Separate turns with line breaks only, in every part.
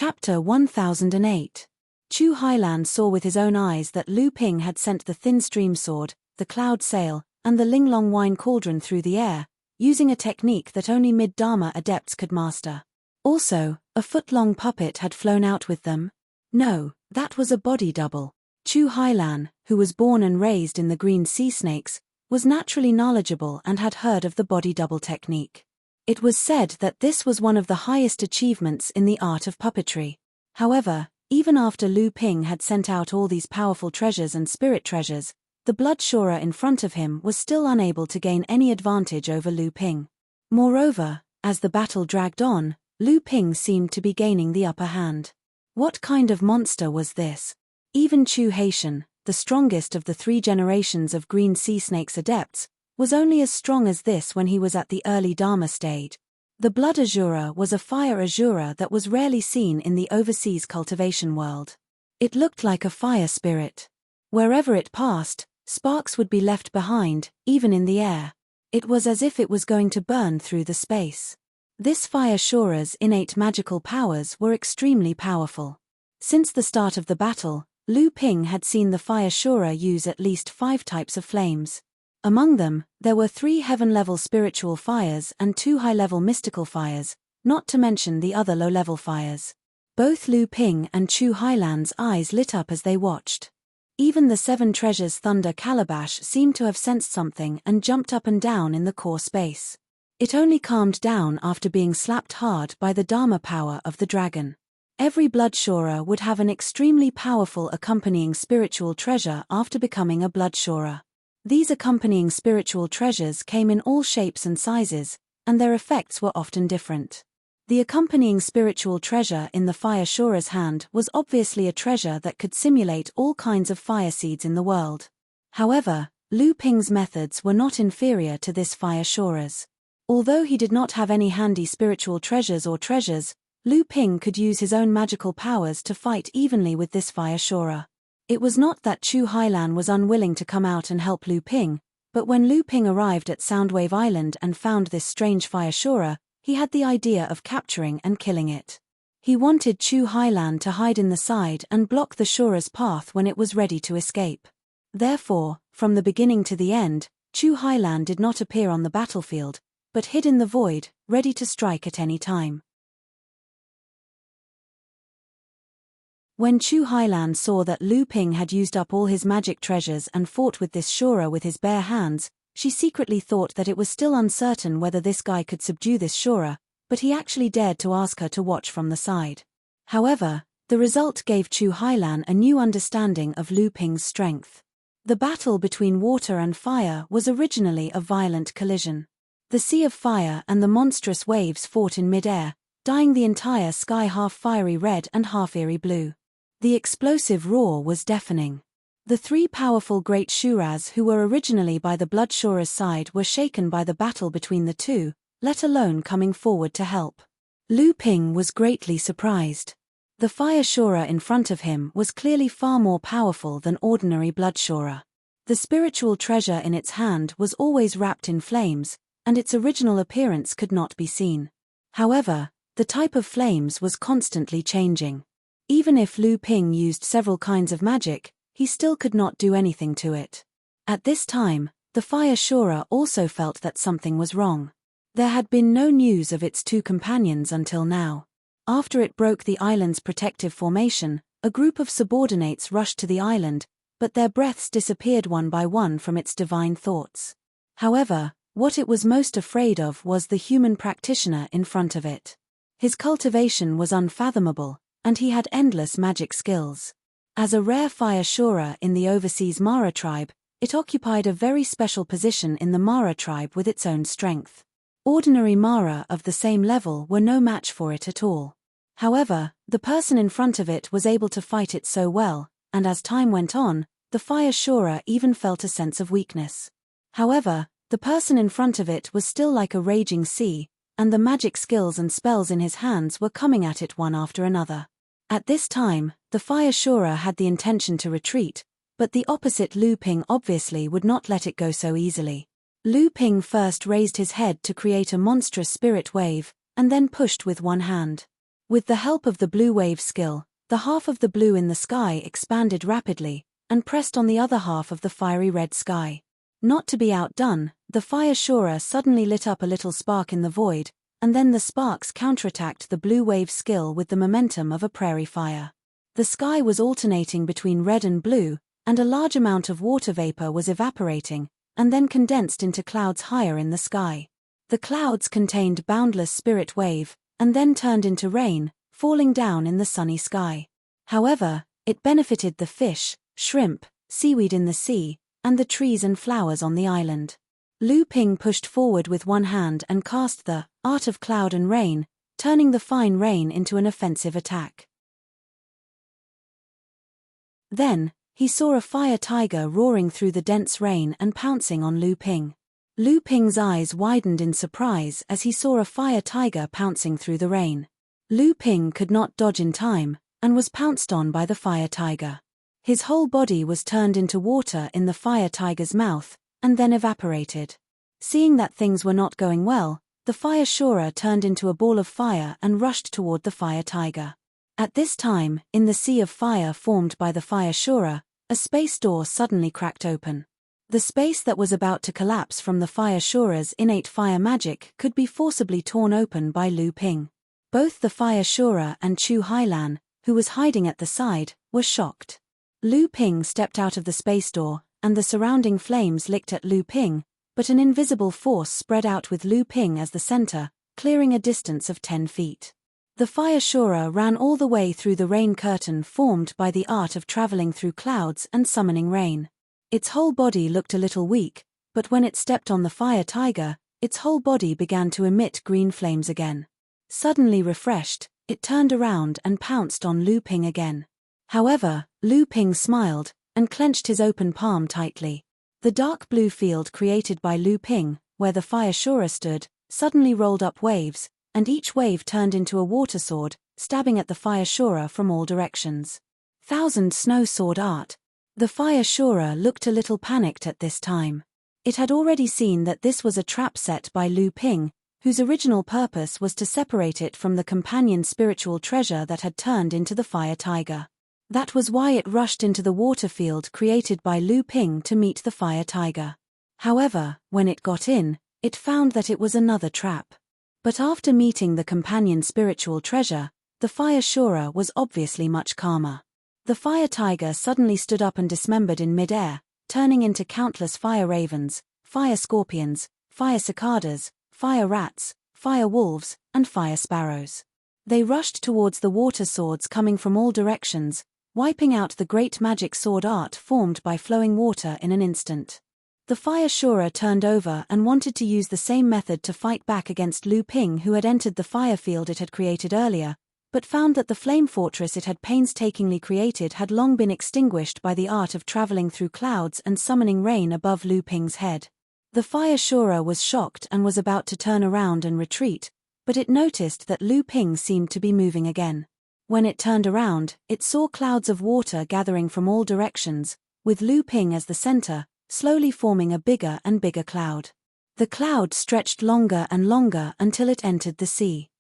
Chapter 1008. Chu Hailan saw with his own eyes that Lu Ping had sent the thin stream sword, the cloud sail, and the Linglong wine cauldron through the air, using a technique that only mid-Dharma adepts could master. Also, a foot-long puppet had flown out with them. No, that was a body double. Chu Hailan, who was born and raised in the green sea snakes, was naturally knowledgeable and had heard of the body double technique. It was said that this was one of the highest achievements in the art of puppetry. However, even after Lu Ping had sent out all these powerful treasures and spirit treasures, the blood shorer in front of him was still unable to gain any advantage over Lu Ping. Moreover, as the battle dragged on, Lu Ping seemed to be gaining the upper hand. What kind of monster was this? Even Chu Haitian, the strongest of the 3 generations of green sea snakes adepts, was only as strong as this when he was at the early Dharma stage. The blood azura was a fire azura that was rarely seen in the overseas cultivation world. It looked like a fire spirit. Wherever it passed, sparks would be left behind, even in the air. It was as if it was going to burn through the space. This fire shorer's innate magical powers were extremely powerful. Since the start of the battle, Lu Ping had seen the fire shorer use at least 5 types of flames. Among them, there were 3 heaven-level spiritual fires and 2 high-level mystical fires, not to mention the other low-level fires. Both Lu Ping and Chu Hailan's eyes lit up as they watched. Even the 7 treasures thunder calabash seemed to have sensed something and jumped up and down in the core space. It only calmed down after being slapped hard by the Dharma power of the dragon. Every blood shorer would have an extremely powerful accompanying spiritual treasure after becoming a blood shorer. These accompanying spiritual treasures came in all shapes and sizes, and their effects were often different. The accompanying spiritual treasure in the fire shorer's hand was obviously a treasure that could simulate all kinds of fire seeds in the world. However, Lu Ping's methods were not inferior to this fire shorer's. Although he did not have any handy spiritual treasures, Lu Ping could use his own magical powers to fight evenly with this fire shorer. It was not that Chu Hailan was unwilling to come out and help Lu Ping, but when Lu Ping arrived at Soundwave Island and found this strange fire shorer, he had the idea of capturing and killing it. He wanted Chu Hailan to hide in the side and block the shorer's path when it was ready to escape. Therefore, from the beginning to the end, Chu Hailan did not appear on the battlefield, but hid in the void, ready to strike at any time. When Chu Hailan saw that Lu Ping had used up all his magic treasures and fought with this shorer with his bare hands, she secretly thought that it was still uncertain whether this guy could subdue this shorer, but he actually dared to ask her to watch from the side. However, the result gave Chu Hailan a new understanding of Lu Ping's strength. The battle between water and fire was originally a violent collision. The sea of fire and the monstrous waves fought in mid-air, dyeing the entire sky half fiery red and half eerie blue. The explosive roar was deafening. The 3 powerful great shuras who were originally by the blood shorer's side were shaken by the battle between the 2, let alone coming forward to help. Lu Ping was greatly surprised. The fire shorer in front of him was clearly far more powerful than ordinary blood shorer. The spiritual treasure in its hand was always wrapped in flames, and its original appearance could not be seen. However, the type of flames was constantly changing. Even if Lu Ping used several kinds of magic, he still could not do anything to it. At this time, the fire shorer also felt that something was wrong. There had been no news of its 2 companions until now. After it broke the island's protective formation, a group of subordinates rushed to the island, but their breaths disappeared one by one from its divine thoughts. However, what it was most afraid of was the human practitioner in front of it. His cultivation was unfathomable, and he had endless magic skills. As a rare fire shorer in the overseas Mara tribe, it occupied a very special position in the Mara tribe with its own strength. Ordinary Mara of the same level were no match for it at all. However, the person in front of it was able to fight it so well, and as time went on, the fire shorer even felt a sense of weakness. However, the person in front of it was still like a raging sea, and the magic skills and spells in his hands were coming at it one after another. At this time, the fire shorer had the intention to retreat, but the opposite Lu Ping obviously would not let it go so easily. Lu Ping first raised his head to create a monstrous spirit wave, and then pushed with one hand. With the help of the blue wave skill, the half of the blue in the sky expanded rapidly, and pressed on the other half of the fiery red sky. Not to be outdone, the fire shorer suddenly lit up a little spark in the void, and then the sparks counterattacked the blue wave skill with the momentum of a prairie fire. The sky was alternating between red and blue, and a large amount of water vapor was evaporating, and then condensed into clouds higher in the sky. The clouds contained boundless spirit wave, and then turned into rain, falling down in the sunny sky. However, it benefited the fish, shrimp, seaweed in the sea, and the trees and flowers on the island. Lu Ping pushed forward with one hand and cast the Art of Cloud and Rain, turning the fine rain into an offensive attack. Then, he saw a fire tiger roaring through the dense rain and pouncing on Lu Ping. Lu Ping's eyes widened in surprise as he saw a fire tiger pouncing through the rain. Lu Ping could not dodge in time, and was pounced on by the fire tiger. His whole body was turned into water in the fire tiger's mouth, and then evaporated. Seeing that things were not going well, the fire shorer turned into a ball of fire and rushed toward the fire tiger. At this time, in the sea of fire formed by the fire shorer, a space door suddenly cracked open. The space that was about to collapse from the fire shorer's innate fire magic could be forcibly torn open by Lu Ping. Both the fire shorer and Chu Hailan, who was hiding at the side, were shocked. Lu Ping stepped out of the space door, and the surrounding flames licked at Lu Ping, but an invisible force spread out with Lu Ping as the center, clearing a distance of 10 feet. The fire shorer ran all the way through the rain curtain formed by the art of traveling through clouds and summoning rain. Its whole body looked a little weak, but when it stepped on the fire tiger, its whole body began to emit green flames again. Suddenly refreshed, it turned around and pounced on Lu Ping again. However, Lu Ping smiled, and clenched his open palm tightly. The dark blue field created by Lu Ping, where the fire shorer stood, suddenly rolled up waves, and each wave turned into a water sword, stabbing at the fire shorer from all directions. Thousand Snow Sword Art. The fire shorer looked a little panicked at this time. It had already seen that this was a trap set by Lu Ping, whose original purpose was to separate it from the companion spiritual treasure that had turned into the fire tiger. That was why it rushed into the water field created by Lu Ping to meet the fire tiger. However, when it got in, it found that it was another trap. But after meeting the companion spiritual treasure, the fire shorer was obviously much calmer. The fire tiger suddenly stood up and dismembered in mid-air, turning into countless fire ravens, fire scorpions, fire cicadas, fire rats, fire wolves, and fire sparrows. They rushed towards the water swords coming from all directions, wiping out the great magic sword art formed by flowing water in an instant. The fire shorer turned over and wanted to use the same method to fight back against Lu Ping, who had entered the fire field it had created earlier, but found that the flame fortress it had painstakingly created had long been extinguished by the art of traveling through clouds and summoning rain above Lu Ping's head. The fire shorer was shocked and was about to turn around and retreat, but it noticed that Lu Ping seemed to be moving again. When it turned around, it saw clouds of water gathering from all directions, with Lu Ping as the center, slowly forming a bigger and bigger cloud. The cloud stretched longer and longer until it entered the sea.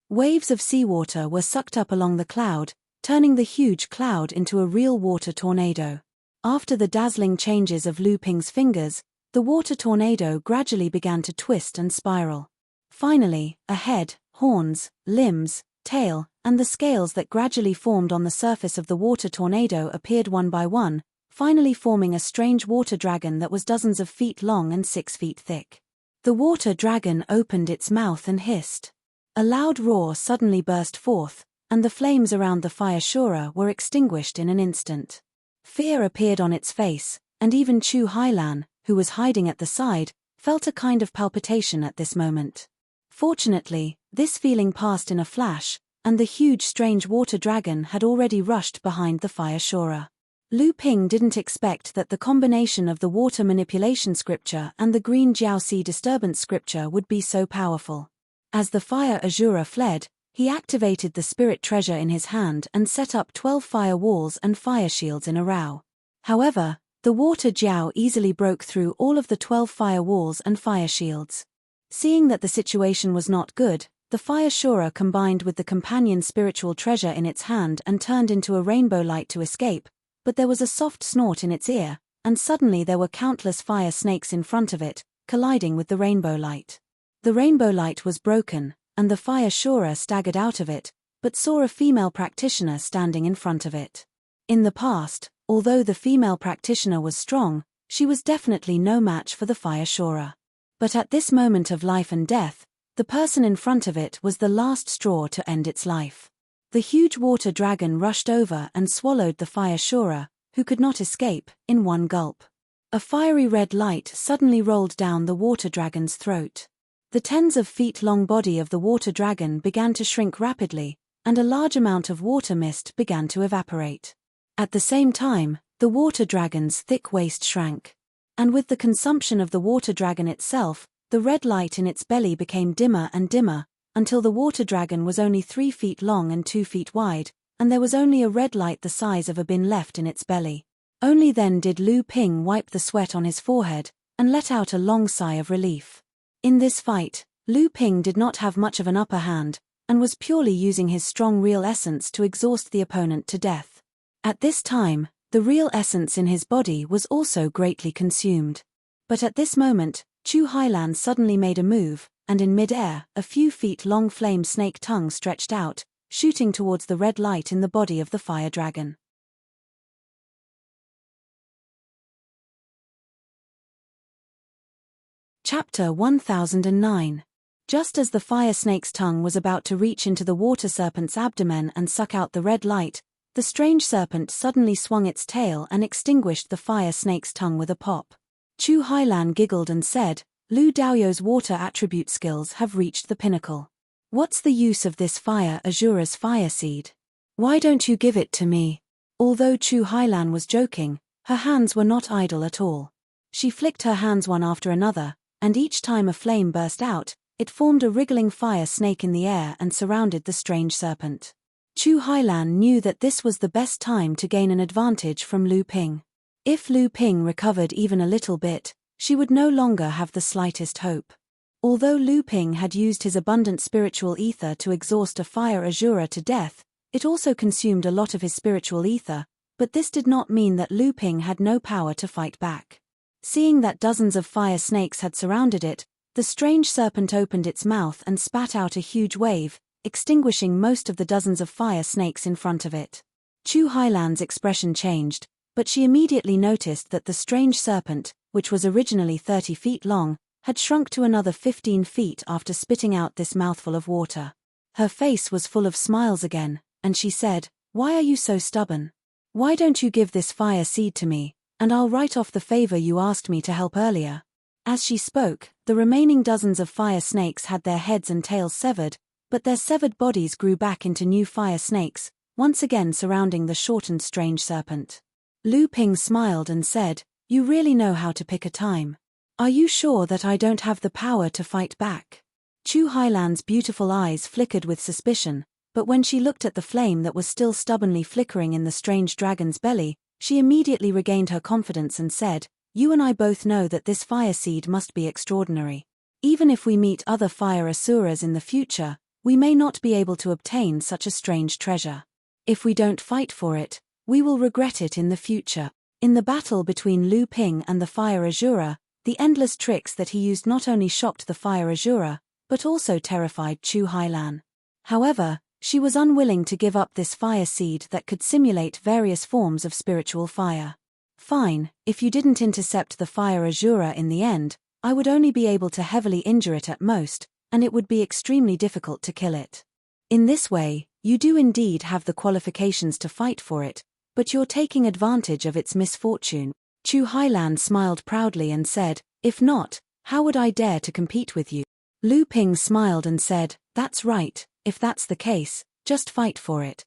Waves of seawater were sucked up along the cloud, turning the huge cloud into a real water tornado. After the dazzling changes of Lu Ping's fingers, the water tornado gradually began to twist and spiral. Finally, a head, horns, limbs, tail, and the scales that gradually formed on the surface of the water tornado appeared one by one, finally forming a strange water dragon that was dozens of feet long and 6 feet thick. The water dragon opened its mouth and hissed. A loud roar suddenly burst forth, and the flames around the fire shorer were extinguished in an instant. Fear appeared on its face, and even Chu Hailan, who was hiding at the side, felt a kind of palpitation at this moment. Fortunately, this feeling passed in a flash, and the huge strange water dragon had already rushed behind the fire shorer. Lu Ping didn't expect that the combination of the water manipulation scripture and the green Jiaoxi disturbance scripture would be so powerful. As the fire Azura fled, he activated the spirit treasure in his hand and set up 12 fire walls and fire shields in a row. However, the water Jiao easily broke through all of the 12 fire walls and fire shields. Seeing that the situation was not good, the fire Shura combined with the companion's spiritual treasure in its hand and turned into a rainbow light to escape, but there was a soft snort in its ear, and suddenly there were countless fire snakes in front of it, colliding with the rainbow light. The rainbow light was broken, and the fire Shura staggered out of it, but saw a female practitioner standing in front of it. In the past, although the female practitioner was strong, she was definitely no match for the fire Shura. But at this moment of life and death, the person in front of it was the last straw to end its life. The huge water dragon rushed over and swallowed the fire Shura, who could not escape, in one gulp. A fiery red light suddenly rolled down the water dragon's throat. The tens of feet long body of the water dragon began to shrink rapidly, and a large amount of water mist began to evaporate. At the same time, the water dragon's thick waist shrank. And with the consumption of the water dragon itself, the red light in its belly became dimmer and dimmer, until the water dragon was only 3 feet long and 2 feet wide, and there was only a red light the size of a bin left in its belly. Only then did Lu Ping wipe the sweat on his forehead, and let out a long sigh of relief. In this fight, Lu Ping did not have much of an upper hand, and was purely using his strong real essence to exhaust the opponent to death. At this time, the real essence in his body was also greatly consumed. But at this moment, Chu Hailan suddenly made a move, and in mid-air, a few feet long flame snake tongue stretched out, shooting towards the red light in the body of the fire dragon. Chapter 1009. Just as the fire snake's tongue was about to reach into the water serpent's abdomen and suck out the red light, the strange serpent suddenly swung its tail and extinguished the fire snake's tongue with a pop. Chu Hailan giggled and said, "Lu Daoyou's water attribute skills have reached the pinnacle. What's the use of this fire Azura's fire seed? Why don't you give it to me?" Although Chu Hailan was joking, her hands were not idle at all. She flicked her hands one after another, and each time a flame burst out, it formed a wriggling fire snake in the air and surrounded the strange serpent. Chu Hailan knew that this was the best time to gain an advantage from Lu Ping. If Lu Ping recovered even a little bit, she would no longer have the slightest hope. Although Lu Ping had used his abundant spiritual ether to exhaust a fire Azura to death, it also consumed a lot of his spiritual ether, but this did not mean that Lu Ping had no power to fight back. Seeing that dozens of fire snakes had surrounded it, the strange serpent opened its mouth and spat out a huge wave, extinguishing most of the dozens of fire snakes in front of it. Chu Hailan's expression changed, but she immediately noticed that the strange serpent, which was originally 30 feet long, had shrunk to another 15 feet after spitting out this mouthful of water. Her face was full of smiles again, and she said, "Why are you so stubborn? Why don't you give this fire seed to me, and I'll write off the favor you asked me to help earlier?" As she spoke, the remaining dozens of fire snakes had their heads and tails severed, but their severed bodies grew back into new fire snakes, once again surrounding the shortened strange serpent. Lu Ping smiled and said, "You really know how to pick a time. Are you sure that I don't have the power to fight back?" Chu Hailan's beautiful eyes flickered with suspicion, but when she looked at the flame that was still stubbornly flickering in the strange dragon's belly, she immediately regained her confidence and said, "You and I both know that this fire seed must be extraordinary. Even if we meet other fire asuras in the future, we may not be able to obtain such a strange treasure. If we don't fight for it, we will regret it in the future." In the battle between Lu Ping and the fire Azura, the endless tricks that he used not only shocked the fire Azura, but also terrified Chu Hailan. However, she was unwilling to give up this fire seed that could simulate various forms of spiritual fire. "Fine, if you didn't intercept the fire Azura in the end, I would only be able to heavily injure it at most, and it would be extremely difficult to kill it. In this way, you do indeed have the qualifications to fight for it, but you're taking advantage of its misfortune." Chu Hailan smiled proudly and said, "If not, how would I dare to compete with you?" Lu Ping smiled and said, "That's right, if that's the case, just fight for it."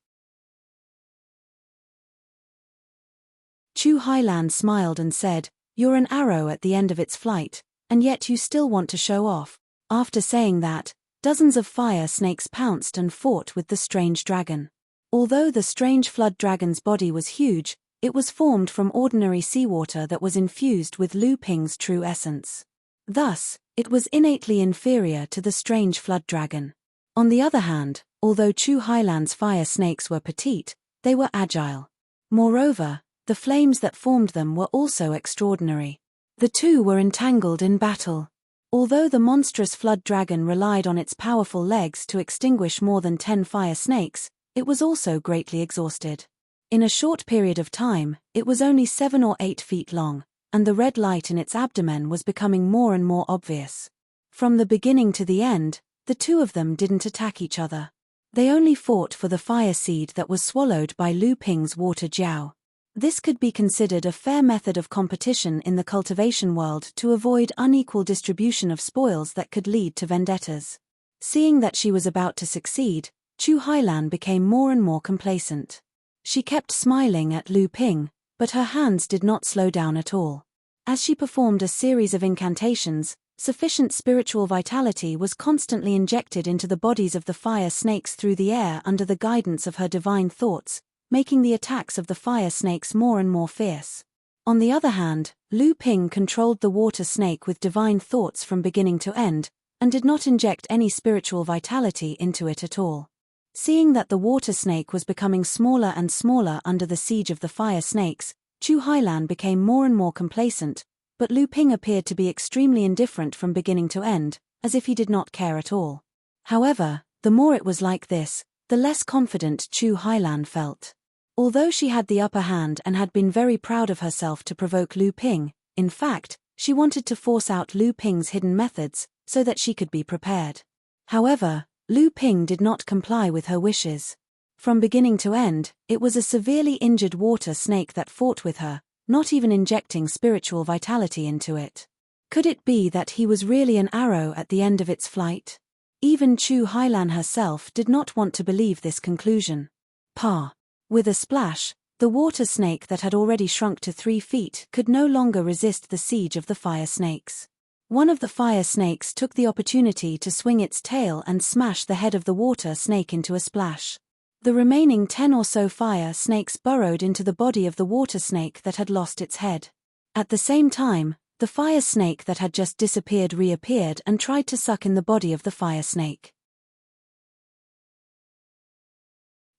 Chu Hailan smiled and said, "You're an arrow at the end of its flight, and yet you still want to show off." After saying that, dozens of fire snakes pounced and fought with the strange dragon. Although the strange flood dragon's body was huge, it was formed from ordinary seawater that was infused with Lu Ping's true essence. Thus, it was innately inferior to the strange flood dragon. On the other hand, although Chu Hailan's fire snakes were petite, they were agile. Moreover, the flames that formed them were also extraordinary. The two were entangled in battle. Although the monstrous flood dragon relied on its powerful legs to extinguish more than 10 fire snakes, it was also greatly exhausted. In a short period of time, it was only 7 or 8 feet long, and the red light in its abdomen was becoming more and more obvious. From the beginning to the end, the two of them didn't attack each other. They only fought for the fire seed that was swallowed by Lu Ping's water jiao. This could be considered a fair method of competition in the cultivation world to avoid unequal distribution of spoils that could lead to vendettas. Seeing that she was about to succeed, Chu Hailan became more and more complacent. She kept smiling at Lu Ping, but her hands did not slow down at all. As she performed a series of incantations, sufficient spiritual vitality was constantly injected into the bodies of the fire snakes through the air under the guidance of her divine thoughts, making the attacks of the fire snakes more and more fierce. On the other hand, Lu Ping controlled the water snake with divine thoughts from beginning to end, and did not inject any spiritual vitality into it at all. Seeing that the water snake was becoming smaller and smaller under the siege of the fire snakes, Chu Hailan became more and more complacent, but Lu Ping appeared to be extremely indifferent from beginning to end, as if he did not care at all. However, the more it was like this, the less confident Chu Hailan felt. Although she had the upper hand and had been very proud of herself to provoke Lu Ping, in fact, she wanted to force out Lu Ping's hidden methods, so that she could be prepared. However, Lu Ping did not comply with her wishes. From beginning to end, it was a severely injured water snake that fought with her, not even injecting spiritual vitality into it. Could it be that he was really an arrow at the end of its flight? Even Chu Hailan herself did not want to believe this conclusion. Pa! With a splash, the water snake that had already shrunk to 3 feet could no longer resist the siege of the fire snakes. One of the fire snakes took the opportunity to swing its tail and smash the head of the water snake into a splash. The remaining 10 or so fire snakes burrowed into the body of the water snake that had lost its head. At the same time, the fire snake that had just disappeared reappeared and tried to suck in the body of the fire snake.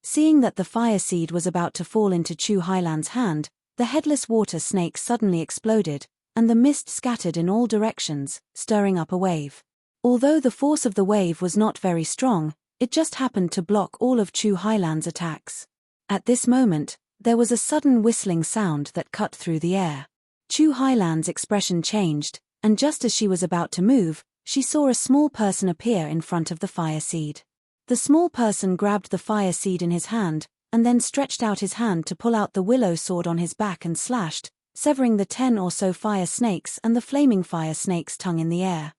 Seeing that the fire seed was about to fall into Chu Hailan's hand, the headless water snake suddenly exploded, and the mist scattered in all directions, stirring up a wave. Although the force of the wave was not very strong, it just happened to block all of Chu Hailan's attacks. At this moment, there was a sudden whistling sound that cut through the air. Chu Hailan's expression changed, and just as she was about to move, she saw a small person appear in front of the fire seed. The small person grabbed the fire seed in his hand, and then stretched out his hand to pull out the willow sword on his back and slashed, severing the 10 or so fire snakes and the flaming fire snake's tongue in the air.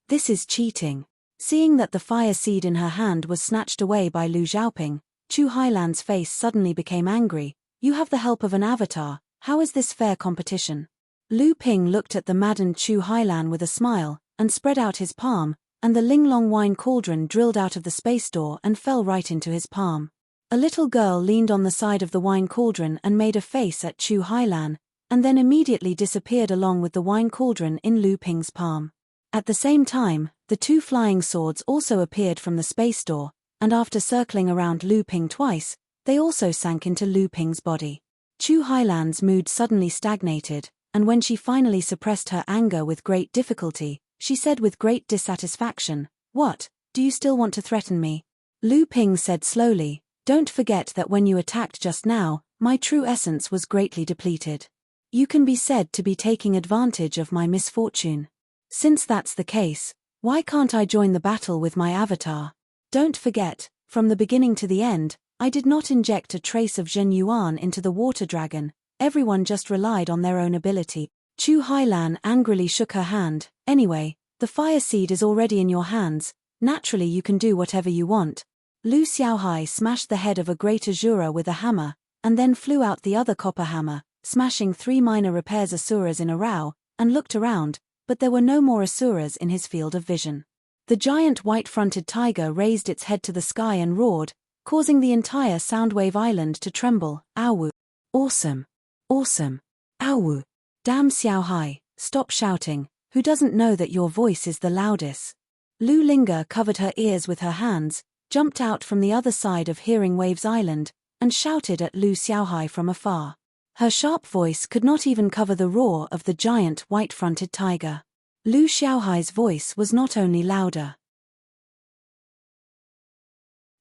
This is cheating. Seeing that the fire seed in her hand was snatched away by Lu Xiaoping, Chu Hailan's face suddenly became angry. You have the help of an avatar, how is this fair competition? Lu Ping looked at the maddened Chu Hailan with a smile, and spread out his palm, and the Linglong wine cauldron drilled out of the space door and fell right into his palm. A little girl leaned on the side of the wine cauldron and made a face at Chu Hailan, and then immediately disappeared along with the wine cauldron in Lu Ping's palm. At the same time, the 2 flying swords also appeared from the space door, and after circling around Lu Ping twice, they also sank into Lu Ping's body. Chu Hailan's mood suddenly stagnated, and when she finally suppressed her anger with great difficulty, she said with great dissatisfaction, "What, do you still want to threaten me?" Lu Ping said slowly, "Don't forget that when you attacked just now, my true essence was greatly depleted. You can be said to be taking advantage of my misfortune. Since that's the case, why can't I join the battle with my avatar? Don't forget, from the beginning to the end, I did not inject a trace of Zhen Yuan into the water dragon, everyone just relied on their own ability." Chu Hailan angrily shook her hand. "Anyway, the fire seed is already in your hands, naturally you can do whatever you want." Lu Xiaohai smashed the head of a great Asura with a hammer, and then flew out the other copper hammer, smashing 3 minor repairs Asuras in a row, and looked around, but there were no more Asuras in his field of vision. The giant white-fronted tiger raised its head to the sky and roared, causing the entire Soundwave Island to tremble. "Ow! Awesome! Awesome! Ow! Damn Xiaohai, stop shouting, who doesn't know that your voice is the loudest?" Lu Linga covered her ears with her hands, jumped out from the other side of Hearing Waves Island, and shouted at Lu Xiaohai from afar. Her sharp voice could not even cover the roar of the giant white-fronted tiger. Lu Xiaohai's voice was not only louder.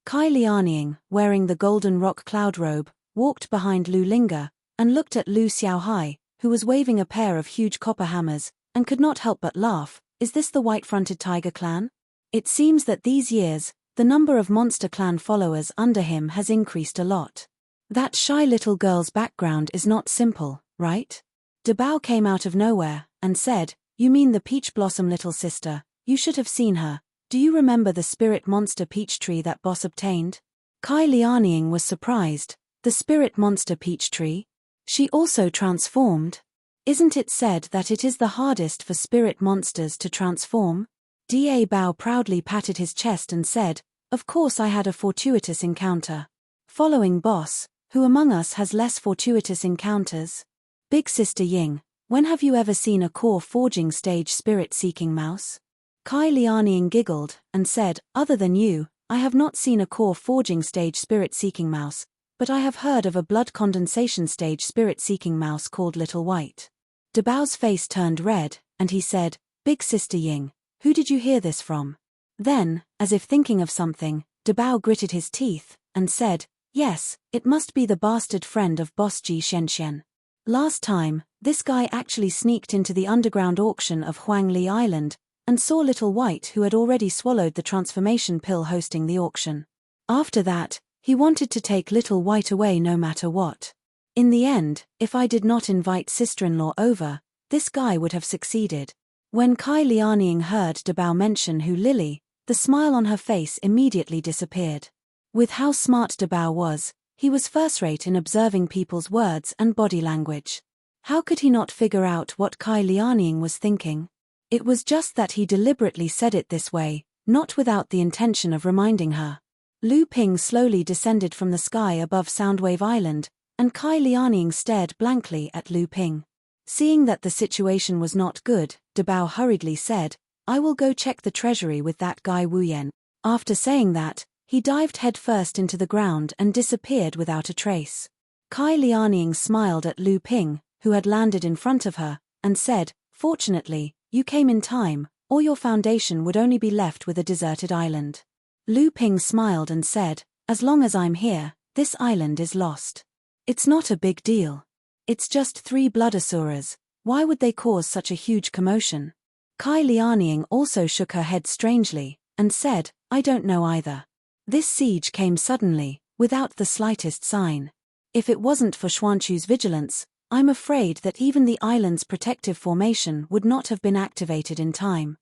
Kai Lianying, wearing the golden rock cloud robe, walked behind Lu Linga, and looked at Lu Xiaohai, who was waving a pair of huge copper hammers, and could not help but laugh. Is this the white-fronted tiger clan? It seems that these years, the number of monster clan followers under him has increased a lot. That shy little girl's background is not simple, right? Dabao came out of nowhere, and said, "You mean the peach blossom little sister, you should have seen her. Do you remember the spirit monster peach tree that boss obtained?" Kai Lianying was surprised. The spirit monster peach tree? She also transformed? Isn't it said that it is the hardest for spirit monsters to transform? Da Bao proudly patted his chest and said, "Of course I had a fortuitous encounter." Following boss, who among us has less fortuitous encounters? Big Sister Ying, when have you ever seen a core forging stage spirit-seeking mouse? Kai Lianying giggled, and said, "Other than you, I have not seen a core forging stage spirit-seeking mouse, but I have heard of a blood condensation stage spirit-seeking mouse called Little White." Dabao's face turned red, and he said, "Big Sister Ying, who did you hear this from?" Then, as if thinking of something, Dabao gritted his teeth, and said, "Yes, it must be the bastard friend of Boss Ji Shenxian. Last time, this guy actually sneaked into the underground auction of Huangli Island, and saw Little White who had already swallowed the transformation pill hosting the auction. After that, he wanted to take Little White away no matter what. In the end, if I did not invite sister-in-law over, this guy would have succeeded." When Kai Lianying heard Dabao mention Hu Lily, the smile on her face immediately disappeared. With how smart Dabao was, he was first-rate in observing people's words and body language. How could he not figure out what Kai Lianying was thinking? It was just that he deliberately said it this way, not without the intention of reminding her. Lu Ping slowly descended from the sky above Soundwave Island, and Kai Lianying stared blankly at Lu Ping. Seeing that the situation was not good, Dabao hurriedly said, "I will go check the treasury with that guy Wu Yan." After saying that, he dived headfirst into the ground and disappeared without a trace. Kai Lianying smiled at Lu Ping, who had landed in front of her, and said, "Fortunately, you came in time, or your foundation would only be left with a deserted island." Lu Ping smiled and said, "As long as I'm here, this island is lost. It's not a big deal. It's just 3 blood asuras, why would they cause such a huge commotion?" Kai Lianying also shook her head strangely, and said, "I don't know either. This siege came suddenly, without the slightest sign. If it wasn't for Xuanchu's vigilance, I'm afraid that even the island's protective formation would not have been activated in time."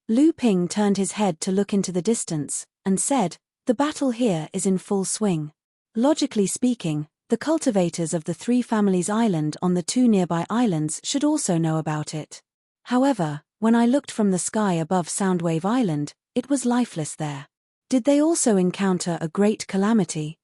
Lu Ping turned his head to look into the distance, and said, "The battle here is in full swing. Logically speaking, the cultivators of the 3 families island on the 2 nearby islands should also know about it. However, when I looked from the sky above Soundwave Island, it was lifeless there. Did they also encounter a great calamity?"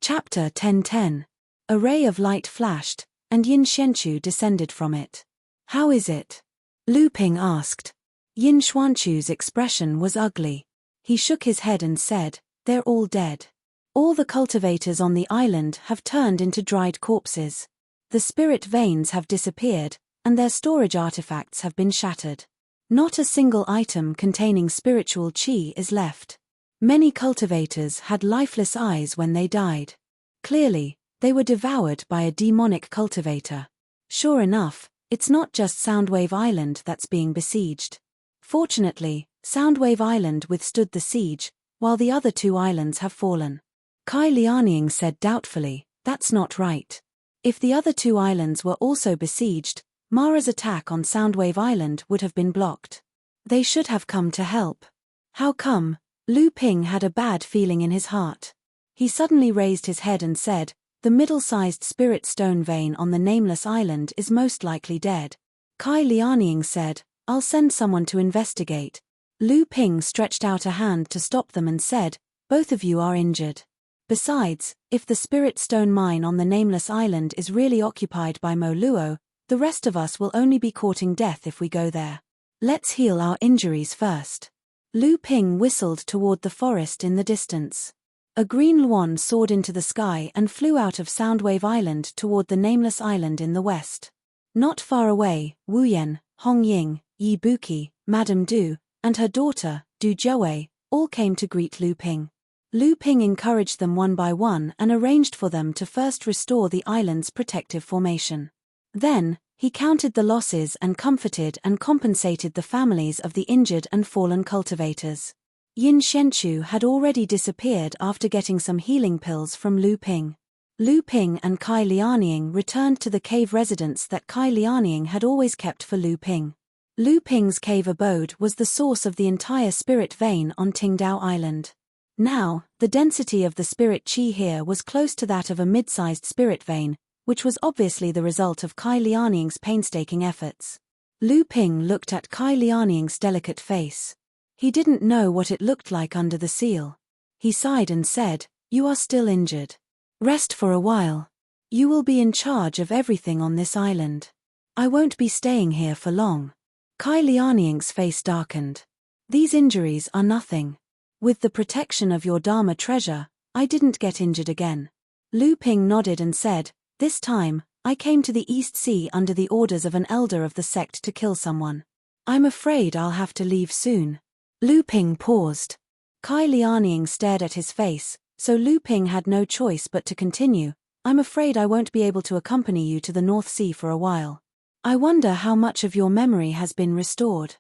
Chapter 10:10. A ray of light flashed, and Yin Xuanchu descended from it. "How is it?" Lu Ping asked. Yin Xuanchu's expression was ugly. He shook his head and said, "They're all dead. All the cultivators on the island have turned into dried corpses. The spirit veins have disappeared, and their storage artifacts have been shattered. Not a single item containing spiritual qi is left. Many cultivators had lifeless eyes when they died. Clearly, they were devoured by a demonic cultivator. Sure enough, it's not just Soundwave Island that's being besieged. Fortunately, Soundwave Island withstood the siege, while the other 2 islands have fallen." Kai Lianying said doubtfully, "That's not right. If the other 2 islands were also besieged, Mara's attack on Soundwave Island would have been blocked. They should have come to help. How come?" Lu Ping had a bad feeling in his heart. He suddenly raised his head and said, "The middle-sized spirit stone vein on the Nameless Island is most likely dead." Kai Lianying said, "I'll send someone to investigate." Lu Ping stretched out a hand to stop them and said, "Both of you are injured." Besides, if the spirit stone mine on the nameless island is really occupied by Mo Luo, the rest of us will only be courting death if we go there. Let's heal our injuries first. Lu Ping whistled toward the forest in the distance. A green luan soared into the sky and flew out of Soundwave Island toward the nameless island in the west. Not far away, Wu Yan, Hong Ying, Yi Buqi, Madame Du, and her daughter, Du Zhouwei, all came to greet Lu Ping. Lu Ping encouraged them one by one and arranged for them to first restore the island's protective formation. Then, he counted the losses and comforted and compensated the families of the injured and fallen cultivators. Yin Shenchu had already disappeared after getting some healing pills from Lu Ping. Lu Ping and Kai Lianying returned to the cave residence that Kai Lianying had always kept for Lu Ping. Lu Ping's cave abode was the source of the entire spirit vein on Qingdao Island. Now, the density of the spirit qi here was close to that of a mid-sized spirit vein, which was obviously the result of Kai Lianying's painstaking efforts. Lu Ping looked at Kai Lianying's delicate face. He didn't know what it looked like under the seal. He sighed and said, "You are still injured. Rest for a while. You will be in charge of everything on this island. I won't be staying here for long." Kai Lianying's face darkened. "These injuries are nothing. With the protection of your Dharma treasure, I didn't get injured again." Lu Ping nodded and said, "This time, I came to the East Sea under the orders of an elder of the sect to kill someone. I'm afraid I'll have to leave soon." Lu Ping paused. Kai Lianying stared at his face, so Lu Ping had no choice but to continue. "I'm afraid I won't be able to accompany you to the North Sea for a while. I wonder how much of your memory has been restored.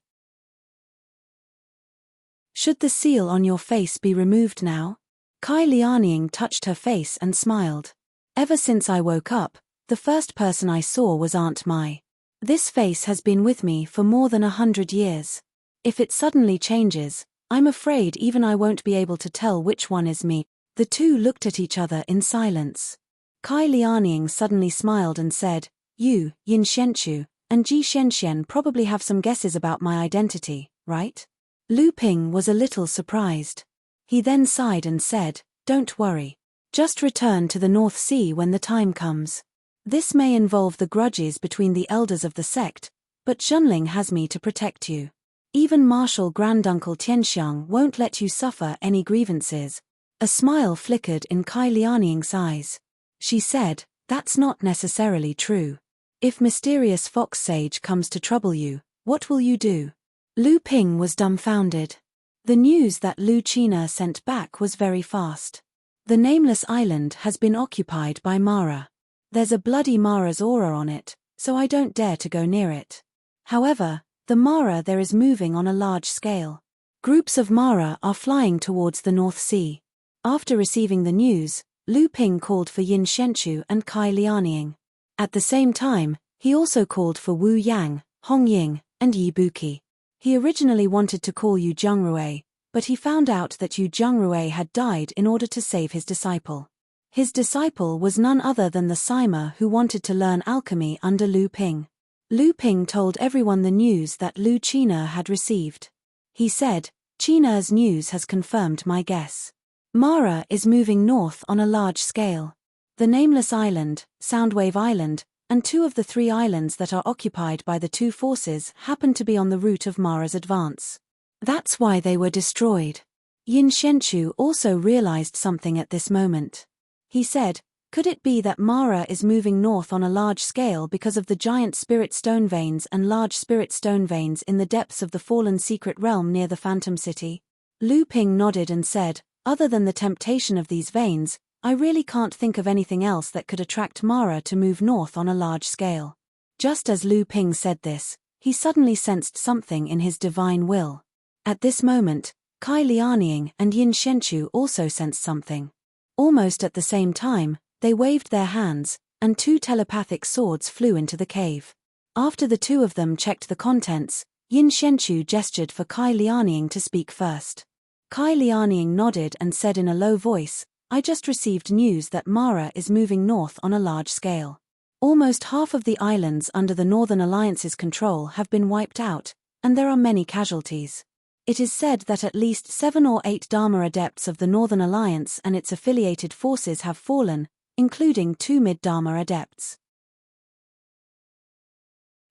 Should the seal on your face be removed now?" Kai Lianying touched her face and smiled. "Ever since I woke up, the first person I saw was Aunt Mai. This face has been with me for more than 100 years. If it suddenly changes, I'm afraid even I won't be able to tell which one is me." The two looked at each other in silence. Kai Lianying suddenly smiled and said, "You, Yin Shenchu, and Ji Shenxian probably have some guesses about my identity, right?" Lu Ping was a little surprised. He then sighed and said, "Don't worry. Just return to the North Sea when the time comes. This may involve the grudges between the elders of the sect, but Zhenling has me to protect you. Even Marshal Granduncle Tianxiang won't let you suffer any grievances." A smile flickered in Kai Lianying's eyes. She said, "That's not necessarily true. If mysterious fox sage comes to trouble you, what will you do?" Lu Ping was dumbfounded. The news that Lu China sent back was very fast. "The nameless island has been occupied by Mara. There's a bloody Mara's aura on it, so I don't dare to go near it. However, the Mara there is moving on a large scale. Groups of Mara are flying towards the North Sea." After receiving the news, Lu Ping called for Yin Shenchu and Kai Lianying. At the same time, he also called for Wu Yang, Hong Ying, and Yi Buqi. He originally wanted to call Yu Zhengrui, but he found out that Yu Zhengrui had died in order to save his disciple. His disciple was none other than the Sima who wanted to learn alchemy under Lu Ping. Lu Ping told everyone the news that Lu China had received. He said, "China's news has confirmed my guess. Mara is moving north on a large scale. The Nameless Island, Soundwave Island, and 2 of the 3 islands that are occupied by the 2 forces happen to be on the route of Mara's advance. That's why they were destroyed." Yin Shenchu also realized something at this moment. He said, "Could it be that Mara is moving north on a large scale because of the giant spirit stone veins and large spirit stone veins in the depths of the fallen secret realm near the Phantom City?" Lu Ping nodded and said, "Other than the temptation of these veins, I really can't think of anything else that could attract Mara to move north on a large scale." Just as Lu Ping said this, he suddenly sensed something in his divine will. At this moment, Kai Lianying and Yin Shenchu also sensed something. Almost at the same time, they waved their hands, and 2 telepathic swords flew into the cave. After the 2 of them checked the contents, Yin Shenchu gestured for Kai Lianying to speak first. Kai Lianying nodded and said in a low voice, "I just received news that Mara is moving north on a large scale. Almost half of the islands under the Northern Alliance's control have been wiped out, and there are many casualties. It is said that at least 7 or 8 Dharma adepts of the Northern Alliance and its affiliated forces have fallen, including 2 mid-Dharma adepts.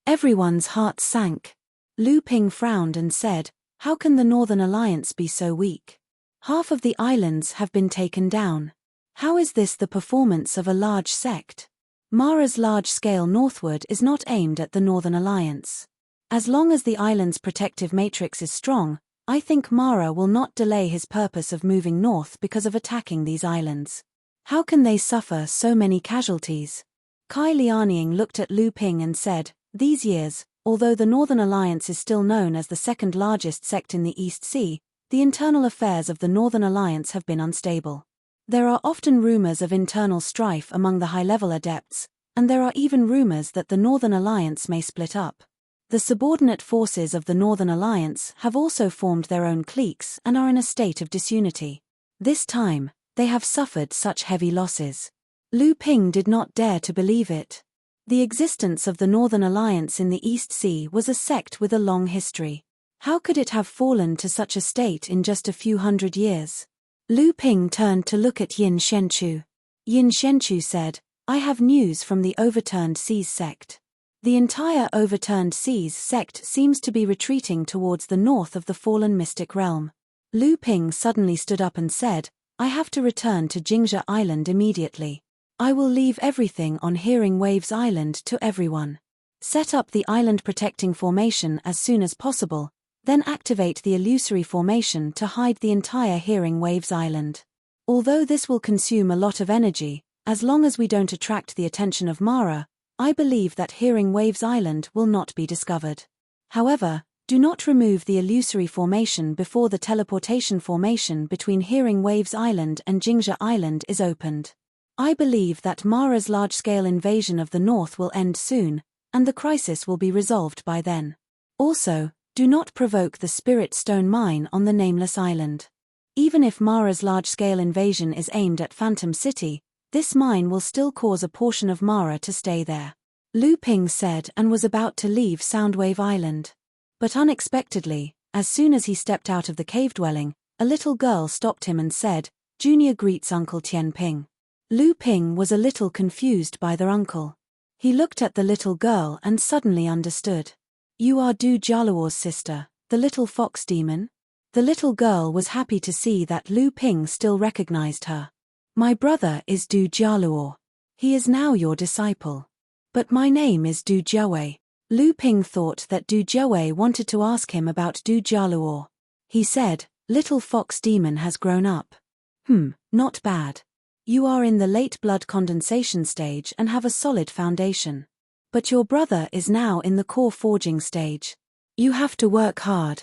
Everyone's hearts sank. Lu Ping frowned and said, "How can the Northern Alliance be so weak? Half of the islands have been taken down. How is this the performance of a large sect? Mara's large-scale northward is not aimed at the Northern Alliance. As long as the island's protective matrix is strong, I think Mara will not delay his purpose of moving north because of attacking these islands. How can they suffer so many casualties?" Kai Lianying looked at Lu Ping and said, "These years, although the Northern Alliance is still known as the second largest sect in the East Sea, the internal affairs of the Northern Alliance have been unstable. There are often rumors of internal strife among the high-level adepts, and there are even rumors that the Northern Alliance may split up. The subordinate forces of the Northern Alliance have also formed their own cliques and are in a state of disunity. This time, they have suffered such heavy losses." Lu Ping did not dare to believe it. The existence of the Northern Alliance in the East Sea was a sect with a long history. How could it have fallen to such a state in just a few hundred years? Lu Ping turned to look at Yin Shenchu. Yin Shenchu said, "I have news from the Overturned Seas sect. The entire Overturned Seas sect seems to be retreating towards the north of the fallen mystic realm." Lu Ping suddenly stood up and said, "I have to return to Jingzhe Island immediately. I will leave everything on Hearing Waves Island to everyone. Set up the island protecting formation as soon as possible, then activate the illusory formation to hide the entire Hearing Waves Island. Although this will consume a lot of energy, as long as we don't attract the attention of Mara, I believe that Hearing Waves Island will not be discovered. However, do not remove the illusory formation before the teleportation formation between Hearing Waves Island and Jingzhe Island is opened. I believe that Mara's large-scale invasion of the north will end soon, and the crisis will be resolved by then. Also, do not provoke the Spirit Stone mine on the Nameless Island. Even if Mara's large-scale invasion is aimed at Phantom City, this mine will still cause a portion of Mara to stay there." Lu Ping said and was about to leave Soundwave Island. But unexpectedly, as soon as he stepped out of the cave dwelling, a little girl stopped him and said, "Junior greets Uncle Tian Ping." Lu Ping was a little confused by their uncle. He looked at the little girl and suddenly understood. "You are Du Jialuo's sister, the little fox demon?" The little girl was happy to see that Lu Ping still recognized her. "My brother is Du Jialuo. He is now your disciple. But my name is Du Jiawei." Lu Ping thought that Du Jiawei wanted to ask him about Du Jialuo. He said, "Little fox demon has grown up. Not bad. You are in the late blood condensation stage and have a solid foundation. But your brother is now in the core forging stage. You have to work hard.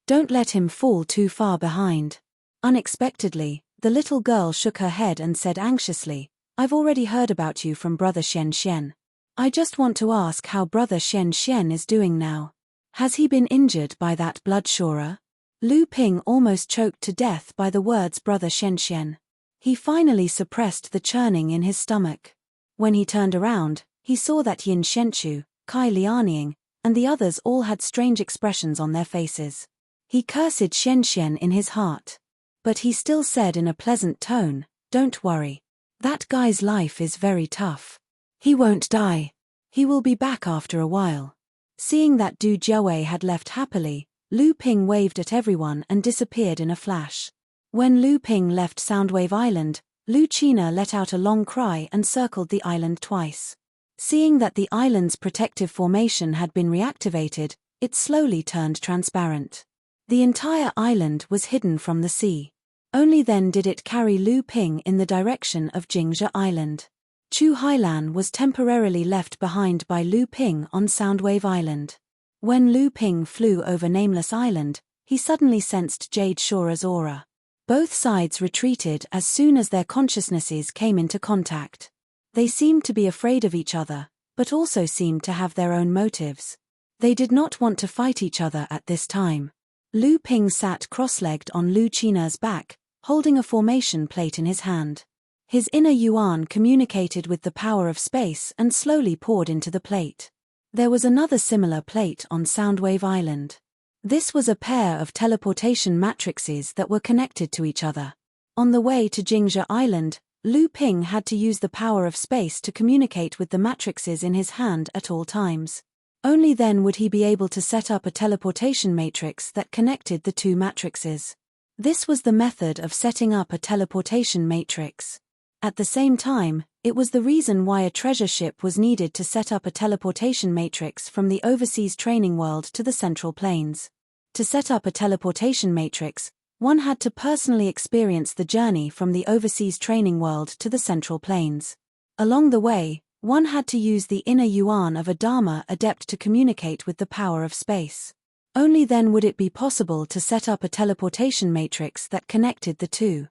Don't let him fall too far behind." Unexpectedly, the little girl shook her head and said anxiously, "I've already heard about you from Brother Shen Shen. I just want to ask how Brother Shen Shen is doing now. Has he been injured by that bloodshorer?" Lu Ping almost choked to death by the words Brother Shen Shen. He finally suppressed the churning in his stomach. When he turned around, he saw that Yin Shenchu, Kai Lianying, and the others all had strange expressions on their faces. He cursed Shen Shen in his heart. But he still said in a pleasant tone, "Don't worry. That guy's life is very tough. He won't die. He will be back after a while." Seeing that Du Jiawei had left happily, Lu Ping waved at everyone and disappeared in a flash. When Lu Ping left Soundwave Island, Lu China let out a long cry and circled the island twice. Seeing that the island's protective formation had been reactivated, it slowly turned transparent. The entire island was hidden from the sea. Only then did it carry Lu Ping in the direction of Jingzhe Island. Chu Hailan was temporarily left behind by Lu Ping on Soundwave Island. When Lu Ping flew over Nameless Island, he suddenly sensed Jade Shora's aura. Both sides retreated as soon as their consciousnesses came into contact. They seemed to be afraid of each other, but also seemed to have their own motives. They did not want to fight each other at this time. Lu Ping sat cross-legged on Lu China's back, holding a formation plate in his hand. His inner yuan communicated with the power of space and slowly poured into the plate. There was another similar plate on Soundwave Island. This was a pair of teleportation matrices that were connected to each other. On the way to Jingzhe Island, Lu Ping had to use the power of space to communicate with the matrices in his hand at all times. Only then would he be able to set up a teleportation matrix that connected the two matrices. This was the method of setting up a teleportation matrix. At the same time, it was the reason why a treasure ship was needed to set up a teleportation matrix from the overseas training world to the Central Plains. To set up a teleportation matrix, one had to personally experience the journey from the overseas training world to the Central Plains. Along the way, one had to use the inner yuan of a Dharma adept to communicate with the power of space. Only then would it be possible to set up a teleportation matrix that connected the two.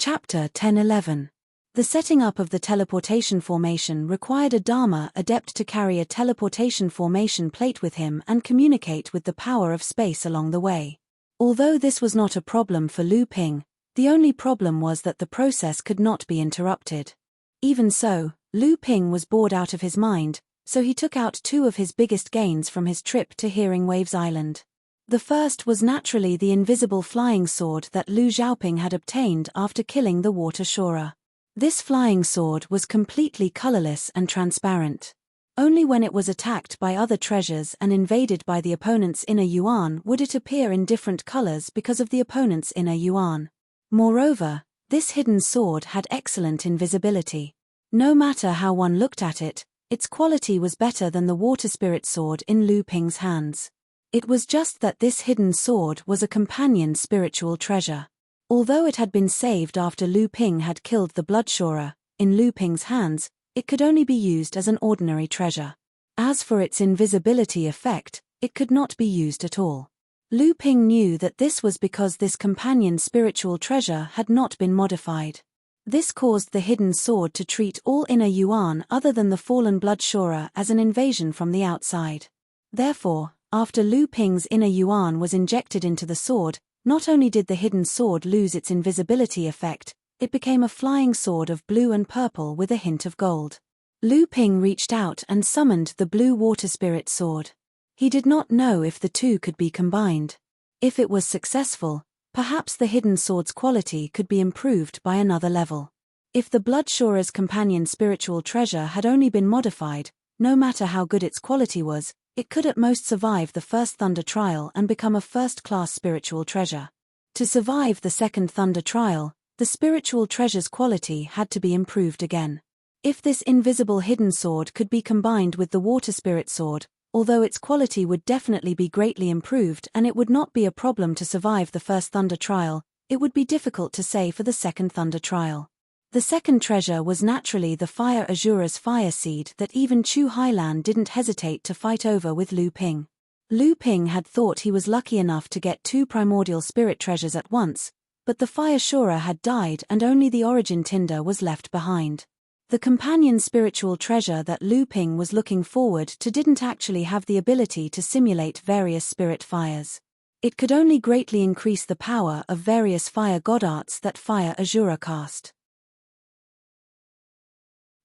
Chapter 10-11. The setting up of the teleportation formation required a Dharma adept to carry a teleportation formation plate with him and communicate with the power of space along the way. Although this was not a problem for Lu Ping, the only problem was that the process could not be interrupted. Even so, Lu Ping was bored out of his mind, so he took out two of his biggest gains from his trip to Hearing Waves Island. The first was naturally the invisible flying sword that Lu Xiaoping had obtained after killing the water shorer. This flying sword was completely colorless and transparent. Only when it was attacked by other treasures and invaded by the opponent's inner yuan would it appear in different colors because of the opponent's inner yuan. Moreover, this hidden sword had excellent invisibility. No matter how one looked at it, its quality was better than the water spirit sword in Lu Ping's hands. It was just that this hidden sword was a companion spiritual treasure. Although it had been saved after Lu Ping had killed the bloodshorer, in Lu Ping's hands, it could only be used as an ordinary treasure. As for its invisibility effect, it could not be used at all. Lu Ping knew that this was because this companion spiritual treasure had not been modified. This caused the hidden sword to treat all inner yuan other than the fallen bloodshorer as an invasion from the outside. Therefore, after Lu Ping's inner yuan was injected into the sword, not only did the hidden sword lose its invisibility effect, it became a flying sword of blue and purple with a hint of gold. Lu Ping reached out and summoned the blue water spirit sword. He did not know if the two could be combined. If it was successful, perhaps the hidden sword's quality could be improved by another level. If the bloodshorer's companion spiritual treasure had only been modified, no matter how good its quality was, it could at most survive the first Thunder trial and become a first-class spiritual treasure. To survive the second Thunder trial, the spiritual treasure's quality had to be improved again. If this invisible hidden sword could be combined with the water spirit sword, although its quality would definitely be greatly improved and it would not be a problem to survive the first Thunder trial, it would be difficult to say for the second Thunder trial. The second treasure was naturally the Fire Azura's fire seed that even Chu Hailan didn't hesitate to fight over with Lu Ping. Lu Ping had thought he was lucky enough to get two primordial spirit treasures at once, but the Fire Shorer had died and only the Origin Tinder was left behind. The companion spiritual treasure that Lu Ping was looking forward to didn't actually have the ability to simulate various spirit fires. It could only greatly increase the power of various fire god arts that Fire Azura cast.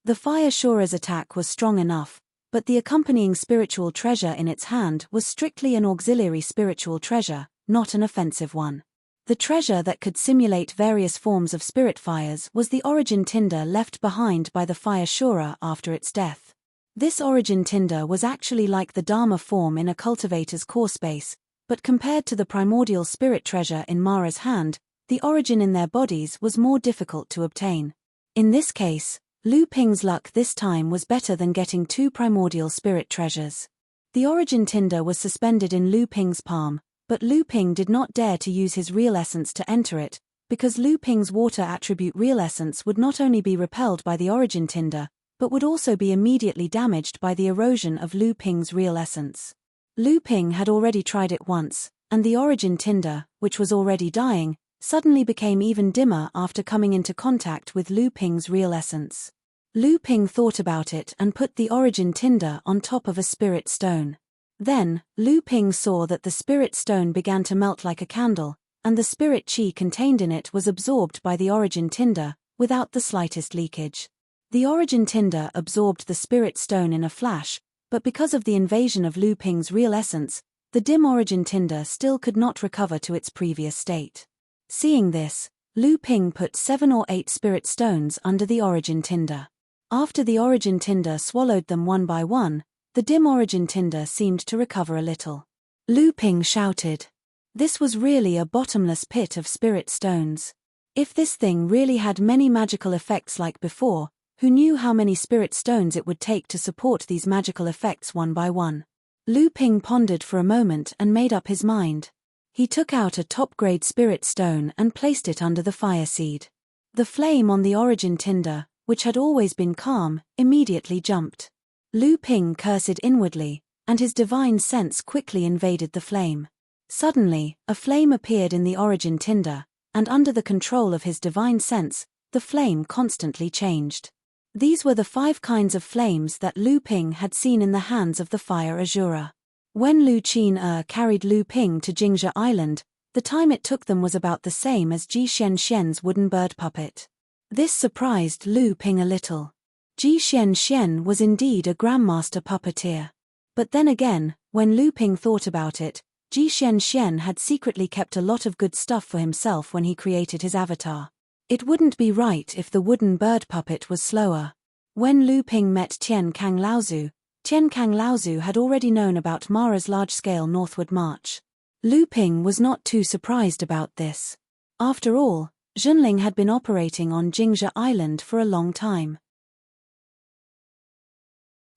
The Fire Shorer's attack was strong enough, but the accompanying spiritual treasure in its hand was strictly an auxiliary spiritual treasure, not an offensive one. The treasure that could simulate various forms of spirit fires was the Origin Tinder left behind by the Fire Shorer after its death. This Origin Tinder was actually like the Dharma form in a cultivator's core space, but compared to the primordial spirit treasure in Mara's hand, the origin in their bodies was more difficult to obtain. In this case, Lu Ping's luck this time was better than getting two primordial spirit treasures. The Origin Tinder was suspended in Lu Ping's palm, but Lu Ping did not dare to use his real essence to enter it, because Lu Ping's water attribute real essence would not only be repelled by the Origin Tinder, but would also be immediately damaged by the erosion of Lu Ping's real essence. Lu Ping had already tried it once, and the Origin Tinder, which was already dying, suddenly became even dimmer after coming into contact with Lu Ping's real essence. Lu Ping thought about it and put the Origin Tinder on top of a spirit stone. Then, Lu Ping saw that the spirit stone began to melt like a candle, and the spirit chi contained in it was absorbed by the Origin Tinder, without the slightest leakage. The origin tinder absorbed the spirit stone in a flash, but because of the invasion of Lu Ping's real essence, the dim origin tinder still could not recover to its previous state. Seeing this, Lu Ping put 7 or 8 spirit stones under the origin tinder. After the origin tinder swallowed them one by one, the dim origin tinder seemed to recover a little. Lu Ping shouted. This was really a bottomless pit of spirit stones. If this thing really had many magical effects like before, who knew how many spirit stones it would take to support these magical effects one by one? Lu Ping pondered for a moment and made up his mind. He took out a top-grade spirit stone and placed it under the fire seed. The flame on the origin tinder, which had always been calm, immediately jumped. Lu Ping cursed inwardly, and his divine sense quickly invaded the flame. Suddenly, a flame appeared in the origin tinder, and under the control of his divine sense, the flame constantly changed. These were the 5 kinds of flames that Lu Ping had seen in the hands of the fire Azura. When Lu Qin carried Lu Ping to Jingzhe Island, the time it took them was about the same as Ji Xianxian's wooden bird puppet. This surprised Lu Ping a little. Ji Xianxian was indeed a grandmaster puppeteer. But then again, when Lu Ping thought about it, Ji Xianxian had secretly kept a lot of good stuff for himself when he created his avatar. It wouldn't be right if the wooden bird puppet was slower. When Lu Ping met Tian Kang Laozu had already known about Mara's large-scale northward march. Lu Ping was not too surprised about this. After all, Zhenling had been operating on Jingzhe Island for a long time.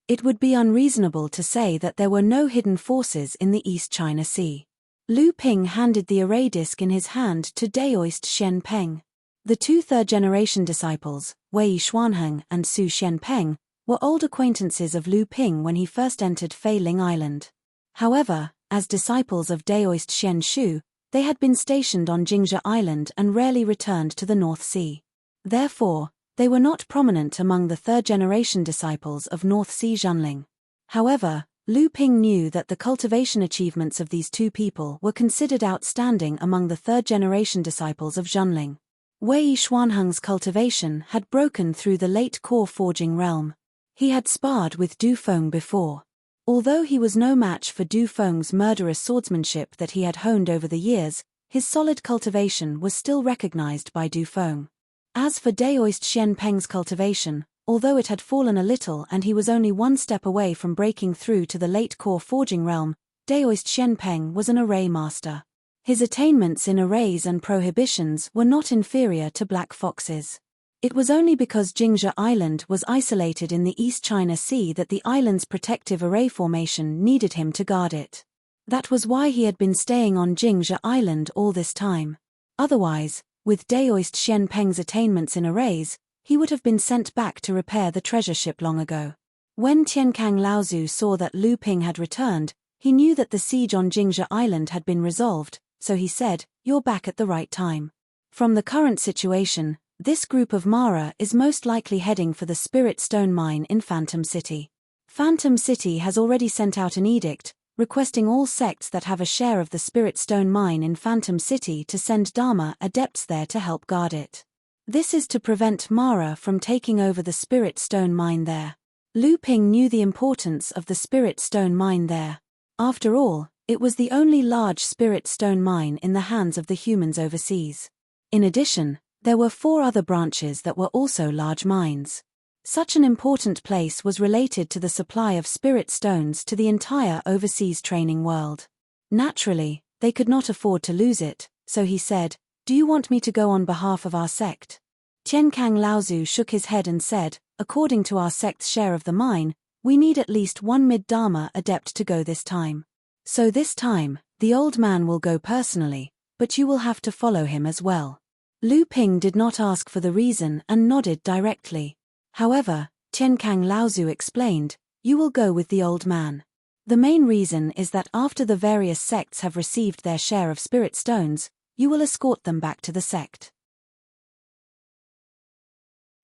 It would be unreasonable to say that there were no hidden forces in the East China Sea. Lu Ping handed the array disc in his hand to Daoist Shen Peng. The 2 third-generation disciples, Wei Xuanheng and Su Xianpeng, were old acquaintances of Lu Ping when he first entered Fei Ling Island. However, as disciples of Daoist Shen Shu, they had been stationed on Jingzhe Island and rarely returned to the North Sea. Therefore, they were not prominent among the third-generation disciples of North Sea Zhenling. However, Lu Ping knew that the cultivation achievements of these 2 people were considered outstanding among the third-generation disciples of Zhenling. Wei Xuanheng's cultivation had broken through the late core forging realm. He had sparred with Du Feng before. Although he was no match for Du Feng's murderous swordsmanship that he had honed over the years, his solid cultivation was still recognized by Du Feng. As for Daoist Shen Peng's cultivation, although it had fallen a little and he was only 1 step away from breaking through to the late core forging realm, Daoist Shen Peng was an array master. His attainments in arrays and prohibitions were not inferior to Black Fox's. It was only because Jingzhe Island was isolated in the East China Sea that the island's protective array formation needed him to guard it. That was why he had been staying on Jingzhe Island all this time. Otherwise, with Daoist Shen Peng's attainments in arrays, he would have been sent back to repair the treasure ship long ago. When Tian Kang Laozu saw that Lu Ping had returned, he knew that the siege on Jingzhe Island had been resolved, so he said, "You're back at the right time. From the current situation, this group of Mara is most likely heading for the Spirit Stone Mine in Phantom City. Phantom City has already sent out an edict, requesting all sects that have a share of the Spirit Stone Mine in Phantom City to send Dharma adepts there to help guard it. This is to prevent Mara from taking over the Spirit Stone Mine there." Lu Ping knew the importance of the Spirit Stone Mine there. After all, it was the only large spirit stone mine in the hands of the humans overseas. In addition, there were 4 other branches that were also large mines. Such an important place was related to the supply of spirit stones to the entire overseas training world. Naturally, they could not afford to lose it, so he said, "Do you want me to go on behalf of our sect?" Tian Kang Laozu shook his head and said, "According to our sect's share of the mine, we need at least 1 mid-Dharma adept to go this time. So this time, the old man will go personally, but you will have to follow him as well." Lu Ping did not ask for the reason and nodded directly. However, Tian Kang Laozu explained, "You will go with the old man. The main reason is that after the various sects have received their share of spirit stones, you will escort them back to the sect."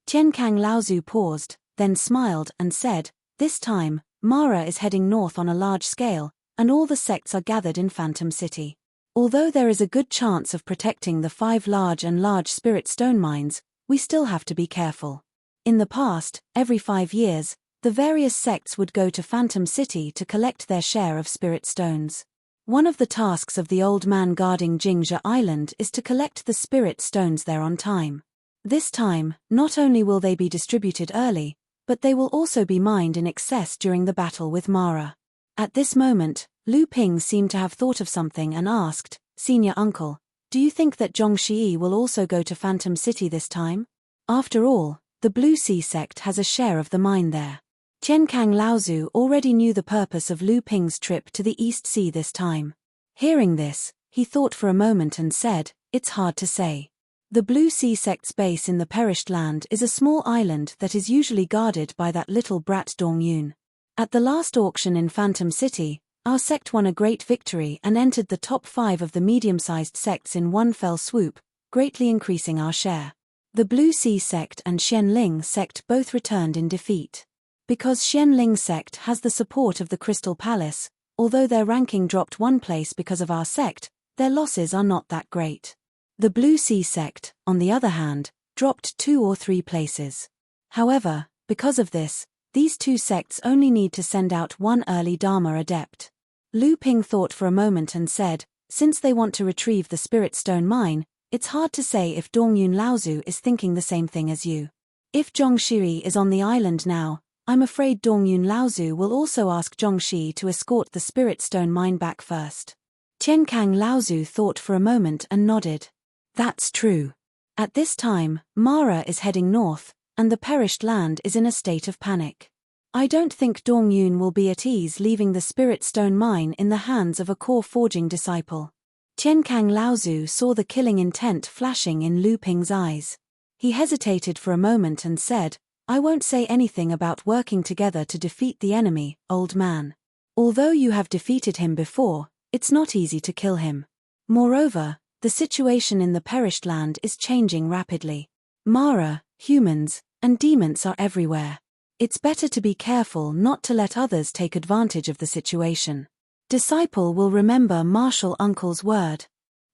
Tian Kang Laozu paused, then smiled and said, "This time, Mara is heading north on a large scale, and all the sects are gathered in Phantom City. Although there is a good chance of protecting the 5 large spirit stone mines, we still have to be careful. In the past, every 5 years, the various sects would go to Phantom City to collect their share of spirit stones. One of the tasks of the old man guarding Jingzhe Island is to collect the spirit stones there on time. This time, not only will they be distributed early, but they will also be mined in excess during the battle with Mara. At this moment, Lu Ping seemed to have thought of something and asked, "Senior uncle, do you think that Zhongxi will also go to Phantom City this time? After all, the Blue Sea sect has a share of the mine there." Qiankang Laozu already knew the purpose of Lu Ping's trip to the East Sea this time. Hearing this, he thought for a moment and said, "It's hard to say. The Blue Sea sect's base in the Perished Land is a small island that is usually guarded by that little brat Dongyun. At the last auction in Phantom City, our sect won a great victory and entered the top 5 of the medium-sized sects in one fell swoop, greatly increasing our share. The Blue Sea sect and Xianling sect both returned in defeat. Because Xianling sect has the support of the Crystal Palace, although their ranking dropped 1 place because of our sect, their losses are not that great. The Blue Sea sect, on the other hand, dropped 2 or 3 places. However, because of this, these 2 sects only need to send out 1 early Dharma adept." Lu Ping thought for a moment and said, "Since they want to retrieve the Spirit Stone mine, it's hard to say if Dongyun Laozu is thinking the same thing as you. If Zhongxi is on the island now, I'm afraid Dongyun Laozu will also ask Zhongxi to escort the Spirit Stone mine back first." Qiankang Laozu thought for a moment and nodded. That's true. At this time, Mara is heading north, and the Perished Land is in a state of panic. I don't think Dongyun will be at ease leaving the Spirit Stone mine in the hands of a core forging disciple. Qiankang Laozu saw the killing intent flashing in Lu Ping's eyes. He hesitated for a moment and said, "I won't say anything about working together to defeat the enemy, old man. Although you have defeated him before, it's not easy to kill him. Moreover, the situation in the Perished Land is changing rapidly. Mara, humans, and demons are everywhere. It's better to be careful not to let others take advantage of the situation. Disciple will remember Martial Uncle's word."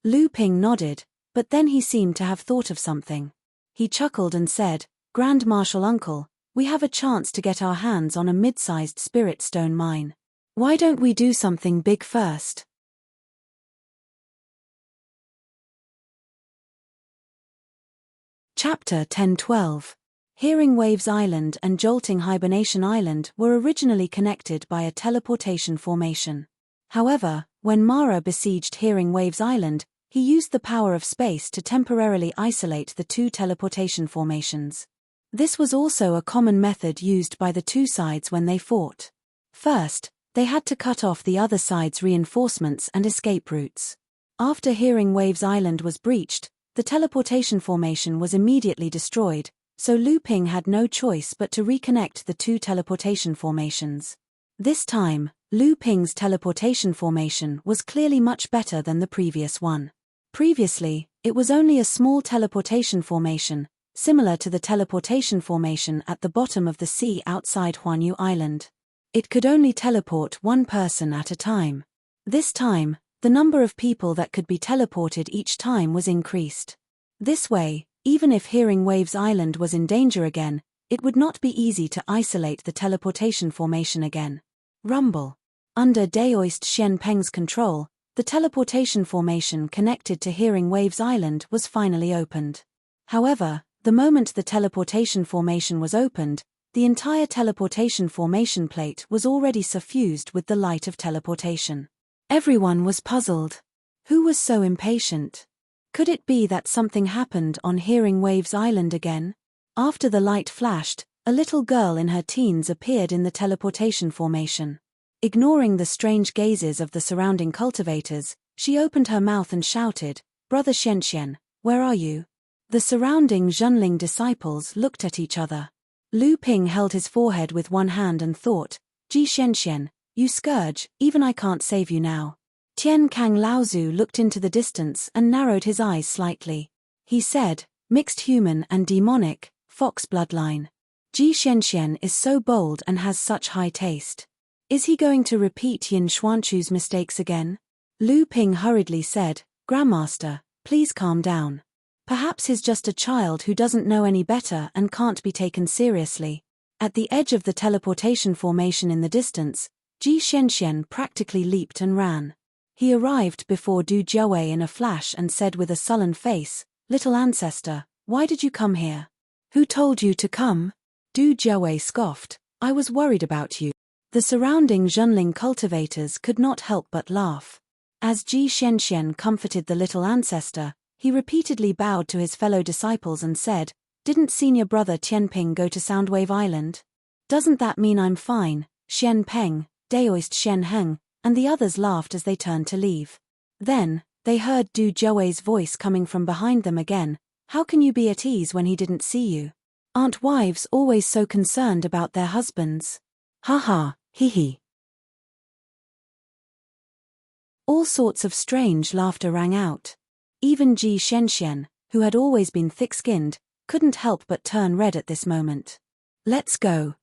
Lu Ping nodded, but then he seemed to have thought of something. He chuckled and said, "Grand Martial Uncle, we have a chance to get our hands on a mid-sized Spirit Stone mine. Why don't we do something big first?" Chapter 10-12. Hearing Waves Island and Jolting Hibernation Island were originally connected by a teleportation formation. However, when Mara besieged Hearing Waves Island, he used the power of space to temporarily isolate the 2 teleportation formations. This was also a common method used by the 2 sides when they fought. First, they had to cut off the other side's reinforcements and escape routes. After Hearing Waves Island was breached, the teleportation formation was immediately destroyed, so Lu Ping had no choice but to reconnect the 2 teleportation formations. This time, Lu Ping's teleportation formation was clearly much better than the previous one. Previously, it was only a small teleportation formation, similar to the teleportation formation at the bottom of the sea outside Huanyu Island. It could only teleport 1 person at a time. This time, the number of people that could be teleported each time was increased. This way, even if Hearing Waves Island was in danger again, it would not be easy to isolate the teleportation formation again. Rumble. Under Daoist Shen Peng's control, the teleportation formation connected to Hearing Waves Island was finally opened. However, the moment the teleportation formation was opened, the entire teleportation formation plate was already suffused with the light of teleportation. Everyone was puzzled. Who was so impatient? Could it be that something happened on Hearing Waves Island again? After the light flashed, a little girl in her teens appeared in the teleportation formation. Ignoring the strange gazes of the surrounding cultivators, she opened her mouth and shouted, "Brother Xianxian, where are you?" The surrounding Zhenling disciples looked at each other. Lu Ping held his forehead with one hand and thought, "Ji Xianxian, you scourge, even I can't save you now." Qiankang Laozu looked into the distance and narrowed his eyes slightly. He said, "Mixed human and demonic, fox bloodline. Ji Xianxian is so bold and has such high taste. Is he going to repeat Yin Xuanchu's mistakes again?" Lu Ping hurriedly said, "Grandmaster, please calm down. Perhaps he's just a child who doesn't know any better and can't be taken seriously. At the edge of the teleportation formation in the distance, Ji Xianxian practically leaped and ran. He arrived before Du Jiawei in a flash and said with a sullen face, "Little ancestor, why did you come here? Who told you to come?" Du Jiawei scoffed, "I was worried about you." The surrounding Zhenling cultivators could not help but laugh. As Ji Xianxian comforted the little ancestor, he repeatedly bowed to his fellow disciples and said, "Didn't senior brother Tianping go to Soundwave Island? Doesn't that mean I'm fine?" Xian Peng, Daoist Xian Heng, and the others laughed as they turned to leave. Then, they heard Du Jiawei's voice coming from behind them again, "How can you be at ease when he didn't see you? Aren't wives always so concerned about their husbands? Ha ha, hee hee." All sorts of strange laughter rang out. Even Ji Xianxian, who had always been thick-skinned, couldn't help but turn red at this moment. Let's go.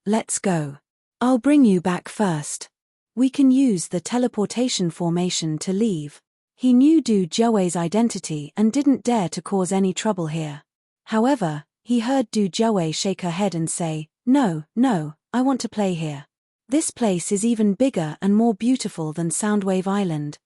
I'll bring you back first. We can use the teleportation formation to leave." He knew Du Jiawei's identity and didn't dare to cause any trouble here. However, he heard Du Jiawei shake her head and say, No, I want to play here. This place is even bigger and more beautiful than Soundwave Island."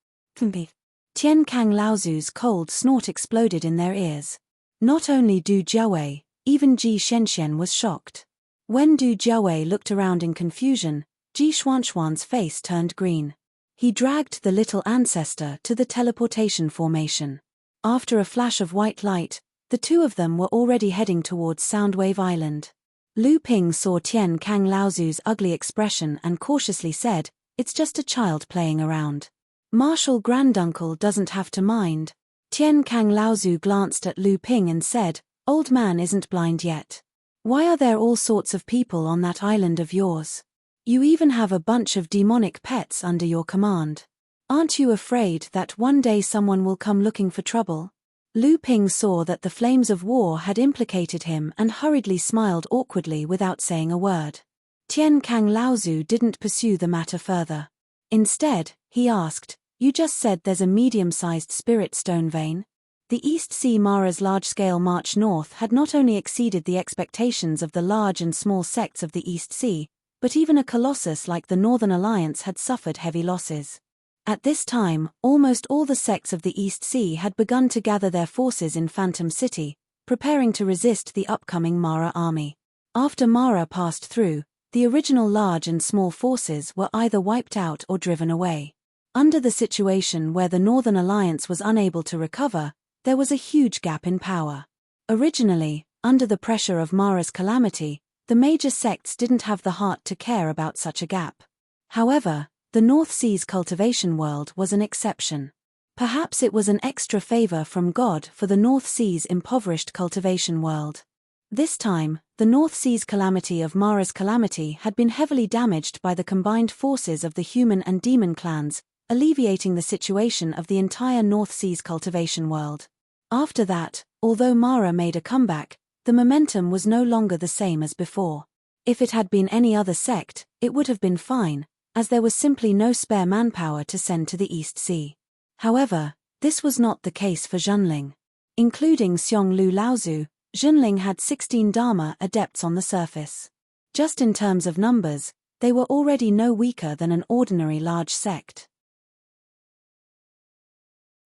Tian Kang Laozu's cold snort exploded in their ears. Not only Du Jiawei, even Ji Xianxian was shocked. When Du Jiawei looked around in confusion, Ji Xuanxuan's face turned green. He dragged the little ancestor to the teleportation formation. After a flash of white light, the two of them were already heading towards Soundwave Island. Lu Ping saw Tian Kang Laozu's ugly expression and cautiously said, "It's just a child playing around. Martial granduncle doesn't have to mind." Tian Kang Laozu glanced at Lu Ping and said, "Old man isn't blind yet. Why are there all sorts of people on that island of yours? You even have a bunch of demonic pets under your command. Aren't you afraid that one day someone will come looking for trouble?" Lu Ping saw that the flames of war had implicated him and hurriedly smiled awkwardly without saying a word. Tian Kang Laozu didn't pursue the matter further. Instead, he asked, "You just said there's a medium-sized spirit stone vein?" The East Sea Mara's large-scale march north had not only exceeded the expectations of the large and small sects of the East Sea, but even a colossus like the Northern Alliance had suffered heavy losses. At this time, almost all the sects of the East Sea had begun to gather their forces in Phantom City, preparing to resist the upcoming Mara army. After Mara passed through, the original large and small forces were either wiped out or driven away. Under the situation where the Northern Alliance was unable to recover, there was a huge gap in power. Originally, under the pressure of Mara's calamity, the major sects didn't have the heart to care about such a gap. However, the North Sea's cultivation world was an exception. Perhaps it was an extra favor from God for the North Sea's impoverished cultivation world. This time, the North Sea's calamity of Mara's calamity had been heavily damaged by the combined forces of the human and demon clans, alleviating the situation of the entire North Sea's cultivation world. After that, although Mara made a comeback, the momentum was no longer the same as before. If it had been any other sect, it would have been fine, as there was simply no spare manpower to send to the East Sea. However, this was not the case for Zhenling. Including Xiong Lu Laozu, Zhenling had 16 Dharma adepts on the surface. Just in terms of numbers, they were already no weaker than an ordinary large sect.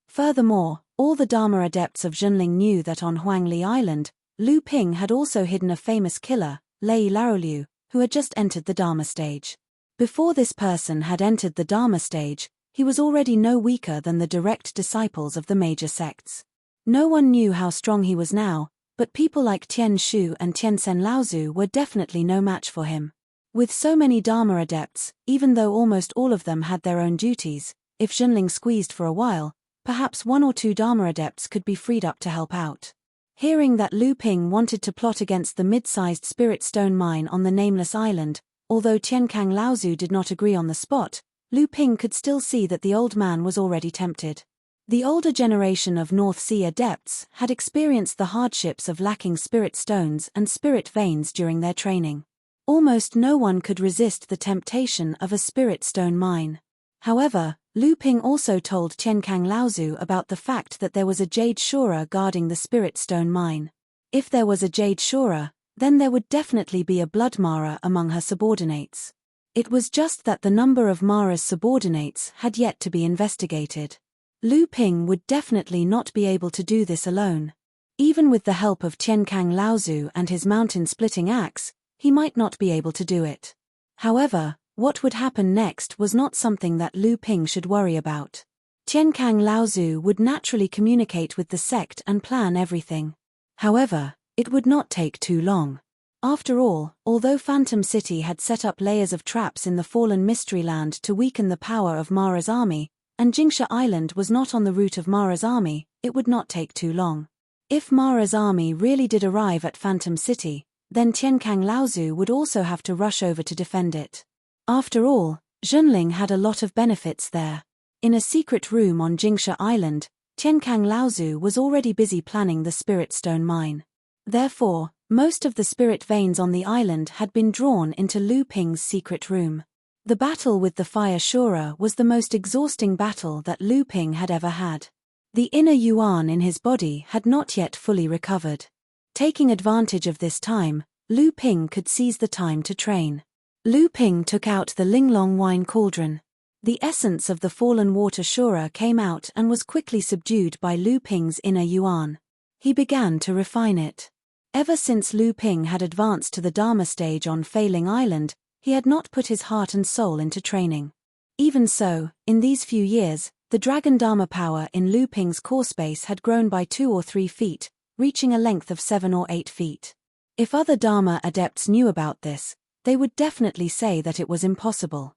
Furthermore, all the Dharma adepts of Zhenling knew that on Huangli Island, Lu Ping had also hidden a famous killer, Lei Laoliu, who had just entered the Dharma stage. Before this person had entered the Dharma stage, he was already no weaker than the direct disciples of the major sects. No one knew how strong he was now, but people like Tian Shu and Tiansen Laozu were definitely no match for him. With so many Dharma adepts, even though almost all of them had their own duties, if Zhenling squeezed for a while, perhaps 1 or 2 Dharma adepts could be freed up to help out. Hearing that Lu Ping wanted to plot against the mid-sized spirit stone mine on the Nameless Island, although Tian Kang Laozu did not agree on the spot, Lu Ping could still see that the old man was already tempted. The older generation of North Sea adepts had experienced the hardships of lacking spirit stones and spirit veins during their training. Almost no one could resist the temptation of a spirit stone mine. However, Lu Ping also told Qiankang Laozu about the fact that there was a jade shura guarding the spirit stone mine. If there was a jade shura, then there would definitely be a blood Mara among her subordinates. It was just that the number of Mara's subordinates had yet to be investigated. Lu Ping would definitely not be able to do this alone. Even with the help of Qiankang Laozu and his mountain-splitting axe, he might not be able to do it. However, what would happen next was not something that Lu Ping should worry about. Qiankang Laozu would naturally communicate with the sect and plan everything. However, it would not take too long. After all, although Phantom City had set up layers of traps in the fallen Mystery Land to weaken the power of Mara's army, and Jingsha Island was not on the route of Mara's army, it would not take too long. If Mara's army really did arrive at Phantom City, then Qiankang Laozu would also have to rush over to defend it. After all, Zhenling had a lot of benefits there. In a secret room on Jingsha Island, Qiankang Laozu was already busy planning the spirit stone mine. Therefore, most of the spirit veins on the island had been drawn into Lu Ping's secret room. The battle with the fire shura was the most exhausting battle that Lu Ping had ever had. The inner yuan in his body had not yet fully recovered. Taking advantage of this time, Lu Ping could seize the time to train. Lu Ping took out the Linglong wine cauldron. The essence of the fallen water shura came out and was quickly subdued by Lu Ping's inner yuan. He began to refine it. Ever since Lu Ping had advanced to the Dharma stage on Failing Island, he had not put his heart and soul into training. Even so, in these few years, the Dragon Dharma power in Lu Ping's core space had grown by 2 or 3 feet, reaching a length of 7 or 8 feet. If other Dharma adepts knew about this, they would definitely say that it was impossible.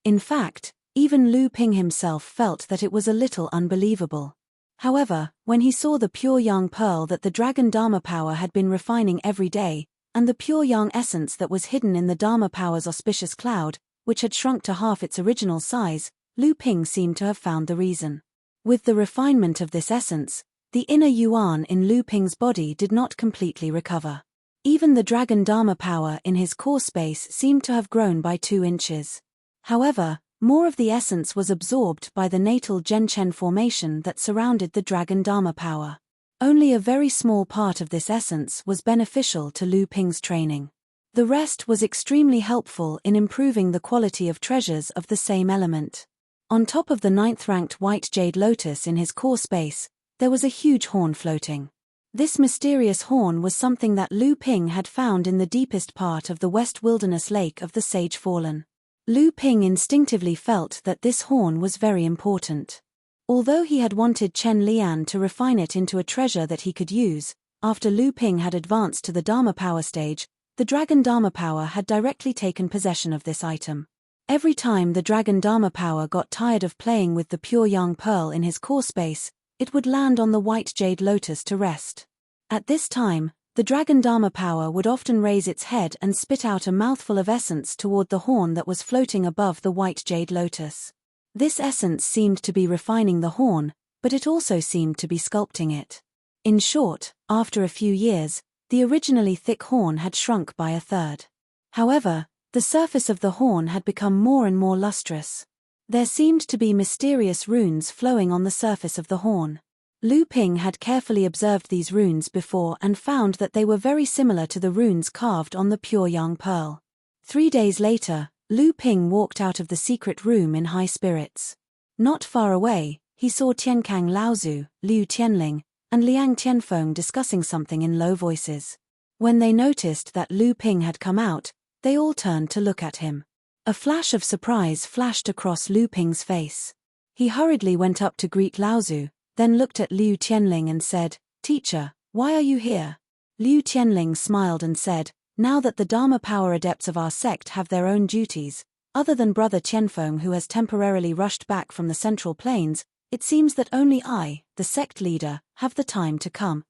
In fact, even Lu Ping himself felt that it was a little unbelievable. However, when he saw the pure yang pearl that the Dragon Dharma power had been refining every day, and the pure yang essence that was hidden in the Dharma power's auspicious cloud, which had shrunk to half its original size, Lu Ping seemed to have found the reason. With the refinement of this essence, the inner yuan in Lu Ping's body did not completely recover. Even the Dragon Dharma power in his core space seemed to have grown by 2 inches. However, more of the essence was absorbed by the natal Zhenchen formation that surrounded the Dragon Dharma power. Only a very small part of this essence was beneficial to Lu Ping's training. The rest was extremely helpful in improving the quality of treasures of the same element. On top of the 9th-ranked white jade lotus in his core space, there was a huge horn floating. This mysterious horn was something that Lu Ping had found in the deepest part of the West Wilderness Lake of the Sage Fallen. Lu Ping instinctively felt that this horn was very important. Although he had wanted Chen Lian to refine it into a treasure that he could use, after Lu Ping had advanced to the Dharma power stage, the Dragon Dharma power had directly taken possession of this item. Every time the Dragon Dharma power got tired of playing with the pure yang pearl in his core space, it would land on the white jade lotus to rest. At this time, the Dragon Dharma power would often raise its head and spit out a mouthful of essence toward the horn that was floating above the white jade lotus. This essence seemed to be refining the horn, but it also seemed to be sculpting it. In short, after a few years, the originally thick horn had shrunk by 1/3. However, the surface of the horn had become more and more lustrous. There seemed to be mysterious runes flowing on the surface of the horn. Lu Ping had carefully observed these runes before and found that they were very similar to the runes carved on the pure yang pearl. 3 days later, Lu Ping walked out of the secret room in high spirits. Not far away, he saw Qiankang Laozu, Liu Tianling, and Liang Tianfeng discussing something in low voices. When they noticed that Lu Ping had come out, they all turned to look at him. A flash of surprise flashed across Lu Ping's face. He hurriedly went up to greet Laozu, then looked at Liu Tianling and said, "Teacher, why are you here?" Liu Tianling smiled and said, "Now that the Dharma power adepts of our sect have their own duties, other than Brother Tianfeng who has temporarily rushed back from the Central Plains, it seems that only I, the sect leader, have the time to come."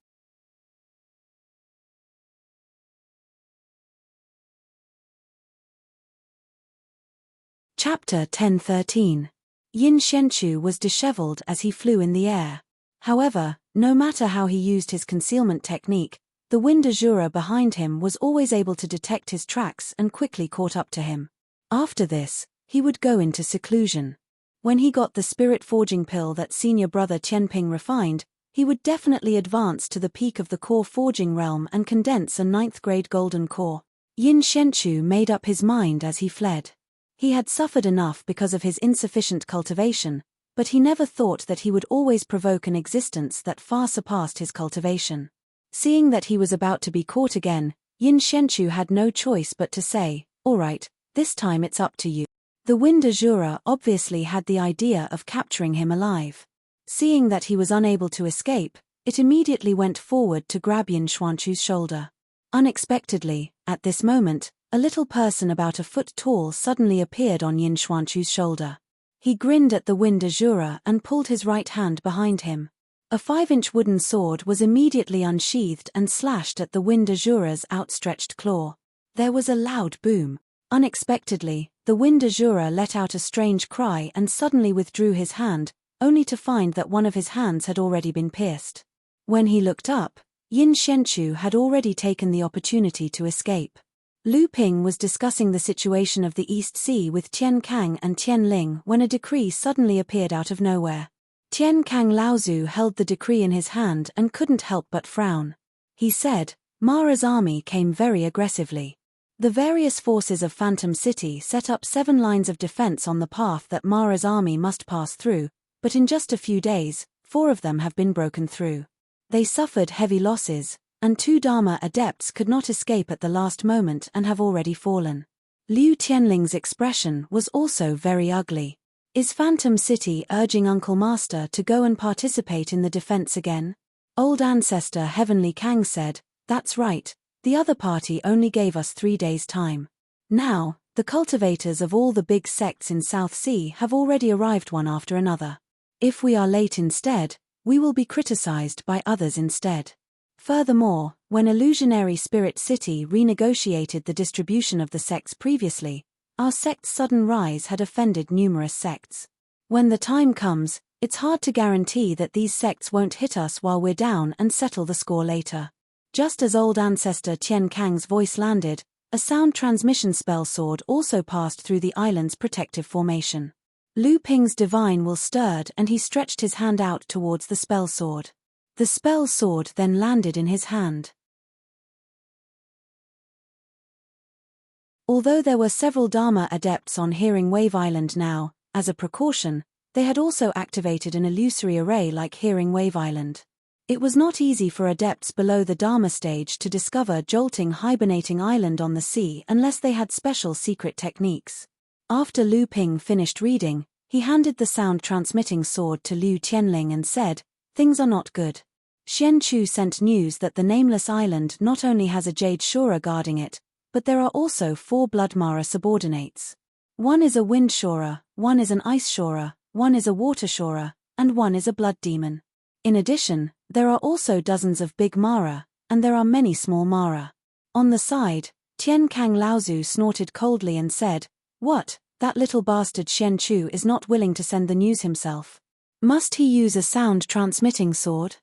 Chapter 10:13. Yin Xianchu was disheveled as he flew in the air. However, no matter how he used his concealment technique, the wind azura behind him was always able to detect his tracks and quickly caught up to him. After this, he would go into seclusion. When he got the spirit forging pill that senior brother Tianping refined, he would definitely advance to the peak of the core forging realm and condense a 9th grade golden core. Yin Shenchu made up his mind as he fled. He had suffered enough because of his insufficient cultivation, but he never thought that he would always provoke an existence that far surpassed his cultivation. Seeing that he was about to be caught again, Yin Shenchu had no choice but to say, "All right, this time it's up to you." The Wind Azura obviously had the idea of capturing him alive. Seeing that he was unable to escape, it immediately went forward to grab Yin Xuanchu's shoulder. Unexpectedly, at this moment, a little person about a foot tall suddenly appeared on Yin Xuanchu's shoulder. He grinned at the Wind Azura and pulled his right hand behind him. A 5-inch wooden sword was immediately unsheathed and slashed at the Wind Azura's outstretched claw. There was a loud boom. Unexpectedly, the Wind Azura let out a strange cry and suddenly withdrew his hand, only to find that one of his hands had already been pierced. When he looked up, Yin Shenchu had already taken the opportunity to escape. Lu Ping was discussing the situation of the East Sea with Tian Kang and Tian Ling when a decree suddenly appeared out of nowhere. Tian Kang Laozu held the decree in his hand and couldn't help but frown. He said, "Mara's army came very aggressively. The various forces of Phantom City set up 7 lines of defense on the path that Mara's army must pass through, but in just a few days, 4 of them have been broken through. They suffered heavy losses, and 2 Dharma adepts could not escape at the last moment and have already fallen." Liu Tianling's expression was also very ugly. Is Phantom City urging Uncle Master to go and participate in the defense again? Old Ancestor Heavenly Kang said, "That's right. The other party only gave us 3 days' time. Now, the cultivators of all the big sects in South Sea have already arrived one after another. If we are late instead, we will be criticized by others instead." Furthermore, when Illusionary Spirit City renegotiated the distribution of the sects previously, our sect's sudden rise had offended numerous sects. When the time comes, it's hard to guarantee that these sects won't hit us while we're down and settle the score later. Just as old ancestor Tian Kang's voice landed, a sound transmission spell sword also passed through the island's protective formation. Lu Ping's divine will stirred and he stretched his hand out towards the spell sword. The spell sword then landed in his hand. Although there were several Dharma adepts on Hearing Wave Island now, as a precaution, they had also activated an illusory array like Hearing Wave Island. It was not easy for adepts below the Dharma stage to discover jolting hibernating island on the sea unless they had special secret techniques. After Lu Ping finished reading, he handed the sound transmitting sword to Liu Tianling and said, "Things are not good. Xian Chu sent news that the nameless island not only has a Jade Shura guarding it, but there are also 4 Blood Mara subordinates. One is a Wind Shura, one is an Ice Shura, one is a Water Shura, and one is a Blood Demon. In addition, there are also dozens of big Mara, and there are many small Mara." On the side, Tian Kang Laozu snorted coldly and said, "What, that little bastard Xian Chu is not willing to send the news himself? Must he use a sound transmitting sword?"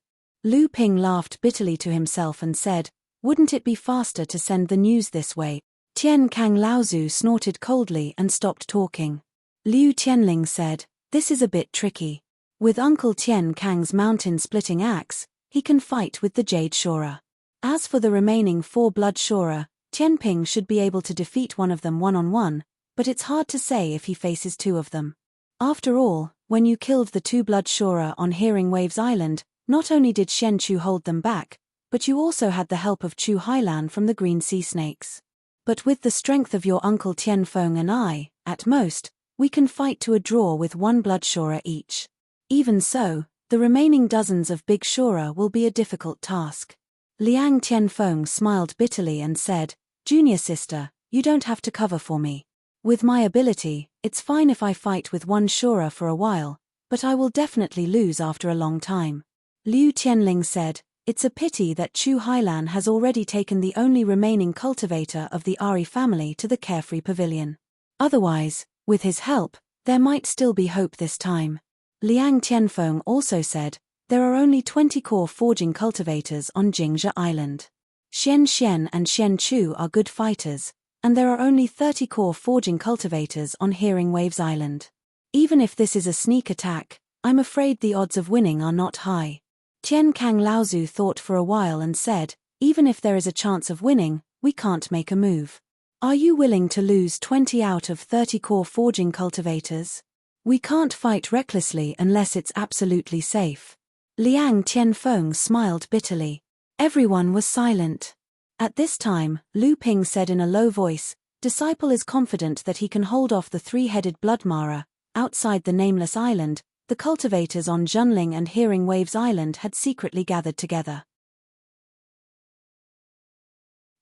Lu Ping laughed bitterly to himself and said, "Wouldn't it be faster to send the news this way?" Tian Kang Laozu snorted coldly and stopped talking. Liu Tianling said, "This is a bit tricky. With Uncle Tian Kang's mountain-splitting axe, he can fight with the Jade Shura. As for the remaining 4 Blood Shura, Tianping should be able to defeat one of them one-on-one, but it's hard to say if he faces 2 of them. After all, when you killed the 2 Blood Shura on Hearing Waves Island, not only did Xian Chu hold them back, but you also had the help of Chu Hailan from the Green Sea Snakes. But with the strength of your Uncle Tianfeng and I, at most, we can fight to a draw with 1 Blood Shura each. Even so, the remaining dozens of big Shura will be a difficult task." Liang Tianfeng smiled bitterly and said, "Junior sister, you don't have to cover for me. With my ability, it's fine if I fight with 1 Shura for a while, but I will definitely lose after a long time." Liu Tianling said, "It's a pity that Chu Hailan has already taken the only remaining cultivator of the Ari family to the Carefree Pavilion. Otherwise, with his help, there might still be hope this time." Liang Tianfeng also said, "There are only 20 core forging cultivators on Jingzhe Island. Xian Xian and Xian Chu are good fighters, and there are only 30 core forging cultivators on Hearing Waves Island. Even if this is a sneak attack, I'm afraid the odds of winning are not high. Tian Kang Laozu thought for a while and said, even if there is a chance of winning, we can't make a move. Are you willing to lose 20 out of 30 core forging cultivators? We can't fight recklessly unless it's absolutely safe. Liang Tianfeng smiled bitterly. Everyone was silent. At this time, Lu Ping said in a low voice, Disciple is confident that he can hold off the three-headed blood mara. Outside the Nameless Island, the cultivators on Junling and Hearing Waves Island had secretly gathered together.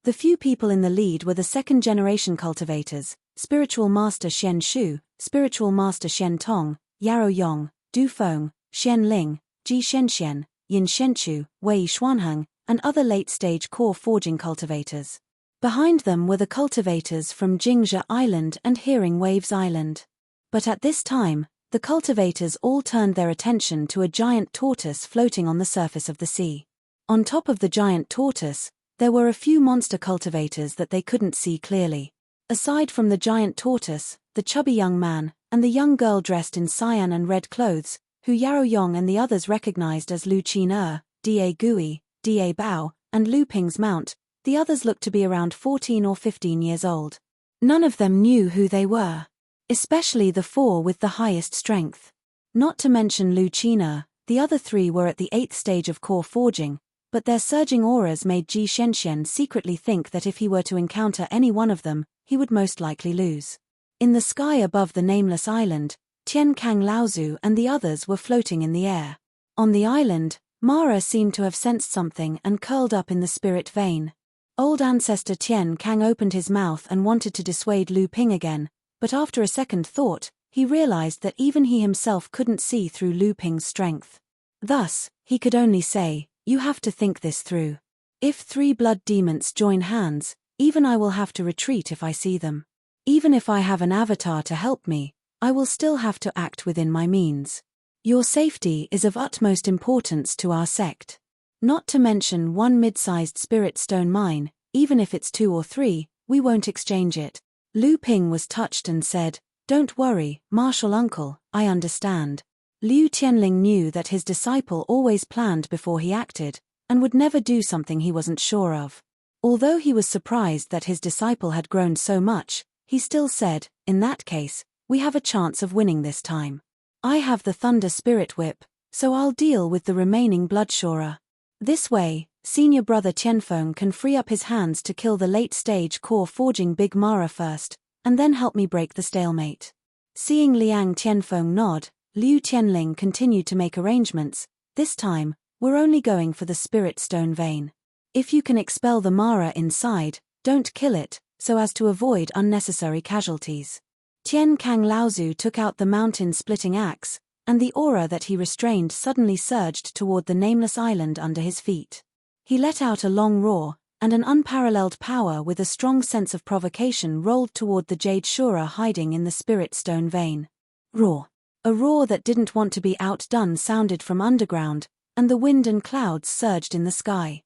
The few people in the lead were the second-generation cultivators, Spiritual Master Xian Shu, Spiritual Master Xian Tong, Yarrow Yong, Du Feng, Xian Ling, Ji Shenxian, Yin Shenchu, Wei Xuanheng, and other late-stage core forging cultivators. Behind them were the cultivators from Jingzhe Island and Hearing Waves Island. But at this time, the cultivators all turned their attention to a giant tortoise floating on the surface of the sea. On top of the giant tortoise, there were a few monster cultivators that they couldn't see clearly. Aside from the giant tortoise, the chubby young man, and the young girl dressed in cyan and red clothes, who Yarrow Yong and the others recognized as Lu Qin Da Gui, Da Bao, and Lu Ping's mount, the others looked to be around 14 or 15 years old. None of them knew who they were. Especially the four with the highest strength. Not to mention Lu Qin, the other three were at the 8th stage of core forging, but their surging auras made Ji Shenxian secretly think that if he were to encounter any one of them, he would most likely lose. In the sky above the Nameless Island, Tian Kang Laozu and the others were floating in the air. On the island, Mara seemed to have sensed something and curled up in the spirit vein. Old ancestor Tian Kang opened his mouth and wanted to dissuade Lu Ping again, but after a second thought, he realized that even he himself couldn't see through Lu Ping's strength. Thus, he could only say, you have to think this through. If 3 blood demons join hands, even I will have to retreat if I see them. Even if I have an avatar to help me, I will still have to act within my means. Your safety is of utmost importance to our sect. Not to mention one mid-sized spirit stone mine, even if it's 2 or 3, we won't exchange it. Lu Ping was touched and said, Don't worry, martial uncle, I understand. Liu Tianling knew that his disciple always planned before he acted, and would never do something he wasn't sure of. Although he was surprised that his disciple had grown so much, he still said, in that case, we have a chance of winning this time. I have the Thunder Spirit Whip, so I'll deal with the remaining Bloodshorer. This way, senior brother Tianfeng can free up his hands to kill the late-stage core forging Big Mara first, and then help me break the stalemate. Seeing Liang Tianfeng nod, Liu Tianling continued to make arrangements. This time, we're only going for the spirit stone vein. If you can expel the Mara inside, don't kill it, so as to avoid unnecessary casualties. Tian Kang Laozu took out the mountain-splitting axe, and the aura that he restrained suddenly surged toward the Nameless Island under his feet. He let out a long roar, and an unparalleled power with a strong sense of provocation rolled toward the Jade Shura hiding in the spirit stone vein. Roar. A roar that didn't want to be outdone sounded from underground, and the wind and clouds surged in the sky.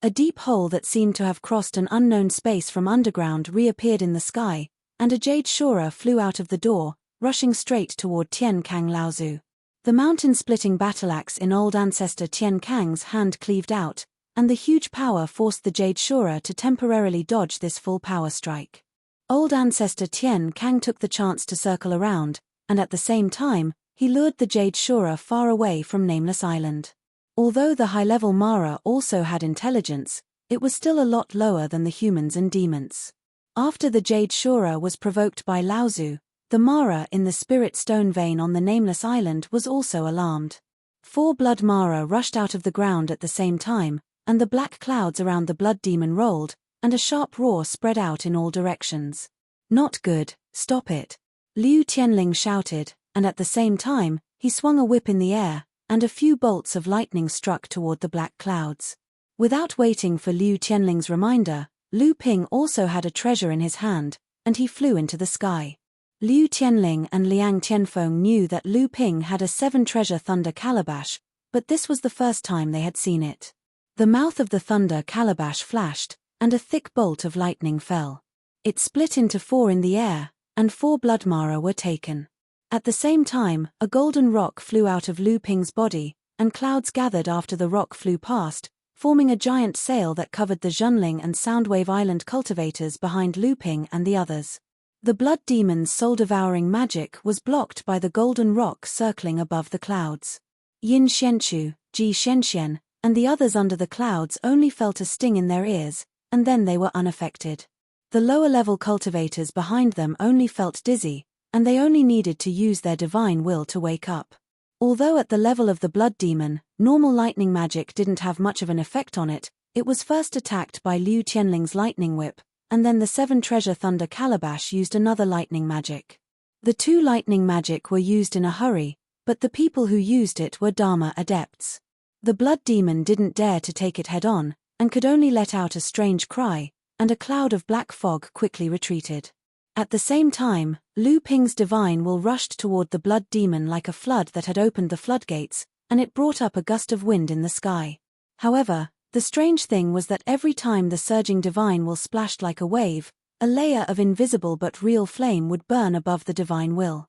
A deep hole that seemed to have crossed an unknown space from underground reappeared in the sky, and a Jade Shura flew out of the door, rushing straight toward Tian Kang Laozu. The mountain-splitting battle-axe in old ancestor Tian Kang's hand cleaved out, and the huge power forced the Jade Shura to temporarily dodge this full power strike. Old ancestor Tian Kang took the chance to circle around, and at the same time, he lured the Jade Shura far away from Nameless Island. Although the high-level Mara also had intelligence, it was still a lot lower than the humans and demons. After the Jade Shura was provoked by Laozu, the Mara in the spirit stone vein on the Nameless Island was also alarmed. 4 blood Mara rushed out of the ground at the same time, and the black clouds around the blood demon rolled, and a sharp roar spread out in all directions. Not good, stop it. Liu Tianling shouted, and at the same time, he swung a whip in the air, and a few bolts of lightning struck toward the black clouds. Without waiting for Liu Tianling's reminder, Lu Ping also had a treasure in his hand, and he flew into the sky. Liu Tianling and Liang Tianfeng knew that Lu Ping had a 7-treasure thunder calabash, but this was the first time they had seen it. The mouth of the thunder calabash flashed, and a thick bolt of lightning fell. It split into 4 in the air, and 4 blood mara were taken. At the same time, a golden rock flew out of Lu Ping's body, and clouds gathered after the rock flew past, forming a giant sail that covered the Zhonling and Soundwave Island cultivators behind Lu Ping and the others. The blood demon's soul-devouring magic was blocked by the golden rock circling above the clouds. Yin Xianchu, Ji Xianxian, and the others under the clouds only felt a sting in their ears, and then they were unaffected. The lower-level cultivators behind them only felt dizzy, and they only needed to use their divine will to wake up. Although at the level of the blood demon, normal lightning magic didn't have much of an effect on it, it was first attacked by Liu Qianling's lightning whip, and then the 7 treasure thunder calabash used another lightning magic. The 2 lightning magic were used in a hurry, but the people who used it were Dharma adepts. The blood demon didn't dare to take it head-on, and could only let out a strange cry, and a cloud of black fog quickly retreated. At the same time, Lu Ping's divine will rushed toward the blood demon like a flood that had opened the floodgates, and it brought up a gust of wind in the sky. However, the strange thing was that every time the surging divine will splashed like a wave, a layer of invisible but real flame would burn above the divine will.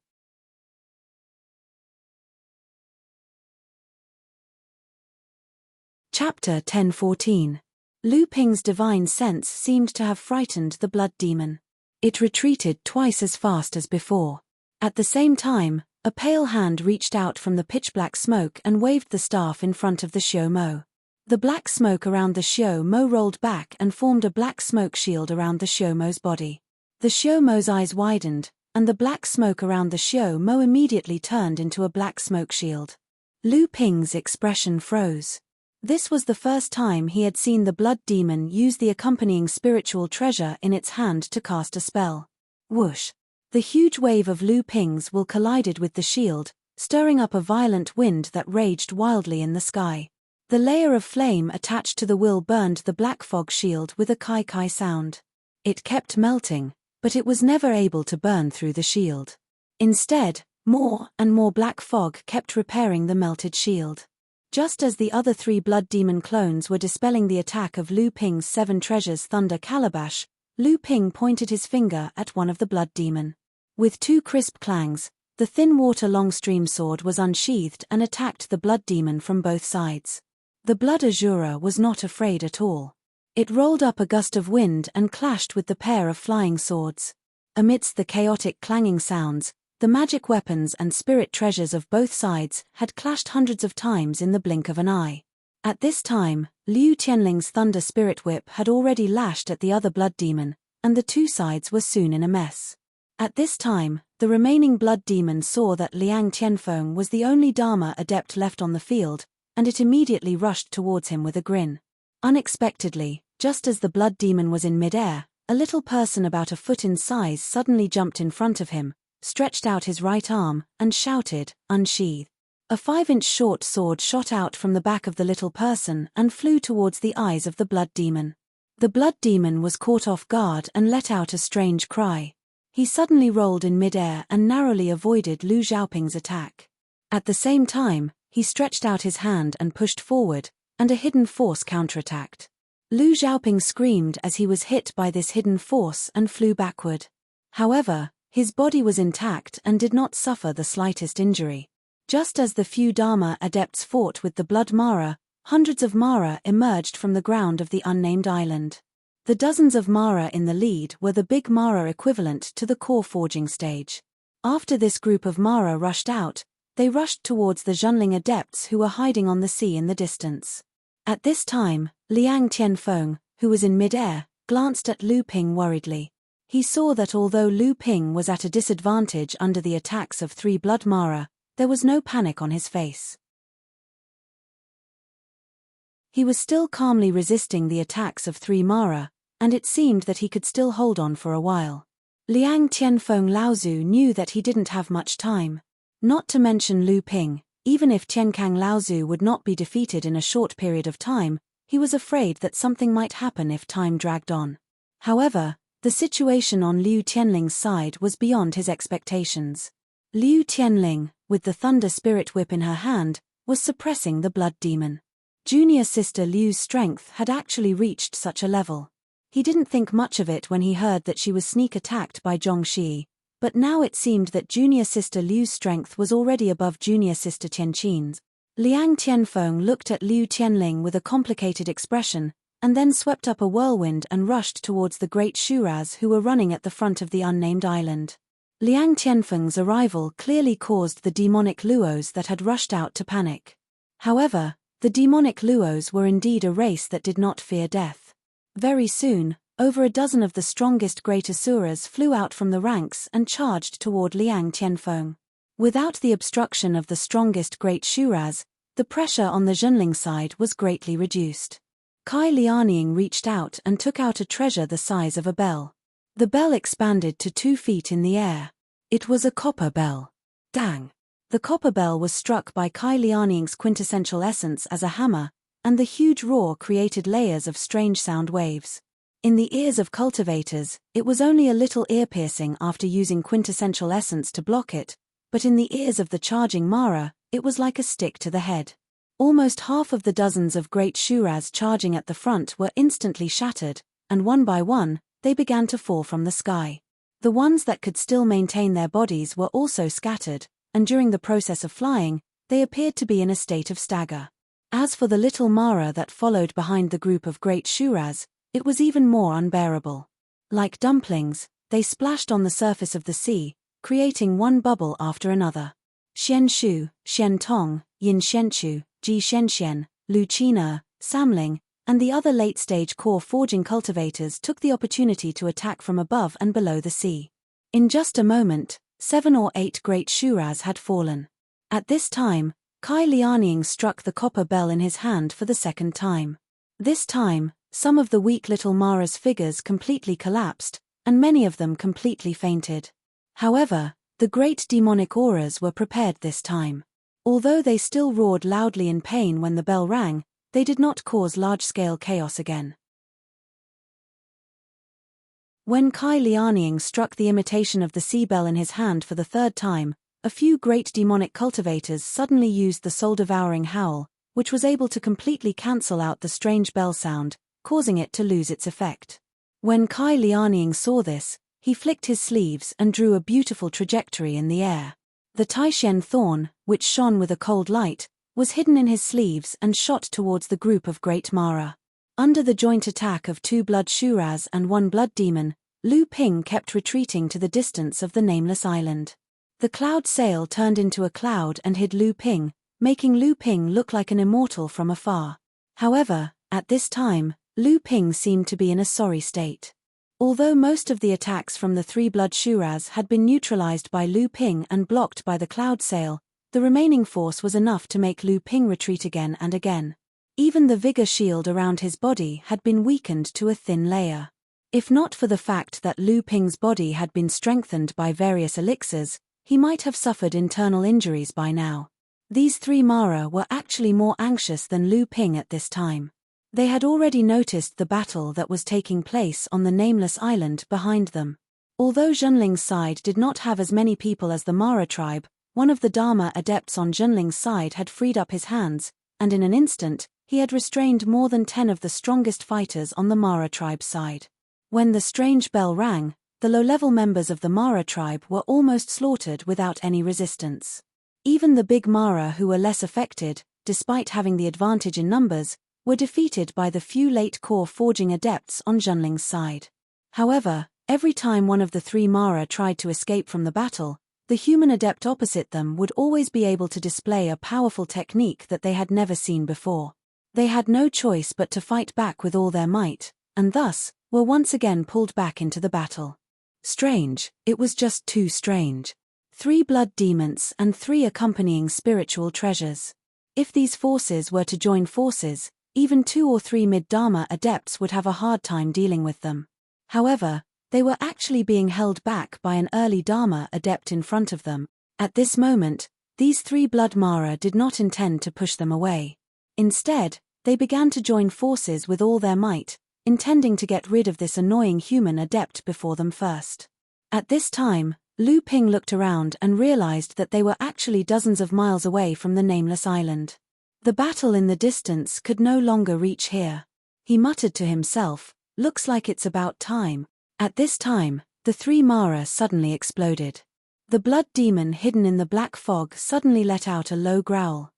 Chapter 10:14. Lu Ping's divine sense seemed to have frightened the blood demon. It retreated twice as fast as before. At the same time, a pale hand reached out from the pitch-black smoke and waved the staff in front of the Xiao Mo. The black smoke around the Xiao Mo rolled back and formed a black smoke shield around the Xiao Mo's body. The Xiao Mo's eyes widened, and the black smoke around the Xiao Mo immediately turned into a black smoke shield. Lu Ping's expression froze. This was the first time he had seen the blood demon use the accompanying spiritual treasure in its hand to cast a spell. Whoosh! The huge wave of Lu Ping's will collided with the shield, stirring up a violent wind that raged wildly in the sky. The layer of flame attached to the will burned the black fog shield with a kai-kai sound. It kept melting, but it was never able to burn through the shield. Instead, more and more black fog kept repairing the melted shield. Just as the other 3 blood demon clones were dispelling the attack of Lu Ping's 7 treasures thunder calabash, Lu Ping pointed his finger at one of the blood demon. With 2 crisp clangs, the thin water long stream sword was unsheathed and attacked the blood demon from both sides. The blood azura was not afraid at all. It rolled up a gust of wind and clashed with the pair of flying swords. Amidst the chaotic clanging sounds, the magic weapons and spirit treasures of both sides had clashed hundreds of times in the blink of an eye. At this time, Liu Qianling's thunder spirit whip had already lashed at the other blood demon, and the 2 sides were soon in a mess. At this time, the remaining blood demon saw that Liang Tianfeng was the only Dharma adept left on the field, and it immediately rushed towards him with a grin. Unexpectedly, just as the blood demon was in mid-air, a little person about a foot in size suddenly jumped in front of him, stretched out his right arm, and shouted, "Unsheath." A 5-inch short sword shot out from the back of the little person and flew towards the eyes of the blood demon. The blood demon was caught off guard and let out a strange cry. He suddenly rolled in mid-air and narrowly avoided Lu Xiaoping's attack. At the same time, he stretched out his hand and pushed forward, and a hidden force counterattacked. Lu Xiaoping screamed as he was hit by this hidden force and flew backward. However, his body was intact and did not suffer the slightest injury. Just as the few Dharma adepts fought with the blood Mara, hundreds of Mara emerged from the ground of the unnamed island. The dozens of Mara in the lead were the big Mara equivalent to the core forging stage. After this group of Mara rushed out, they rushed towards the Zhonling adepts who were hiding on the sea in the distance. At this time, Liang Tianfeng, who was in mid-air, glanced at Lu Ping worriedly. He saw that although Lu Ping was at a disadvantage under the attacks of 3 blood Mara, there was no panic on his face. He was still calmly resisting the attacks of 3 Mara, and it seemed that he could still hold on for a while. Liang Tianfeng Laozu knew that he didn't have much time. Not to mention Lu Ping, even if Tiankang Laozu would not be defeated in a short period of time, he was afraid that something might happen if time dragged on. However, the situation on Liu Tianling's side was beyond his expectations. Liu Tianling, with the thunder spirit whip in her hand, was suppressing the blood demon. Junior sister Liu's strength had actually reached such a level. He didn't think much of it when he heard that she was sneak attacked by Zhongxi, but now it seemed that junior sister Liu's strength was already above junior sister Tianqin's. Liang Tianfeng looked at Liu Tianling with a complicated expression, and then swept up a whirlwind and rushed towards the great Shuras who were running at the front of the unnamed island. Liang Tianfeng's arrival clearly caused the demonic Luos that had rushed out to panic. However, the demonic Luos were indeed a race that did not fear death. Very soon, over a dozen of the strongest great Asuras flew out from the ranks and charged toward Liang Tianfeng. Without the obstruction of the strongest great Shuras, the pressure on the Zhenling side was greatly reduced. Kai Lianing reached out and took out a treasure the size of a bell. The bell expanded to 2 feet in the air. It was a copper bell. Dang! The copper bell was struck by Kai Lianing's quintessential essence as a hammer, and the huge roar created layers of strange sound waves. In the ears of cultivators, it was only a little ear-piercing after using quintessential essence to block it, but in the ears of the charging Mara, it was like a stick to the head. Almost half of the dozens of great Shuras charging at the front were instantly shattered, and one by one, they began to fall from the sky. The ones that could still maintain their bodies were also scattered, and during the process of flying, they appeared to be in a state of stagger. As for the little Mara that followed behind the group of great Shuras, it was even more unbearable. Like dumplings, they splashed on the surface of the sea, creating one bubble after another. Xian Shu, Xian Tong, Yin Xianchu, Ji Xianxian, Lu Qina, Samling, and the other late-stage core forging cultivators took the opportunity to attack from above and below the sea. In just a moment, 7 or 8 great Shuras had fallen. At this time, Kai Lianing struck the copper bell in his hand for the second time. This time, some of the weak little Mara's figures completely collapsed, and many of them completely fainted. However, the great demonic auras were prepared this time. Although they still roared loudly in pain when the bell rang, they did not cause large-scale chaos again. When Kai Lianing struck the imitation of the sea bell in his hand for the third time, a few great demonic cultivators suddenly used the soul-devouring howl, which was able to completely cancel out the strange bell sound, causing it to lose its effect. When Kai Lianing saw this, he flicked his sleeves and drew a beautiful trajectory in the air. The Taishen thorn, which shone with a cold light, was hidden in his sleeves and shot towards the group of great Mara. Under the joint attack of 2 blood Shuras and 1 blood demon, Lu Ping kept retreating to the distance of the nameless island. The cloud sail turned into a cloud and hid Lu Ping, making Lu Ping look like an immortal from afar. However, at this time, Lu Ping seemed to be in a sorry state. Although most of the attacks from the 3 blood Shuras had been neutralized by Lu Ping and blocked by the cloud sail, the remaining force was enough to make Lu Ping retreat again and again. Even the vigor shield around his body had been weakened to a thin layer. If not for the fact that Lu Ping's body had been strengthened by various elixirs, he might have suffered internal injuries by now. These 3 Mara were actually more anxious than Lu Ping at this time. They had already noticed the battle that was taking place on the nameless island behind them. Although Zhenling's side did not have as many people as the Mara tribe, one of the Dharma adepts on Zhenling's side had freed up his hands, and in an instant, he had restrained more than 10 of the strongest fighters on the Mara tribe's side. When the strange bell rang, the low-level members of the Mara tribe were almost slaughtered without any resistance. Even the big Mara who were less affected, despite having the advantage in numbers, were defeated by the few late core forging adepts on Zhenling's side. However, every time one of the 3 Mara tried to escape from the battle, the human adept opposite them would always be able to display a powerful technique that they had never seen before. They had no choice but to fight back with all their might, and thus, were once again pulled back into the battle. Strange, it was just too strange. 3 blood demons and 3 accompanying spiritual treasures. If these forces were to join forces, even 2 or 3 mid-Dharma adepts would have a hard time dealing with them. However, they were actually being held back by an early Dharma adept in front of them. At this moment, these 3 blood Mara did not intend to push them away. Instead, they began to join forces with all their might, intending to get rid of this annoying human adept before them first. At this time, Lu Ping looked around and realized that they were actually dozens of miles away from the nameless island. The battle in the distance could no longer reach here. He muttered to himself, Looks like it's about time. At this time, the three Mara suddenly exploded. The blood demon hidden in the black fog suddenly let out a low growl.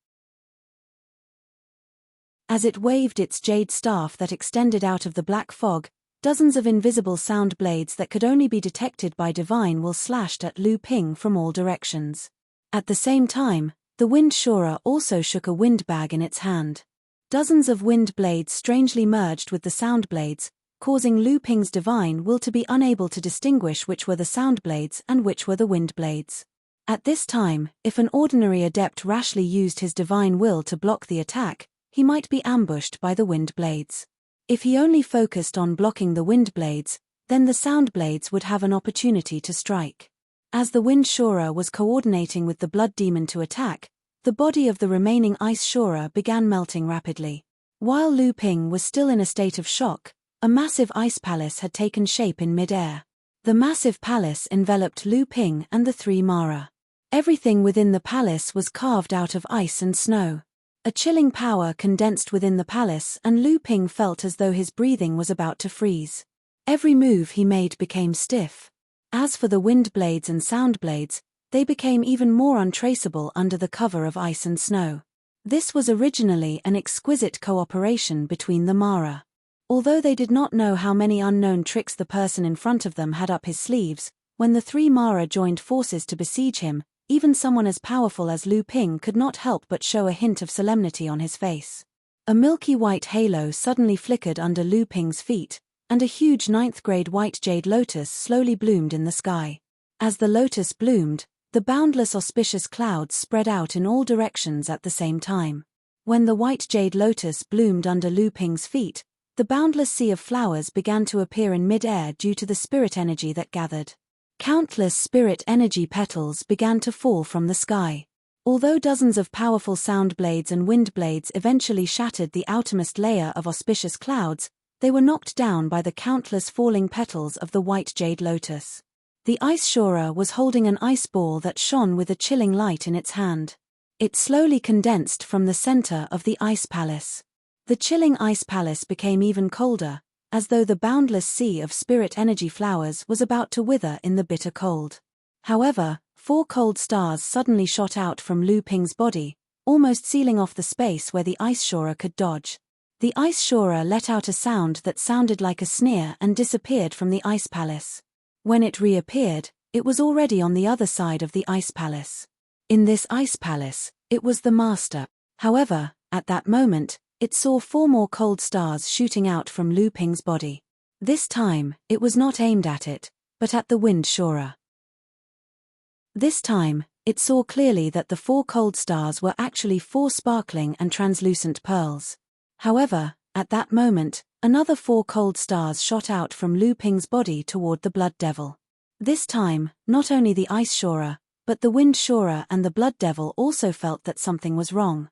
As it waved its jade staff that extended out of the black fog, dozens of invisible sound blades that could only be detected by divine will slashed at Lu Ping from all directions. At the same time, the wind shorer also shook a wind bag in its hand. Dozens of wind blades strangely merged with the sound blades, causing Lu Ping's divine will to be unable to distinguish which were the sound blades and which were the wind blades. At this time, if an ordinary adept rashly used his divine will to block the attack, he might be ambushed by the wind blades. If he only focused on blocking the wind blades, then the sound blades would have an opportunity to strike. As the wind shorer was coordinating with the blood demon to attack, the body of the remaining ice shorer began melting rapidly. While Lu Ping was still in a state of shock, a massive ice palace had taken shape in mid-air. The massive palace enveloped Lu Ping and the three Mara. Everything within the palace was carved out of ice and snow. A chilling power condensed within the palace, and Lu Ping felt as though his breathing was about to freeze. Every move he made became stiff. As for the wind blades and sound blades, they became even more untraceable under the cover of ice and snow. This was originally an exquisite cooperation between the Mara. Although they did not know how many unknown tricks the person in front of them had up his sleeves, when the three Mara joined forces to besiege him, even someone as powerful as Lu Ping could not help but show a hint of solemnity on his face. A milky white halo suddenly flickered under Lu Ping's feet, and a huge 9th-grade white jade lotus slowly bloomed in the sky. As the lotus bloomed, the boundless auspicious clouds spread out in all directions at the same time. When the white jade lotus bloomed under Lu Ping's feet, the boundless sea of flowers began to appear in mid-air due to the spirit energy that gathered. Countless spirit energy petals began to fall from the sky. Although dozens of powerful sound blades and wind blades eventually shattered the outermost layer of auspicious clouds, they were knocked down by the countless falling petals of the white jade lotus. The ice shorer was holding an ice ball that shone with a chilling light in its hand. It slowly condensed from the center of the ice palace. The chilling ice palace became even colder, as though the boundless sea of spirit energy flowers was about to wither in the bitter cold. However, 4 cold stars suddenly shot out from Lu Ping's body, almost sealing off the space where the ice shorer could dodge. The ice shorer let out a sound that sounded like a sneer and disappeared from the ice palace. When it reappeared, it was already on the other side of the ice palace. In this ice palace, it was the master. However, at that moment, it saw 4 more cold stars shooting out from Lu Ping's body. This time, it was not aimed at it, but at the wind shorer. This time, it saw clearly that the 4 cold stars were actually 4 sparkling and translucent pearls. However, at that moment, another 4 cold stars shot out from Lu Ping's body toward the blood devil. This time, not only the ice shorer, but the wind shorer and the blood devil also felt that something was wrong.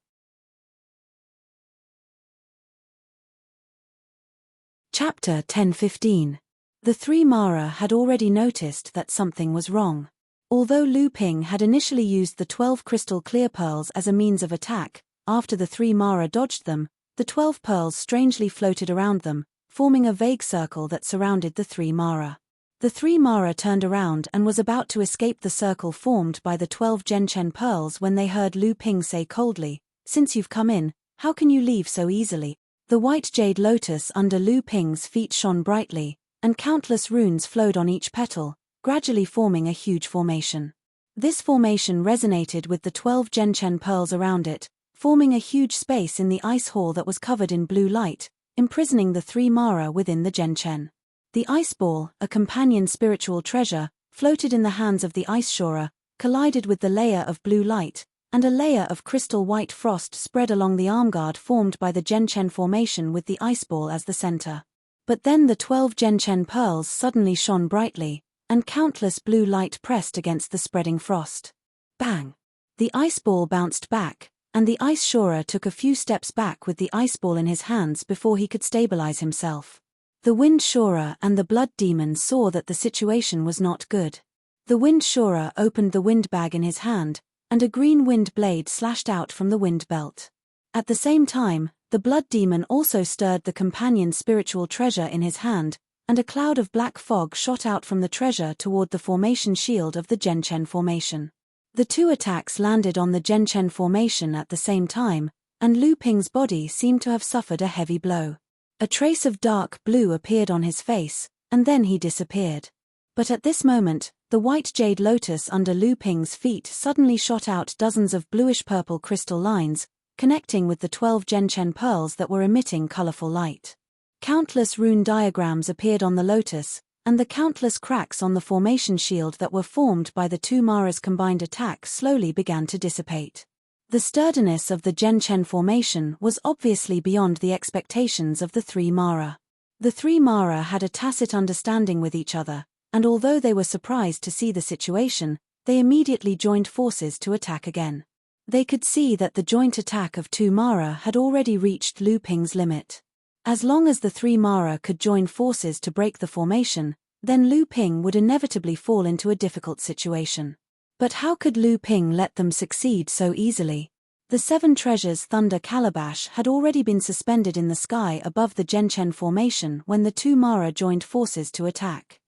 Chapter 10:15. The 3 Mara had already noticed that something was wrong. Although Lu Ping had initially used the 12 crystal clear pearls as a means of attack, after the 3 Mara dodged them, the 12 pearls strangely floated around them, forming a vague circle that surrounded the 3 Mara. The 3 Mara turned around and was about to escape the circle formed by the 12 Genchen pearls when they heard Lu Ping say coldly, "Since you've come in, how can you leave so easily?" The white jade lotus under Lu Ping's feet shone brightly, and countless runes flowed on each petal, gradually forming a huge formation. This formation resonated with the 12 Genchen pearls around it, forming a huge space in the ice hall that was covered in blue light, imprisoning the 3 Mara within the Genchen. The ice ball, a companion spiritual treasure, floated in the hands of the ice shorer, collided with the layer of blue light, and a layer of crystal white frost spread along the armguard formed by the Genchen formation with the ice ball as the center. But then the 12 Genchen pearls suddenly shone brightly, and countless blue light pressed against the spreading frost. Bang! The ice ball bounced back, and the ice shorer took a few steps back with the ice ball in his hands before he could stabilize himself. The wind shorer and the blood demon saw that the situation was not good. The wind shorer opened the wind bag in his hand, and a green wind blade slashed out from the wind belt. At the same time, The blood demon also stirred the companion's spiritual treasure in his hand, and a cloud of black fog shot out from the treasure toward the formation shield of the Genchen formation. The two attacks landed on the Genchen formation at the same time, and Lu Ping's body seemed to have suffered a heavy blow. A trace of dark blue appeared on his face, and then he disappeared. But at this moment, the white jade lotus under Lu Ping's feet suddenly shot out dozens of bluish-purple crystal lines, connecting with the 12 Genchen pearls that were emitting colorful light. Countless rune diagrams appeared on the lotus, and the countless cracks on the formation shield that were formed by the two Mara's combined attack slowly began to dissipate. The sturdiness of the Genchen formation was obviously beyond the expectations of the three Mara. The three Mara had a tacit understanding with each other, and although they were surprised to see the situation, they immediately joined forces to attack again. They could see that the joint attack of two Mara had already reached Lu Ping's limit. As long as the three Mara could join forces to break the formation, then Lu Ping would inevitably fall into a difficult situation. But how could Lu Ping let them succeed so easily? The seven treasures thunder calabash had already been suspended in the sky above the Genchen formation when the two Mara joined forces to attack.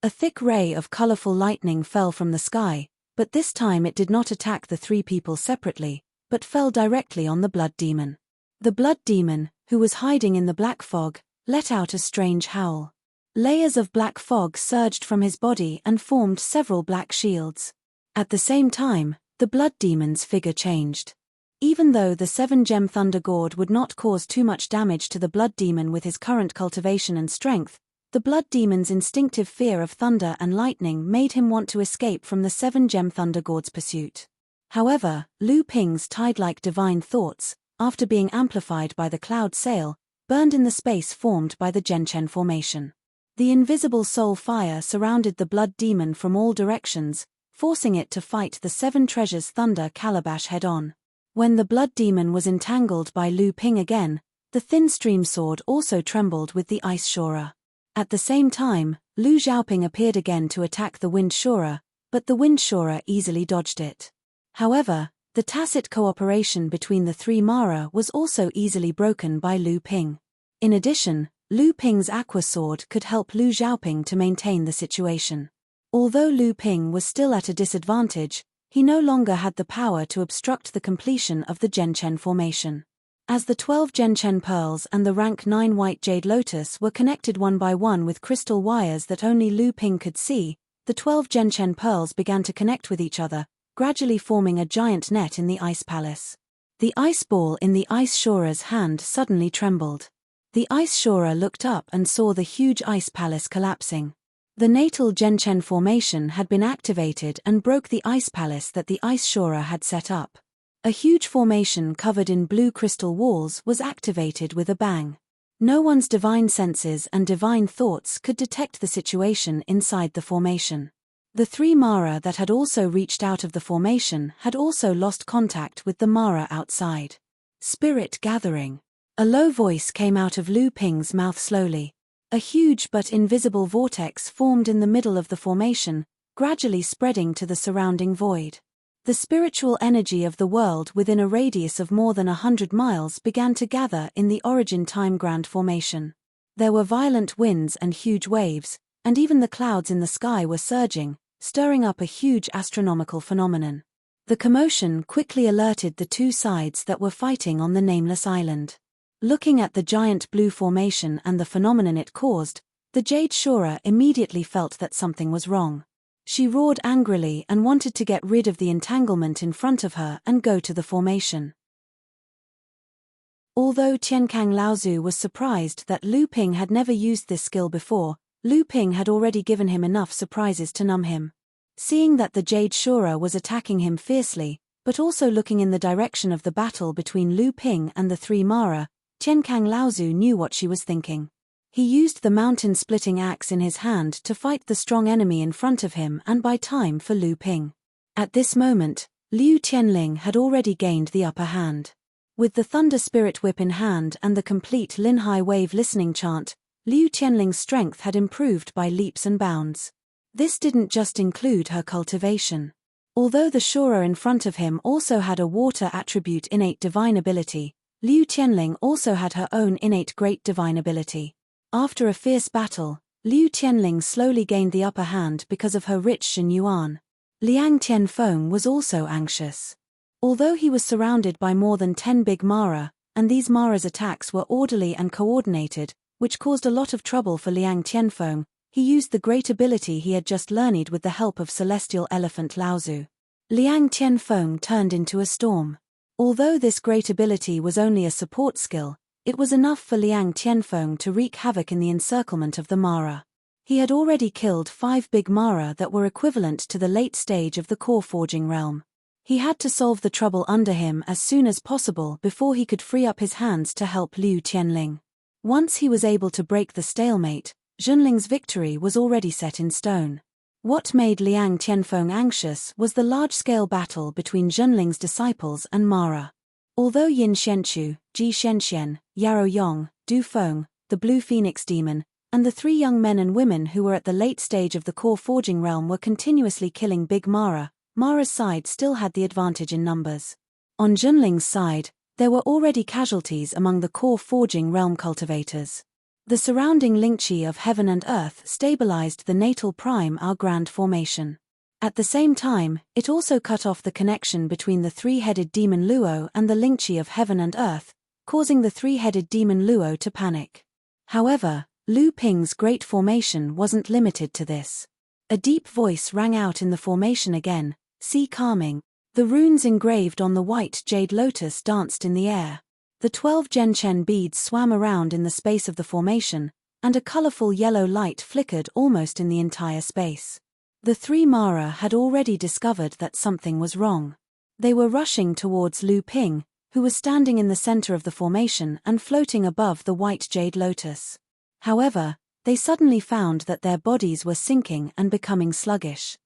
A thick ray of colorful lightning fell from the sky, but this time it did not attack the three people separately, but fell directly on the blood demon. The blood demon, who was hiding in the black fog, let out a strange howl. Layers of black fog surged from his body and formed several black shields. At the same time, the blood demon's figure changed. Even though the 7-gem Thunder Gourd would not cause too much damage to the blood demon with his current cultivation and strength, the blood demon's instinctive fear of thunder and lightning made him want to escape from the 7-gem Thunder Gourd's pursuit. However, Lu Ping's tide-like divine thoughts, after being amplified by the cloud sail, burned in the space formed by the Genchen formation. The invisible soul fire surrounded the blood demon from all directions, forcing it to fight the seven treasures thunder calabash head-on. When the blood demon was entangled by Lu Ping again, the thin stream sword also trembled with the ice shorer. At the same time, Lu Xiaoping appeared again to attack the wind shorer, but the wind shorer easily dodged it. However, the tacit cooperation between the three Mara was also easily broken by Lu Ping. In addition, Lu Ping's aqua sword could help Lu Xiaoping to maintain the situation. Although Lu Ping was still at a disadvantage, he no longer had the power to obstruct the completion of the Genchen formation. As the 12 Genchen pearls and the rank 9 white jade lotus were connected one by one with crystal wires that only Lu Ping could see, the 12 Genchen pearls began to connect with each other, gradually forming a giant net in the ice palace. The ice ball in the ice shorer's hand suddenly trembled. The ice shorer looked up and saw the huge ice palace collapsing. The natal Genchen formation had been activated and broke the ice palace that the ice shorer had set up. A huge formation covered in blue crystal walls was activated with a bang. No one's divine senses and divine thoughts could detect the situation inside the formation. The three Mara that had also reached out of the formation had also lost contact with the Mara outside. Spirit gathering. A low voice came out of Lu Ping's mouth slowly. A huge but invisible vortex formed in the middle of the formation, gradually spreading to the surrounding void. The spiritual energy of the world within a radius of more than 100 miles began to gather in the Origin Time Grand Formation. There were violent winds and huge waves, and even the clouds in the sky were surging, stirring up a huge astronomical phenomenon. The commotion quickly alerted the two sides that were fighting on the nameless island. Looking at the giant blue formation and the phenomenon it caused, the Jade Shorer immediately felt that something was wrong. She roared angrily and wanted to get rid of the entanglement in front of her and go to the formation. Although Tiankang Laozu was surprised that Lu Ping had never used this skill before, Lu Ping had already given him enough surprises to numb him. Seeing that the Jade Shorer was attacking him fiercely, but also looking in the direction of the battle between Lu Ping and the three Mara, Tiankang Laozu knew what she was thinking. He used the mountain-splitting axe in his hand to fight the strong enemy in front of him and buy time for Lu Ping. At this moment, Liu Tianling had already gained the upper hand. With the Thunder Spirit Whip in hand and the complete Linhai Wave listening chant, Liu Tianling's strength had improved by leaps and bounds. This didn't just include her cultivation. Although the Shorer in front of him also had a water attribute innate divine ability, Liu Qianling also had her own innate great divine ability. After a fierce battle, Liu Qianling slowly gained the upper hand because of her rich Shen Yuan. Liang Tianfeng was also anxious. Although he was surrounded by more than 10 big Mara, and these Mara's attacks were orderly and coordinated, which caused a lot of trouble for Liang Tianfeng, he used the great ability he had just learned with the help of celestial elephant Laozu. Liang Tianfeng turned into a storm. Although this great ability was only a support skill, it was enough for Liang Tianfeng to wreak havoc in the encirclement of the Mara. He had already killed 5 big Mara that were equivalent to the late stage of the core forging realm. He had to solve the trouble under him as soon as possible before he could free up his hands to help Liu Qianling. Once he was able to break the stalemate, Zhenling's victory was already set in stone. What made Liang Tianfeng anxious was the large-scale battle between Zhenling's disciples and Mara. Although Yin Xianchu, Ji Xianxian, Yarou Yong, Du Feng, the Blue Phoenix Demon, and the 3 young men and women who were at the late stage of the core forging realm were continuously killing big Mara, Mara's side still had the advantage in numbers. On Zhenling's side, there were already casualties among the core forging realm cultivators. The surrounding Lingqi of heaven and earth stabilized the natal prime our grand formation. At the same time, it also cut off the connection between the 3-headed demon Luo and the Lingqi of heaven and earth, causing the 3-headed demon Luo to panic. However, Lu Ping's great formation wasn't limited to this. A deep voice rang out in the formation again, "See calming." The runes engraved on the white jade lotus danced in the air. The 12 Zhenchen beads swam around in the space of the formation, and a colorful yellow light flickered almost in the entire space. The 3 Mara had already discovered that something was wrong. They were rushing towards Lu Ping, who was standing in the center of the formation and floating above the white jade lotus. However, they suddenly found that their bodies were sinking and becoming sluggish.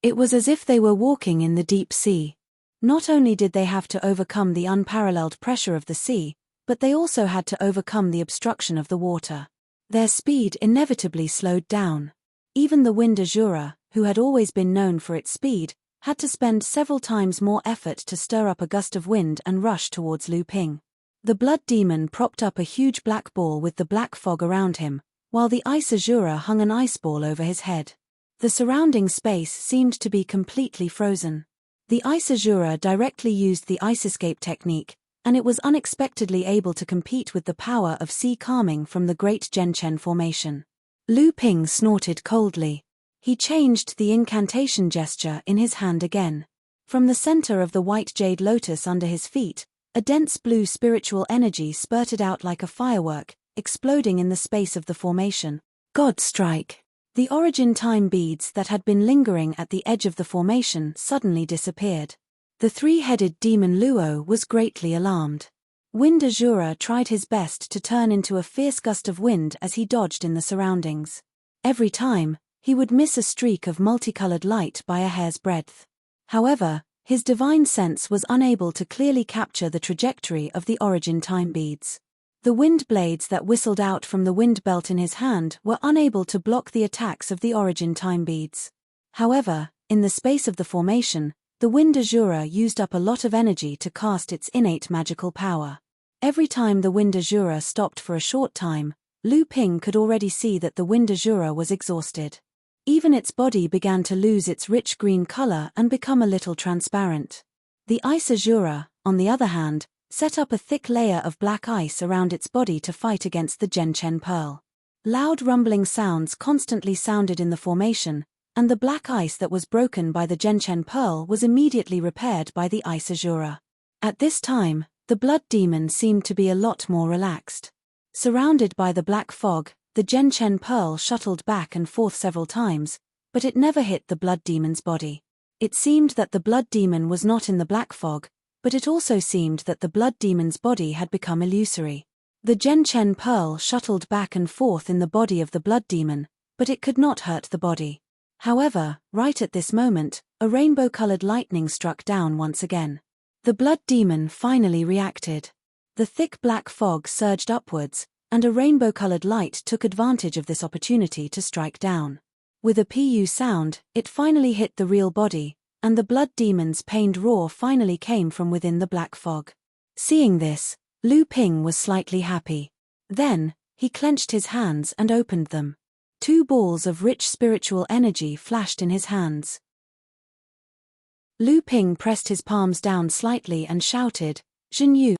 It was as if they were walking in the deep sea. Not only did they have to overcome the unparalleled pressure of the sea, but they also had to overcome the obstruction of the water. Their speed inevitably slowed down. Even the wind Azura, who had always been known for its speed, had to spend several times more effort to stir up a gust of wind and rush towards Lu Ping. The blood demon propped up a huge black ball with the black fog around him, while the ice Azura hung an ice ball over his head. The surrounding space seemed to be completely frozen. The ice Azura directly used the ice escape technique, and it was unexpectedly able to compete with the power of sea calming from the great Zhenchen formation. Lu Ping snorted coldly. He changed the incantation gesture in his hand again. From the center of the white jade lotus under his feet, a dense blue spiritual energy spurted out like a firework, exploding in the space of the formation. God strike! The origin time beads that had been lingering at the edge of the formation suddenly disappeared. The 3-headed demon Luo was greatly alarmed. Wind Azura tried his best to turn into a fierce gust of wind as he dodged in the surroundings. Every time, he would miss a streak of multicolored light by a hair's breadth. However, his divine sense was unable to clearly capture the trajectory of the origin time beads. The wind blades that whistled out from the wind belt in his hand were unable to block the attacks of the origin time beads. However, in the space of the formation, the wind Azura used up a lot of energy to cast its innate magical power. Every time the wind Azura stopped for a short time, Lu Ping could already see that the wind Azura was exhausted. Even its body began to lose its rich green color and become a little transparent. The ice Azura, on the other hand, set up a thick layer of black ice around its body to fight against the Zhenchen pearl. Loud rumbling sounds constantly sounded in the formation, and the black ice that was broken by the Zhenchen pearl was immediately repaired by the ice Azura. At this time, the blood demon seemed to be a lot more relaxed. Surrounded by the black fog, the Zhenchen pearl shuttled back and forth several times, but it never hit the blood demon's body. It seemed that the blood demon was not in the black fog, but it also seemed that the blood demon's body had become illusory. The Zhenchen pearl shuttled back and forth in the body of the blood demon, but it could not hurt the body. However, right at this moment, a rainbow-colored lightning struck down once again. The blood demon finally reacted. The thick black fog surged upwards, and a rainbow-colored light took advantage of this opportunity to strike down. With a pu sound, it finally hit the real body, and the blood demon's pained roar finally came from within the black fog. Seeing this, Lu Ping was slightly happy. Then, he clenched his hands and opened them. 2 balls of rich spiritual energy flashed in his hands. Lu Ping pressed his palms down slightly and shouted, "Zhenyu."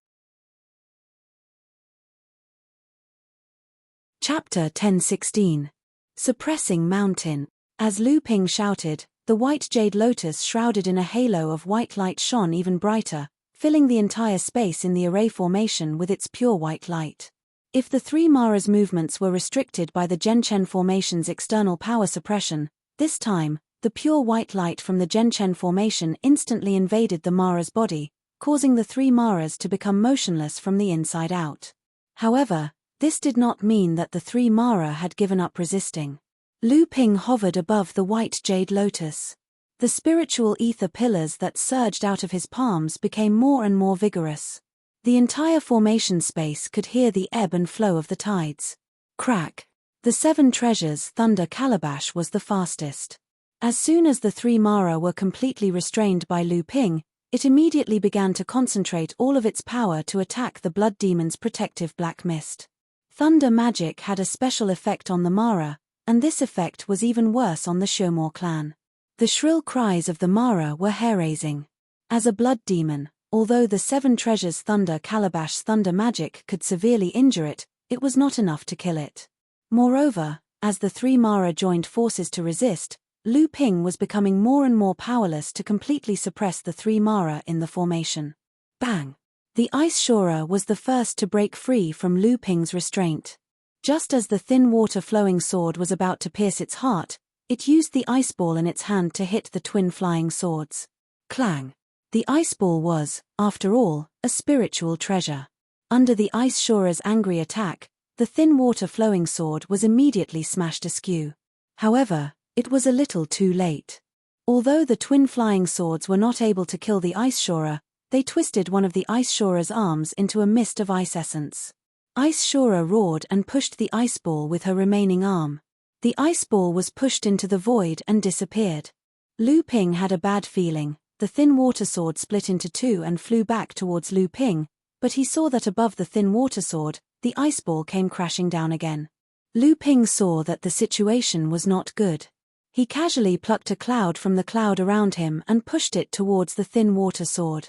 Chapter 10:16. Suppressing Mountain. As Lu Ping shouted, the white jade lotus shrouded in a halo of white light shone even brighter, filling the entire space in the array formation with its pure white light. If the 3 Mara's movements were restricted by the Genchen formation's external power suppression, this time, the pure white light from the Genchen formation instantly invaded the Mara's body, causing the 3 Maras to become motionless from the inside out. However, this did not mean that the 3 Mara had given up resisting. Lu Ping hovered above the white jade lotus. The spiritual ether pillars that surged out of his palms became more and more vigorous. The entire formation space could hear the ebb and flow of the tides. Crack. The 7 treasures thunder calabash was the fastest. As soon as the 3 Mara were completely restrained by Lu Ping, it immediately began to concentrate all of its power to attack the blood demon's protective black mist. Thunder magic had a special effect on the Mara, and this effect was even worse on the Shomor clan. The shrill cries of the Mara were hair-raising. As a blood demon, although the 7 treasures thunder calabash's thunder magic could severely injure it, it was not enough to kill it. Moreover, as the 3 Mara joined forces to resist, Lu Ping was becoming more and more powerless to completely suppress the 3 Mara in the formation. Bang! The Ice Shora was the first to break free from Lu Ping's restraint. Just as the thin water-flowing sword was about to pierce its heart, it used the ice ball in its hand to hit the twin flying swords. Clang! The ice ball was, after all, a spiritual treasure. Under the Ice Shora's angry attack, the thin water-flowing sword was immediately smashed askew. However, it was a little too late. Although the twin flying swords were not able to kill the Ice Shora, they twisted one of the Ice Shora's arms into a mist of ice essence. Ice Shora roared and pushed the ice ball with her remaining arm. The ice ball was pushed into the void and disappeared. Lu Ping had a bad feeling. The thin water sword split into 2 and flew back towards Lu Ping, but he saw that above the thin water sword, the ice ball came crashing down again. Lu Ping saw that the situation was not good. He casually plucked a cloud from the cloud around him and pushed it towards the thin water sword.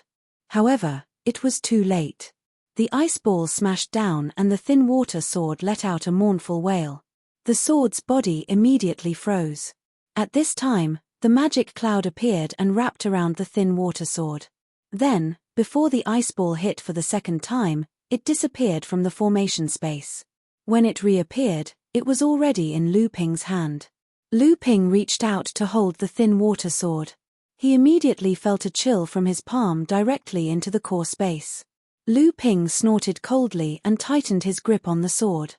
However, it was too late. The ice ball smashed down and the thin water sword let out a mournful wail. The sword's body immediately froze. At this time, the magic cloud appeared and wrapped around the thin water sword. Then, before the ice ball hit for the second time, it disappeared from the formation space. When it reappeared, it was already in Lu Ping's hand. Lu Ping reached out to hold the thin water sword. He immediately felt a chill from his palm directly into the core space. Lu Ping snorted coldly and tightened his grip on the sword.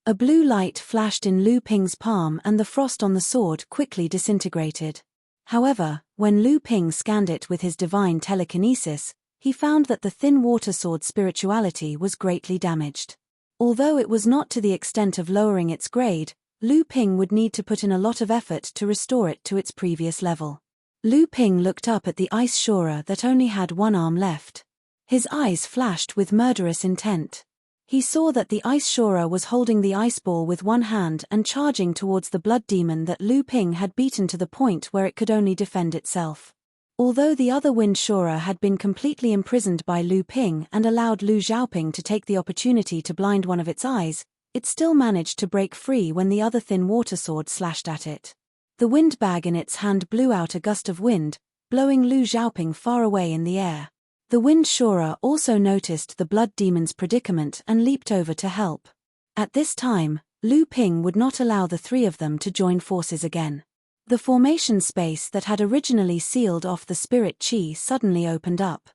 A blue light flashed in Lu Ping's palm and the frost on the sword quickly disintegrated. However, when Lu Ping scanned it with his divine telekinesis, he found that the thin water sword's spirituality was greatly damaged. Although it was not to the extent of lowering its grade, Lu Ping would need to put in a lot of effort to restore it to its previous level. Lu Ping looked up at the Ice Shora that only had 1 arm left. His eyes flashed with murderous intent. He saw that the Ice Shora was holding the ice ball with 1 hand and charging towards the blood demon that Lu Ping had beaten to the point where it could only defend itself. Although the other Wind Shora had been completely imprisoned by Lu Ping and allowed Lu Xiaoping to take the opportunity to blind one of its eyes, it still managed to break free when the other thin water sword slashed at it. The wind bag in its hand blew out a gust of wind, blowing Lu Xiaoping far away in the air. The Wind Shora also noticed the blood demon's predicament and leaped over to help. At this time, Lu Ping would not allow the 3 of them to join forces again. The formation space that had originally sealed off the spirit chi suddenly opened up.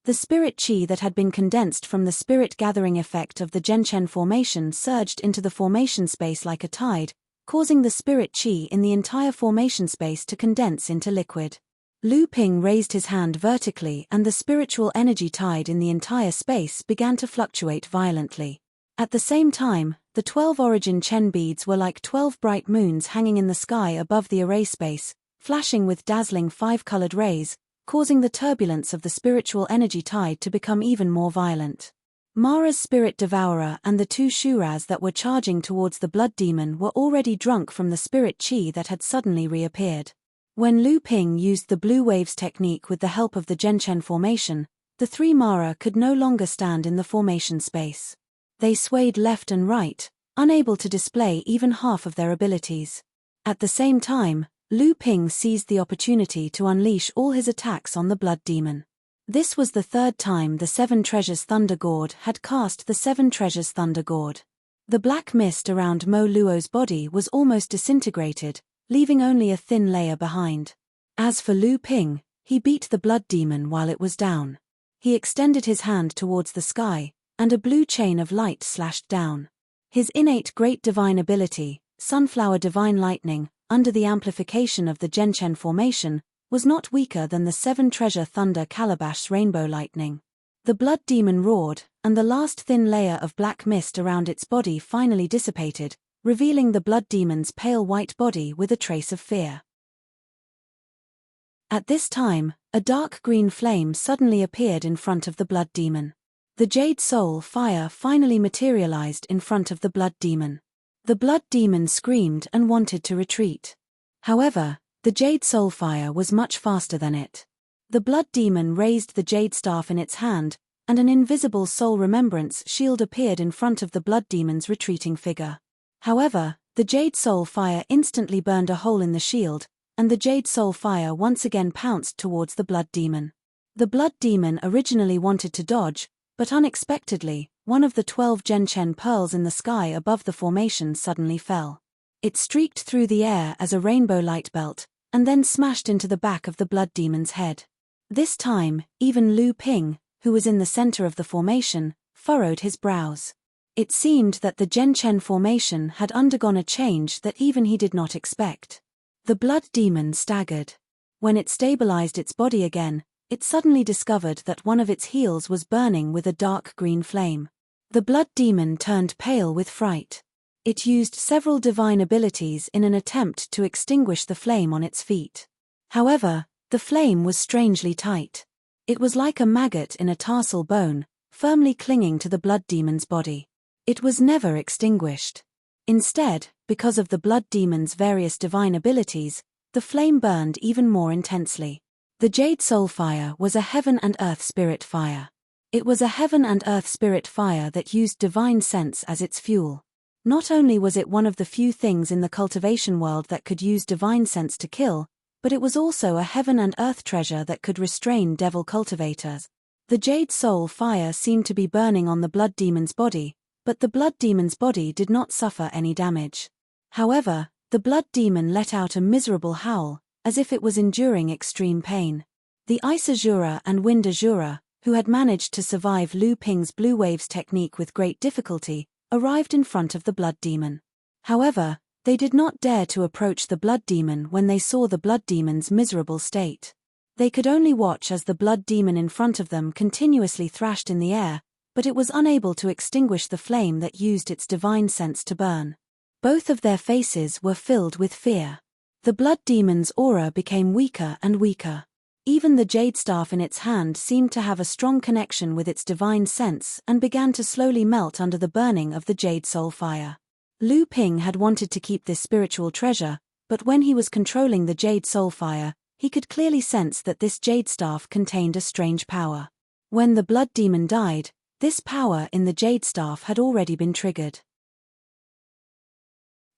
The spirit chi that had been condensed from the spirit gathering effect of the Genchen formation surged into the formation space like a tide, causing the spirit chi in the entire formation space to condense into liquid. Lu Ping raised his hand vertically and the spiritual energy tide in the entire space began to fluctuate violently. At the same time, the 12 origin Chen beads were like 12 bright moons hanging in the sky above the array space, flashing with dazzling 5-colored rays, causing the turbulence of the spiritual energy tide to become even more violent. Mara's spirit devourer and the two Shuras that were charging towards the blood demon were already drunk from the spirit chi that had suddenly reappeared. When Lu Ping used the blue waves technique with the help of the Genshen formation, the three Mara could no longer stand in the formation space. They swayed left and right, unable to display even half of their abilities. At the same time, Lu Ping seized the opportunity to unleash all his attacks on the blood demon. This was the third time the Seven Treasures Thunder Gourd had cast the Seven Treasures Thunder Gourd. The black mist around Mo Luo's body was almost disintegrated, leaving only a thin layer behind. As for Lu Ping, he beat the blood demon while it was down. He extended his hand towards the sky, and a blue chain of light slashed down. His innate great divine ability, Sunflower Divine Lightning, under the amplification of the Genshen formation, was not weaker than the Seven Treasure Thunder Calabash Rainbow Lightning. The blood demon roared, and the last thin layer of black mist around its body finally dissipated, revealing the blood demon's pale white body with a trace of fear. At this time, a dark green flame suddenly appeared in front of the blood demon. The Jade Soul fire finally materialized in front of the blood demon. The blood demon screamed and wanted to retreat. However, the Jade Soul fire was much faster than it. The blood demon raised the jade staff in its hand, and an invisible soul remembrance shield appeared in front of the blood demon's retreating figure. However, the Jade Soul fire instantly burned a hole in the shield, and the Jade Soul fire once again pounced towards the blood demon. The blood demon originally wanted to dodge, but unexpectedly, one of the 12 Genshen pearls in the sky above the formation suddenly fell. It streaked through the air as a rainbow light belt, and then smashed into the back of the blood demon's head. This time, even Lu Ping, who was in the center of the formation, furrowed his brows. It seemed that the Genshen formation had undergone a change that even he did not expect. The blood demon staggered. When it stabilized its body again, it suddenly discovered that one of its heels was burning with a dark green flame. The blood demon turned pale with fright. It used several divine abilities in an attempt to extinguish the flame on its feet. However, the flame was strangely tight. It was like a maggot in a tarsal bone, firmly clinging to the blood demon's body. It was never extinguished. Instead, because of the blood demon's various divine abilities, the flame burned even more intensely. The Jade Soul fire was a heaven and earth spirit fire. It was a heaven and earth spirit fire that used divine sense as its fuel. Not only was it one of the few things in the cultivation world that could use divine sense to kill, but it was also a heaven and earth treasure that could restrain devil cultivators. The Jade Soul fire seemed to be burning on the blood demon's body, but the blood demon's body did not suffer any damage. However, the blood demon let out a miserable howl, as if it was enduring extreme pain. The Ice Azura and Wind Azura, who had managed to survive Lu Ping's blue waves technique with great difficulty, arrived in front of the blood demon. However, they did not dare to approach the blood demon when they saw the blood demon's miserable state. They could only watch as the blood demon in front of them continuously thrashed in the air, but it was unable to extinguish the flame that used its divine sense to burn. Both of their faces were filled with fear. The blood demon's aura became weaker and weaker. Even the jade staff in its hand seemed to have a strong connection with its divine sense and began to slowly melt under the burning of the Jade Soul fire. Lu Ping had wanted to keep this spiritual treasure, but when he was controlling the Jade Soul fire, he could clearly sense that this jade staff contained a strange power. When the blood demon died, this power in the jade staff had already been triggered.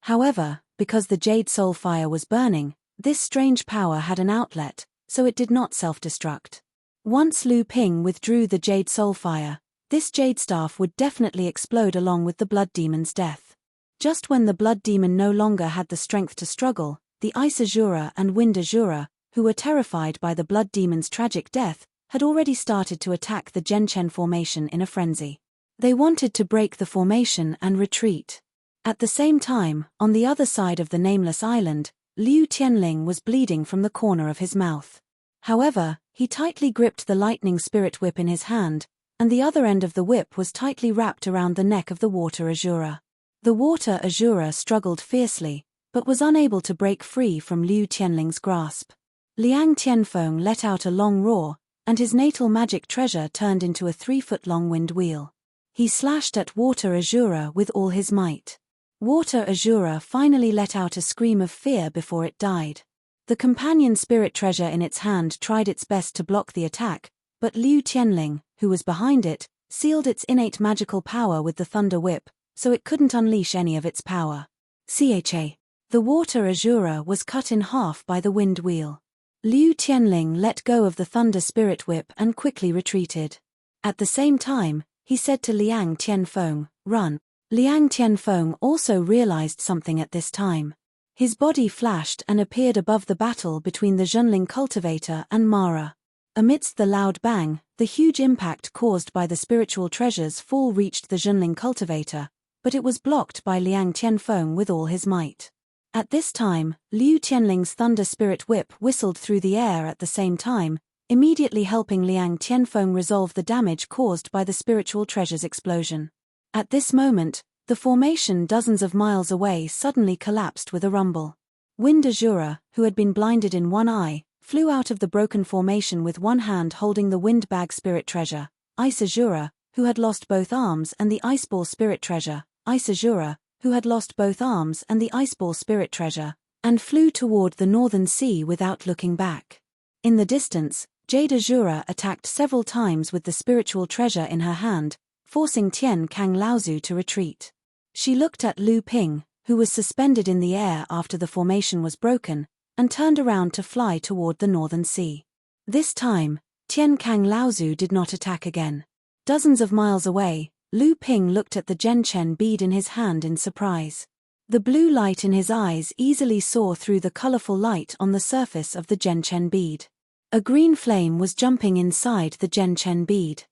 However, because the Jade Soul fire was burning, this strange power had an outlet, so it did not self-destruct. Once Lu Ping withdrew the Jade Soul fire, this jade staff would definitely explode along with the blood demon's death. Just when the blood demon no longer had the strength to struggle, the Ice Azura and Wind Azura, who were terrified by the blood demon's tragic death, had already started to attack the Genshen formation in a frenzy. They wanted to break the formation and retreat. At the same time, on the other side of the nameless island, Liu Tianling was bleeding from the corner of his mouth. However, he tightly gripped the lightning spirit whip in his hand, and the other end of the whip was tightly wrapped around the neck of the water Azura. The water Azura struggled fiercely, but was unable to break free from Liu Tianling's grasp. Liang Tianfeng let out a long roar, and his natal magic treasure turned into a 3-foot-long wind wheel. He slashed at Water Azura with all his might. Water Azura finally let out a scream of fear before it died. The companion spirit treasure in its hand tried its best to block the attack, but Liu Tianling, who was behind it, sealed its innate magical power with the Thunder Whip, so it couldn't unleash any of its power. The Water Azura was cut in half by the wind wheel. Liu Tianling let go of the Thunder Spirit Whip and quickly retreated. At the same time, he said to Liang Tianfeng, "Run." Liang Tianfeng also realized something at this time. His body flashed and appeared above the battle between the Zhenling cultivator and Mara. Amidst the loud bang, the huge impact caused by the spiritual treasure's fall reached the Zhenling cultivator, but it was blocked by Liang Tianfeng with all his might. At this time, Liu Tianling's Thunder Spirit Whip whistled through the air at the same time, immediately helping Liang Tianfeng resolve the damage caused by the spiritual treasure's explosion. At this moment, the formation dozens of miles away suddenly collapsed with a rumble. Wind Azura, who had been blinded in one eye, flew out of the broken formation with one hand holding the wind bag spirit treasure. Ice Azura, who had lost both arms and the ice ball spirit treasure. Ice Azura, who had lost both arms and the ice ball spirit treasure, and flew toward the northern sea without looking back. In the distance, Jade Azura attacked several times with the spiritual treasure in her hand, forcing Tian Kang Laozu to retreat. She looked at Lu Ping, who was suspended in the air after the formation was broken, and turned around to fly toward the northern sea. This time, Tian Kang Laozu did not attack again. Dozens of miles away, Lu Ping looked at the Zhenchen bead in his hand in surprise. The blue light in his eyes easily saw through the colorful light on the surface of the Zhenchen bead. A green flame was jumping inside the Zhenchen bead.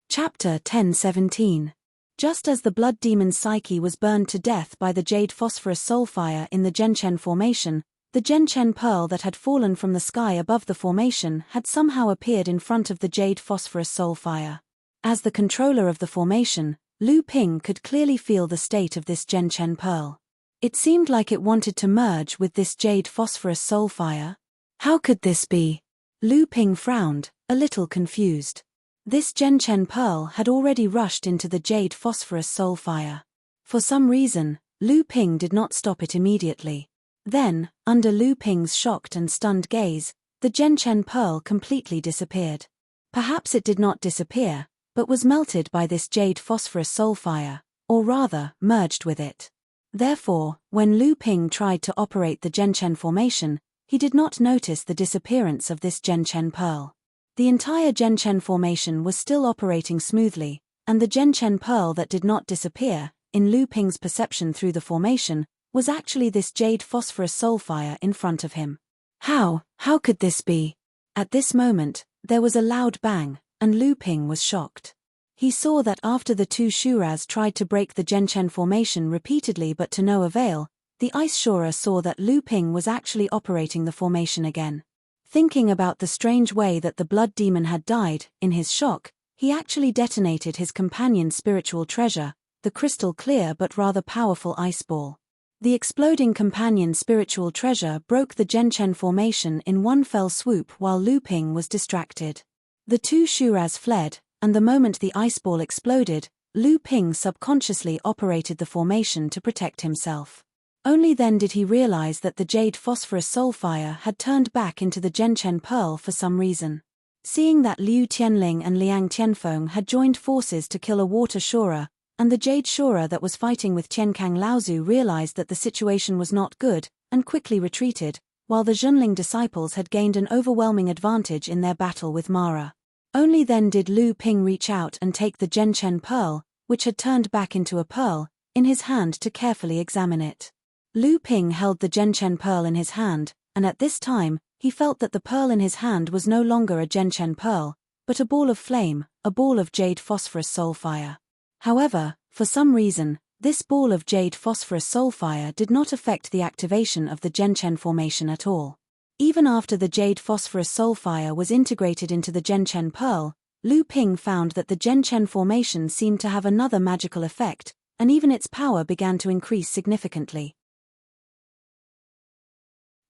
Chapter 10:17. Just as the blood demon's psyche was burned to death by the jade phosphorus soulfire in the Zhenchen formation, the Zhenchen pearl that had fallen from the sky above the formation had somehow appeared in front of the jade phosphorus soulfire. As the controller of the formation, Lu Ping could clearly feel the state of this Zhenchen pearl. It seemed like it wanted to merge with this jade phosphorus soulfire. How could this be? Lu Ping frowned, a little confused. This Zhenchen pearl had already rushed into the jade phosphorus soulfire. For some reason, Lu Ping did not stop it immediately. Then, under Lu Ping's shocked and stunned gaze, the Zhenchen pearl completely disappeared. Perhaps it did not disappear, but was melted by this jade phosphorus soulfire, or rather, merged with it. Therefore, when Lu Ping tried to operate the Zhenchen formation, he did not notice the disappearance of this Zhenchen pearl. The entire Zhenchen formation was still operating smoothly, and the Zhenchen pearl that did not disappear, in Lu Ping's perception through the formation, was actually this jade phosphorus soulfire in front of him. How could this be? At this moment, there was a loud bang, and Lu Ping was shocked. He saw that after the two Shuras tried to break the Zhenchen formation repeatedly but to no avail, the Ice Shura saw that Lu Ping was actually operating the formation again. Thinking about the strange way that the blood demon had died, in his shock, he actually detonated his companion's spiritual treasure, the crystal clear but rather powerful ice ball. The exploding companion's spiritual treasure broke the Zhenchen formation in one fell swoop while Lu Ping was distracted. The two Shuras fled, and the moment the ice ball exploded, Lu Ping subconsciously operated the formation to protect himself. Only then did he realize that the jade phosphorus soulfire had turned back into the Zhenchen pearl for some reason. Seeing that Liu Tianling and Liang Tianfeng had joined forces to kill a water Shura, and the jade Shura that was fighting with Tian Kang Laozu realized that the situation was not good, and quickly retreated, while the Zhenling disciples had gained an overwhelming advantage in their battle with Mara. Only then did Lu Ping reach out and take the Zhenchen pearl, which had turned back into a pearl, in his hand to carefully examine it. Lu Ping held the Zhenchen pearl in his hand, and at this time, he felt that the pearl in his hand was no longer a Zhenchen pearl, but a ball of flame, a ball of jade phosphorus soulfire. However, for some reason, this ball of jade phosphorus soulfire did not affect the activation of the Zhenchen formation at all. Even after the jade phosphorus soulfire was integrated into the Zhenchen pearl, Lu Ping found that the Zhenchen formation seemed to have another magical effect, and even its power began to increase significantly.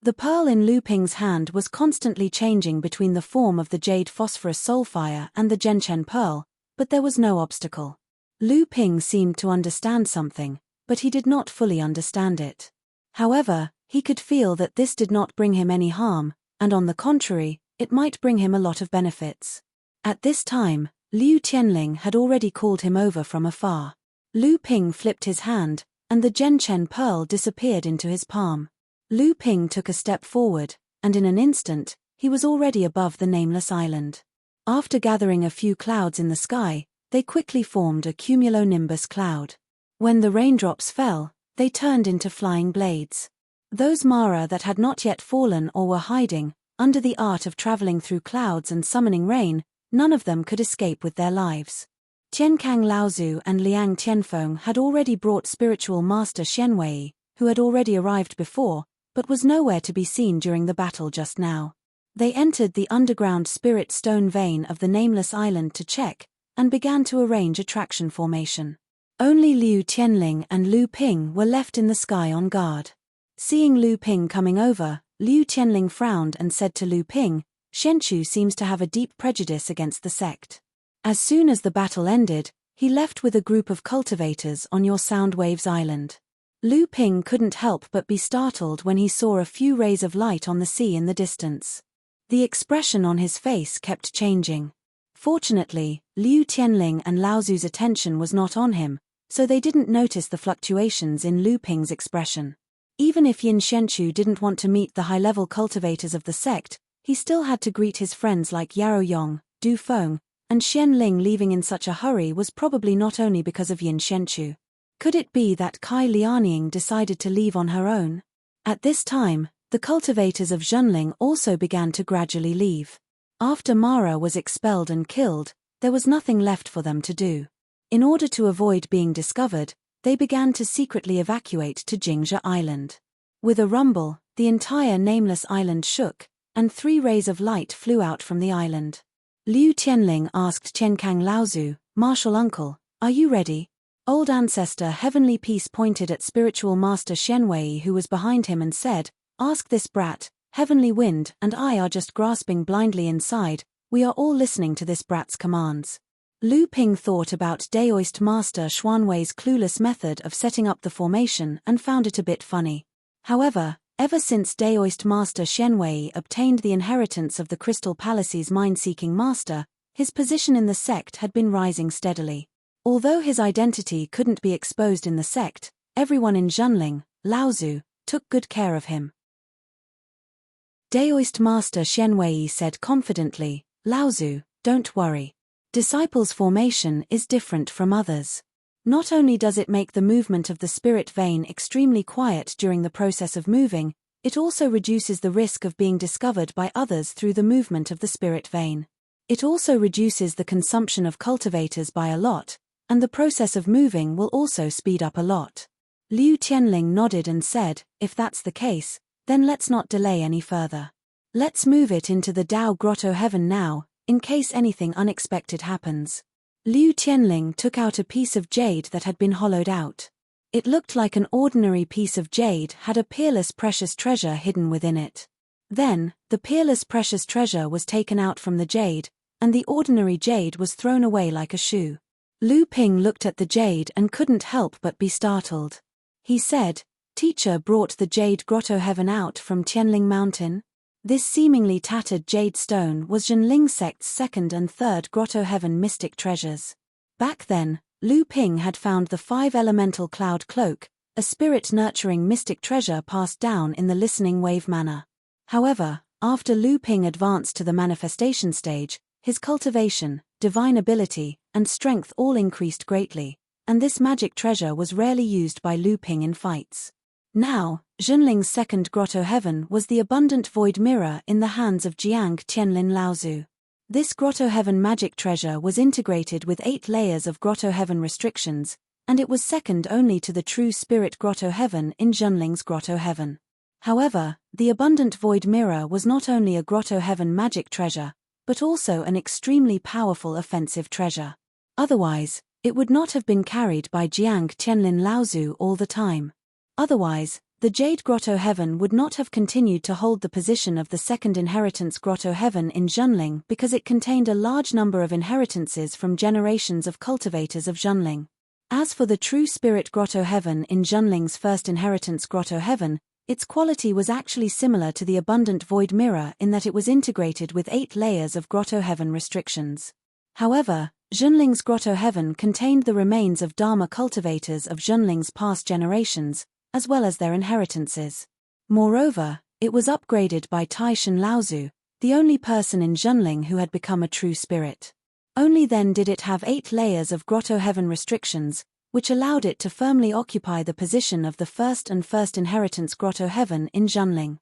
The pearl in Lu Ping's hand was constantly changing between the form of the jade phosphorus soulfire and the Gentian pearl, but there was no obstacle. Lu Ping seemed to understand something, but he did not fully understand it. However, he could feel that this did not bring him any harm, and on the contrary, it might bring him a lot of benefits. At this time, Liu Tianling had already called him over from afar. Lu Ping flipped his hand, and the Gentian pearl disappeared into his palm. Lu Ping took a step forward, and in an instant, he was already above the nameless island. After gathering a few clouds in the sky, they quickly formed a cumulonimbus cloud. When the raindrops fell, they turned into flying blades. Those Mara that had not yet fallen or were hiding, under the art of traveling through clouds and summoning rain, none of them could escape with their lives. Tienkang Laozu and Liang Tianfeng had already brought spiritual master Xianwei, who had already arrived before, but was nowhere to be seen during the battle just now. They entered the underground spirit stone vein of the nameless island to check, and began to arrange a traction formation. Only Liu Tianling and Lu Ping were left in the sky on guard. Seeing Lu Ping coming over, Liu Tianling frowned and said to Lu Ping, "Shenchu seems to have a deep prejudice against the sect." As soon as the battle ended, he left with a group of cultivators on your Soundwaves Island. Lu Ping couldn't help but be startled when he saw a few rays of light on the sea in the distance. The expression on his face kept changing. Fortunately, Liu Tianling and Laozu's attention was not on him, so they didn't notice the fluctuations in Lu Ping's expression. Even if Yin Shenchu didn't want to meet the high-level cultivators of the sect, he still had to greet his friends like Yao Yong, Du Feng, and Xian Ling. Leaving in such a hurry was probably not only because of Yin Shenchu. Could it be that Kai Lianing decided to leave on her own? At this time, the cultivators of Zhenling also began to gradually leave. After Mara was expelled and killed, there was nothing left for them to do. In order to avoid being discovered, they began to secretly evacuate to Jingzhe Island. With a rumble, the entire nameless island shook, and 3 rays of light flew out from the island. Liu Tianling asked Tienkang Laozu, "Martial uncle, are you ready?" Old ancestor Heavenly Peace pointed at spiritual master Xianwei who was behind him and said, "Ask this brat, Heavenly Wind and I are just grasping blindly inside, we are all listening to this brat's commands." Lu Ping thought about Daoist master Xuanwei's clueless method of setting up the formation and found it a bit funny. However, ever since Daoist master Xianwei obtained the inheritance of the Crystal Palace's mind-seeking master, his position in the sect had been rising steadily. Although his identity couldn't be exposed in the sect, everyone in Zhenling, Laozu, took good care of him. Daoist master Xianwei said confidently, "Laozu, don't worry. Disciples' formation is different from others. Not only does it make the movement of the spirit vein extremely quiet during the process of moving, it also reduces the risk of being discovered by others through the movement of the spirit vein. It also reduces the consumption of cultivators by a lot, and the process of moving will also speed up a lot." Liu Tianling nodded and said, "If that's the case, then let's not delay any further. Let's move it into the Dao Grotto Heaven now, in case anything unexpected happens." Liu Tianling took out a piece of jade that had been hollowed out. It looked like an ordinary piece of jade had a peerless precious treasure hidden within it. Then, the peerless precious treasure was taken out from the jade, and the ordinary jade was thrown away like a shoe. Lu Ping looked at the jade and couldn't help but be startled. He said, "Teacher brought the Jade Grotto Heaven out from Tianling Mountain?" This seemingly tattered jade stone was Zhenling sect's 2nd and 3rd Grotto Heaven mystic treasures. Back then, Lu Ping had found the 5-elemental cloud cloak, a spirit-nurturing mystic treasure passed down in the listening wave manner. However, after Lu Ping advanced to the manifestation stage, his cultivation, divine ability, and strength all increased greatly, and this magic treasure was rarely used by Lu Ping in fights. Now, Zhenling's 2nd Grotto Heaven was the abundant void mirror in the hands of Jiang Tianlin Laozu. This Grotto Heaven magic treasure was integrated with 8 layers of Grotto Heaven restrictions, and it was second only to the true Spirit Grotto Heaven in Zhenling's Grotto Heaven. However, the abundant void mirror was not only a Grotto Heaven magic treasure, but also an extremely powerful offensive treasure. Otherwise, it would not have been carried by Jiang Tianlin Laozu all the time. Otherwise, The Jade Grotto Heaven would not have continued to hold the position of the second inheritance Grotto Heaven in Zhenling because it contained a large number of inheritances from generations of cultivators of Zhenling. As for the true spirit Grotto Heaven in Zhenling's first inheritance Grotto Heaven, its quality was actually similar to the abundant Void Mirror in that it was integrated with 8 layers of Grotto Heaven restrictions. However, Zhenling's Grotto Heaven contained the remains of Dharma cultivators of Zhenling's past generations, as well as their inheritances. Moreover, it was upgraded by Tai Shan Laozu, the only person in Zhenling who had become a true spirit. Only then did it have 8 layers of Grotto Heaven restrictions, which allowed it to firmly occupy the position of the first inheritance Grotto Heaven in Zhenling.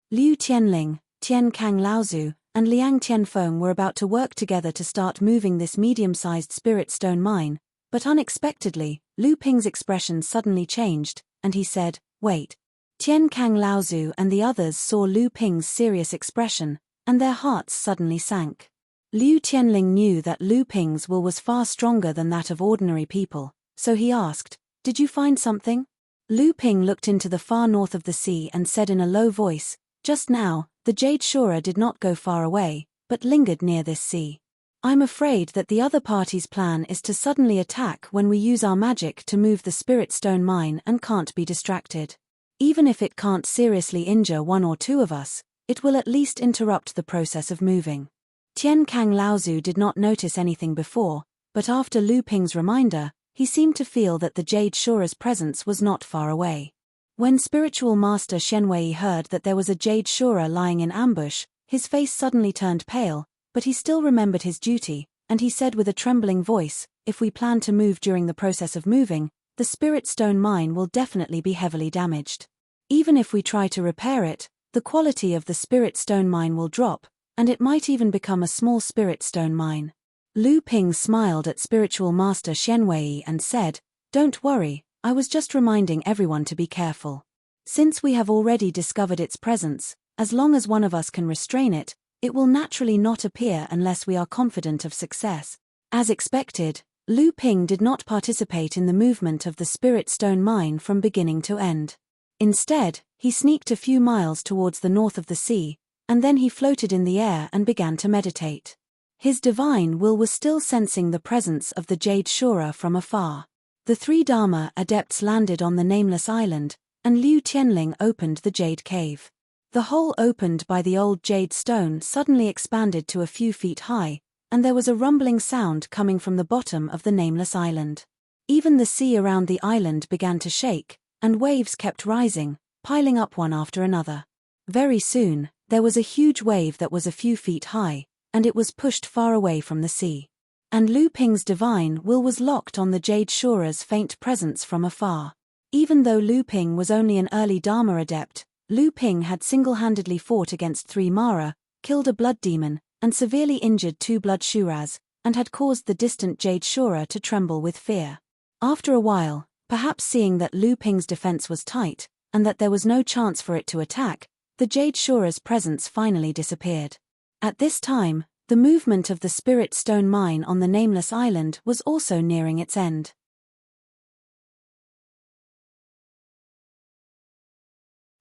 Liu Tianling, Tian Kang Laozu, and Liang Tianfeng were about to work together to start moving this medium-sized spirit stone mine, but unexpectedly, Lu Ping's expression suddenly changed, and he said, "Wait." Tian Kang Laozu and the others saw Lu Ping's serious expression, and their hearts suddenly sank. Liu Tianling knew that Lu Ping's will was far stronger than that of ordinary people, so he asked, "Did you find something?" Lu Ping looked into the far north of the sea and said in a low voice, "Just now, the Jade Shura did not go far away, but lingered near this sea. I'm afraid that the other party's plan is to suddenly attack when we use our magic to move the spirit stone mine and can't be distracted. Even if it can't seriously injure 1 or 2 of us, it will at least interrupt the process of moving." Tian Kang Laozu did not notice anything before, but after Lu Ping's reminder, he seemed to feel that the Jade Shura's presence was not far away. When spiritual master Shenwei heard that there was a Jade Shura lying in ambush, his face suddenly turned pale, but he still remembered his duty, and he said with a trembling voice, "If we plan to move during the process of moving, the spirit stone mine will definitely be heavily damaged. Even if we try to repair it, the quality of the spirit stone mine will drop, and it might even become a small spirit stone mine." Lu Ping smiled at spiritual master Shenwei and said, "Don't worry, I was just reminding everyone to be careful. Since we have already discovered its presence, as long as one of us can restrain it, it will naturally not appear unless we are confident of success." As expected, Lu Ping did not participate in the movement of the spirit stone mine from beginning to end. Instead, he sneaked a few miles towards the north of the sea, and then he floated in the air and began to meditate. His divine will was still sensing the presence of the Jade Shura from afar. The 3 Dharma adepts landed on the nameless island, and Liu Tianling opened the jade cave. The hole opened by the old jade stone suddenly expanded to a few feet high, and there was a rumbling sound coming from the bottom of the nameless island. Even the sea around the island began to shake, and waves kept rising, piling up one after another. Very soon, there was a huge wave that was a few feet high, and it was pushed far away from the sea. And Lu Ping's divine will was locked on the Jade Shura's faint presence from afar. Even though Lu Ping was only an early Dharma adept, Lu Ping had single-handedly fought against 3 Mara, killed a blood demon, and severely injured 2 blood Shuras, and had caused the distant Jade Shura to tremble with fear. After a while, perhaps seeing that Lu Ping's defense was tight, and that there was no chance for it to attack, the Jade Shura's presence finally disappeared. At this time, the movement of the spirit stone mine on the nameless island was also nearing its end.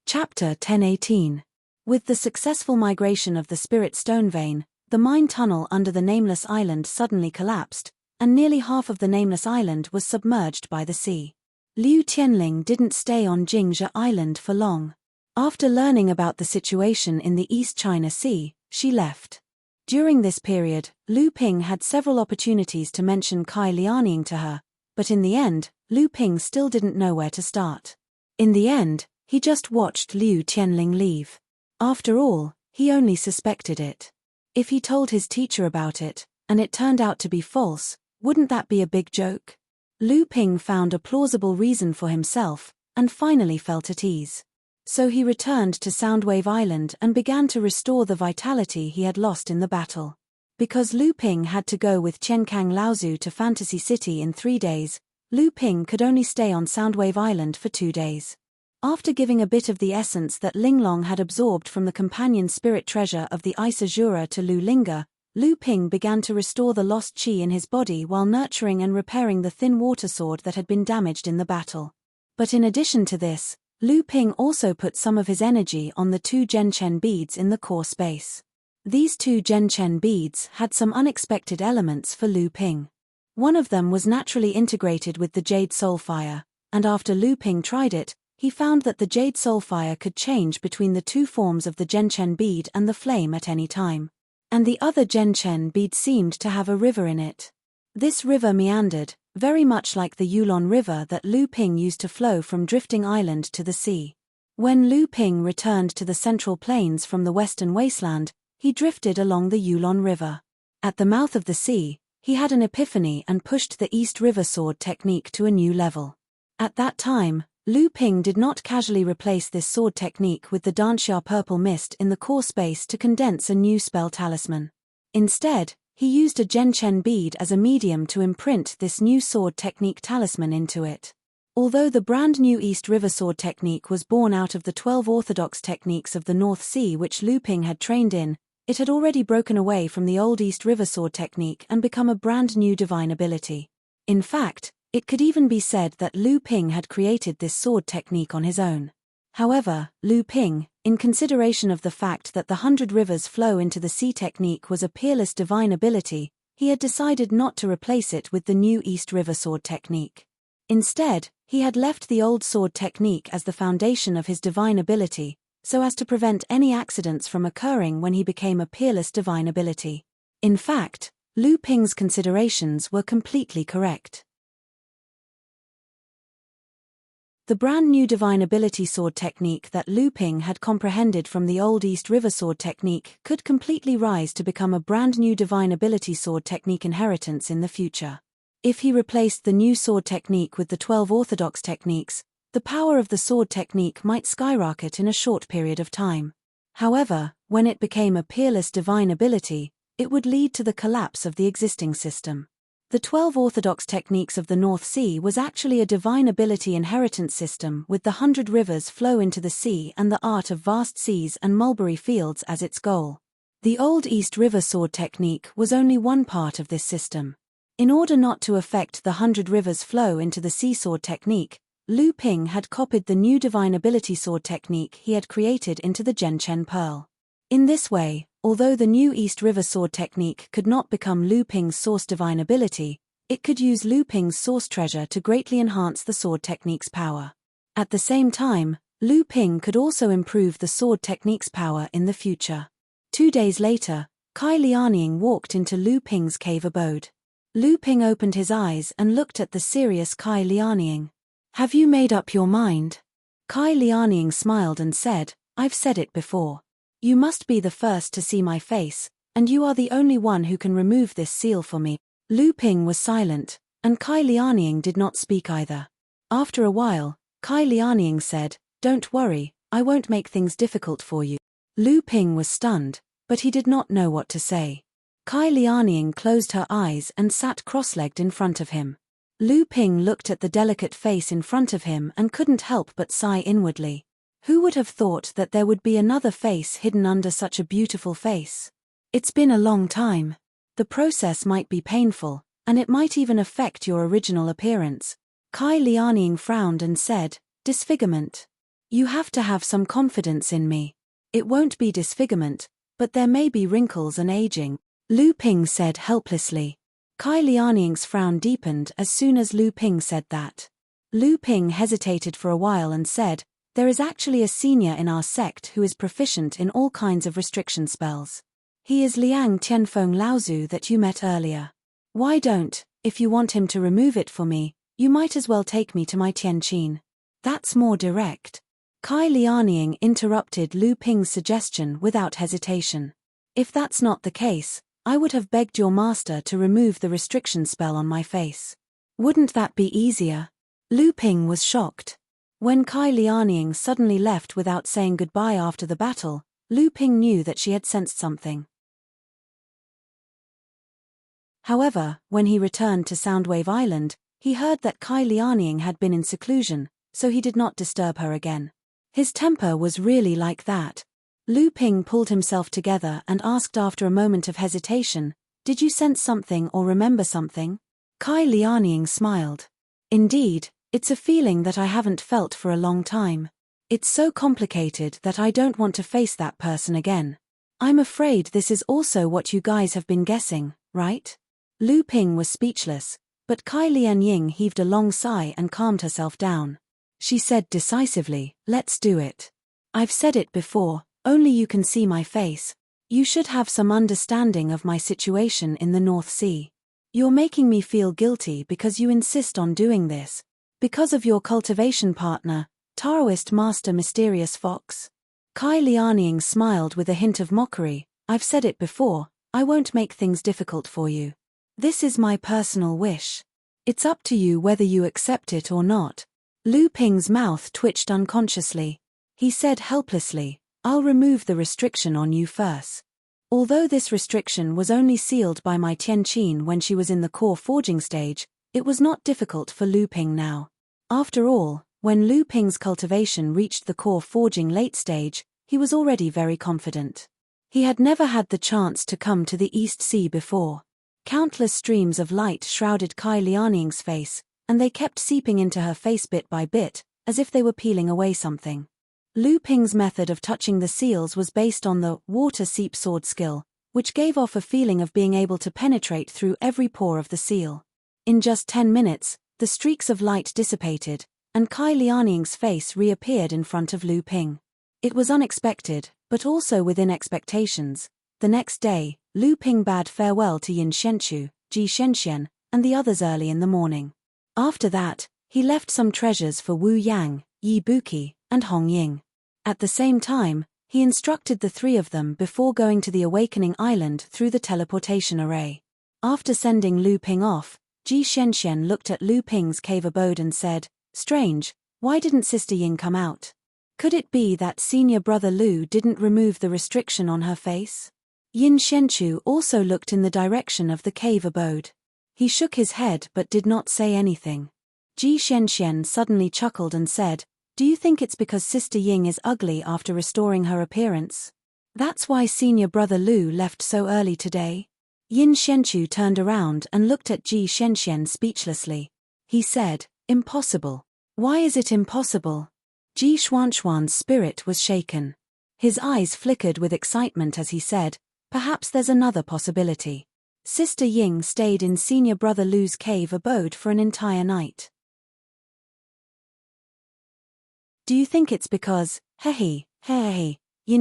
Chapter 1018. With the successful migration of the spirit stone vein, the mine tunnel under the nameless island suddenly collapsed, and nearly half of the nameless island was submerged by the sea. Liu Tianling didn't stay on Jingzhe Island for long. After learning about the situation in the East China Sea, she left. During this period, Lu Ping had several opportunities to mention Kai Lianing to her, but in the end, Lu Ping still didn't know where to start. In the end, he just watched Liu Tianling leave. After all, he only suspected it. If he told his teacher about it, and it turned out to be false, wouldn't that be a big joke? Lu Ping found a plausible reason for himself, and finally felt at ease. So he returned to Soundwave Island and began to restore the vitality he had lost in the battle. Because Lu Ping had to go with Chen Kang Laozu to Fantasy City in 3 days, Lu Ping could only stay on Soundwave Island for 2 days. After giving a bit of the essence that Linglong had absorbed from the companion spirit treasure of the Ice Azura to Lu Linga, Lu Ping began to restore the lost qi in his body while nurturing and repairing the thin water sword that had been damaged in the battle. But in addition to this, Lu Ping also put some of his energy on the 2 Zhenchen beads in the core space. These 2 Zhenchen beads had some unexpected elements for Lu Ping. One of them was naturally integrated with the Jade Soulfire, and after Lu Ping tried it, he found that the Jade Soulfire could change between the 2 forms of the Zhenchen bead and the flame at any time. And the other Zhenchen bead seemed to have a river in it. This river meandered, very much like the Yulon River that Lu Ping used to flow from Drifting Island to the sea. When Lu Ping returned to the Central Plains from the Western Wasteland, he drifted along the Yulon River. At the mouth of the sea, he had an epiphany and pushed the East River Sword technique to a new level. At that time, Lu Ping did not casually replace this sword technique with the Danxia Purple Mist in the core space to condense a new spell talisman. Instead, he used a Zhenchen bead as a medium to imprint this new sword technique talisman into it. Although the brand new East River Sword technique was born out of the 12 orthodox techniques of the North Sea which Lu Ping had trained in, it had already broken away from the old East River Sword technique and become a brand new divine ability. In fact, it could even be said that Lu Ping had created this sword technique on his own. However, Lu Ping, in consideration of the fact that the 100 rivers flow into the sea technique was a peerless divine ability, he had decided not to replace it with the new East River Sword technique. Instead, he had left the old sword technique as the foundation of his divine ability, so as to prevent any accidents from occurring when he became a peerless divine ability. In fact, Lu Ping's considerations were completely correct. The brand new divine ability sword technique that Lu Ping had comprehended from the old East River Sword technique could completely rise to become a brand new divine ability sword technique inheritance in the future. If he replaced the new sword technique with the 12 orthodox techniques, the power of the sword technique might skyrocket in a short period of time. However, when it became a peerless divine ability, it would lead to the collapse of the existing system. The 12 orthodox techniques of the North Sea was actually a divine ability inheritance system with the 100 rivers flow into the sea and the art of vast seas and mulberry fields as its goal. The old East River Sword technique was only one part of this system. In order not to affect the 100 rivers flow into the sea sword technique, Lu Ping had copied the new divine ability sword technique he had created into the Zhenchen Pearl. In this way, although the new East River Sword technique could not become Lu Ping's source divine ability, it could use Lu Ping's source treasure to greatly enhance the sword technique's power. At the same time, Lu Ping could also improve the sword technique's power in the future. 2 days later, Kai Liaoning walked into Lu Ping's cave abode. Lu Ping opened his eyes and looked at the serious Kai Liaoning. "Have you made up your mind?" Kai Liaoning smiled and said, "I've said it before. You must be the first to see my face, and you are the only one who can remove this seal for me." Lu Ping was silent, and Kai Liaoning did not speak either. After a while, Kai Liaoning said, "Don't worry, I won't make things difficult for you." Lu Ping was stunned, but he did not know what to say. Kai Liaoning closed her eyes and sat cross-legged in front of him. Lu Ping looked at the delicate face in front of him and couldn't help but sigh inwardly. Who would have thought that there would be another face hidden under such a beautiful face? It's been a long time. The process might be painful, and it might even affect your original appearance. Kai Liaoning frowned and said, "Disfigurement. You have to have some confidence in me. It won't be disfigurement, but there may be wrinkles and aging," Lu Ping said helplessly. Kai Liaoning's frown deepened as soon as Lu Ping said that. Lu Ping hesitated for a while and said, "There is actually a senior in our sect who is proficient in all kinds of restriction spells. He is Liang Tianfeng Laozu that you met earlier. Why don't, if you want him to remove it for me, you might as well take me to my Tianqin. That's more direct." Kai Liaoning interrupted Lu Ping's suggestion without hesitation. "If that's not the case, I would have begged your master to remove the restriction spell on my face. Wouldn't that be easier?" Lu Ping was shocked. When Kai Liaoning suddenly left without saying goodbye after the battle, Lu Ping knew that she had sensed something. However, when he returned to Soundwave Island, he heard that Kai Liaoning had been in seclusion, so he did not disturb her again. His temper was really like that. Lu Ping pulled himself together and asked after a moment of hesitation, "Did you sense something or remember something?" Kai Lianying smiled. "Indeed, it's a feeling that I haven't felt for a long time. It's so complicated that I don't want to face that person again. I'm afraid this is also what you guys have been guessing, right?" Lu Ping was speechless, but Kai Lianying heaved a long sigh and calmed herself down. She said decisively, "Let's do it. I've said it before, only you can see my face. You should have some understanding of my situation in the North Sea. You're making me feel guilty because you insist on doing this. Because of your cultivation partner, Taoist Master Mysterious Fox." Kai Lianying smiled with a hint of mockery. "I've said it before, I won't make things difficult for you. This is my personal wish. It's up to you whether you accept it or not." Lu Ping's mouth twitched unconsciously. He said helplessly, "I'll remove the restriction on you first." Although this restriction was only sealed by my Tianqin when she was in the core forging stage, it was not difficult for Lu Ping now. After all, when Lu Ping's cultivation reached the core forging late stage, he was already very confident. He had never had the chance to come to the East Sea before. Countless streams of light shrouded Kai Lianying's face, and they kept seeping into her face bit by bit, as if they were peeling away something. Lu Ping's method of touching the seals was based on the water seep sword skill, which gave off a feeling of being able to penetrate through every pore of the seal. In just 10 minutes, the streaks of light dissipated, and Kai Lianying's face reappeared in front of Lu Ping. It was unexpected, but also within expectations. The next day, Lu Ping bade farewell to Yin Shenchu, Ji Shenxian, and the others early in the morning. After that, he left some treasures for Wu Yang, Yi Buqi, and Hong Ying. At the same time, he instructed the three of them before going to the Awakening Island through the teleportation array. After sending Lu Ping off, Ji Shenxian looked at Lu Ping's cave abode and said, "Strange, why didn't Sister Ying come out? Could it be that senior brother Lu didn't remove the restriction on her face?" Yin Shenchu also looked in the direction of the cave abode. He shook his head but did not say anything. Ji Shenxian suddenly chuckled and said, "Do you think it's because Sister Ying is ugly after restoring her appearance? That's why senior brother Lu left so early today?" Yin Shenchu turned around and looked at Ji Shenxian speechlessly. He said, "Impossible. Why is it impossible?" Ji Xuanxuan's spirit was shaken. His eyes flickered with excitement as he said, "Perhaps there's another possibility. Sister Ying stayed in senior brother Lu's cave abode for an entire night. Do you think it's because, Yin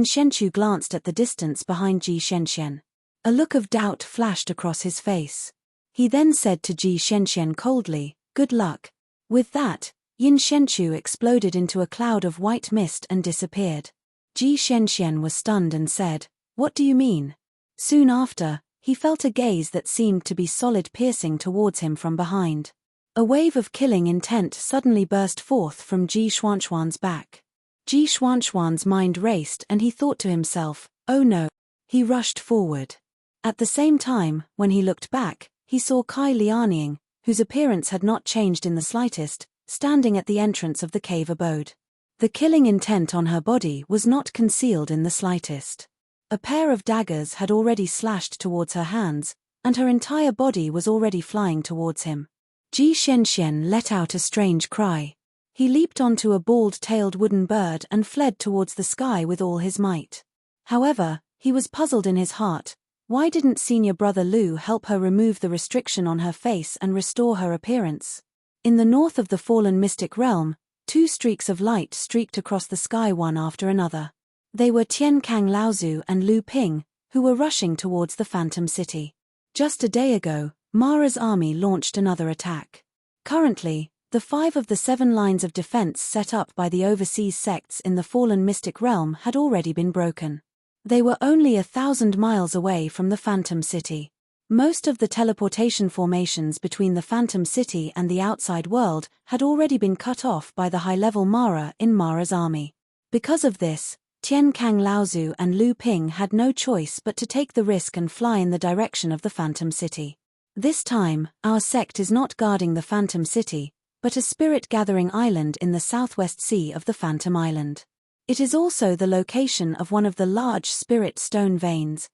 Shenchu glanced at the distance behind Ji Shenxian. A look of doubt flashed across his face. He then said to Ji Shenxian coldly, "Good luck." With that, Yin Shenchu exploded into a cloud of white mist and disappeared. Ji Shenxian was stunned and said, "What do you mean?" Soon after, he felt a gaze that seemed to be solid piercing towards him from behind. A wave of killing intent suddenly burst forth from Ji Xuanxuan's back. Ji Xuanxuan's mind raced and he thought to himself, "Oh no." He rushed forward. At the same time, when he looked back, he saw Kai Lianying, whose appearance had not changed in the slightest, standing at the entrance of the cave abode. The killing intent on her body was not concealed in the slightest. A pair of daggers had already slashed towards her hands, and her entire body was already flying towards him. Ji Shenxian let out a strange cry. He leaped onto a bald-tailed wooden bird and fled towards the sky with all his might. However, he was puzzled in his heart. Why didn't senior brother Lu help her remove the restriction on her face and restore her appearance? In the north of the fallen mystic realm, two streaks of light streaked across the sky one after another. They were Tiankang Laozu and Lu Ping, who were rushing towards the Phantom City. Just a day ago, Mara's army launched another attack. Currently, the 5 of the 7 lines of defense set up by the overseas sects in the fallen mystic realm had already been broken. They were only 1,000 miles away from the Phantom City. Most of the teleportation formations between the Phantom City and the outside world had already been cut off by the high-level Mara in Mara's army. Because of this, Tiankang Laozu and Lu Ping had no choice but to take the risk and fly in the direction of the Phantom City. This time, our sect is not guarding the Phantom City, but a spirit-gathering island in the southwest sea of the Phantom Island. It is also the location of one of the large spirit stone veins.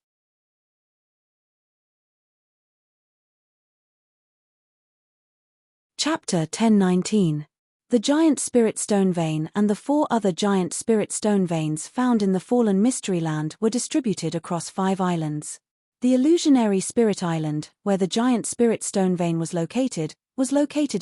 Chapter 10:19. The giant spirit stone vein and the 4 other giant spirit stone veins found in the fallen mystery land were distributed across 5 islands. The illusionary spirit island, where the giant spirit stone vein was located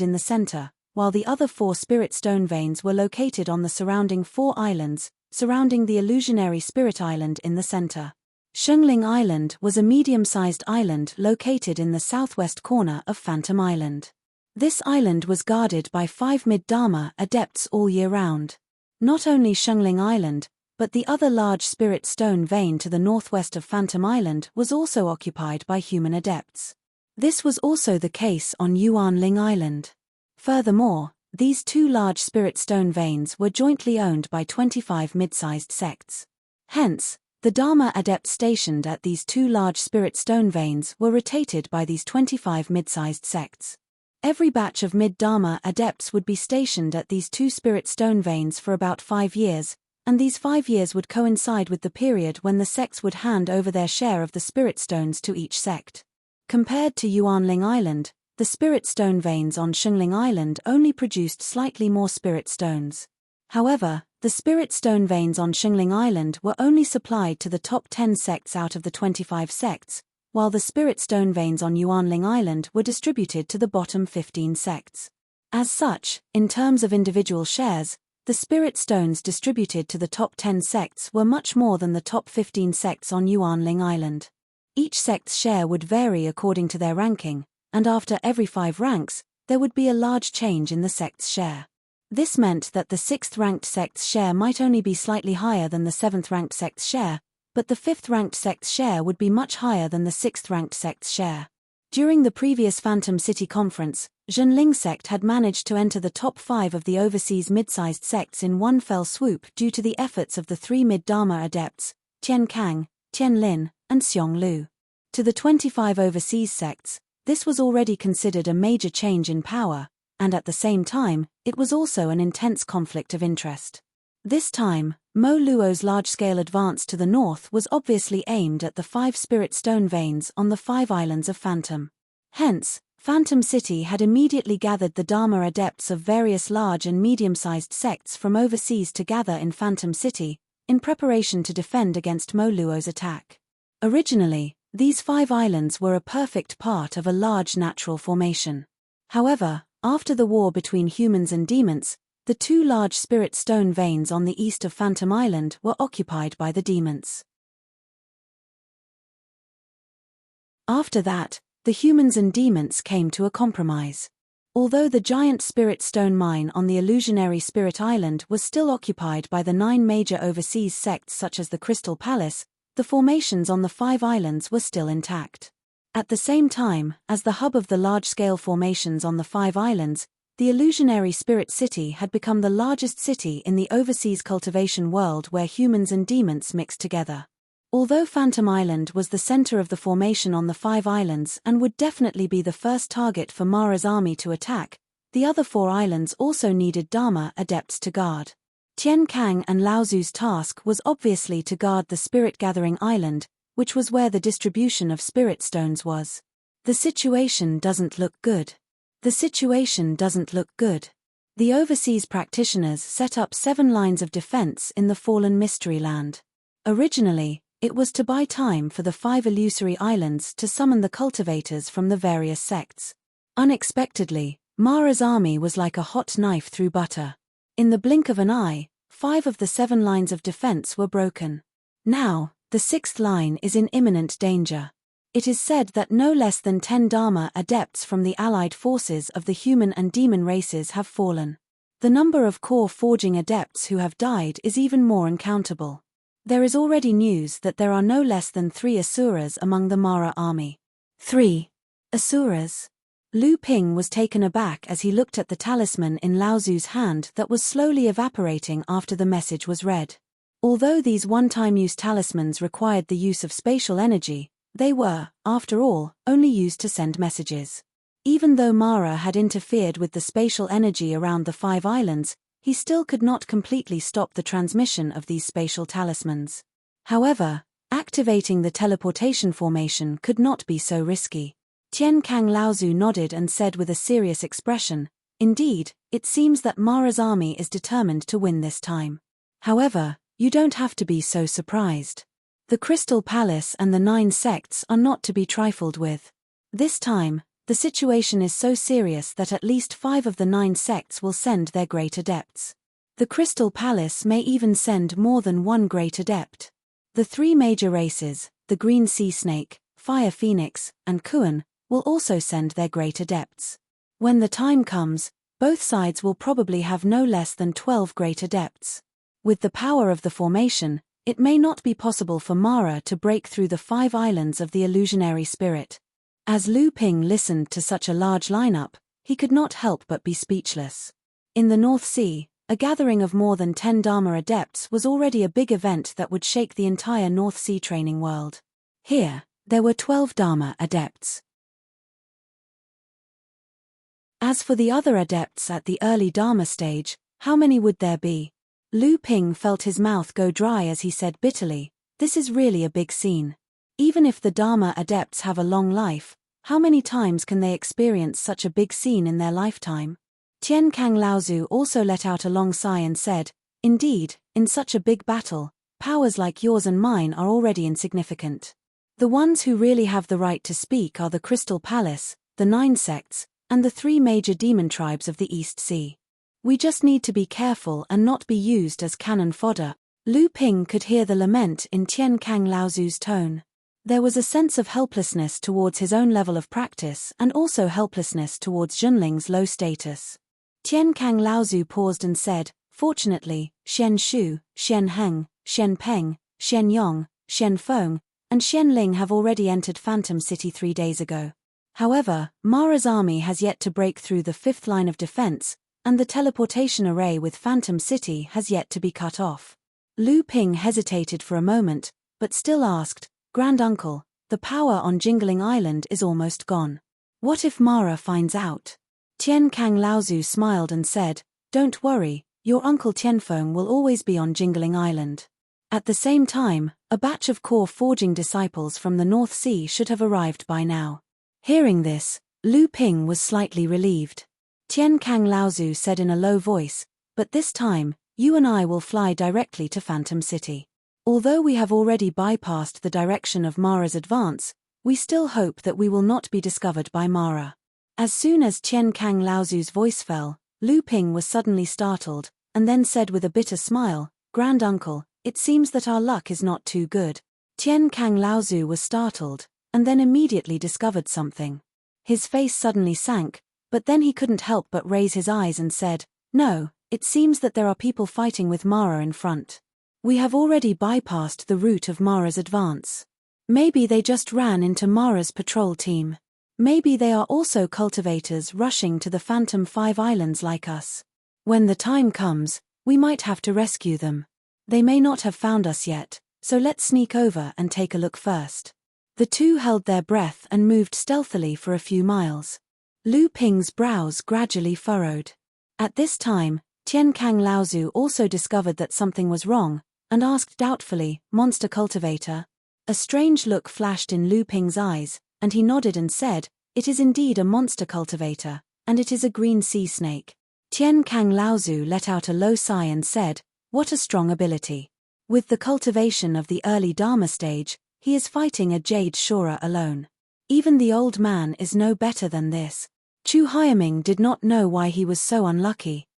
in the center, while the other 4 spirit stone veins were located on the surrounding 4 islands, surrounding the illusionary spirit island in the center. Shengling Island was a medium-sized island located in the southwest corner of Phantom Island. This island was guarded by 5 mid-Dharma adepts all year round. Not only Shengling Island, but the other large spirit stone vein to the northwest of Phantom Island was also occupied by human adepts. This was also the case on Yuanling Island. Furthermore, these 2 large spirit stone veins were jointly owned by 25 mid-sized sects. Hence, the Dharma adepts stationed at these 2 large spirit stone veins were rotated by these 25 mid-sized sects. Every batch of mid-Dharma adepts would be stationed at these 2 spirit stone veins for about 5 years, and these 5 years would coincide with the period when the sects would hand over their share of the spirit stones to each sect. Compared to Yuanling Island, the spirit stone veins on Shengling Island only produced slightly more spirit stones. However, the spirit stone veins on Shengling Island were only supplied to the top 10 sects out of the 25 sects, while the spirit stone veins on Yuanling Island were distributed to the bottom 15 sects. As such, in terms of individual shares, the spirit stones distributed to the top 10 sects were much more than the top 15 sects on Yuanling Island. Each sect's share would vary according to their ranking, and after every 5 ranks, there would be a large change in the sect's share. This meant that the 6th-ranked sect's share might only be slightly higher than the 7th-ranked sect's share, but the 5th-ranked sect's share would be much higher than the 6th-ranked sect's share. During the previous Phantom City Conference, Zhenling sect had managed to enter the top 5 of the overseas mid-sized sects in one fell swoop due to the efforts of the 3 mid-Dharma adepts, Tian Kang, Tian Lin, and Xiong Lu. To the 25 overseas sects, this was already considered a major change in power, and at the same time, it was also an intense conflict of interest. This time, Mo Luo's large-scale advance to the north was obviously aimed at the 5 spirit stone veins on the 5 islands of Phantom. Hence, Phantom City had immediately gathered the Dharma adepts of various large and medium-sized sects from overseas to gather in Phantom City, in preparation to defend against Mo Luo's attack. Originally, these 5 islands were a perfect part of a large natural formation. However, after the war between humans and demons, the 2 large spirit stone veins on the east of Phantom Island were occupied by the demons. After that, the humans and demons came to a compromise. Although the giant spirit stone mine on the illusionary Spirit Island was still occupied by the 9 major overseas sects such as the Crystal Palace, the formations on the 5 islands were still intact. At the same time, as the hub of the large-scale formations on the 5 islands, the illusionary Spirit City had become the largest city in the overseas cultivation world where humans and demons mixed together. Although Phantom Island was the center of the formation on the 5 islands and would definitely be the first target for Mara's army to attack, the other 4 islands also needed Dharma adepts to guard. Tian Kang and Lao Zu's task was obviously to guard the Spirit Gathering Island, which was where the distribution of spirit stones was. The situation doesn't look good. The situation doesn't look good. The overseas practitioners set up 7 lines of defense in the fallen mystery land. Originally, it was to buy time for the 5 illusory islands to summon the cultivators from the various sects. Unexpectedly, Mara's army was like a hot knife through butter. In the blink of an eye, 5 of the 7 lines of defense were broken. Now, the 6th line is in imminent danger. It is said that no less than 10 Dharma adepts from the allied forces of the human and demon races have fallen. The number of core forging adepts who have died is even more uncountable. There is already news that there are no less than 3 Asuras among the Mara army. 3 Asuras? Lu Ping was taken aback as he looked at the talisman in Lao Zu's hand that was slowly evaporating after the message was read. Although these one-time use talismans required the use of spatial energy, they were, after all, only used to send messages. Even though Mara had interfered with the spatial energy around the 5 islands, he still could not completely stop the transmission of these spatial talismans. However, activating the teleportation formation could not be so risky. Tian Kang Laozu nodded and said with a serious expression, "Indeed, it seems that Mara's army is determined to win this time. However, you don't have to be so surprised. The Crystal Palace and the 9 sects are not to be trifled with. This time, the situation is so serious that at least 5 of the 9 sects will send their great adepts. The Crystal Palace may even send more than one great adept. The 3 major races, the Green Sea Snake, Fire Phoenix, and Kuan, will also send their great adepts. When the time comes, both sides will probably have no less than 12 great adepts. With the power of the formation, it may not be possible for Mara to break through the 5 islands of the illusionary spirit." As Lu Ping listened to such a large lineup, he could not help but be speechless. In the North Sea, a gathering of more than 10 Dharma adepts was already a big event that would shake the entire North Sea training world. Here, there were 12 Dharma adepts. As for the other adepts at the early Dharma stage, how many would there be? Lu Ping felt his mouth go dry as he said bitterly, "This is really a big scene. Even if the Dharma adepts have a long life, how many times can they experience such a big scene in their lifetime?" Tian Kang Laozu also let out a long sigh and said, "Indeed, in such a big battle, powers like yours and mine are already insignificant. The ones who really have the right to speak are the Crystal Palace, the 9 sects, and the 3 major demon tribes of the East Sea. We just need to be careful and not be used as cannon fodder." Lu Ping could hear the lament in Tian Kang Laozu's tone. There was a sense of helplessness towards his own level of practice and also helplessness towards Junling's low status. Tian Kang Laozu paused and said, "Fortunately, Xian Shu, Xian Heng, Xian Peng, Xian Yong, Xian Feng, and Xian Ling have already entered Phantom City 3 days ago. However, Mara's army has yet to break through the 5th line of defense, and the teleportation array with Phantom City has yet to be cut off." Lu Ping hesitated for a moment, but still asked, "Grand Uncle, the power on Jingling Island is almost gone. What if Mara finds out?" Tian Kang Laozu smiled and said, "Don't worry, your Uncle Tianfeng will always be on Jingling Island." At the same time, a batch of core forging disciples from the North Sea should have arrived by now. Hearing this, Lu Ping was slightly relieved. Tian Kang Laozu said in a low voice, "But this time, you and I will fly directly to Phantom City. Although we have already bypassed the direction of Mara's advance, we still hope that we will not be discovered by Mara." As soon as Tian Kang Laozu's voice fell, Lu Ping was suddenly startled, and then said with a bitter smile, "Grand Uncle, it seems that our luck is not too good." Tian Kang Laozu was startled, and then immediately discovered something. His face suddenly sank, but then he couldn't help but raise his eyes and said, "No, it seems that there are people fighting with Mara in front. We have already bypassed the route of Mara's advance. Maybe they just ran into Mara's patrol team. Maybe they are also cultivators rushing to the Phantom 5 Islands like us. When the time comes, we might have to rescue them. They may not have found us yet, so let's sneak over and take a look first." The two held their breath and moved stealthily for a few miles. Lu Ping's brows gradually furrowed. At this time, Tian Kang Laozu also discovered that something was wrong, and asked doubtfully, "Monster cultivator?" A strange look flashed in Lu Ping's eyes, and he nodded and said, "It is indeed a monster cultivator, and it is a green sea snake." Tian Kang Laozu let out a low sigh and said, "What a strong ability. With the cultivation of the early Dharma stage, he is fighting a Jade Shura alone. Even the old man is no better than this." Chu Hyaming did not know why he was so unlucky.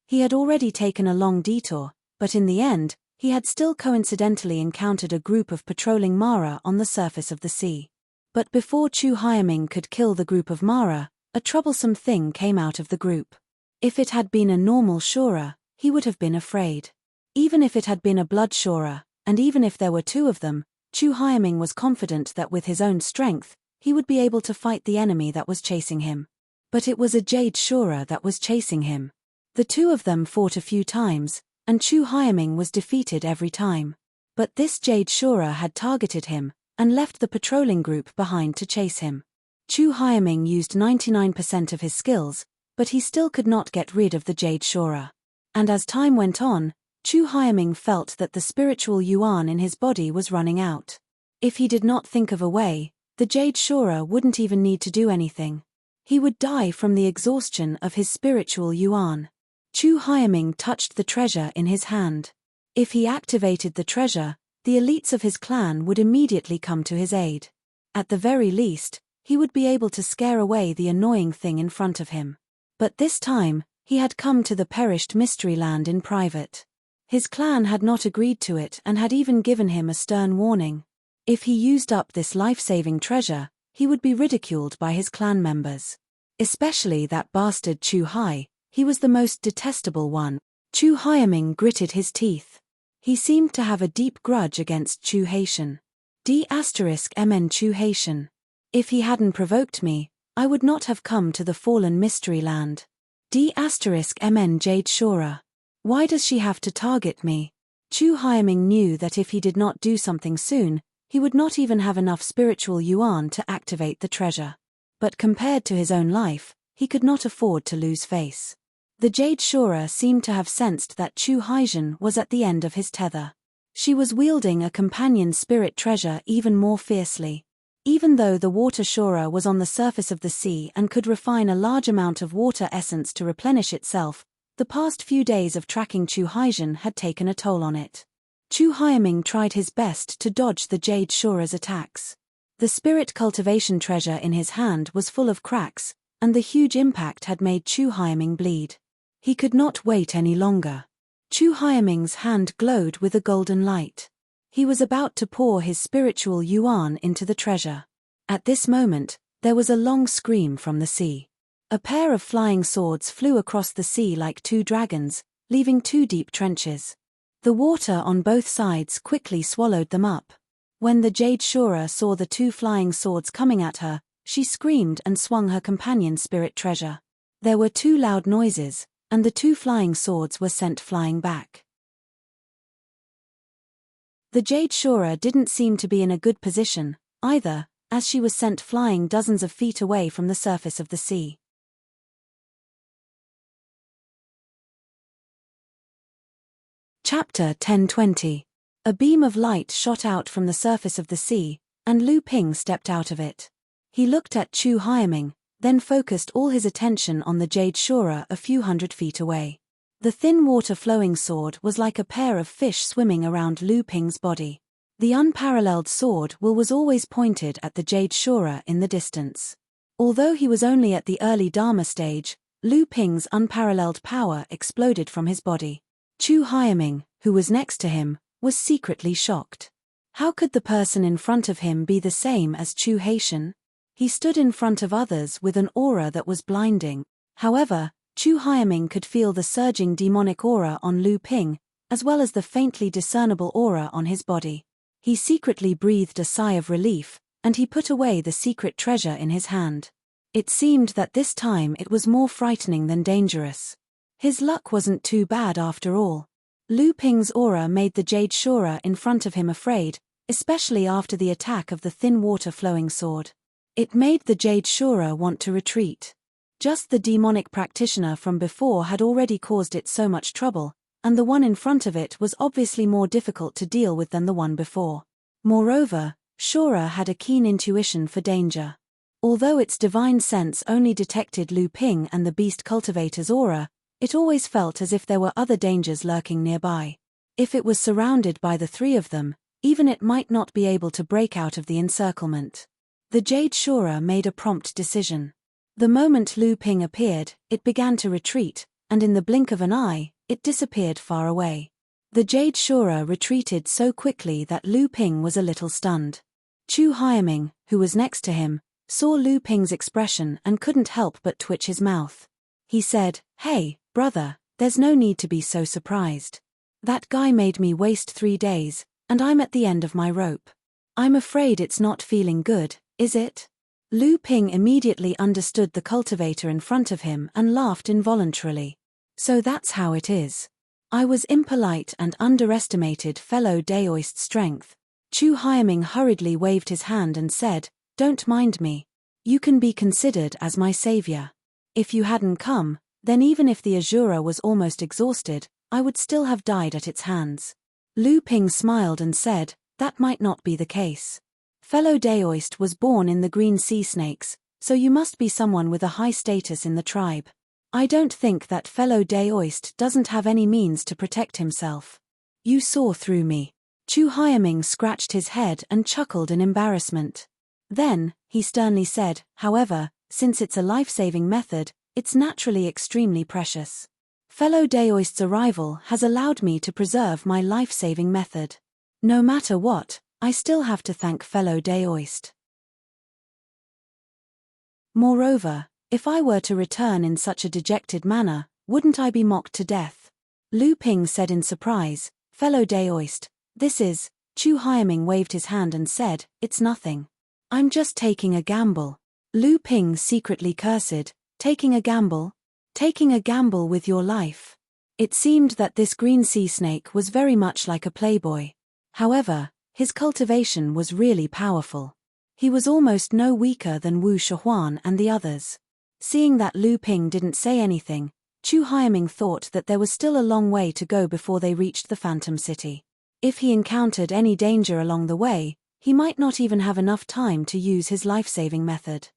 He had already taken a long detour, but in the end, he had still coincidentally encountered a group of patrolling Mara on the surface of the sea. But before Chu Hyaming could kill the group of Mara, a troublesome thing came out of the group. If it had been a normal Shura, he would have been afraid. Even if it had been a blood Shura, and even if there were 2 of them, Chu Hyaming was confident that with his own strength, he would be able to fight the enemy that was chasing him. But it was a Jade Shura that was chasing him. The 2 of them fought a few times, and Chu Hyaming was defeated every time. But this Jade Shura had targeted him, and left the patrolling group behind to chase him. Chu Hyaming used 99% of his skills, but he still could not get rid of the Jade Shura. And as time went on, Chu Hyaming felt that the spiritual yuan in his body was running out. If he did not think of a way, the Jade Shura wouldn't even need to do anything. He would die from the exhaustion of his spiritual yuan. Chu Hyaming touched the treasure in his hand. If he activated the treasure, the elites of his clan would immediately come to his aid. At the very least, he would be able to scare away the annoying thing in front of him. But this time, he had come to the perished mystery land in private. His clan had not agreed to it and had even given him a stern warning. If he used up this life-saving treasure, he would be ridiculed by his clan members. Especially that bastard Chu Hai, he was the most detestable one. Chu Hyaming gritted his teeth. He seemed to have a deep grudge against Chu Haitian. D*mn Chu Haitian. If he hadn't provoked me, I would not have come to the fallen mystery land. D*mn Jade Shura. Why does she have to target me? Chu Hyaming knew that if he did not do something soon, he would not even have enough spiritual yuan to activate the treasure. But compared to his own life, he could not afford to lose face. The Jade Shura seemed to have sensed that Chu Haitian was at the end of his tether. She was wielding a companion spirit treasure even more fiercely. Even though the water Shura was on the surface of the sea and could refine a large amount of water essence to replenish itself, the past few days of tracking Chu Haitian had taken a toll on it. Chu Hyaming tried his best to dodge the Jade Shura's attacks. The spirit cultivation treasure in his hand was full of cracks, and the huge impact had made Chu Hyaming bleed. He could not wait any longer. Chu Hyaming's hand glowed with a golden light. He was about to pour his spiritual yuan into the treasure. At this moment, there was a long scream from the sea. A pair of flying swords flew across the sea like two dragons, leaving two deep trenches. The water on both sides quickly swallowed them up. When the Jade Shura saw the two flying swords coming at her, she screamed and swung her companion spirit treasure. There were two loud noises, and the two flying swords were sent flying back. The Jade Shura didn't seem to be in a good position, either, as she was sent flying dozens of feet away from the surface of the sea. Chapter 1020. A beam of light shot out from the surface of the sea, and Lu Ping stepped out of it. He looked at Chu Hyaming, then focused all his attention on the Jade Shura a few hundred feet away. The thin water-flowing sword was like a pair of fish swimming around Lu Ping's body. The unparalleled sword was always pointed at the Jade Shura in the distance. Although he was only at the early Dharma stage, Lu Ping's unparalleled power exploded from his body. Chu Hyaming, who was next to him, was secretly shocked. How could the person in front of him be the same as Chu Haitian? He stood in front of others with an aura that was blinding. However, Chu Hyaming could feel the surging demonic aura on Lu Ping, as well as the faintly discernible aura on his body. He secretly breathed a sigh of relief, and he put away the secret treasure in his hand. It seemed that this time it was more frightening than dangerous. His luck wasn't too bad after all. Lu Ping's aura made the Jade Shura in front of him afraid, especially after the attack of the thin water-flowing sword. It made the Jade Shura want to retreat. Just the demonic practitioner from before had already caused it so much trouble, and the one in front of it was obviously more difficult to deal with than the one before. Moreover, Shura had a keen intuition for danger. Although its divine sense only detected Lu Ping and the beast cultivator's aura, it always felt as if there were other dangers lurking nearby. If it was surrounded by the three of them, even it might not be able to break out of the encirclement. The Jade Shura made a prompt decision. The moment Lu Ping appeared, it began to retreat, and in the blink of an eye, it disappeared far away. The Jade Shura retreated so quickly that Lu Ping was a little stunned. Chu Hyaming, who was next to him, saw Lu Ping's expression and couldn't help but twitch his mouth. He said, "Hey, brother, there's no need to be so surprised. That guy made me waste 3 days, and I'm at the end of my rope. I'm afraid it's not feeling good, is it?" Lu Ping immediately understood the cultivator in front of him and laughed involuntarily. "So that's how it is. I was impolite and underestimated fellow Daoist strength." Chu Hyaming hurriedly waved his hand and said, "Don't mind me. You can be considered as my savior." If you hadn't come, then even if the Azura was almost exhausted, I would still have died at its hands. Lu Ping smiled and said, that might not be the case. Fellow Daoist was born in the green sea snakes, so you must be someone with a high status in the tribe. I don't think that fellow Daoist doesn't have any means to protect himself. You saw through me. Chu Hyaming scratched his head and chuckled in embarrassment. Then, he sternly said, however, since it's a life-saving method, it's naturally extremely precious. Fellow Daoist's arrival has allowed me to preserve my life-saving method. No matter what, I still have to thank fellow Daoist. Moreover, if I were to return in such a dejected manner, wouldn't I be mocked to death? Lu Ping said in surprise, fellow Daoist, this is… Chu Hyaming waved his hand and said, it's nothing. I'm just taking a gamble. Lu Ping secretly cursed, taking a gamble? Taking a gamble with your life. It seemed that this green sea snake was very much like a playboy. However, his cultivation was really powerful. He was almost no weaker than Wu Shahuan and the others. Seeing that Lu Ping didn't say anything, Chu Hyaming thought that there was still a long way to go before they reached the Phantom City. If he encountered any danger along the way, he might not even have enough time to use his life-saving method.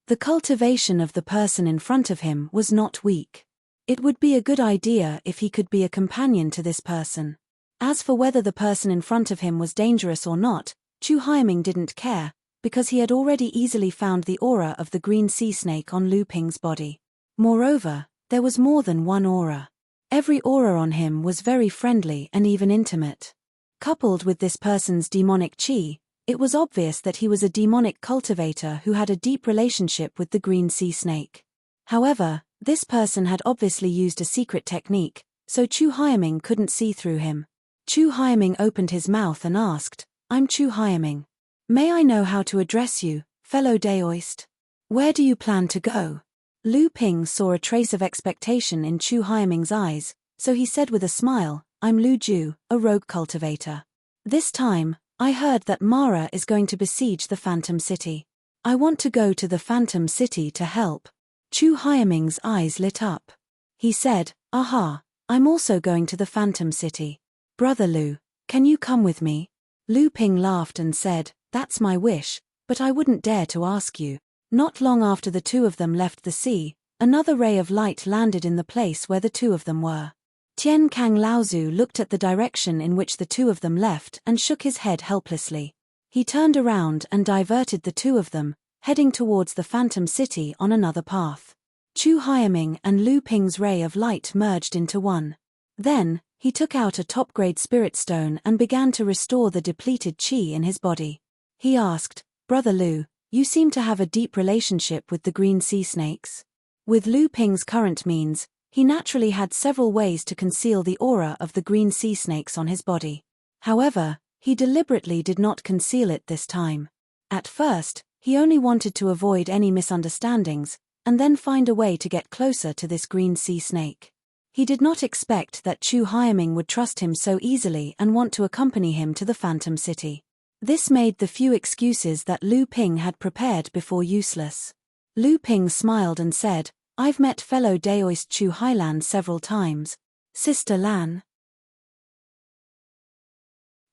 The cultivation of the person in front of him was not weak. It would be a good idea if he could be a companion to this person. As for whether the person in front of him was dangerous or not, Chu Hyaming didn't care, because he had already easily found the aura of the green sea snake on Lu Ping's body. Moreover, there was more than one aura. Every aura on him was very friendly and even intimate. Coupled with this person's demonic chi, it was obvious that he was a demonic cultivator who had a deep relationship with the green sea snake. However, this person had obviously used a secret technique, so Chu Hyaming couldn't see through him. Chu Hyaming opened his mouth and asked, I'm Chu Hyaming. May I know how to address you, fellow Daoist? Where do you plan to go? Lu Ping saw a trace of expectation in Chu Hyaming's eyes, so he said with a smile, I'm Lu Ju, a rogue cultivator. This time, I heard that Mara is going to besiege the Phantom City. I want to go to the Phantom City to help. Chu Hyaming's eyes lit up. He said, aha, I'm also going to the Phantom City. Brother Lu, can you come with me? Lu Ping laughed and said, that's my wish, but I wouldn't dare to ask you. Not long after the two of them left the sea, another ray of light landed in the place where the two of them were. Tian Kang Laozu looked at the direction in which the two of them left and shook his head helplessly. He turned around and diverted the two of them, heading towards the Phantom City on another path. Chu Hyaming and Lu Ping's ray of light merged into one. Then, he took out a top-grade spirit stone and began to restore the depleted chi in his body. He asked, Brother Lu, you seem to have a deep relationship with the green sea snakes. With Lu Ping's current means, he naturally had several ways to conceal the aura of the green sea snakes on his body. However, he deliberately did not conceal it this time. At first, he only wanted to avoid any misunderstandings, and then find a way to get closer to this green sea snake. He did not expect that Chu Hyaming would trust him so easily and want to accompany him to the Phantom City. This made the few excuses that Lu Ping had prepared before useless. Lu Ping smiled and said, I've met fellow Daoist Chu Hailan several times. Sister Lan.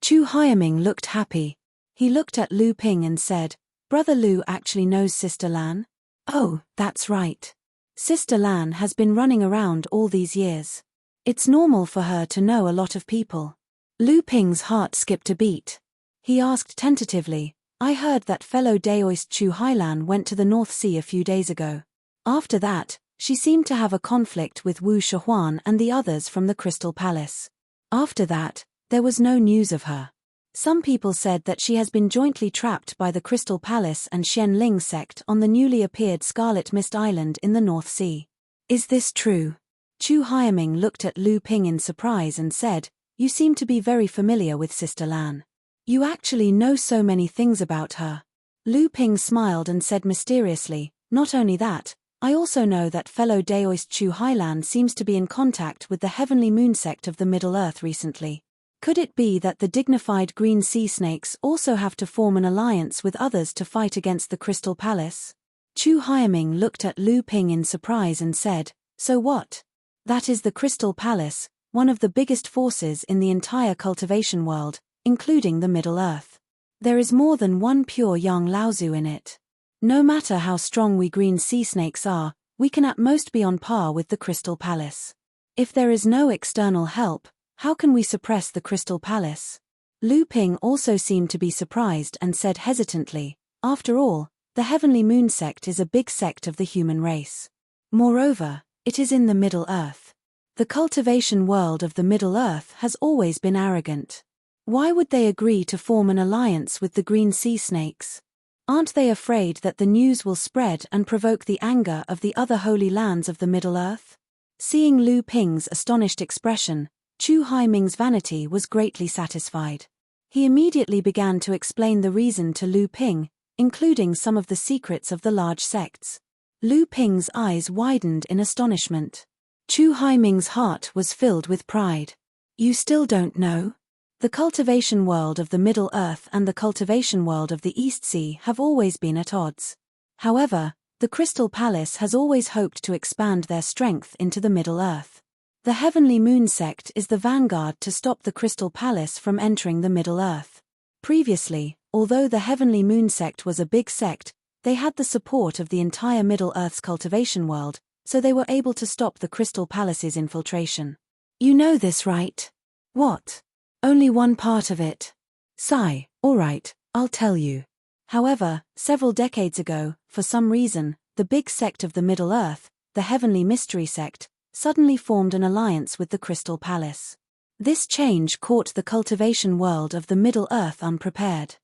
Chu Hyaming looked happy. He looked at Lu Ping and said, Brother Lu actually knows Sister Lan? Oh, that's right. Sister Lan has been running around all these years. It's normal for her to know a lot of people. Lu Ping's heart skipped a beat. He asked tentatively, I heard that fellow Daoist Chu Hailan went to the North Sea a few days ago. After that, she seemed to have a conflict with Wu Shahuan and the others from the Crystal Palace. After that, there was no news of her. Some people said that she has been jointly trapped by the Crystal Palace and Xian Ling sect on the newly appeared Scarlet Mist Island in the North Sea. Is this true? Chu Hyaming looked at Lu Ping in surprise and said, You seem to be very familiar with Sister Lan. You actually know so many things about her. Lu Ping smiled and said mysteriously, Not only that, I also know that fellow Daoist Chu Hailan seems to be in contact with the Heavenly Moon sect of the Middle Earth recently. Could it be that the dignified green sea snakes also have to form an alliance with others to fight against the Crystal Palace? Chu Hyaming looked at Lu Ping in surprise and said, "So what? That is the Crystal Palace, one of the biggest forces in the entire cultivation world, including the Middle Earth. There is more than one pure Yang Laozu in it. No matter how strong we green sea snakes are, we can at most be on par with the Crystal Palace. If there is no external help, how can we suppress the Crystal Palace?" Lu Ping also seemed to be surprised and said hesitantly, "After all, the Heavenly Moon sect is a big sect of the human race. Moreover, it is in the Middle Earth. The cultivation world of the Middle Earth has always been arrogant. Why would they agree to form an alliance with the green sea snakes? Aren't they afraid that the news will spread and provoke the anger of the other holy lands of the Middle Earth?" Seeing Lu Ping's astonished expression, Chu Haiming's vanity was greatly satisfied. He immediately began to explain the reason to Lu Ping, including some of the secrets of the large sects. Lu Ping's eyes widened in astonishment. Chu Haiming's heart was filled with pride. "You still don't know? The cultivation world of the Middle Earth and the cultivation world of the East Sea have always been at odds. However, the Crystal Palace has always hoped to expand their strength into the Middle Earth. The Heavenly Moon sect is the vanguard to stop the Crystal Palace from entering the Middle Earth. Previously, although the Heavenly Moon sect was a big sect, they had the support of the entire Middle Earth's cultivation world, so they were able to stop the Crystal Palace's infiltration." "You know this, right?" "What? Only one part of it." "Sigh, all right, I'll tell you. However, several decades ago, for some reason, the big sect of the Middle Earth, the Heavenly Mystery sect, suddenly formed an alliance with the Crystal Palace. This change caught the cultivation world of the Middle Earth unprepared.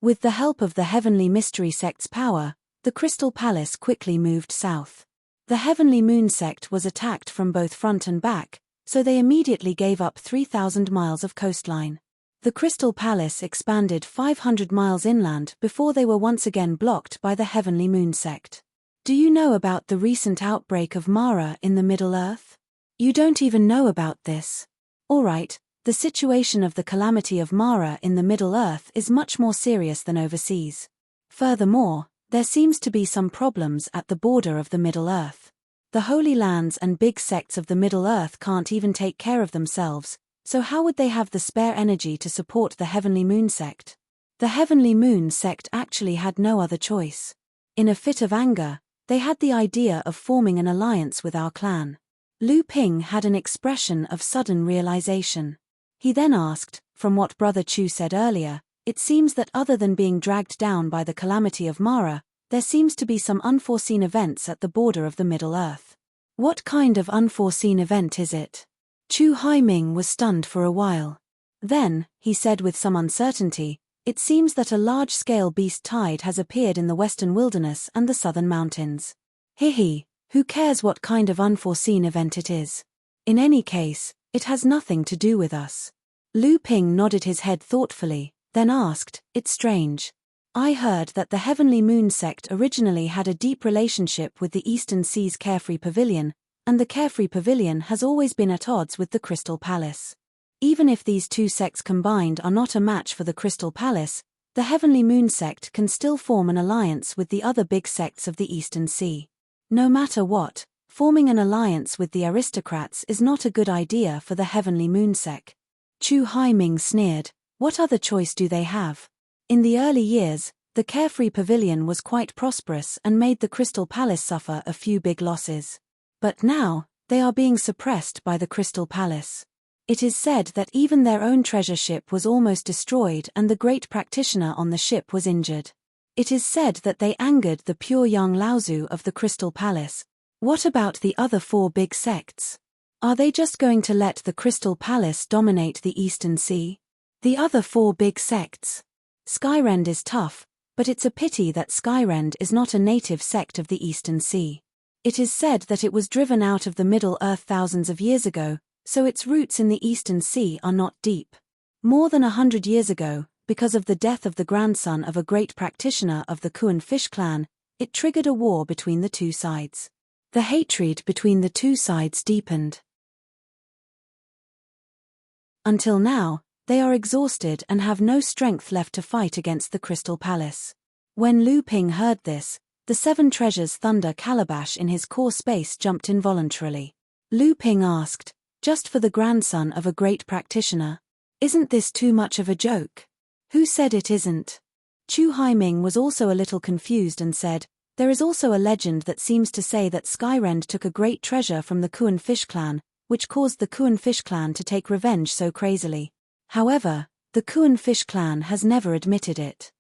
With the help of the Heavenly Mystery sect's power, the Crystal Palace quickly moved south. The Heavenly Moon sect was attacked from both front and back, so they immediately gave up 3,000 miles of coastline. The Crystal Palace expanded 500 miles inland before they were once again blocked by the Heavenly Moon sect. Do you know about the recent outbreak of Mara in the Middle Earth? You don't even know about this. Alright, the situation of the calamity of Mara in the Middle Earth is much more serious than overseas. Furthermore, there seems to be some problems at the border of the Middle Earth. The Holy Lands and big sects of the Middle Earth can't even take care of themselves, so how would they have the spare energy to support the Heavenly Moon sect? The Heavenly Moon sect actually had no other choice. In a fit of anger, they had the idea of forming an alliance with our clan. Lu Ping had an expression of sudden realization. He then asked, "From what Brother Chu said earlier, it seems that other than being dragged down by the calamity of Mara, there seems to be some unforeseen events at the border of the Middle Earth. What kind of unforeseen event is it?" Chu Haiming was stunned for a while. Then, he said with some uncertainty, "It seems that a large-scale beast tide has appeared in the western wilderness and the southern mountains. Hehe, who cares what kind of unforeseen event it is? In any case, it has nothing to do with us." Lu Ping nodded his head thoughtfully, then asked, "It's strange. I heard that the Heavenly Moon sect originally had a deep relationship with the Eastern Sea's Carefree Pavilion, and the Carefree Pavilion has always been at odds with the Crystal Palace. Even if these two sects combined are not a match for the Crystal Palace, the Heavenly Moon sect can still form an alliance with the other big sects of the Eastern Sea. No matter what, forming an alliance with the aristocrats is not a good idea for the Heavenly Moon sect." Chu Haiming sneered, "What other choice do they have? In the early years, the Carefree Pavilion was quite prosperous and made the Crystal Palace suffer a few big losses. But now, they are being suppressed by the Crystal Palace. It is said that even their own treasure ship was almost destroyed and the great practitioner on the ship was injured. It is said that they angered the pure Yang Laozu of the Crystal Palace. What about the other four big sects? Are they just going to let the Crystal Palace dominate the Eastern Sea? The other four big sects. Skyrend is tough, but it's a pity that Skyrend is not a native sect of the Eastern Sea. It is said that it was driven out of the Middle Earth thousands of years ago, so its roots in the Eastern Sea are not deep. More than 100 years ago, because of the death of the grandson of a great practitioner of the Kuan fish clan, it triggered a war between the two sides. The hatred between the two sides deepened. Until now, they are exhausted and have no strength left to fight against the Crystal Palace. When Lu Ping heard this, the 7 treasures thunder calabash in his core space jumped involuntarily. Lu Ping asked, "Just for the grandson of a great practitioner? Isn't this too much of a joke?" "Who said it isn't?" Chu Haiming was also a little confused and said, "There is also a legend that seems to say that Skyrend took a great treasure from the Kuan fish clan, which caused the Kuan fish clan to take revenge so crazily. However, the Kuan fish clan has never admitted it."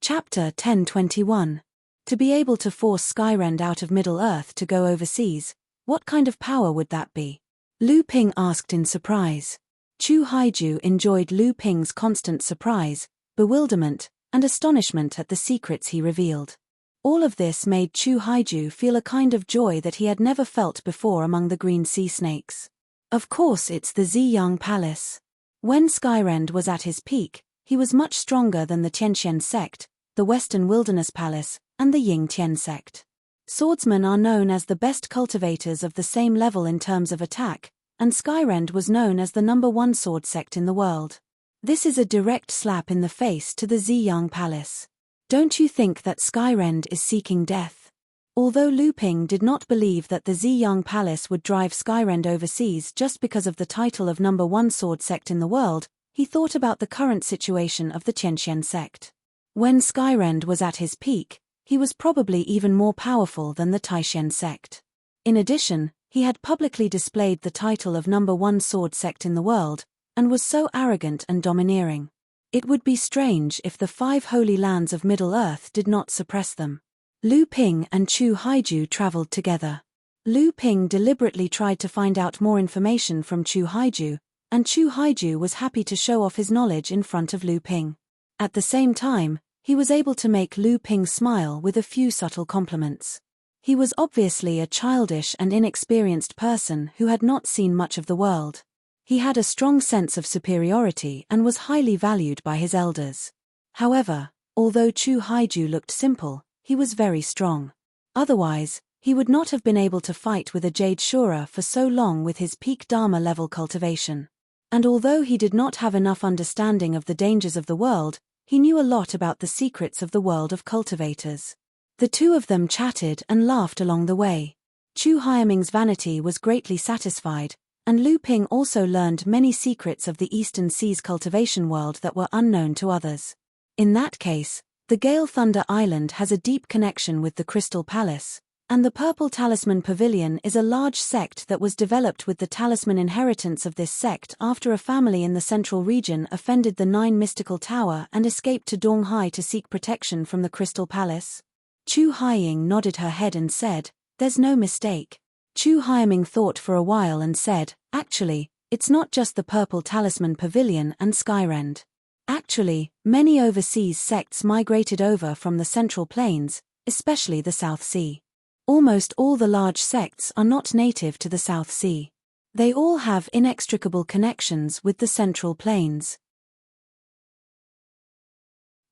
Chapter 1021. To be able to force Skyrend out of Middle-earth to go overseas, what kind of power would that be? Lu Ping asked in surprise. Chu Haiju enjoyed Lu Ping's constant surprise, bewilderment, and astonishment at the secrets he revealed. All of this made Chu Haiju feel a kind of joy that he had never felt before among the green sea snakes. Of course, it's the Ziyang Palace. When Skyrend was at his peak, he was much stronger than the Tianxian sect, the Western Wilderness Palace, and the Ying Tian sect. Swordsmen are known as the best cultivators of the same level in terms of attack, and Skyrend was known as the #1 sword sect in the world. This is a direct slap in the face to the Ziyang Palace. Don't you think that Skyrend is seeking death? Although Lu Ping did not believe that the Ziyang Palace would drive Skyrend overseas just because of the title of #1 sword sect in the world, he thought about the current situation of the Tianxian sect. When Skyrend was at his peak, he was probably even more powerful than the Taishan sect. In addition, he had publicly displayed the title of #1 sword sect in the world, and was so arrogant and domineering. It would be strange if the 5 holy lands of Middle-earth did not suppress them. Lu Ping and Chu Haiju traveled together. Lu Ping deliberately tried to find out more information from Chu Haiju, and Chu Haiju was happy to show off his knowledge in front of Lu Ping. At the same time, he was able to make Lu Ping smile with a few subtle compliments. He was obviously a childish and inexperienced person who had not seen much of the world. He had a strong sense of superiority and was highly valued by his elders. However, although Chu Haiju looked simple, he was very strong. Otherwise, he would not have been able to fight with a Jade Shura for so long with his peak Dharma level cultivation. And although he did not have enough understanding of the dangers of the world, he knew a lot about the secrets of the world of cultivators. The two of them chatted and laughed along the way. Chu Haiming's vanity was greatly satisfied, and Lu Ping also learned many secrets of the Eastern Seas cultivation world that were unknown to others. In that case, the Gale Thunder Island has a deep connection with the Crystal Palace, and the Purple Talisman Pavilion is a large sect that was developed with the talisman inheritance of this sect after a family in the central region offended the 9 mystical tower and escaped to Donghai to seek protection from the Crystal Palace. Chu Haiying nodded her head and said, "There's no mistake." Chu Haiming thought for a while and said, "Actually, it's not just the Purple Talisman Pavilion and Skyrend. Actually, many overseas sects migrated over from the Central Plains, especially the South Sea. Almost all the large sects are not native to the South Sea. They all have inextricable connections with the Central Plains."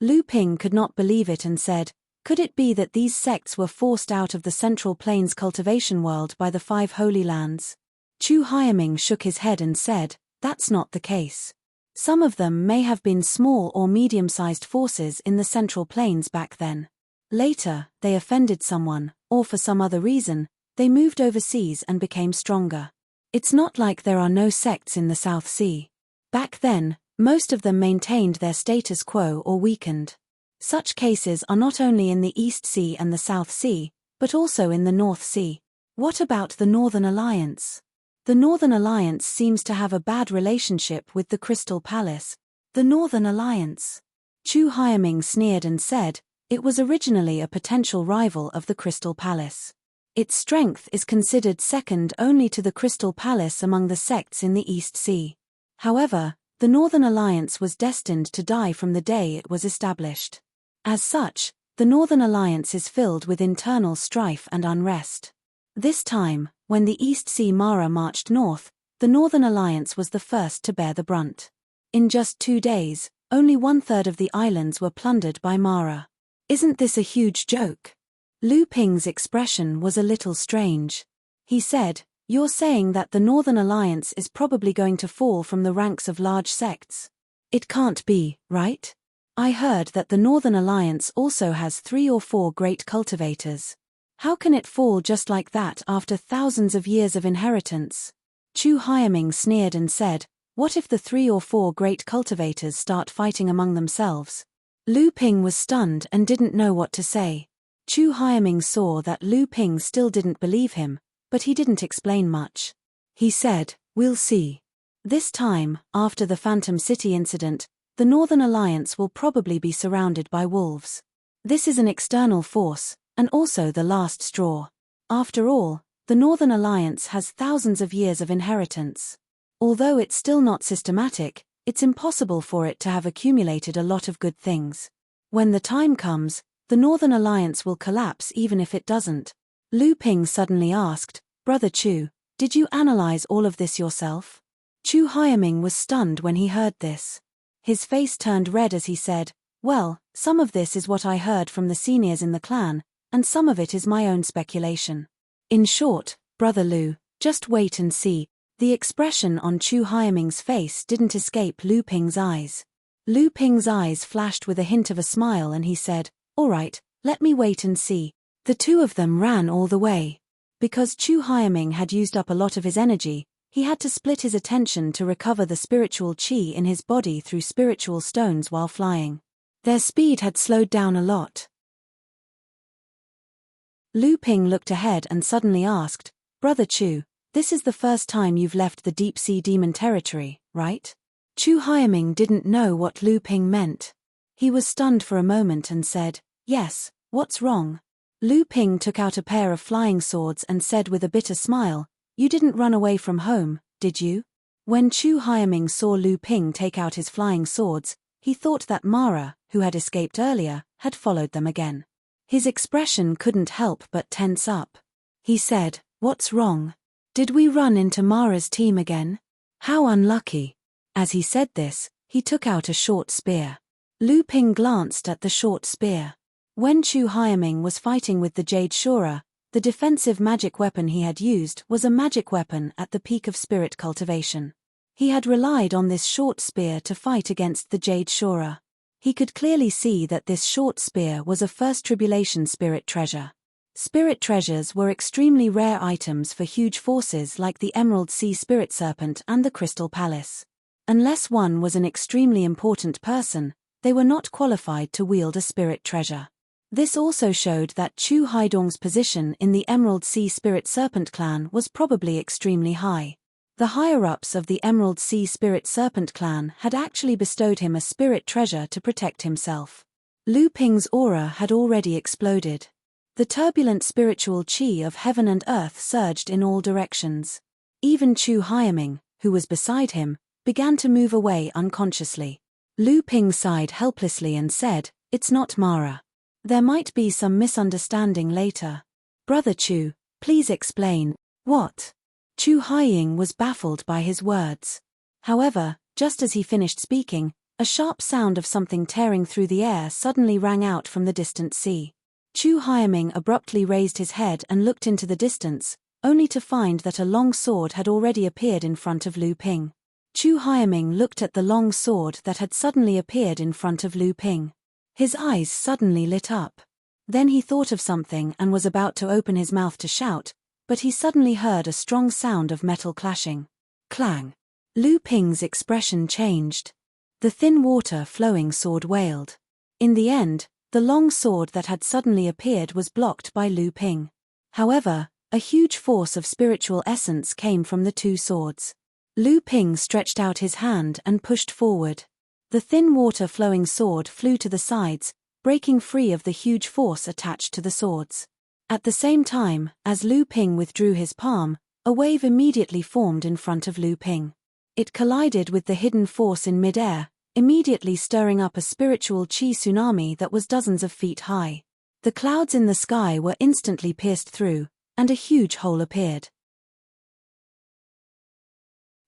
Lu Ping could not believe it and said, "Could it be that these sects were forced out of the Central Plains cultivation world by the 5 holy lands?" Chu Haiming shook his head and said, "That's not the case. Some of them may have been small or medium-sized forces in the Central Plains back then. Later, they offended someone, or for some other reason, they moved overseas and became stronger. It's not like there are no sects in the South Sea. Back then, most of them maintained their status quo or weakened. Such cases are not only in the East Sea and the South Sea, but also in the North Sea. What about the Northern Alliance? The Northern Alliance seems to have a bad relationship with the Crystal Palace." "The Northern Alliance?" Chu Haiming sneered and said, "It was originally a potential rival of the Crystal Palace. Its strength is considered second only to the Crystal Palace among the sects in the East Sea. However, the Northern Alliance was destined to die from the day it was established. As such, the Northern Alliance is filled with internal strife and unrest. This time, when the East Sea Mara marched north, the Northern Alliance was the first to bear the brunt. In just 2 days, only 1/3 of the islands were plundered by Mara. Isn't this a huge joke?" Lu Ping's expression was a little strange. He said, You're saying that the Northern Alliance is probably going to fall from the ranks of large sects? It can't be, right? I heard that the Northern Alliance also has 3 or 4 great cultivators. How can it fall just like that after thousands of years of inheritance? Chu Hyaming sneered and said, what if the 3 or 4 great cultivators start fighting among themselves? Lu Ping was stunned and didn't know what to say. Chu Hyaming saw that Lu Ping still didn't believe him, but he didn't explain much. He said, we'll see. This time, after the Phantom City incident, the Northern Alliance will probably be surrounded by wolves. This is an external force, and also the last straw. After all, the Northern Alliance has thousands of years of inheritance. Although it's still not systematic, it's impossible for it to have accumulated a lot of good things. When the time comes, the Northern Alliance will collapse even if it doesn't. Lu Ping suddenly asked, Brother Chu, did you analyze all of this yourself? Chu Hyaming was stunned when he heard this. His face turned red as he said, well, some of this is what I heard from the seniors in the clan, and some of it is my own speculation. In short, Brother Lu, just wait and see. The expression on Chu Hyaming's face didn't escape Lu Ping's eyes. Lu Ping's eyes flashed with a hint of a smile and he said, all right, let me wait and see. The two of them ran all the way. Because Chu Hyaming had used up a lot of his energy, he had to split his attention to recover the spiritual qi in his body through spiritual stones while flying. Their speed had slowed down a lot. Lu Ping looked ahead and suddenly asked, Brother Chu, this is the first time you've left the deep-sea demon territory, right? Chu Hyaming didn't know what Lu Ping meant. He was stunned for a moment and said, yes, what's wrong? Lu Ping took out a pair of flying swords and said with a bitter smile, you didn't run away from home, did you? When Chu Hyaming saw Lu Ping take out his flying swords, he thought that Mara, who had escaped earlier, had followed them again. His expression couldn't help but tense up. He said, what's wrong? Did we run into Mara's team again? How unlucky. As he said this, he took out a short spear. Lu Ping glanced at the short spear. When Chu Hyaming was fighting with the Jade Shura, the defensive magic weapon he had used was a magic weapon at the peak of spirit cultivation. He had relied on this short spear to fight against the Jade Shura. He could clearly see that this short spear was a first tribulation spirit treasure. Spirit treasures were extremely rare items for huge forces like the Emerald Sea Spirit Serpent and the Crystal Palace. Unless one was an extremely important person, they were not qualified to wield a spirit treasure. This also showed that Chu Haidong's position in the Emerald Sea Spirit Serpent clan was probably extremely high. The higher-ups of the Emerald Sea Spirit Serpent clan had actually bestowed him a spirit treasure to protect himself. Lu Ping's aura had already exploded. The turbulent spiritual qi of heaven and earth surged in all directions. Even Chu Hyaming, who was beside him, began to move away unconsciously. Lu Ping sighed helplessly and said, it's not Mara. There might be some misunderstanding later. Brother Chu, please explain. What? Chu Haiying was baffled by his words. However, just as he finished speaking, a sharp sound of something tearing through the air suddenly rang out from the distant sea. Chu Hyaming abruptly raised his head and looked into the distance, only to find that a long sword had already appeared in front of Lu Ping. Chu Hyaming looked at the long sword that had suddenly appeared in front of Lu Ping. His eyes suddenly lit up. Then he thought of something and was about to open his mouth to shout, but he suddenly heard a strong sound of metal clashing. Clang! Lu Ping's expression changed. The thin water flowing sword wailed. In the end, the long sword that had suddenly appeared was blocked by Lu Ping. However, a huge force of spiritual essence came from the two swords. Lu Ping stretched out his hand and pushed forward. The thin water-flowing sword flew to the sides, breaking free of the huge force attached to the swords. At the same time, as Lu Ping withdrew his palm, a wave immediately formed in front of Lu Ping. It collided with the hidden force in mid-air, immediately stirring up a spiritual qi tsunami that was dozens of feet high. The clouds in the sky were instantly pierced through, and a huge hole appeared.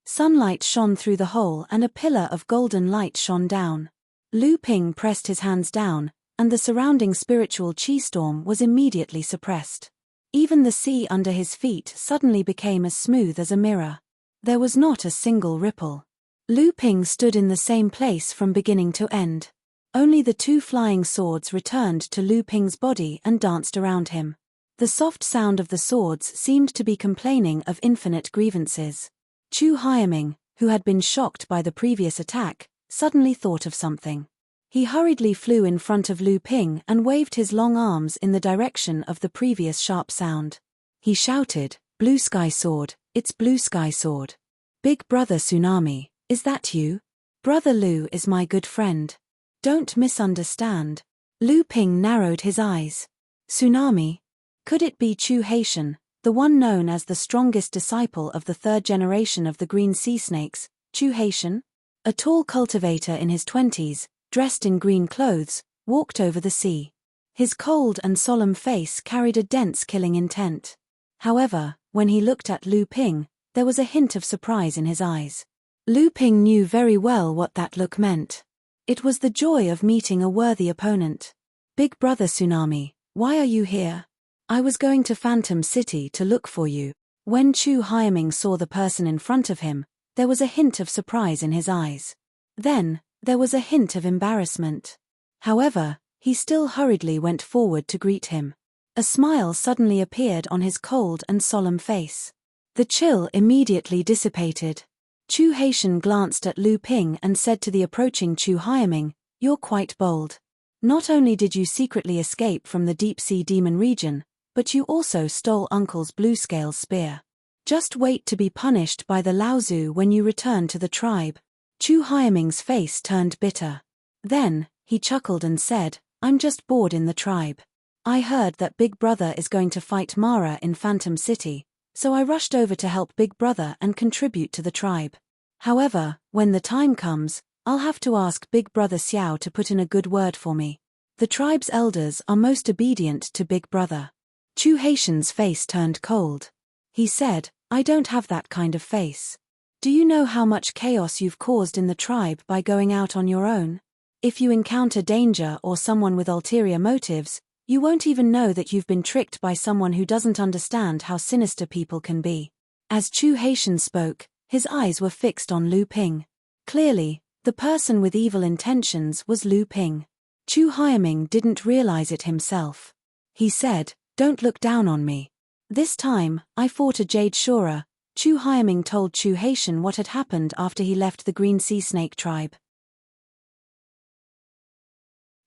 Sunlight shone through the hole and a pillar of golden light shone down. Lu Ping pressed his hands down, and the surrounding spiritual qi storm was immediately suppressed. Even the sea under his feet suddenly became as smooth as a mirror. There was not a single ripple. Lu Ping stood in the same place from beginning to end. Only the two flying swords returned to Lu Ping's body and danced around him. The soft sound of the swords seemed to be complaining of infinite grievances. Chu Haiming, who had been shocked by the previous attack, suddenly thought of something. He hurriedly flew in front of Lu Ping and waved his long arms in the direction of the previous sharp sound. He shouted, "Blue Sky Sword, it's Blue Sky Sword. Big Brother Tsunami, is that you? Brother Lu is my good friend. Don't misunderstand." Lu Ping narrowed his eyes. Tsunami? Could it be Chu Haitian, the one known as the strongest disciple of the third generation of the green sea snakes, Chu Haitian? A tall cultivator in his 20s, dressed in green clothes, walked over the sea. His cold and solemn face carried a dense killing intent. However, when he looked at Lu Ping, there was a hint of surprise in his eyes. Lu Ping knew very well what that look meant. It was the joy of meeting a worthy opponent. "Big Brother Tsunami, why are you here? I was going to Phantom City to look for you." When Chu Haiming saw the person in front of him, there was a hint of surprise in his eyes. Then, there was a hint of embarrassment. However, he still hurriedly went forward to greet him. A smile suddenly appeared on his cold and solemn face. The chill immediately dissipated. Chu Haitian glanced at Lu Ping and said to the approaching Chu Haiming, "You're quite bold. Not only did you secretly escape from the deep-sea demon region, but you also stole Uncle's blue scale spear. Just wait to be punished by the Laozu when you return to the tribe." Chu Haiming's face turned bitter. Then, he chuckled and said, "I'm just bored in the tribe. I heard that Big Brother is going to fight Mara in Phantom City, so I rushed over to help Big Brother and contribute to the tribe. However, when the time comes, I'll have to ask Big Brother Xiao to put in a good word for me. The tribe's elders are most obedient to Big Brother." Chu Haitian's face turned cold. He said, "I don't have that kind of face. Do you know how much chaos you've caused in the tribe by going out on your own? If you encounter danger or someone with ulterior motives, you won't even know that you've been tricked by someone who doesn't understand how sinister people can be." As Chu Haitian spoke, his eyes were fixed on Lu Ping. Clearly, the person with evil intentions was Lu Ping. Chu Haiming didn't realize it himself. He said, "Don't look down on me. This time, I fought a Jade Shura." Chu Haiming told Chu Haitian what had happened after he left the Green Sea Snake tribe.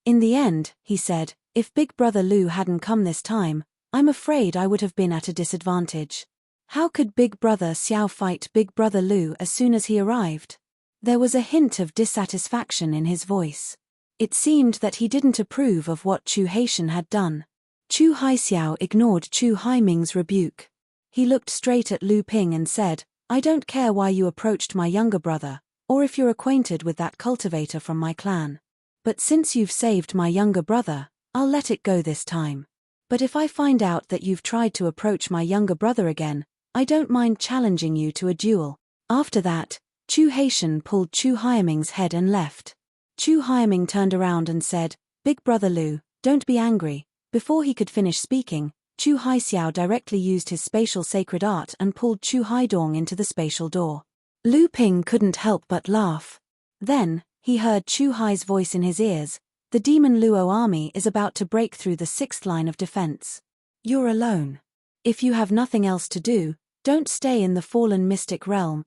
"In the end," he said, "if Big Brother Lu hadn't come this time, I'm afraid I would have been at a disadvantage. How could Big Brother Xiao fight Big Brother Lu as soon as he arrived?" There was a hint of dissatisfaction in his voice. It seemed that he didn't approve of what Chu Haitian had done. Chu Haixiao ignored Chu Haiming's rebuke. He looked straight at Lu Ping and said, "I don't care why you approached my younger brother, or if you're acquainted with that cultivator from my clan. But since you've saved my younger brother, I'll let it go this time. But if I find out that you've tried to approach my younger brother again, I don't mind challenging you to a duel." After that, Chu Haitian pulled Chu Haiming's head and left. Chu Haiming turned around and said, "Big Brother Lu, don't be angry." Before he could finish speaking, Chu Haixiao directly used his spatial sacred art and pulled Chu Haidong into the spatial door. Lu Ping couldn't help but laugh. Then, he heard Chu Hai's voice in his ears, "The demon Luo army is about to break through the 6th line of defense. You're alone. If you have nothing else to do, don't stay in the fallen mystic realm."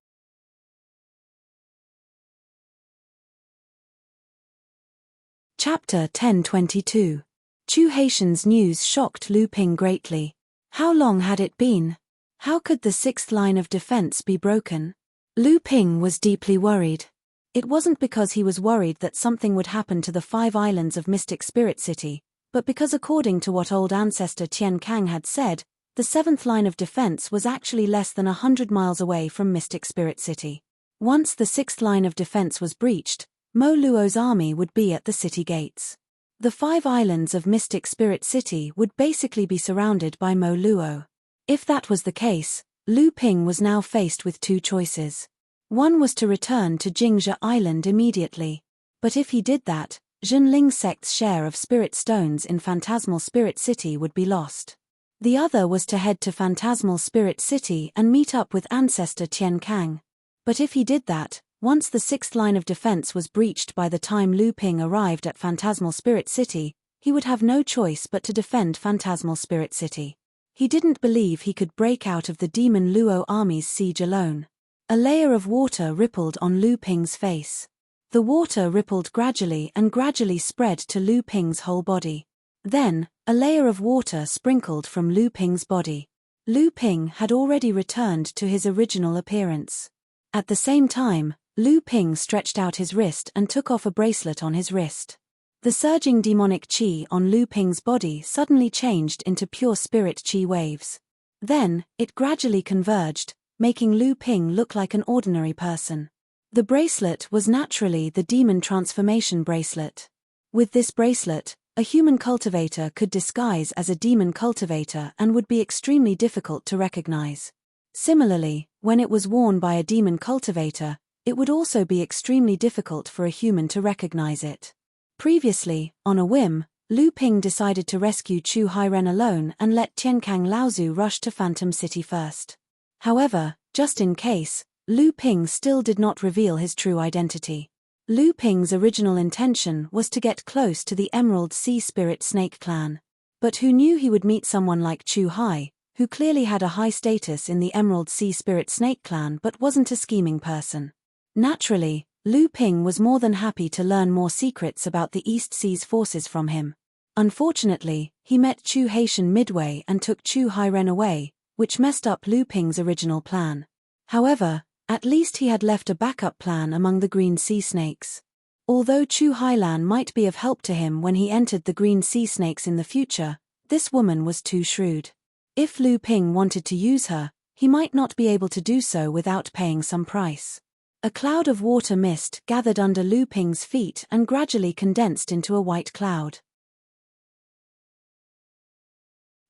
Chapter 1022. Chu Haitian's news shocked Lu Ping greatly. How long had it been? How could the 6th line of defense be broken? Lu Ping was deeply worried. It wasn't because he was worried that something would happen to the 5 islands of Mystic Spirit City, but because according to what old ancestor Tian Kang had said, the 7th line of defense was actually less than 100 miles away from Mystic Spirit City. Once the 6th line of defense was breached, Mo Luo's army would be at the city gates. The 5 islands of Mystic Spirit City would basically be surrounded by Mo Luo. If that was the case, Lu Ping was now faced with 2 choices. One was to return to Jingzhe Island immediately. But if he did that, Zhenling sect's share of spirit stones in Phantasmal Spirit City would be lost. The other was to head to Phantasmal Spirit City and meet up with ancestor Tian Kang. But if he did that, once the sixth line of defense was breached by the time Lu Ping arrived at Phantasmal Spirit City, he would have no choice but to defend Phantasmal Spirit City. He didn't believe he could break out of the demon Luo army's siege alone. A layer of water rippled on Lu Ping's face. The water rippled gradually and gradually spread to Lu Ping's whole body. Then, a layer of water sprinkled from Lu Ping's body. Lu Ping had already returned to his original appearance. At the same time, Lu Ping stretched out his wrist and took off a bracelet on his wrist. The surging demonic qi on Lu Ping's body suddenly changed into pure spirit qi waves. Then, it gradually converged, making Lu Ping look like an ordinary person. The bracelet was naturally the demon transformation bracelet. With this bracelet, a human cultivator could disguise as a demon cultivator and would be extremely difficult to recognize. Similarly, when it was worn by a demon cultivator, it would also be extremely difficult for a human to recognize it. Previously, on a whim, Lu Ping decided to rescue Chu Hairen alone and let Tienkang Laozu rush to Phantom City first. However, just in case, Lu Ping still did not reveal his true identity. Lu Ping's original intention was to get close to the Emerald Sea Spirit Snake clan. But who knew he would meet someone like Chu Hai, who clearly had a high status in the Emerald Sea Spirit Snake clan but wasn't a scheming person. Naturally, Lu Ping was more than happy to learn more secrets about the East Sea's forces from him. Unfortunately, he met Chu Haitian midway and took Chu Hairen away, which messed up Lu Ping's original plan. However, at least he had left a backup plan among the Green Sea Snakes. Although Chu Hailan might be of help to him when he entered the Green Sea Snakes in the future, this woman was too shrewd. If Lu Ping wanted to use her, he might not be able to do so without paying some price. A cloud of water mist gathered under Lu Ping's feet and gradually condensed into a white cloud.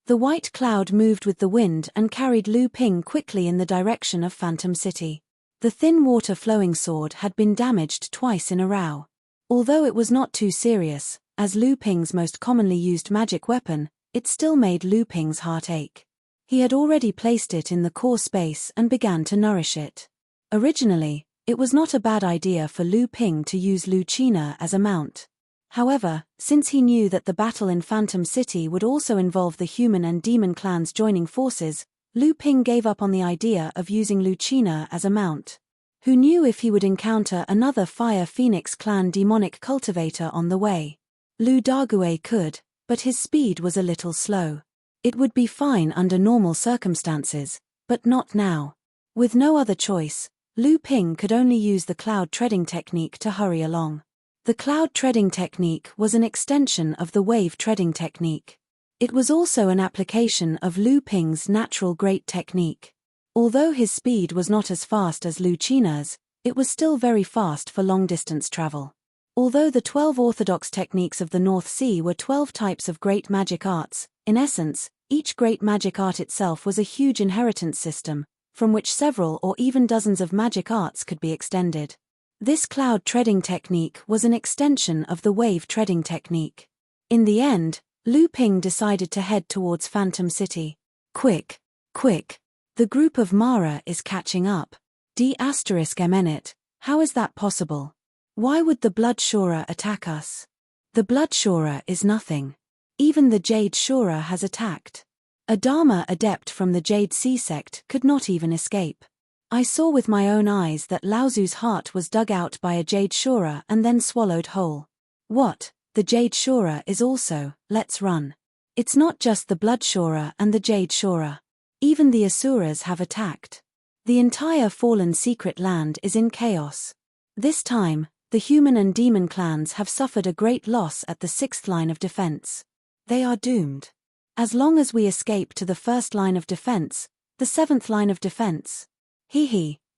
The white cloud moved with the wind and carried Lu Ping quickly in the direction of Phantom City. The thin water-flowing sword had been damaged twice in a row. Although it was not too serious, as Lu Ping's most commonly used magic weapon, it still made Lu Ping's heart ache. He had already placed it in the core space and began to nourish it. Originally, it was not a bad idea for Lu Ping to use Lucina as a mount. However, since he knew that the battle in Phantom City would also involve the human and demon clans joining forces, Lu Ping gave up on the idea of using Lucina as a mount. Who knew if he would encounter another Fire Phoenix clan demonic cultivator on the way? Lu Dague could, but his speed was a little slow. It would be fine under normal circumstances, but not now. With no other choice, Lu Ping could only use the cloud treading technique to hurry along. The cloud treading technique was an extension of the wave treading technique. It was also an application of Lu Ping's natural great technique. Although his speed was not as fast as Lucina's, it was still very fast for long-distance travel. Although the 12 orthodox techniques of the North Sea were 12 types of great magic arts, in essence, each great magic art itself was a huge inheritance system, from which several or even dozens of magic arts could be extended. This cloud treading technique was an extension of the wave treading technique. In the end, Lu Ping decided to head towards Phantom City. Quick! Quick! The group of Mara is catching up. D***MNit, how is that possible? Why would the Blood Shura attack us? The Blood Shura is nothing. Even the Jade Shura has attacked. A Dharma adept from the Jade Sea sect could not even escape. I saw with my own eyes that Laozu's heart was dug out by a Jade Shura and then swallowed whole. What? The Jade Shura is also, let's run. It's not just the Blood Shura and the Jade Shura. Even the Asuras have attacked. The entire fallen secret land is in chaos. This time, the human and demon clans have suffered a great loss at the 6th line of defense. They are doomed. As long as we escape to the 1st line of defense, the 7th line of defense.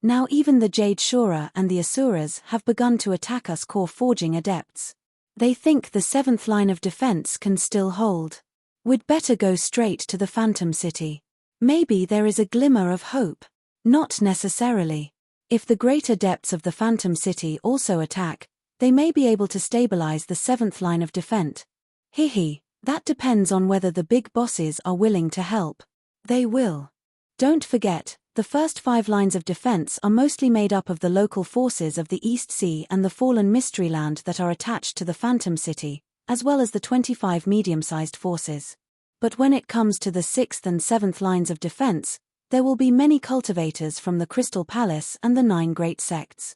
Now even the Jade Shura and the Asuras have begun to attack us core forging adepts. They think the 7th line of defense can still hold. We'd better go straight to the Phantom City. Maybe there is a glimmer of hope. Not necessarily. If the great adepts of the Phantom City also attack, they may be able to stabilize the 7th line of defense. That depends on whether the big bosses are willing to help. They will. Don't forget, the first 5 lines of defense are mostly made up of the local forces of the East Sea and the fallen Mysteryland that are attached to the Phantom City, as well as the 25 medium-sized forces. But when it comes to the 6th and 7th lines of defense, there will be many cultivators from the Crystal Palace and the 9 great sects.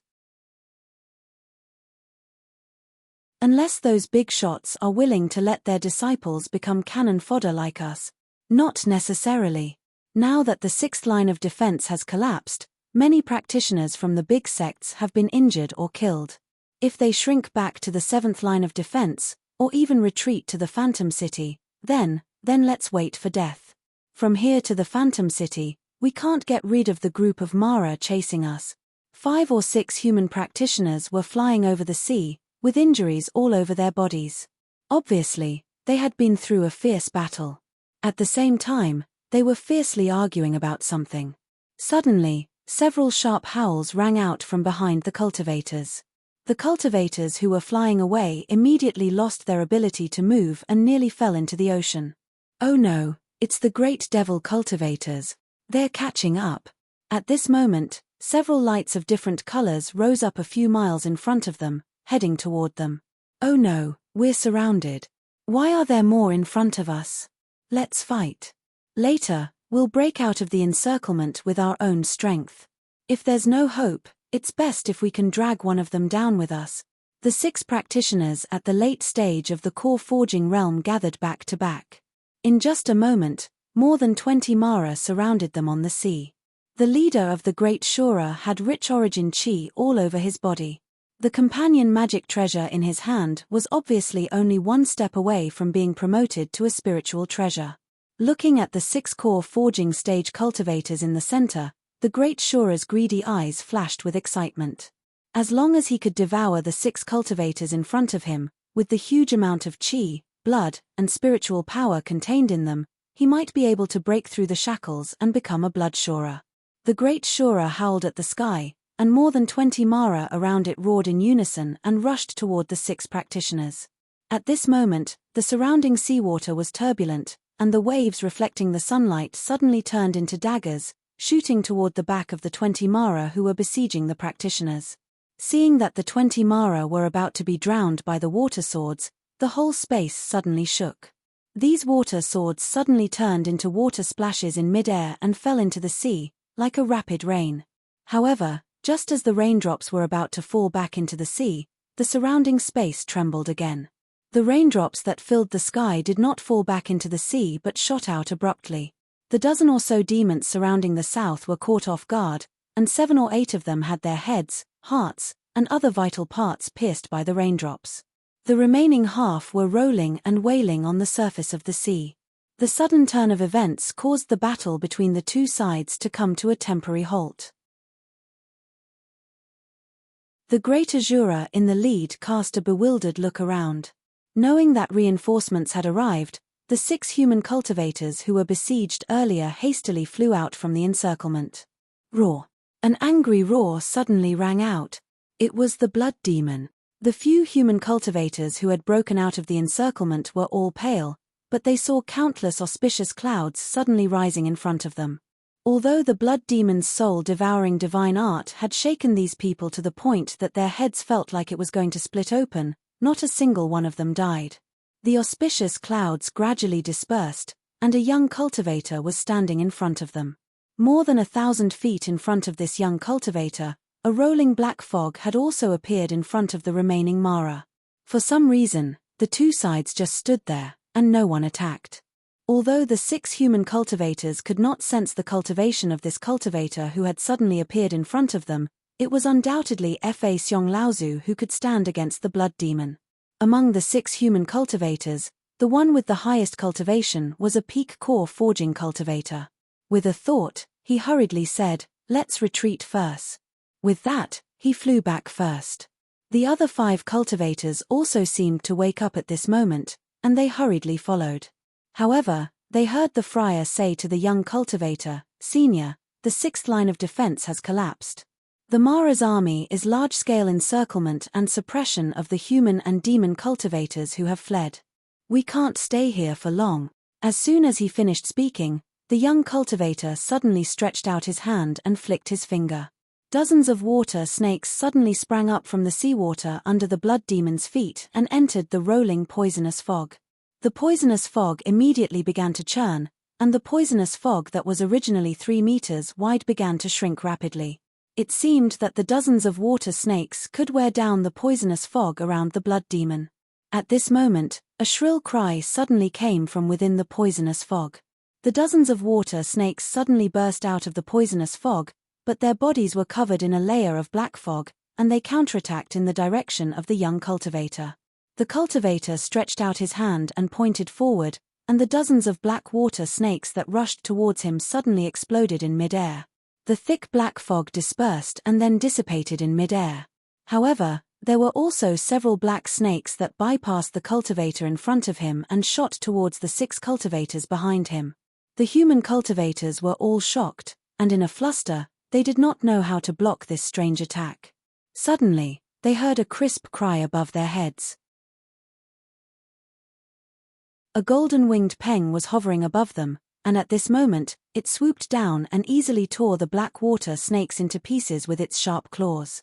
Unless those big shots are willing to let their disciples become cannon fodder like us. Not necessarily. Now that the 6th line of defense has collapsed, many practitioners from the big sects have been injured or killed. If they shrink back to the 7th line of defense, or even retreat to the Phantom City, then let's wait for death. From here to the Phantom City, we can't get rid of the group of Mara chasing us. 5 or 6 human practitioners were flying over the sea, with injuries all over their bodies. Obviously, they had been through a fierce battle. At the same time, they were fiercely arguing about something. Suddenly, several sharp howls rang out from behind the cultivators. The cultivators who were flying away immediately lost their ability to move and nearly fell into the ocean. Oh no, it's the great devil cultivators. They're catching up. At this moment, several lights of different colors rose up a few miles in front of them, heading toward them. Oh no, we're surrounded. Why are there more in front of us? Let's fight. Later, we'll break out of the encirclement with our own strength. If there's no hope, it's best if we can drag one of them down with us. The 6 practitioners at the late stage of the core forging realm gathered back to back. In just a moment, more than 20 Mara surrounded them on the sea. The leader of the Great Shura had rich origin chi all over his body. The companion magic treasure in his hand was obviously only one step away from being promoted to a spiritual treasure. Looking at the 6 core forging stage cultivators in the center, the Great Shura's greedy eyes flashed with excitement. As long as he could devour the 6 cultivators in front of him, with the huge amount of chi, blood, and spiritual power contained in them, he might be able to break through the shackles and become a blood Shura. The Great Shura howled at the sky, and more than 20 Mara around it roared in unison and rushed toward the 6 practitioners. At this moment, the surrounding seawater was turbulent, and the waves reflecting the sunlight suddenly turned into daggers, shooting toward the back of the 20 Mara who were besieging the practitioners. Seeing that the 20 Mara were about to be drowned by the water swords, the whole space suddenly shook. These water swords suddenly turned into water splashes in midair and fell into the sea, like a rapid rain. However, just as the raindrops were about to fall back into the sea, the surrounding space trembled again. The raindrops that filled the sky did not fall back into the sea but shot out abruptly. The dozen or so demons surrounding the south were caught off guard, and 7 or 8 of them had their heads, hearts, and other vital parts pierced by the raindrops. The remaining half were rolling and wailing on the surface of the sea. The sudden turn of events caused the battle between the 2 sides to come to a temporary halt. The Great Azura in the lead cast a bewildered look around. Knowing that reinforcements had arrived, the 6 human cultivators who were besieged earlier hastily flew out from the encirclement. Roar! An angry roar suddenly rang out. It was the blood demon. The few human cultivators who had broken out of the encirclement were all pale, but they saw countless auspicious clouds suddenly rising in front of them. Although the blood demon's soul-devouring divine art had shaken these people to the point that their heads felt like it was going to split open, not a single one of them died. The auspicious clouds gradually dispersed, and a young cultivator was standing in front of them. More than 1,000 feet in front of this young cultivator, a rolling black fog had also appeared in front of the remaining Mara. For some reason, the 2 sides just stood there, and no one attacked. Although the 6 human cultivators could not sense the cultivation of this cultivator who had suddenly appeared in front of them, it was undoubtedly Fa Xiong Laozu who could stand against the blood demon. Among the 6 human cultivators, the one with the highest cultivation was a peak core forging cultivator. With a thought, he hurriedly said, "Let's retreat first." With that, he flew back first. The other 5 cultivators also seemed to wake up at this moment, and they hurriedly followed. However, they heard the friar say to the young cultivator, "Senior, the 6th line of defense has collapsed. The Mara's army is large-scale encirclement and suppression of the human and demon cultivators who have fled. We can't stay here for long. As soon as he finished speaking, the young cultivator suddenly stretched out his hand and flicked his finger. Dozens of water snakes suddenly sprang up from the seawater under the blood demon's feet and entered the rolling poisonous fog. The poisonous fog immediately began to churn, and the poisonous fog that was originally 3 meters wide began to shrink rapidly. It seemed that the dozens of water snakes could wear down the poisonous fog around the blood demon. At this moment, a shrill cry suddenly came from within the poisonous fog. The dozens of water snakes suddenly burst out of the poisonous fog, but their bodies were covered in a layer of black fog, and they counterattacked in the direction of the young cultivator. The cultivator stretched out his hand and pointed forward, and the dozens of black water snakes that rushed towards him suddenly exploded in midair. The thick black fog dispersed and then dissipated in midair. However, there were also several black snakes that bypassed the cultivator in front of him and shot towards the 6 cultivators behind him. The human cultivators were all shocked, and in a fluster, they did not know how to block this strange attack. Suddenly, they heard a crisp cry above their heads. A golden-winged peng was hovering above them, and at this moment, it swooped down and easily tore the black water snakes into pieces with its sharp claws.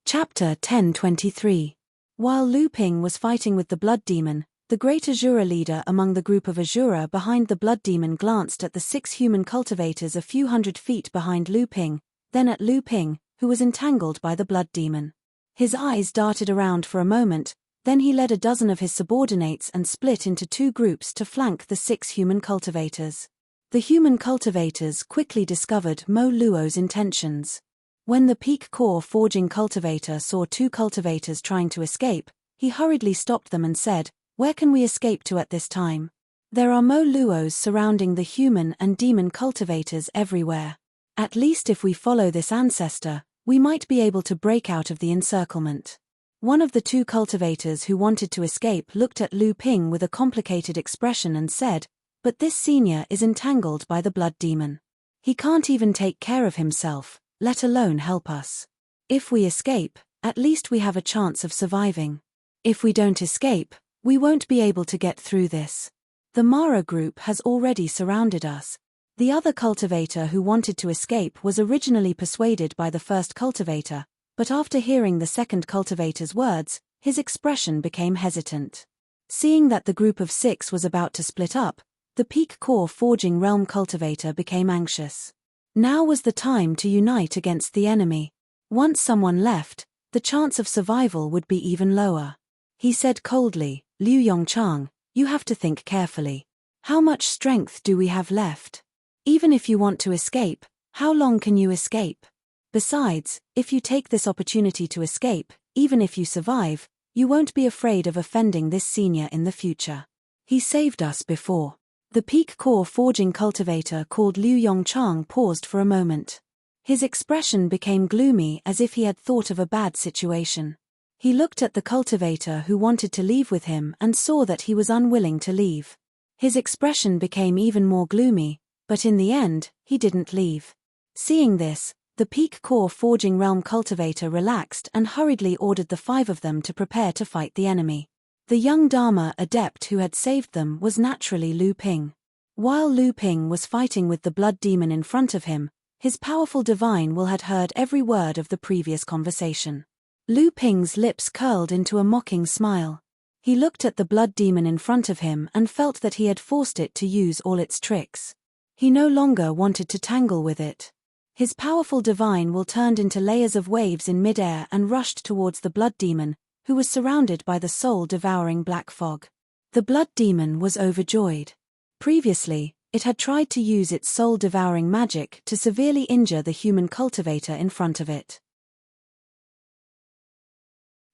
Chapter 10:23. While Lu Ping was fighting with the blood demon, the great Azura leader among the group of Azura behind the blood demon glanced at the 6 human cultivators a few hundred feet behind Lu Ping, then at Lu Ping, who was entangled by the blood demon. His eyes darted around for a moment, then he led a dozen of his subordinates and split into 2 groups to flank the 6 human cultivators. The human cultivators quickly discovered Mo Luo's intentions. When the peak core forging cultivator saw 2 cultivators trying to escape, he hurriedly stopped them and said, "Where can we escape to at this time? There are Mo Luos surrounding the human and demon cultivators everywhere. At least if we follow this ancestor, we might be able to break out of the encirclement." One of the 2 cultivators who wanted to escape looked at Lu Ping with a complicated expression and said, "But this senior is entangled by the blood demon. He can't even take care of himself, let alone help us. If we escape, at least we have a chance of surviving. If we don't escape, we won't be able to get through this. The Mara group has already surrounded us." The other cultivator who wanted to escape was originally persuaded by the first cultivator, but after hearing the second cultivator's words, his expression became hesitant. Seeing that the group of 6 was about to split up, the peak core forging realm cultivator became anxious. Now was the time to unite against the enemy. Once someone left, the chance of survival would be even lower. He said coldly, "Liu Yongchang, you have to think carefully. How much strength do we have left? Even if you want to escape, how long can you escape? Besides, if you take this opportunity to escape, even if you survive, you won't be afraid of offending this senior in the future. He saved us before." The peak core forging cultivator called Liu Yongchang paused for a moment. His expression became gloomy as if he had thought of a bad situation. He looked at the cultivator who wanted to leave with him and saw that he was unwilling to leave. His expression became even more gloomy, but in the end, he didn't leave. Seeing this, the peak core forging realm cultivator relaxed and hurriedly ordered the 5 of them to prepare to fight the enemy. The young Dharma adept who had saved them was naturally Lu Ping. While Lu Ping was fighting with the blood demon in front of him, his powerful divine will had heard every word of the previous conversation. Lu Ping's lips curled into a mocking smile. He looked at the blood demon in front of him and felt that he had forced it to use all its tricks. He no longer wanted to tangle with it. His powerful divine will turned into layers of waves in midair and rushed towards the blood demon, who was surrounded by the soul-devouring black fog. The blood demon was overjoyed. Previously, it had tried to use its soul-devouring magic to severely injure the human cultivator in front of it.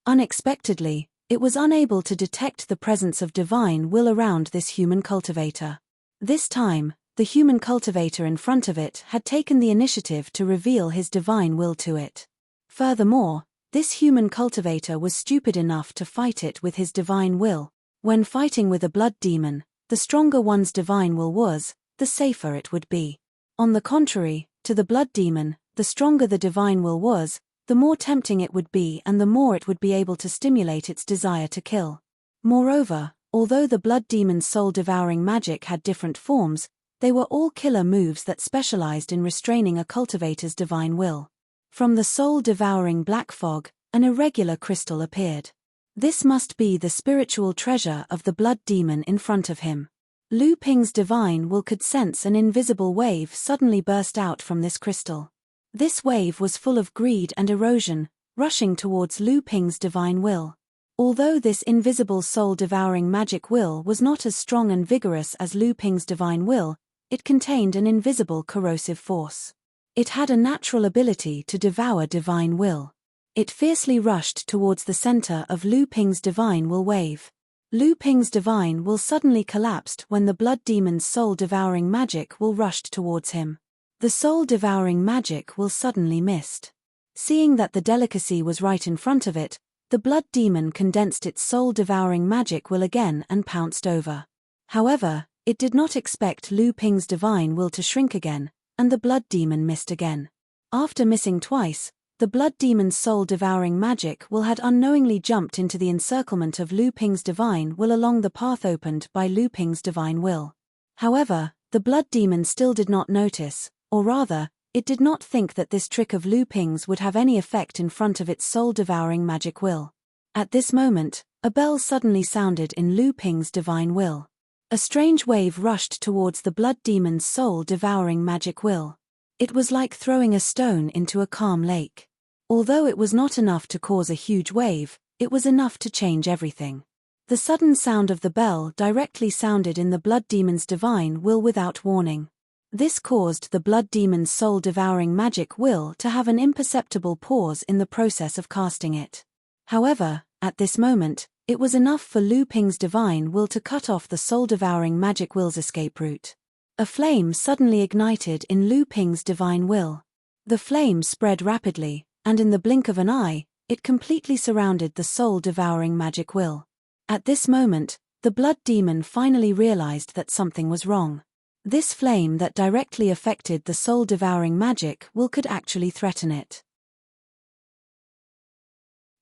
Unexpectedly, it was unable to detect the presence of divine will around this human cultivator. This time, the human cultivator in front of it had taken the initiative to reveal his divine will to it. Furthermore, this human cultivator was stupid enough to fight it with his divine will. When fighting with a blood demon, the stronger one's divine will was, the safer it would be. On the contrary, to the blood demon, the stronger the divine will was, the more tempting it would be and the more it would be able to stimulate its desire to kill. Moreover, although the blood demon's soul-devouring magic had different forms, they were all killer moves that specialized in restraining a cultivator's divine will. From the soul-devouring black fog, an irregular crystal appeared. This must be the spiritual treasure of the blood demon in front of him. Lu Ping's divine will could sense an invisible wave suddenly burst out from this crystal. This wave was full of greed and erosion, rushing towards Lu Ping's divine will. Although this invisible soul-devouring magic will was not as strong and vigorous as Lu Ping's divine will, it contained an invisible corrosive force. It had a natural ability to devour divine will. It fiercely rushed towards the center of Lu Ping's divine will wave. Lu Ping's divine will suddenly collapsed when the blood demon's soul-devouring magic will rushed towards him. The soul-devouring magic will suddenly missed. Seeing that the delicacy was right in front of it, the blood demon condensed its soul-devouring magic will again and pounced over. However, it did not expect Lu Ping's divine will to shrink again, and the blood demon missed again. After missing twice, the blood demon's soul-devouring magic will had unknowingly jumped into the encirclement of Lu Ping's divine will along the path opened by Lu Ping's divine will. However, the blood demon still did not notice, or rather, it did not think that this trick of Lu Ping's would have any effect in front of its soul-devouring magic will. At this moment, a bell suddenly sounded in Lu Ping's divine will. A strange wave rushed towards the blood demon's soul-devouring magic will. It was like throwing a stone into a calm lake. Although it was not enough to cause a huge wave, it was enough to change everything. The sudden sound of the bell directly sounded in the blood demon's divine will without warning. This caused the blood demon's soul-devouring magic will to have an imperceptible pause in the process of casting it. However, at this moment, it was enough for Lu Ping's divine will to cut off the soul-devouring magic will's escape route. A flame suddenly ignited in Lu Ping's divine will. The flame spread rapidly, and in the blink of an eye, it completely surrounded the soul-devouring magic will. At this moment, the blood demon finally realized that something was wrong. This flame that directly affected the soul-devouring magic will could actually threaten it.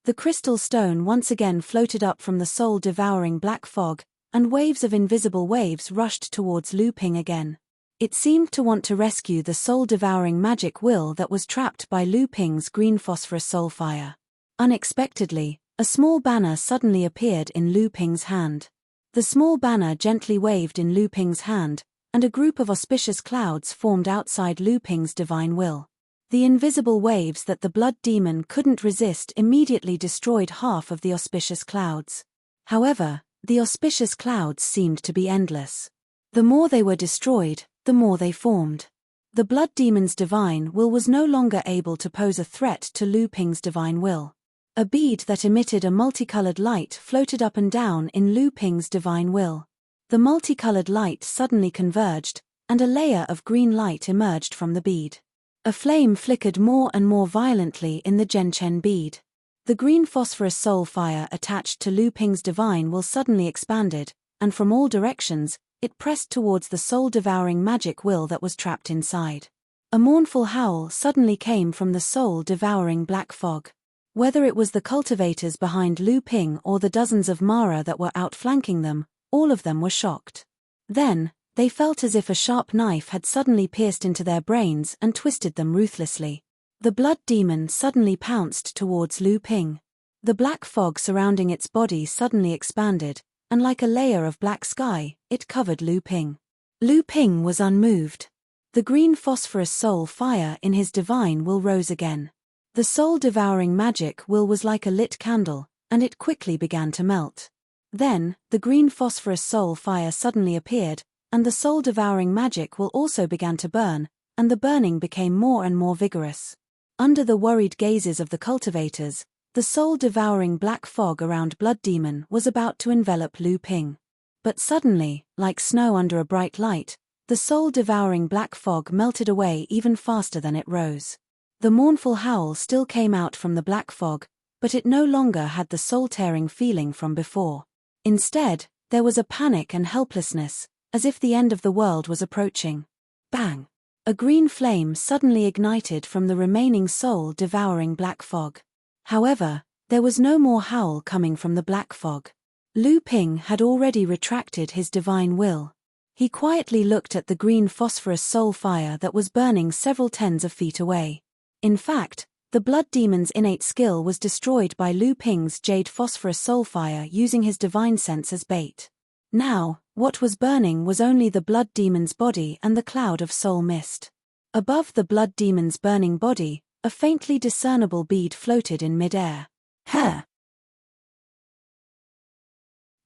The crystal stone once again floated up from the soul-devouring black fog, and waves of invisible waves rushed towards Lu Ping again. It seemed to want to rescue the soul-devouring magic will that was trapped by Lu Ping's green phosphorus soul fire. Unexpectedly, a small banner suddenly appeared in Lu Ping's hand. The small banner gently waved in Lu Ping's hand, and a group of auspicious clouds formed outside Lu Ping's divine will. The invisible waves that the blood demon couldn't resist immediately destroyed half of the auspicious clouds. However, the auspicious clouds seemed to be endless. The more they were destroyed, the more they formed. The blood demon's divine will was no longer able to pose a threat to Lu Ping's divine will. A bead that emitted a multicolored light floated up and down in Lu Ping's divine will. The multicolored light suddenly converged, and a layer of green light emerged from the bead. A flame flickered more and more violently in the Genshen bead. The green phosphorus soul fire attached to Lu Ping's divine will suddenly expanded, and from all directions, it pressed towards the soul-devouring magic will that was trapped inside. A mournful howl suddenly came from the soul-devouring black fog. Whether it was the cultivators behind Lu Ping or the dozens of Mara that were outflanking them, all of them were shocked. Then, they felt as if a sharp knife had suddenly pierced into their brains and twisted them ruthlessly. The blood demon suddenly pounced towards Lu Ping. The black fog surrounding its body suddenly expanded, and like a layer of black sky, it covered Lu Ping. Lu Ping was unmoved. The green phosphorus soul fire in his divine will rose again. The soul-devouring magic will was like a lit candle, and it quickly began to melt. Then, the green phosphorus soul fire suddenly appeared, and the soul-devouring magic will also began to burn, and the burning became more and more vigorous. Under the worried gazes of the cultivators, the soul-devouring black fog around Blood Demon was about to envelop Lu Ping. But suddenly, like snow under a bright light, the soul-devouring black fog melted away even faster than it rose. The mournful howl still came out from the black fog, but it no longer had the soul-tearing feeling from before. Instead, there was a panic and helplessness, as if the end of the world was approaching. Bang! A green flame suddenly ignited from the remaining soul-devouring black fog. However, there was no more howl coming from the black fog. Lu Ping had already retracted his divine will. He quietly looked at the green phosphorus soul fire that was burning several tens of feet away. In fact, the blood demon's innate skill was destroyed by Lu Ping's jade phosphorus soul fire using his divine sense as bait. Now, what was burning was only the blood demon's body and the cloud of soul mist. Above the blood demon's burning body, a faintly discernible bead floated in mid-air. Huh!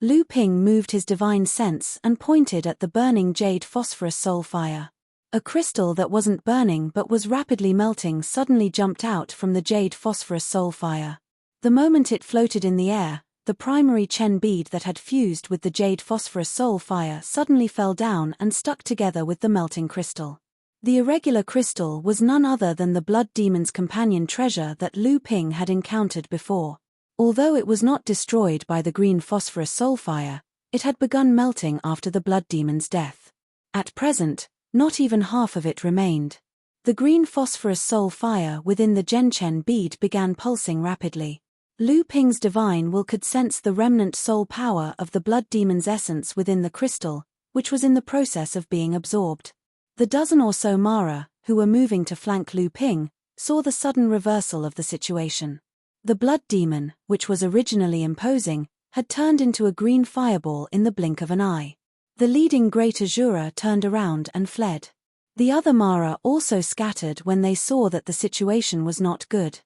Lu Ping moved his divine sense and pointed at the burning jade phosphorus soul fire. A crystal that wasn't burning but was rapidly melting suddenly jumped out from the jade phosphorus soul fire. The moment it floated in the air, the primary Chen bead that had fused with the jade phosphorus soul fire suddenly fell down and stuck together with the melting crystal. The irregular crystal was none other than the blood demon's companion treasure that Lu Ping had encountered before. Although it was not destroyed by the green phosphorus soul fire, it had begun melting after the blood demon's death. At present, not even half of it remained. The green phosphorus soul fire within the Genchen bead began pulsing rapidly. Lu Ping's divine will could sense the remnant soul power of the blood demon's essence within the crystal, which was in the process of being absorbed. The dozen or so Mara, who were moving to flank Lu Ping, saw the sudden reversal of the situation. The blood demon, which was originally imposing, had turned into a green fireball in the blink of an eye. The leading Great Azura turned around and fled. The other Mara also scattered when they saw that the situation was not good.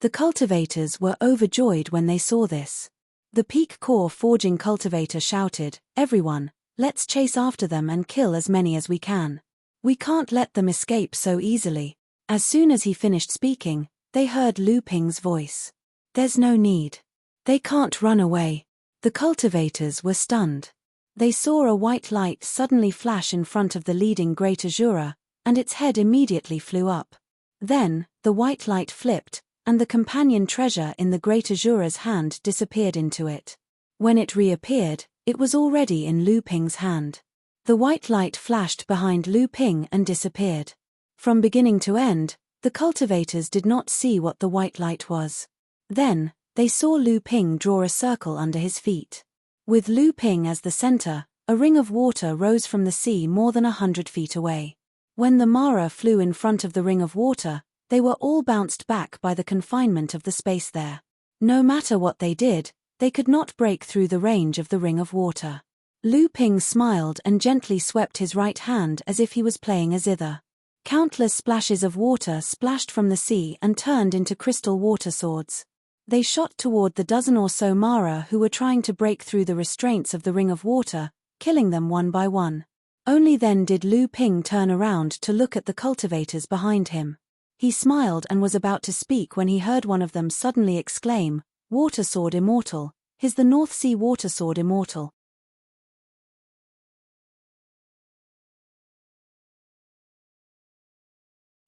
The cultivators were overjoyed when they saw this. The peak core forging cultivator shouted, "Everyone, let's chase after them and kill as many as we can. We can't let them escape so easily." As soon as he finished speaking, they heard Lu Ping's voice. "There's no need. They can't run away." The cultivators were stunned. They saw a white light suddenly flash in front of the leading Great Azura, and its head immediately flew up. Then, the white light flipped, and the companion treasure in the Great Azura's hand disappeared into it. When it reappeared, it was already in Lu Ping's hand. The white light flashed behind Lu Ping and disappeared. From beginning to end, the cultivators did not see what the white light was. Then, they saw Lu Ping draw a circle under his feet. With Lu Ping as the center, a ring of water rose from the sea more than 100 feet away. When the Mara flew in front of the ring of water, they were all bounced back by the confinement of the space there. No matter what they did, they could not break through the range of the ring of water. Lu Ping smiled and gently swept his right hand as if he was playing a zither. Countless splashes of water splashed from the sea and turned into crystal water swords. They shot toward the dozen or so Mara who were trying to break through the restraints of the ring of water, killing them one by one. Only then did Lu Ping turn around to look at the cultivators behind him. He smiled and was about to speak when he heard one of them suddenly exclaim, "Water Sword Immortal, he's the North Sea Water Sword Immortal."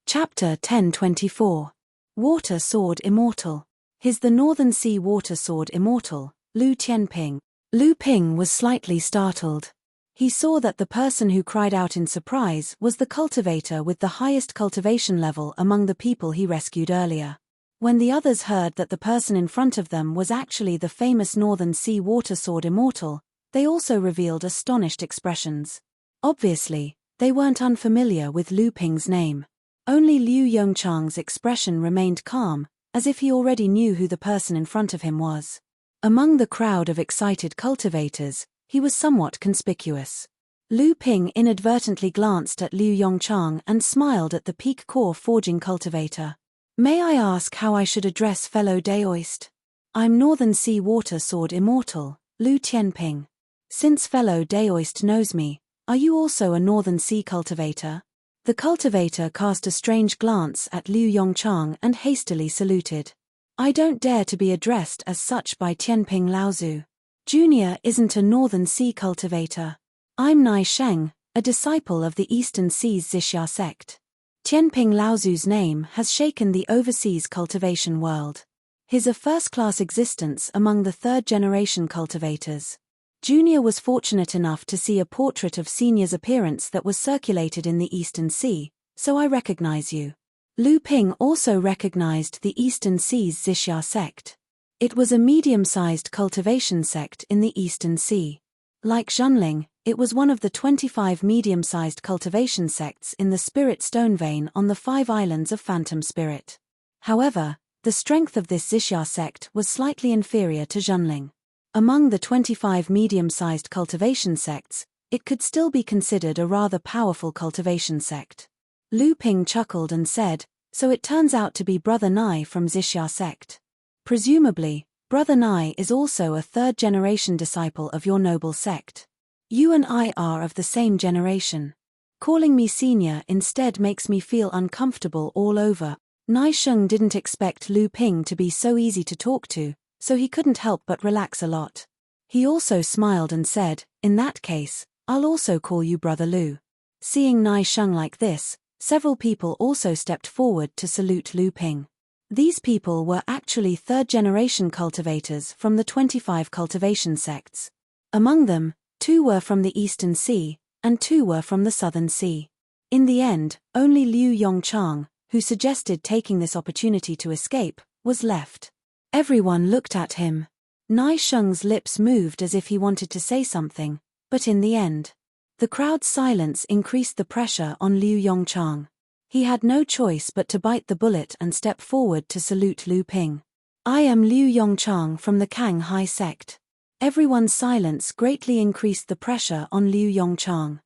Chapter 1024. Water Sword Immortal. He's the Northern Sea Water Sword Immortal, Lu Tianping. Lu Ping was slightly startled. He saw that the person who cried out in surprise was the cultivator with the highest cultivation level among the people he rescued earlier. When the others heard that the person in front of them was actually the famous Northern Sea Water Sword Immortal, they also revealed astonished expressions. Obviously, they weren't unfamiliar with Lu Ping's name. Only Liu Yongchang's expression remained calm, as if he already knew who the person in front of him was. Among the crowd of excited cultivators, he was somewhat conspicuous. Lu Ping inadvertently glanced at Liu Yongchang and smiled at the peak core forging cultivator. "May I ask how I should address fellow Daoist? I'm Northern Sea Water Sword Immortal, Lu Tianping. Since fellow Daoist knows me, are you also a Northern Sea cultivator?" The cultivator cast a strange glance at Liu Yongchang and hastily saluted. "I don't dare to be addressed as such by Tianping Laozu. Junior isn't a Northern Sea cultivator. I'm Nai Sheng, a disciple of the Eastern Seas Zixia sect." Tianping Laozu's name has shaken the overseas cultivation world. His a first-class existence among the third-generation cultivators. Junior was fortunate enough to see a portrait of Senior's appearance that was circulated in the Eastern Sea, so I recognize you. Lu Ping also recognized the Eastern Sea's Xia sect. It was a medium-sized cultivation sect in the Eastern Sea. Like Zhenling, it was one of the 25 medium-sized cultivation sects in the Spirit Stone vein on the 5 islands of Phantom Spirit. However, the strength of this Xia sect was slightly inferior to Zhenling. Among the 25 medium-sized cultivation sects, it could still be considered a rather powerful cultivation sect. Lu Ping chuckled and said, "So it turns out to be Brother Nai from Xia sect. Presumably, Brother Nai is also a third-generation disciple of your noble sect. You and I are of the same generation. Calling me senior instead makes me feel uncomfortable all over." Nai Sheng didn't expect Lu Ping to be so easy to talk to, so he couldn't help but relax a lot. He also smiled and said, "In that case, I'll also call you Brother Lu." Seeing Nai Sheng like this, several people also stepped forward to salute Lu Ping. These people were actually third-generation cultivators from the 25 cultivation sects. Among them, 2 were from the Eastern Sea, and 2 were from the Southern Sea. In the end, only Liu Yongchang, who suggested taking this opportunity to escape, was left. Everyone looked at him. Nai Sheng's lips moved as if he wanted to say something, but in the end, the crowd's silence increased the pressure on Liu Yongchang. He had no choice but to bite the bullet and step forward to salute Lu Ping. "I am Liu Yongchang from the Kang Hai sect." Everyone's silence greatly increased the pressure on Liu Yongchang.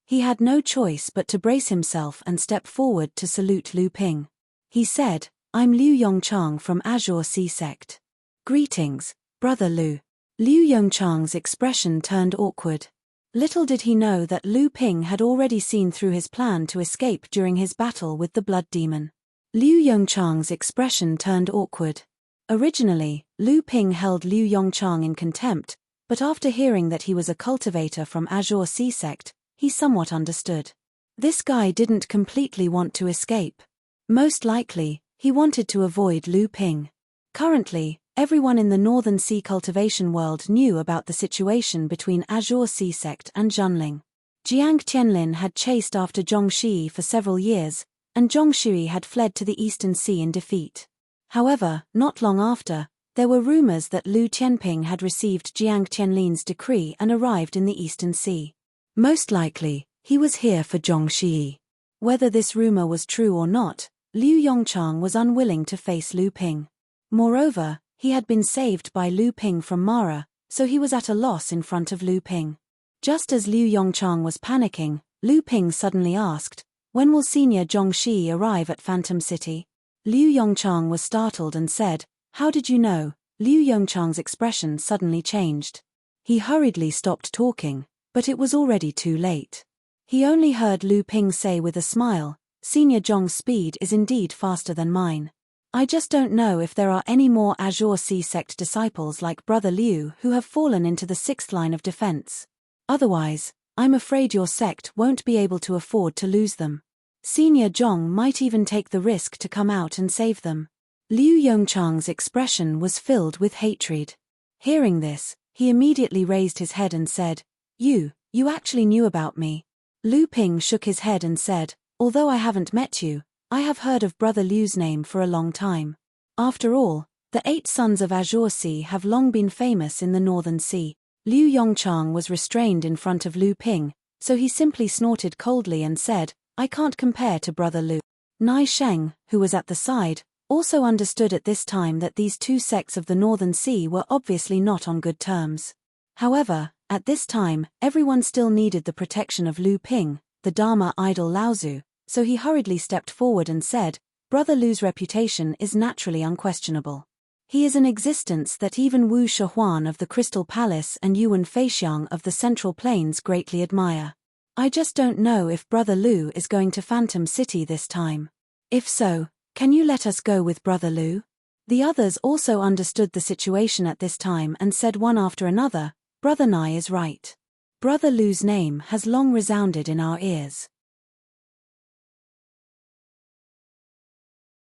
He had no choice but to brace himself and step forward to salute Lu Ping. He said, "I'm Liu Yongchang from Azure Sea sect." "Greetings, Brother Lu." Liu Yongchang's expression turned awkward. Little did he know that Lu Ping had already seen through his plan to escape during his battle with the Blood Demon. Liu Yongchang's expression turned awkward. Originally, Lu Ping held Liu Yongchang in contempt, but after hearing that he was a cultivator from Azure Sea sect, he somewhat understood. This guy didn't completely want to escape. Most likely, he wanted to avoid Lu Ping. Currently, everyone in the Northern Sea cultivation world knew about the situation between Azure Sea sect and Zhenling. Jiang Tianlin had chased after Zhongxi for several years, and Zhongxi had fled to the Eastern Sea in defeat. However, not long after, there were rumors that Lu Tianping had received Jiang Tianlin's decree and arrived in the Eastern Sea. Most likely, he was here for Zhongxi. Whether this rumor was true or not, Liu Yongchang was unwilling to face Lu Ping. Moreover, he had been saved by Lu Ping from Mara, so he was at a loss in front of Lu Ping. Just as Liu Yongchang was panicking, Lu Ping suddenly asked, "When will Senior Zhongxi arrive at Phantom City?" Liu Yongchang was startled and said, "How did you know?" Liu Yongchang's expression suddenly changed. He hurriedly stopped talking, but it was already too late. He only heard Lu Ping say with a smile, "Senior Zhong's speed is indeed faster than mine. I just don't know if there are any more Azure Sea sect disciples like Brother Liu who have fallen into the 6th line of defense. Otherwise, I'm afraid your sect won't be able to afford to lose them. Senior Zhong might even take the risk to come out and save them." Liu Yongchang's expression was filled with hatred. Hearing this, he immediately raised his head and said, You actually knew about me." Lu Ping shook his head and said, "Although I haven't met you, I have heard of Brother Liu's name for a long time. After all, the 8 sons of Azure Sea have long been famous in the Northern Sea." Liu Yongchang was restrained in front of Lu Ping, so he simply snorted coldly and said, "I can't compare to Brother Lu." Nai Sheng, who was at the side, also understood at this time that these 2 sects of the Northern Sea were obviously not on good terms. However, at this time, everyone still needed the protection of Lu Ping, the Dharma idol Laozu, so he hurriedly stepped forward and said, "Brother Lu's reputation is naturally unquestionable. He is an existence that even Wu Shihuan of the Crystal Palace and Yuan Feixiang of the Central Plains greatly admire. I just don't know if Brother Lu is going to Phantom City this time. If so, can you let us go with Brother Lu?" The others also understood the situation at this time and said one after another, "Brother Nai is right. Brother Lu's name has long resounded in our ears.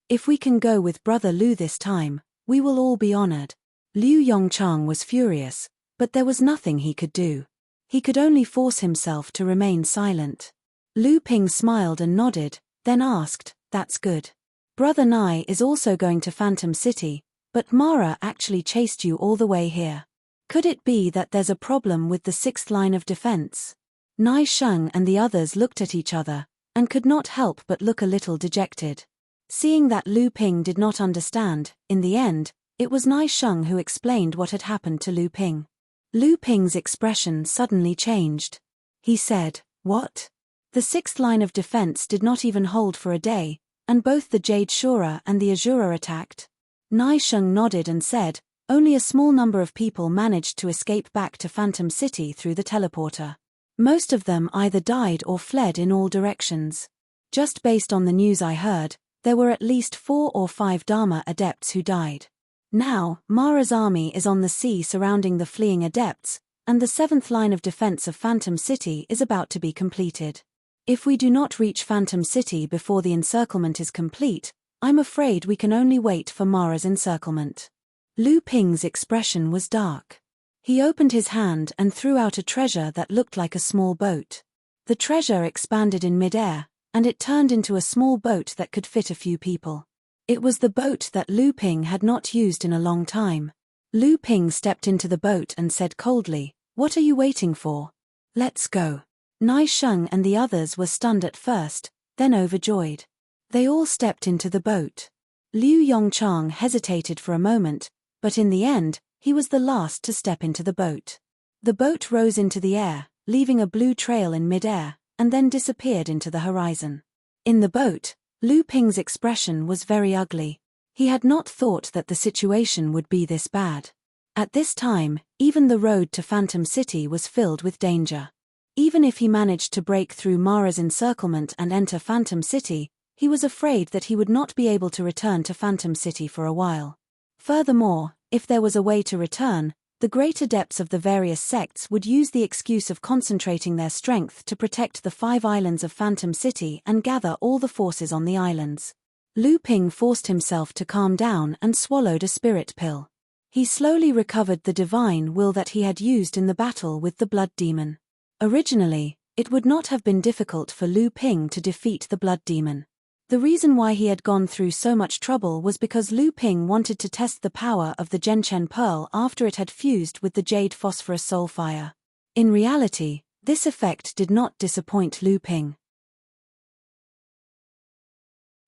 If we can go with Brother Lu this time, we will all be honored." Liu Yongchang was furious, but there was nothing he could do. He could only force himself to remain silent. Lu Ping smiled and nodded, then asked, "That's good. Brother Nai is also going to Phantom City, but Mara actually chased you all the way here. Could it be that there's a problem with the sixth line of defense?" Nai Sheng and the others looked at each other, and could not help but look a little dejected. Seeing that Lu Ping did not understand, in the end, it was Nai Sheng who explained what had happened to Lu Ping. Lu Ping's expression suddenly changed. He said, "What? The sixth line of defense did not even hold for a day, and both the Jade Shura and the Azura attacked?" Nai Sheng nodded and said, "Only a small number of people managed to escape back to Phantom City through the teleporter. Most of them either died or fled in all directions. Just based on the news I heard, there were at least 4 or 5 Dharma adepts who died. Now, Mara's army is on the sea surrounding the fleeing adepts, and the 7th line of defense of Phantom City is about to be completed. If we do not reach Phantom City before the encirclement is complete, I'm afraid we can only wait for Mara's encirclement." Lu Ping's expression was dark. He opened his hand and threw out a treasure that looked like a small boat. The treasure expanded in mid-air, and it turned into a small boat that could fit a few people. It was the boat that Lu Ping had not used in a long time. Lu Ping stepped into the boat and said coldly, "What are you waiting for? Let's go." Nai Sheng and the others were stunned at first, then overjoyed. They all stepped into the boat. Liu Yongchang hesitated for a moment, but in the end, he was the last to step into the boat. The boat rose into the air, leaving a blue trail in mid-air, and then disappeared into the horizon. In the boat, Lu Ping's expression was very ugly. He had not thought that the situation would be this bad. At this time, even the road to Phantom City was filled with danger. Even if he managed to break through Mara's encirclement and enter Phantom City, he was afraid that he would not be able to return to Phantom City for a while. Furthermore, if there was a way to return, the great adepts of the various sects would use the excuse of concentrating their strength to protect the 5 islands of Phantom City and gather all the forces on the islands. Lu Ping forced himself to calm down and swallowed a spirit pill. He slowly recovered the divine will that he had used in the battle with the blood demon. Originally, it would not have been difficult for Lu Ping to defeat the blood demon. The reason why he had gone through so much trouble was because Lu Ping wanted to test the power of the Genshen Pearl after it had fused with the Jade Phosphorus Soulfire. In reality, this effect did not disappoint Lu Ping.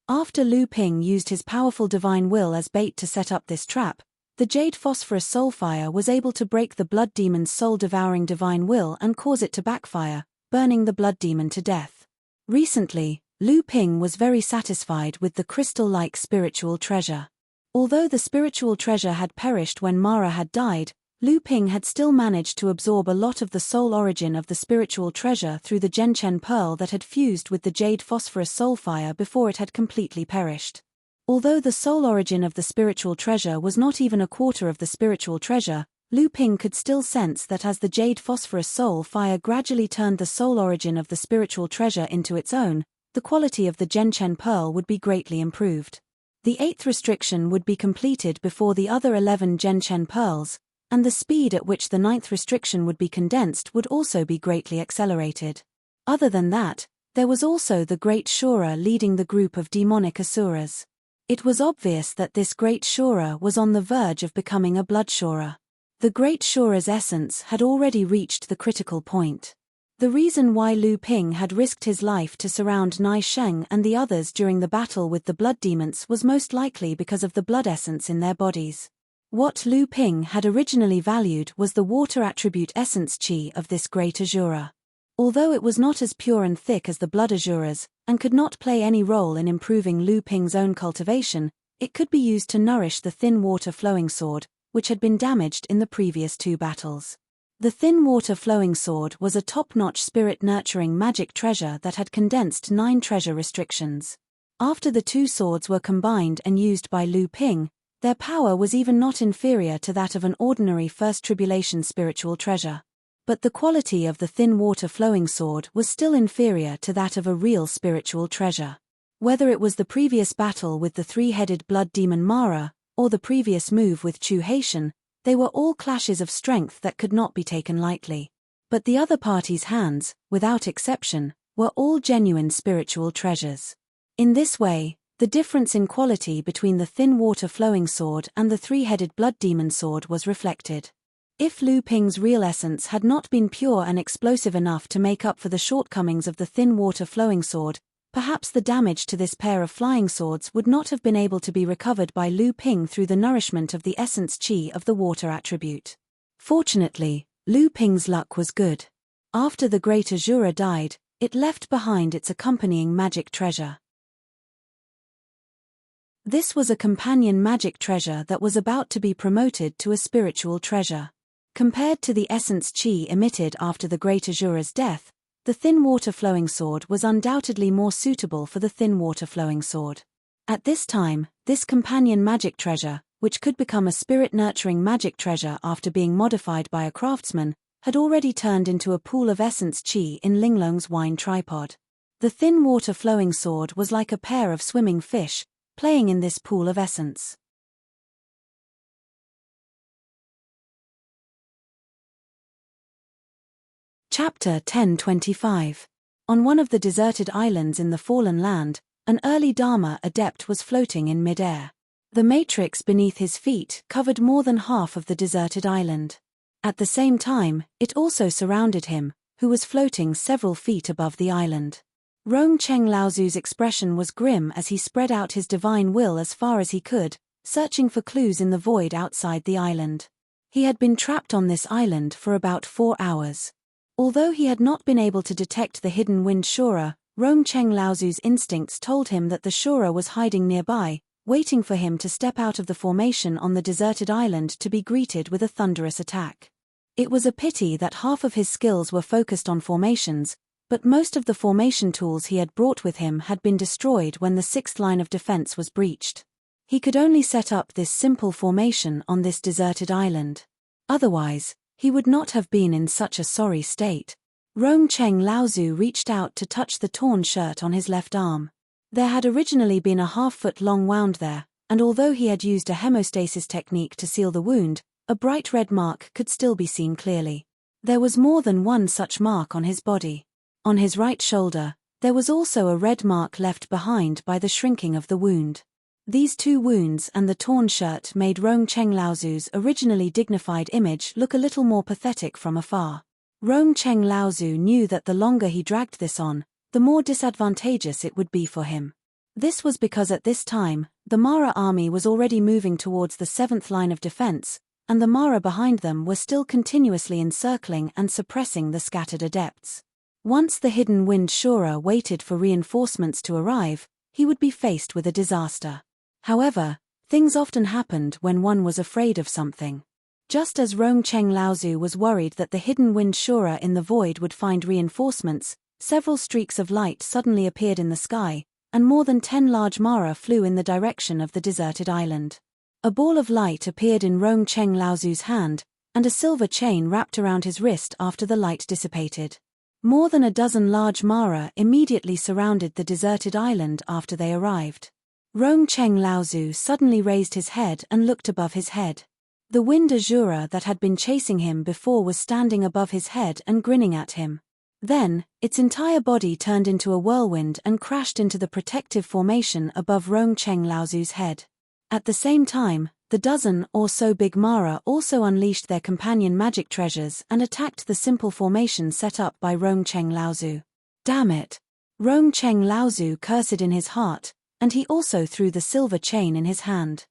After Lu Ping used his powerful divine will as bait to set up this trap, the Jade Phosphorus Soulfire was able to break the blood demon's soul-devouring divine will and cause it to backfire, burning the blood demon to death. Recently, Lu Ping was very satisfied with the crystal-like spiritual treasure. Although the spiritual treasure had perished when Mara had died, Lu Ping had still managed to absorb a lot of the soul origin of the spiritual treasure through the Genshen Pearl that had fused with the Jade Phosphorus Soulfire before it had completely perished. Although the soul origin of the spiritual treasure was not even a quarter of the spiritual treasure, Lu Ping could still sense that as the Jade Phosphorus Soulfire gradually turned the soul origin of the spiritual treasure into its own, the quality of the Genshen Pearl would be greatly improved. The 8th restriction would be completed before the other 11 Genshen Pearls, and the speed at which the 9th restriction would be condensed would also be greatly accelerated. Other than that, there was also the Great Shura leading the group of demonic Asuras. It was obvious that this Great Shura was on the verge of becoming a Blood Shura. The Great Shura's essence had already reached the critical point. The reason why Lu Ping had risked his life to surround Nai Sheng and the others during the battle with the blood demons was most likely because of the blood essence in their bodies. What Lu Ping had originally valued was the water attribute essence chi of this great Azura. Although it was not as pure and thick as the blood Azuras, and could not play any role in improving Lu Ping's own cultivation, it could be used to nourish the thin water flowing sword, which had been damaged in the previous 2 battles. The thin water flowing sword was a top-notch spirit-nurturing magic treasure that had condensed 9 treasure restrictions. After the 2 swords were combined and used by Lu Ping, their power was even not inferior to that of an ordinary First Tribulation spiritual treasure. But the quality of the thin water flowing sword was still inferior to that of a real spiritual treasure. Whether it was the previous battle with the 3-headed blood demon Mara, or the previous move with Chu Haitian, they were all clashes of strength that could not be taken lightly. But the other party's hands, without exception, were all genuine spiritual treasures. In this way, the difference in quality between the thin water-flowing sword and the three-headed blood demon sword was reflected. If Lu Ping's real essence had not been pure and explosive enough to make up for the shortcomings of the thin water-flowing sword, perhaps the damage to this pair of flying swords would not have been able to be recovered by Lu Ping through the nourishment of the essence qi of the water attribute. Fortunately, Lu Ping's luck was good. After the Great Azura died, it left behind its accompanying magic treasure. This was a companion magic treasure that was about to be promoted to a spiritual treasure. Compared to the essence qi emitted after the Great Azura's death, the thin water-flowing sword was undoubtedly more suitable for the thin water-flowing sword. At this time, this companion magic treasure, which could become a spirit-nurturing magic treasure after being modified by a craftsman, had already turned into a pool of essence qi in Linglong's wine tripod. The thin water-flowing sword was like a pair of swimming fish, playing in this pool of essence. Chapter 1025. On one of the deserted islands in the Fallen Land, an early Dharma adept was floating in mid-air. The matrix beneath his feet covered more than half of the deserted island. At the same time, it also surrounded him, who was floating several feet above the island. Rong Cheng Laozu's expression was grim as he spread out his divine will as far as he could, searching for clues in the void outside the island. He had been trapped on this island for about 4 hours. Although he had not been able to detect the hidden wind Shura, Rong Cheng Laozu's instincts told him that the Shura was hiding nearby, waiting for him to step out of the formation on the deserted island to be greeted with a thunderous attack. It was a pity that half of his skills were focused on formations, but most of the formation tools he had brought with him had been destroyed when the 6th line of defense was breached. He could only set up this simple formation on this deserted island. Otherwise, he would not have been in such a sorry state. Rong Cheng Laozu reached out to touch the torn shirt on his left arm. There had originally been a half-foot-long wound there, and although he had used a hemostasis technique to seal the wound, a bright red mark could still be seen clearly. There was more than one such mark on his body. On his right shoulder, there was also a red mark left behind by the shrinking of the wound. These 2 wounds and the torn shirt made Rong Cheng Laozu's originally dignified image look a little more pathetic from afar. Rong Cheng Laozu knew that the longer he dragged this on, the more disadvantageous it would be for him. This was because at this time, the Mara army was already moving towards the 7th line of defense, and the Mara behind them were still continuously encircling and suppressing the scattered adepts. Once the hidden wind Shura waited for reinforcements to arrive, he would be faced with a disaster. However, things often happened when one was afraid of something. Just as Rong Cheng Laozu was worried that the hidden wind Shura in the void would find reinforcements, several streaks of light suddenly appeared in the sky, and more than 10 large Mara flew in the direction of the deserted island. A ball of light appeared in Rong Cheng Laozu's hand, and a silver chain wrapped around his wrist after the light dissipated. More than a dozen large Mara immediately surrounded the deserted island after they arrived. Rong Cheng Laozu suddenly raised his head and looked above his head. The wind Azura that had been chasing him before was standing above his head and grinning at him. Then, its entire body turned into a whirlwind and crashed into the protective formation above Rong Cheng Laozu's head. At the same time, the dozen or so big Mara also unleashed their companion magic treasures and attacked the simple formation set up by Rong Cheng Laozu. Damn it! Rong Cheng Laozu cursed in his heart, and he also threw the silver chain in his hand.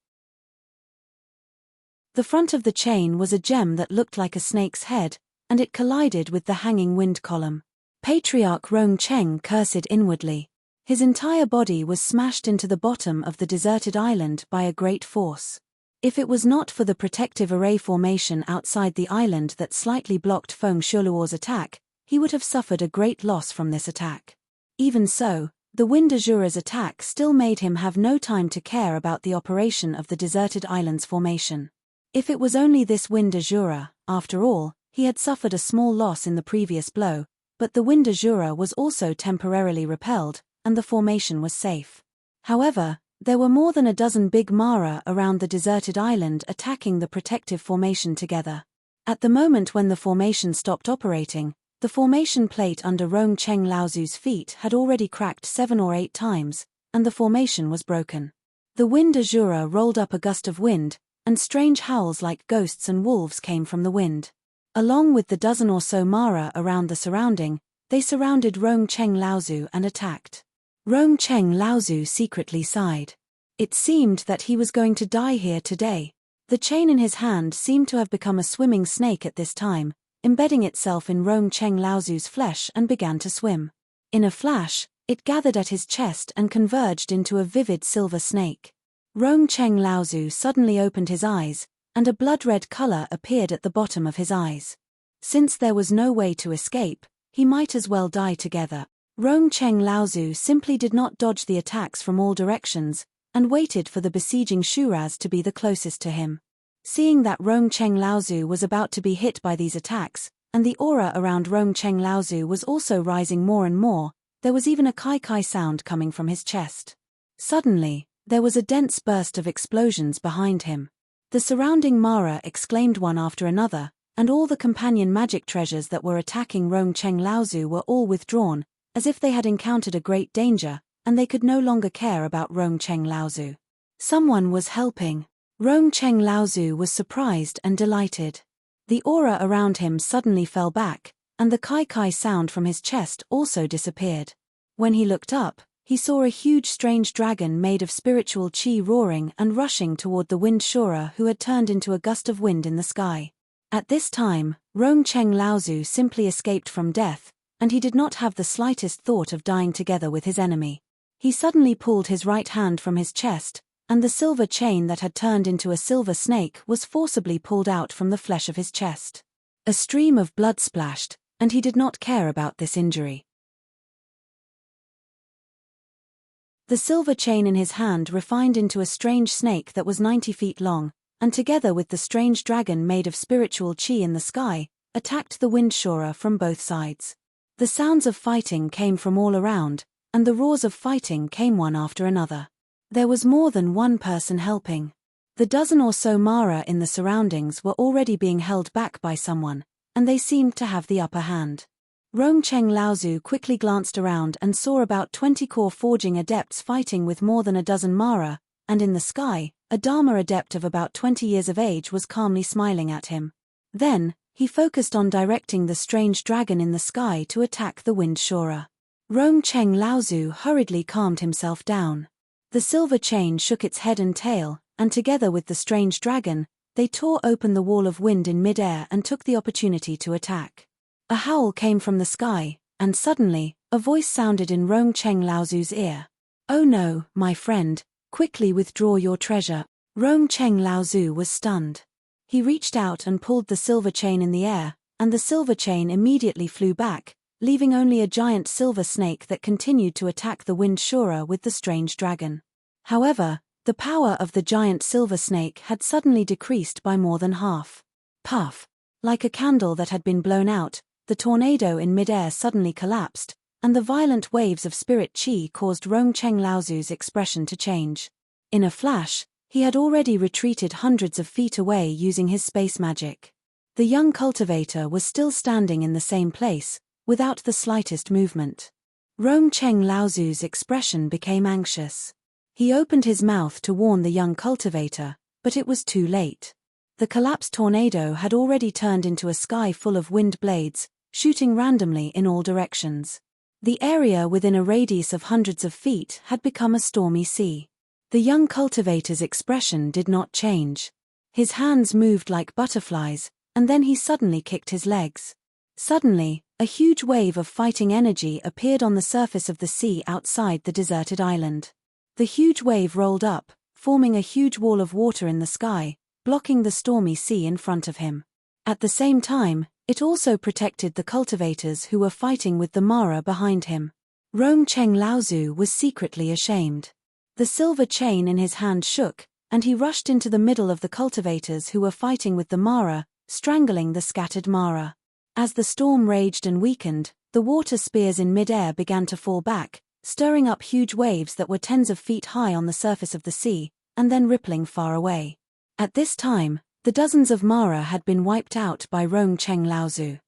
The front of the chain was a gem that looked like a snake's head, and it collided with the hanging wind column. Patriarch Rong Cheng cursed inwardly. His entire body was smashed into the bottom of the deserted island by a great force. If it was not for the protective array formation outside the island that slightly blocked Feng Shuluo's attack, he would have suffered a great loss from this attack. Even so, the wind Azura's attack still made him have no time to care about the operation of the deserted island's formation. If it was only this wind Azura, after all, he had suffered a small loss in the previous blow, but the wind Azura was also temporarily repelled, and the formation was safe. However, there were more than a dozen big Mara around the deserted island attacking the protective formation together. At the moment when the formation stopped operating, the formation plate under Rong Cheng Laozu's feet had already cracked 7 or 8 times, and the formation was broken. The wind azura rolled up a gust of wind, and strange howls like ghosts and wolves came from the wind. Along with the dozen or so Mara around the surrounding, they surrounded Rong Cheng Laozu and attacked. Rong Cheng Laozu secretly sighed. It seemed that he was going to die here today. The chain in his hand seemed to have become a swimming snake at this time, embedding itself in Rong Cheng Laozu's flesh and began to swim. In a flash, it gathered at his chest and converged into a vivid silver snake. Rong Cheng Laozu suddenly opened his eyes, and a blood-red color appeared at the bottom of his eyes. Since there was no way to escape, he might as well die together. Rong Cheng Laozu simply did not dodge the attacks from all directions, and waited for the besieging Shuraz to be the closest to him. Seeing that Rong Cheng Laozu was about to be hit by these attacks, and the aura around Rong Cheng Laozu was also rising more and more, there was even a kai-kai sound coming from his chest. Suddenly, there was a dense burst of explosions behind him. The surrounding Mara exclaimed one after another, and all the companion magic treasures that were attacking Rong Cheng Laozu were all withdrawn, as if they had encountered a great danger, and they could no longer care about Rong Cheng Laozu. Someone was helping. Rong Cheng Laozu was surprised and delighted. The aura around him suddenly fell back, and the kai-kai sound from his chest also disappeared. When he looked up, he saw a huge strange dragon made of spiritual chi roaring and rushing toward the wind Shura, who had turned into a gust of wind in the sky. At this time, Rong Cheng Laozu simply escaped from death, and he did not have the slightest thought of dying together with his enemy. He suddenly pulled his right hand from his chest, and the silver chain that had turned into a silver snake was forcibly pulled out from the flesh of his chest. A stream of blood splashed, and he did not care about this injury. The silver chain in his hand refined into a strange snake that was 90 feet long, and together with the strange dragon made of spiritual chi in the sky, attacked the wind Shura from both sides. The sounds of fighting came from all around, and the roars of fighting came one after another. There was more than one person helping. The dozen or so Mara in the surroundings were already being held back by someone, and they seemed to have the upper hand. Rong Cheng Laozu quickly glanced around and saw about 20 core forging adepts fighting with more than a dozen Mara, and in the sky, a Dharma adept of about 20 years of age was calmly smiling at him. Then, he focused on directing the strange dragon in the sky to attack the wind Shura. Rong Cheng Laozu hurriedly calmed himself down. The silver chain shook its head and tail, and together with the strange dragon, they tore open the wall of wind in mid-air and took the opportunity to attack. A howl came from the sky, and suddenly, a voice sounded in Rong Cheng Laozu's ear. "Oh no, my friend, quickly withdraw your treasure." Rong Cheng Laozu was stunned. He reached out and pulled the silver chain in the air, and the silver chain immediately flew back, leaving only a giant silver snake that continued to attack the wind Shura with the strange dragon. However, the power of the giant silver snake had suddenly decreased by more than half. Puff! Like a candle that had been blown out, the tornado in midair suddenly collapsed, and the violent waves of spirit chi caused Rong Cheng Laozu's expression to change. In a flash, he had already retreated hundreds of feet away using his space magic. The young cultivator was still standing in the same place, without the slightest movement. Rong Cheng Laozu's expression became anxious. He opened his mouth to warn the young cultivator, but it was too late. The collapsed tornado had already turned into a sky full of wind blades, shooting randomly in all directions. The area within a radius of hundreds of feet had become a stormy sea. The young cultivator's expression did not change. His hands moved like butterflies, and then he suddenly kicked his legs. Suddenly, a huge wave of fighting energy appeared on the surface of the sea outside the deserted island. The huge wave rolled up, forming a huge wall of water in the sky, blocking the stormy sea in front of him. At the same time, it also protected the cultivators who were fighting with the Mara behind him. Rong Cheng Laozu was secretly ashamed. The silver chain in his hand shook, and he rushed into the middle of the cultivators who were fighting with the Mara, strangling the scattered Mara. As the storm raged and weakened, the water spears in mid-air began to fall back, stirring up huge waves that were tens of feet high on the surface of the sea, and then rippling far away. At this time, The dozens of Mara had been wiped out by Rong Cheng Laozu.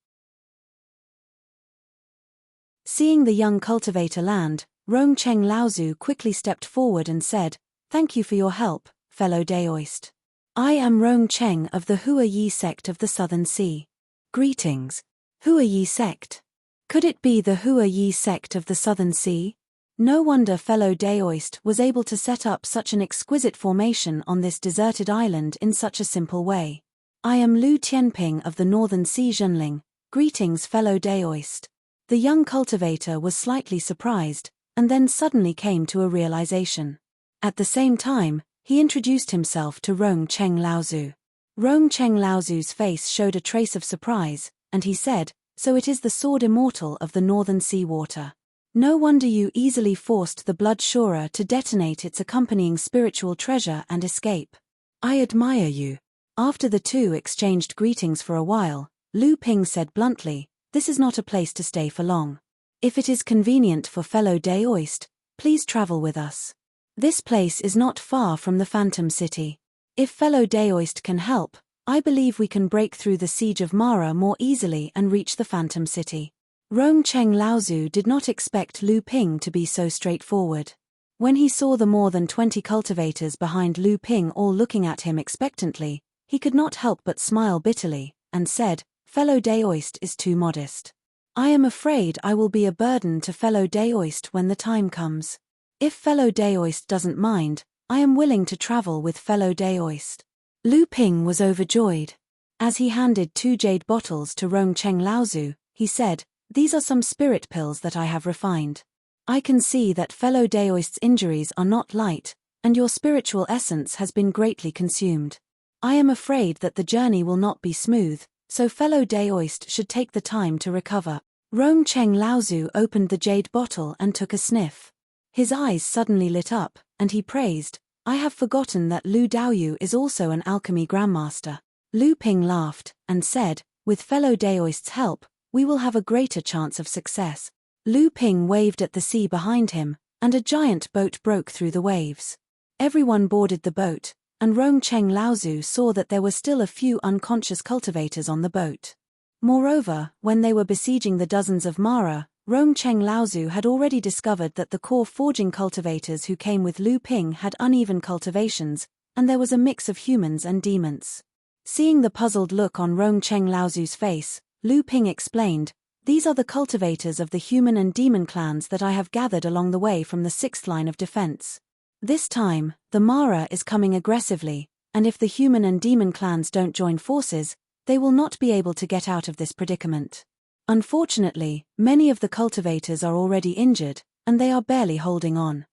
Seeing the young cultivator land, Rong Cheng Laozu quickly stepped forward and said, "Thank you for your help, fellow Daoist. I am Rong Cheng of the Hua Yi sect of the Southern Sea. Greetings. Hua Yi sect? Could it be the Hua Yi sect of the Southern Sea? No wonder fellow Daoist was able to set up such an exquisite formation on this deserted island in such a simple way. I am Lu Tianping of the Northern Sea Zhenling. Greetings fellow Daoist." The young cultivator was slightly surprised, and then suddenly came to a realization. At the same time, he introduced himself to Rong Cheng Laozu. Rong Cheng Laozu's face showed a trace of surprise, and he said, "So it is the sword immortal of the Northern Sea water. No wonder you easily forced the Blood Shorer to detonate its accompanying spiritual treasure and escape. I admire you." After the two exchanged greetings for a while, Lu Ping said bluntly, "This is not a place to stay for long. If it is convenient for fellow Daoist, please travel with us. This place is not far from the Phantom City. If fellow Daoist can help, I believe we can break through the siege of Mara more easily and reach the Phantom City." Rong Cheng Laozu did not expect Lu Ping to be so straightforward. When he saw the more than 20 cultivators behind Lu Ping all looking at him expectantly, he could not help but smile bitterly, and said, "Fellow Daoist is too modest. I am afraid I will be a burden to fellow Daoist when the time comes. If fellow Daoist doesn't mind, I am willing to travel with fellow Daoist." Lu Ping was overjoyed. As he handed 2 jade bottles to Rong Cheng Laozu, he said, "These are some spirit pills that I have refined. I can see that fellow Daoist's injuries are not light, and your spiritual essence has been greatly consumed. I am afraid that the journey will not be smooth, so fellow Daoist should take the time to recover." Rong Cheng Laozu opened the jade bottle and took a sniff. His eyes suddenly lit up, and he praised, "I have forgotten that Lu Daoyu is also an alchemy grandmaster." Lu Ping laughed, and said, "With fellow Daoist's help, we will have a greater chance of success." Lu Ping waved at the sea behind him, and a giant boat broke through the waves. Everyone boarded the boat, and Rong Cheng Laozu saw that there were still a few unconscious cultivators on the boat. Moreover, when they were besieging the dozens of Mara, Rong Cheng Laozu had already discovered that the core forging cultivators who came with Lu Ping had uneven cultivations, and there was a mix of humans and demons. Seeing the puzzled look on Rong Cheng Laozu's face, Lu Ping explained, "These are the cultivators of the human and demon clans that I have gathered along the way from the 6th line of defense. This time, the Mara is coming aggressively, and if the human and demon clans don't join forces, they will not be able to get out of this predicament. Unfortunately, many of the cultivators are already injured, and they are barely holding on.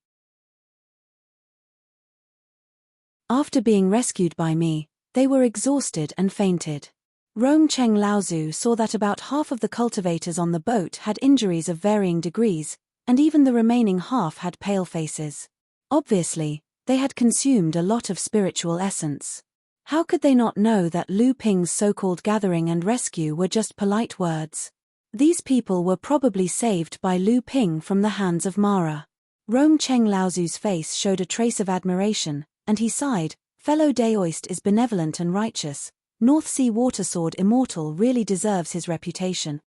After being rescued by me, they were exhausted and fainted." Rong Cheng Laozu saw that about half of the cultivators on the boat had injuries of varying degrees, and even the remaining half had pale faces. Obviously, they had consumed a lot of spiritual essence. How could they not know that Lu Ping's so-called gathering and rescue were just polite words? These people were probably saved by Lu Ping from the hands of Mara. Rong Cheng Laozu's face showed a trace of admiration, and he sighed, "Fellow Daoist is benevolent and righteous. North Sea Water Sword Immortal really deserves his reputation."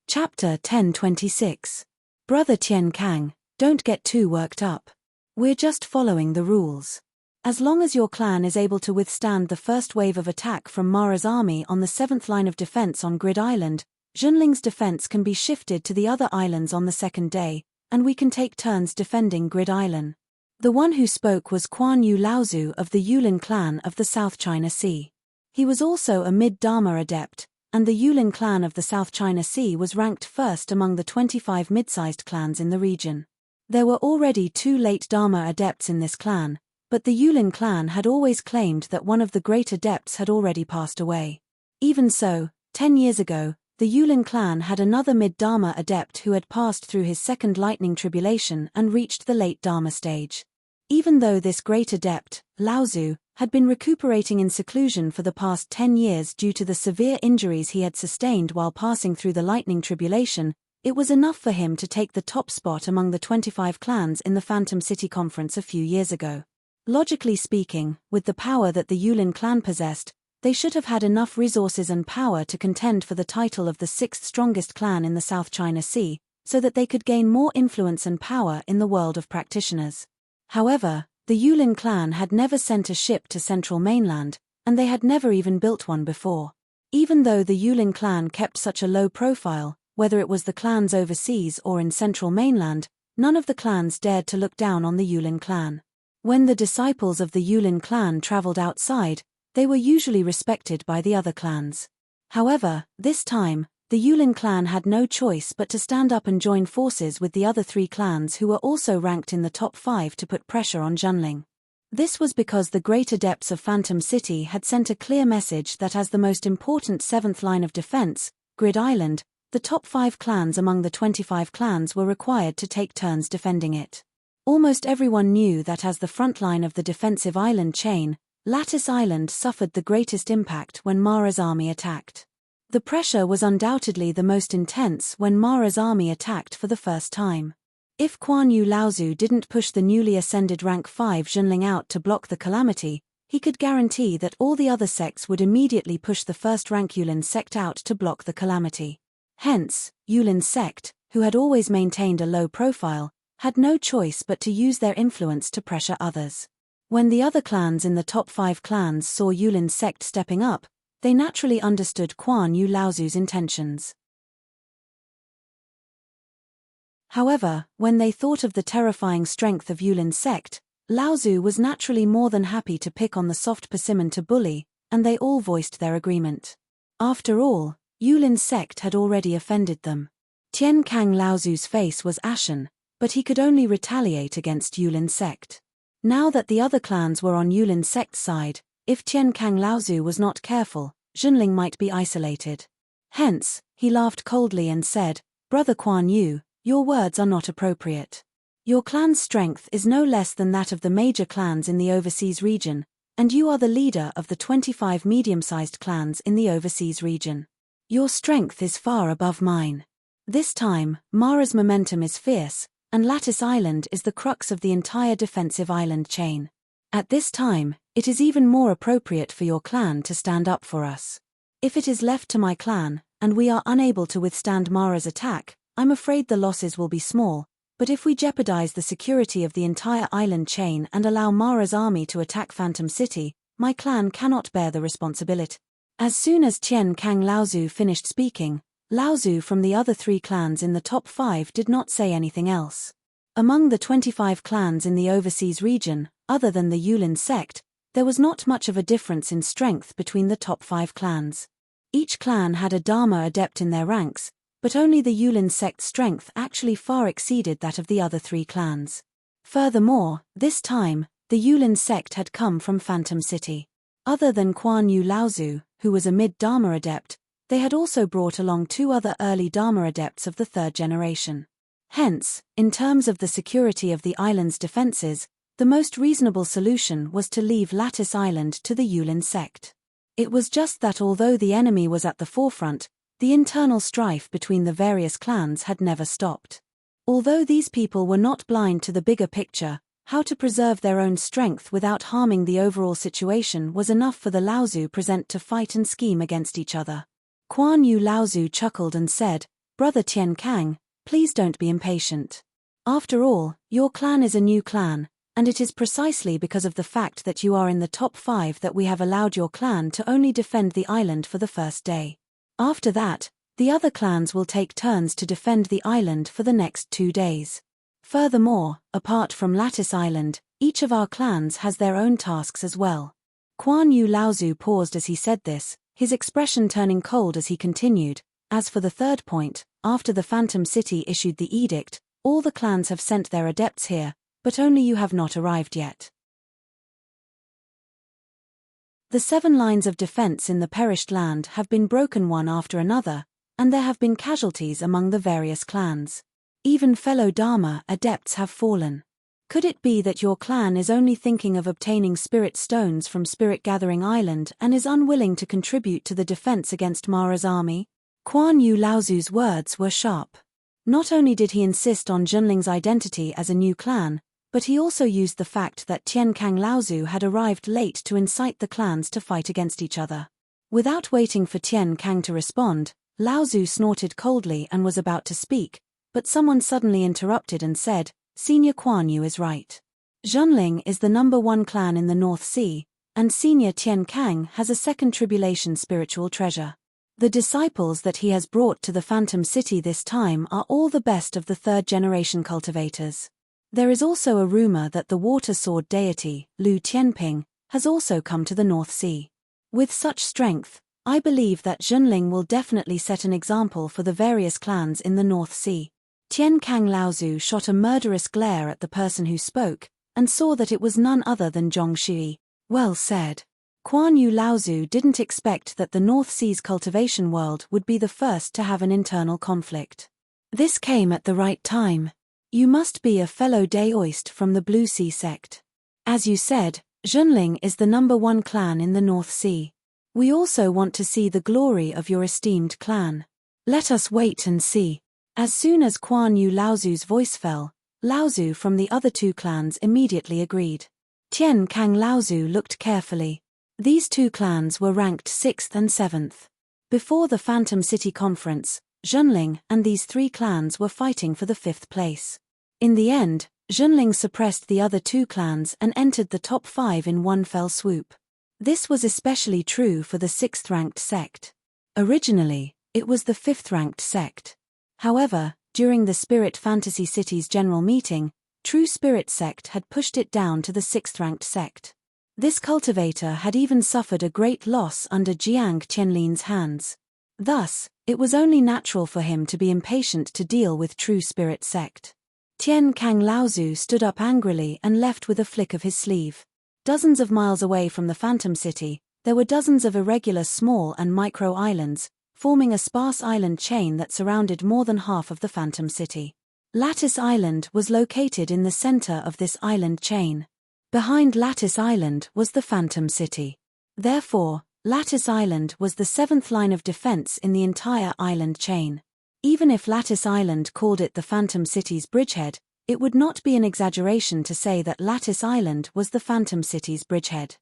Chapter 1026. Brother Tian Kang, don't get too worked up. We're just following the rules. As long as your clan is able to withstand the first wave of attack from Mara's army on the 7th line of defense on Grid Island, Zhenling's defense can be shifted to the other islands on the second day, and we can take turns defending Grid Island. The one who spoke was Quan Yu Laozu of the Yulin clan of the South China Sea. He was also a mid-Dharma adept, and the Yulin clan of the South China Sea was ranked first among the 25 mid-sized clans in the region. There were already 2 late Dharma adepts in this clan, but the Yulin clan had always claimed that one of the great adepts had already passed away. Even so, 10 years ago, the Yulin clan had another mid-Dharma adept who had passed through his second lightning tribulation and reached the late Dharma stage. Even though this great adept, Laozu, had been recuperating in seclusion for the past 10 years due to the severe injuries he had sustained while passing through the lightning tribulation, It was enough for him to take the top spot among the 25 clans in the Phantom City Conference a few years ago. Logically speaking, with the power that the Yulin clan possessed, they should have had enough resources and power to contend for the title of the 6th strongest clan in the South China Sea, so that they could gain more influence and power in the world of practitioners. However, the Yulin clan had never sent a ship to Central Mainland, and they had never even built one before. Even though the Yulin clan kept such a low profile, whether it was the clans overseas or in Central Mainland, none of the clans dared to look down on the Yulin clan. When the disciples of the Yulin clan traveled outside, they were usually respected by the other clans. However, this time, the Yulin clan had no choice but to stand up and join forces with the other 3 clans who were also ranked in the top 5 to put pressure on Junling. This was because the great adepts of Phantom City had sent a clear message that as the most important 7th line of defense, Grid Island, the top 5 clans among the 25 clans were required to take turns defending it. Almost everyone knew that as the front line of the defensive island chain, Lattice Island suffered the greatest impact when Mara's army attacked. The pressure was undoubtedly the most intense when Mara's army attacked for the first time. If Quan Yu Laozu didn't push the newly ascended rank 5 Junling out to block the calamity, he could guarantee that all the other sects would immediately push the first rank Yulin sect out to block the calamity. Hence, Yulin's sect, who had always maintained a low profile, had no choice but to use their influence to pressure others. When the other clans in the top 5 clans saw Yulin's sect stepping up, they naturally understood Quan Yu Laozu's intentions. However, when they thought of the terrifying strength of Yulin's sect, Laozu was naturally more than happy to pick on the soft persimmon to bully, and they all voiced their agreement. After all, Yulin's sect had already offended them. Tian Kang Laozu's face was ashen, but he could only retaliate against Yulin's sect. Now that the other clans were on Yulin's sect's side, if Tian Kang Laozu was not careful, Junling might be isolated. Hence, he laughed coldly and said, "Brother Quan Yu, your words are not appropriate. Your clan's strength is no less than that of the major clans in the overseas region, and you are the leader of the 25 medium-sized clans in the overseas region. Your strength is far above mine. This time, Mara's momentum is fierce, and Lattice Island is the crux of the entire defensive island chain. At this time, it is even more appropriate for your clan to stand up for us. If it is left to my clan, and we are unable to withstand Mara's attack, I'm afraid the losses will be small, but if we jeopardize the security of the entire island chain and allow Mara's army to attack Phantom City, my clan cannot bear the responsibility." As soon as Tian Kang Laozu finished speaking, Laozu from the other 3 clans in the top 5 did not say anything else. Among the 25 clans in the overseas region, other than the Yulin sect, there was not much of a difference in strength between the top 5 clans. Each clan had a Dharma adept in their ranks, but only the Yulin sect's strength actually far exceeded that of the other 3 clans. Furthermore, this time, the Yulin sect had come from Phantom City. Other than Quan Yu Laozu, who was a mid-Dharma adept, they had also brought along 2 other early Dharma adepts of the 3rd generation. Hence, in terms of the security of the island's defenses, the most reasonable solution was to leave Lattice Island to the Yulin sect. It was just that although the enemy was at the forefront, the internal strife between the various clans had never stopped. Although these people were not blind to the bigger picture, how to preserve their own strength without harming the overall situation was enough for the Laozu present to fight and scheme against each other. Quan Yu Laozu chuckled and said, "Brother Tian Kang, please don't be impatient. After all, your clan is a new clan, and it is precisely because of the fact that you are in the top 5 that we have allowed your clan to only defend the island for the first day. After that, the other clans will take turns to defend the island for the next 2 days. Furthermore, apart from Lattice Island, each of our clans has their own tasks as well." Quan Yu Laozu paused as he said this, his expression turning cold as he continued, "As for the 3rd point, after the Phantom City issued the edict, all the clans have sent their adepts here, but only you have not arrived yet. The 7 lines of defense in the perished land have been broken one after another, and there have been casualties among the various clans. Even fellow Dharma adepts have fallen. Could it be that your clan is only thinking of obtaining spirit stones from Spirit Gathering Island and is unwilling to contribute to the defense against Mara's army?" Quan Yu Laozu's words were sharp. Not only did he insist on Junling's identity as a new clan, but he also used the fact that Tian Kang Laozu had arrived late to incite the clans to fight against each other. Without waiting for Tian Kang to respond, Laozu snorted coldly and was about to speak, but someone suddenly interrupted and said, "Senior Kuan Yu is right. Junling is the #1 clan in the North Sea, and Senior Tian Kang has a second tribulation spiritual treasure. The disciples that he has brought to the Phantom City this time are all the best of the third-generation cultivators. There is also a rumor that the water sword deity, Lu Tianping, has also come to the North Sea. With such strength, I believe that Junling will definitely set an example for the various clans in the North Sea." Tian Kang Laozu shot a murderous glare at the person who spoke, and saw that it was none other than Zhong Shui. Well said. Kuan Yu Laozu didn't expect that the North Sea's cultivation world would be the first to have an internal conflict. This came at the right time. You must be a fellow Daoist from the Blue Sea sect. As you said, Junling is the #1 clan in the North Sea. We also want to see the glory of your esteemed clan. Let us wait and see. As soon as Kuan Yu Laozu's voice fell, Laozu from the other two clans immediately agreed. Tian Kang Laozu looked carefully. These two clans were ranked 6th and 7th. Before the Phantom City Conference, Junling and these three clans were fighting for the 5th place. In the end, Junling suppressed the other two clans and entered the top 5 in one fell swoop. This was especially true for the 6th-ranked sect. Originally, it was the 5th-ranked sect. However, during the Spirit Fantasy City's general meeting, True Spirit sect had pushed it down to the 6th-ranked sect. This cultivator had even suffered a great loss under Jiang Qianlin's hands. Thus, it was only natural for him to be impatient to deal with True Spirit sect. Tian Kang Laozu stood up angrily and left with a flick of his sleeve. Dozens of miles away from the Phantom City, there were dozens of irregular small and micro islands, forming a sparse island chain that surrounded more than half of the Phantom City. Lattice Island was located in the center of this island chain. Behind Lattice Island was the Phantom City. Therefore, Lattice Island was the 7th line of defense in the entire island chain. Even if Lattice Island called it the Phantom City's bridgehead, it would not be an exaggeration to say that Lattice Island was the Phantom City's bridgehead.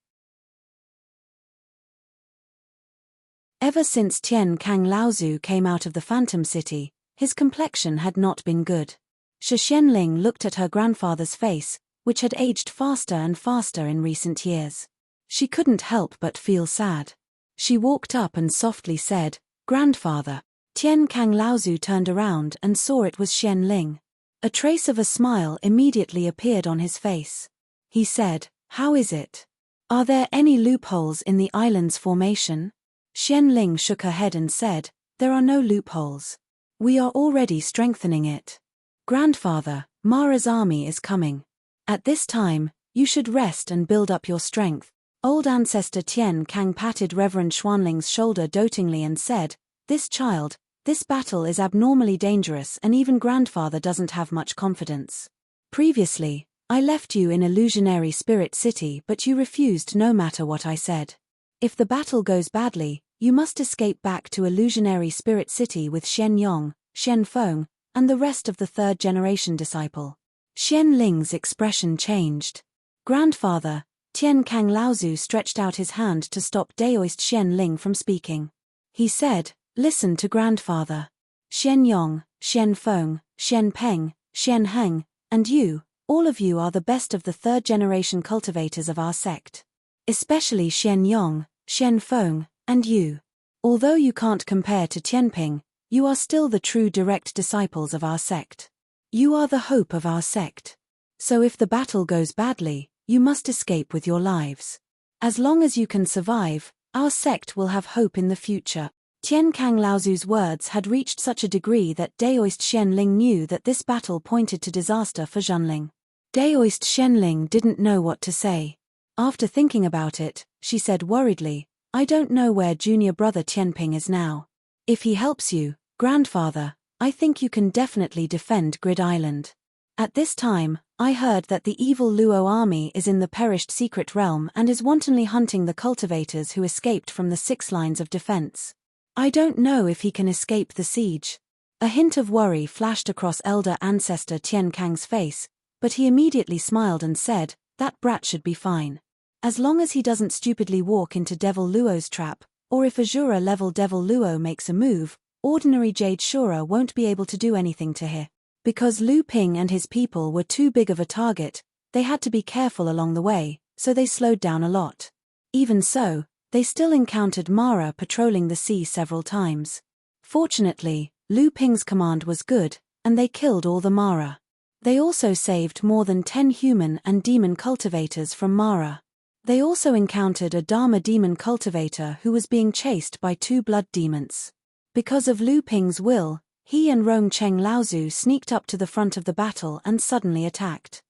Ever since Tian Kang Laozu came out of the Phantom City, his complexion had not been good. Shi Xianling looked at her grandfather's face, which had aged faster and faster in recent years. She couldn't help but feel sad. She walked up and softly said, "Grandfather." Tian Kang Laozu turned around and saw it was Xianling. A trace of a smile immediately appeared on his face. He said, "How is it? Are there any loopholes in the island's formation?" Xianling shook her head and said, "There are no loopholes. We are already strengthening it. Grandfather, Mara's army is coming. At this time, you should rest and build up your strength." Old ancestor Tian Kang patted Reverend Xuanling's shoulder dotingly and said, "This child, this battle is abnormally dangerous and even grandfather doesn't have much confidence. Previously, I left you in Illusionary Spirit City but you refused no matter what I said. If the battle goes badly, you must escape back to Illusionary Spirit City with Shen Yong, Shen Feng, and the rest of the third-generation disciple." Xianling's expression changed. "Grandfather," Tian Kang Laozu stretched out his hand to stop Daoist Xianling from speaking. He said, "Listen to grandfather. Shen Yong, Shen Feng, Shen Peng, Shen Heng, and you, all of you are the best of the third-generation cultivators of our sect. Especially Shen Yong, Shen Feng, and you. Although you can't compare to Tianping, you are still the true direct disciples of our sect. You are the hope of our sect. So if the battle goes badly, you must escape with your lives. As long as you can survive, our sect will have hope in the future." Tian Kang Laozu's words had reached such a degree that Daoist Xianling knew that this battle pointed to disaster for Junling. Daoist Xianling didn't know what to say. After thinking about it, she said worriedly, "I don't know where junior brother Tianping is now. If he helps you, grandfather, I think you can definitely defend Grid Island. At this time, I heard that the evil Luo army is in the perished secret realm and is wantonly hunting the cultivators who escaped from the 6 lines of defense. I don't know if he can escape the siege. A hint of worry flashed across elder ancestor Tian Kang's face, but he immediately smiled and said, "That brat should be fine. As long as he doesn't stupidly walk into Devil Luo's trap, or if Azura-level Devil Luo makes a move, ordinary Jade Shura won't be able to do anything to her." Because Lu Ping and his people were too big of a target, they had to be careful along the way, so they slowed down a lot. Even so, they still encountered Mara patrolling the sea several times. Fortunately, Lu Ping's command was good, and they killed all the Mara. They also saved more than 10 human and demon cultivators from Mara. They also encountered a Dharma demon cultivator who was being chased by 2 blood demons. Because of Lu Ping's will, he and Rongcheng Laozu sneaked up to the front of the battle and suddenly attacked.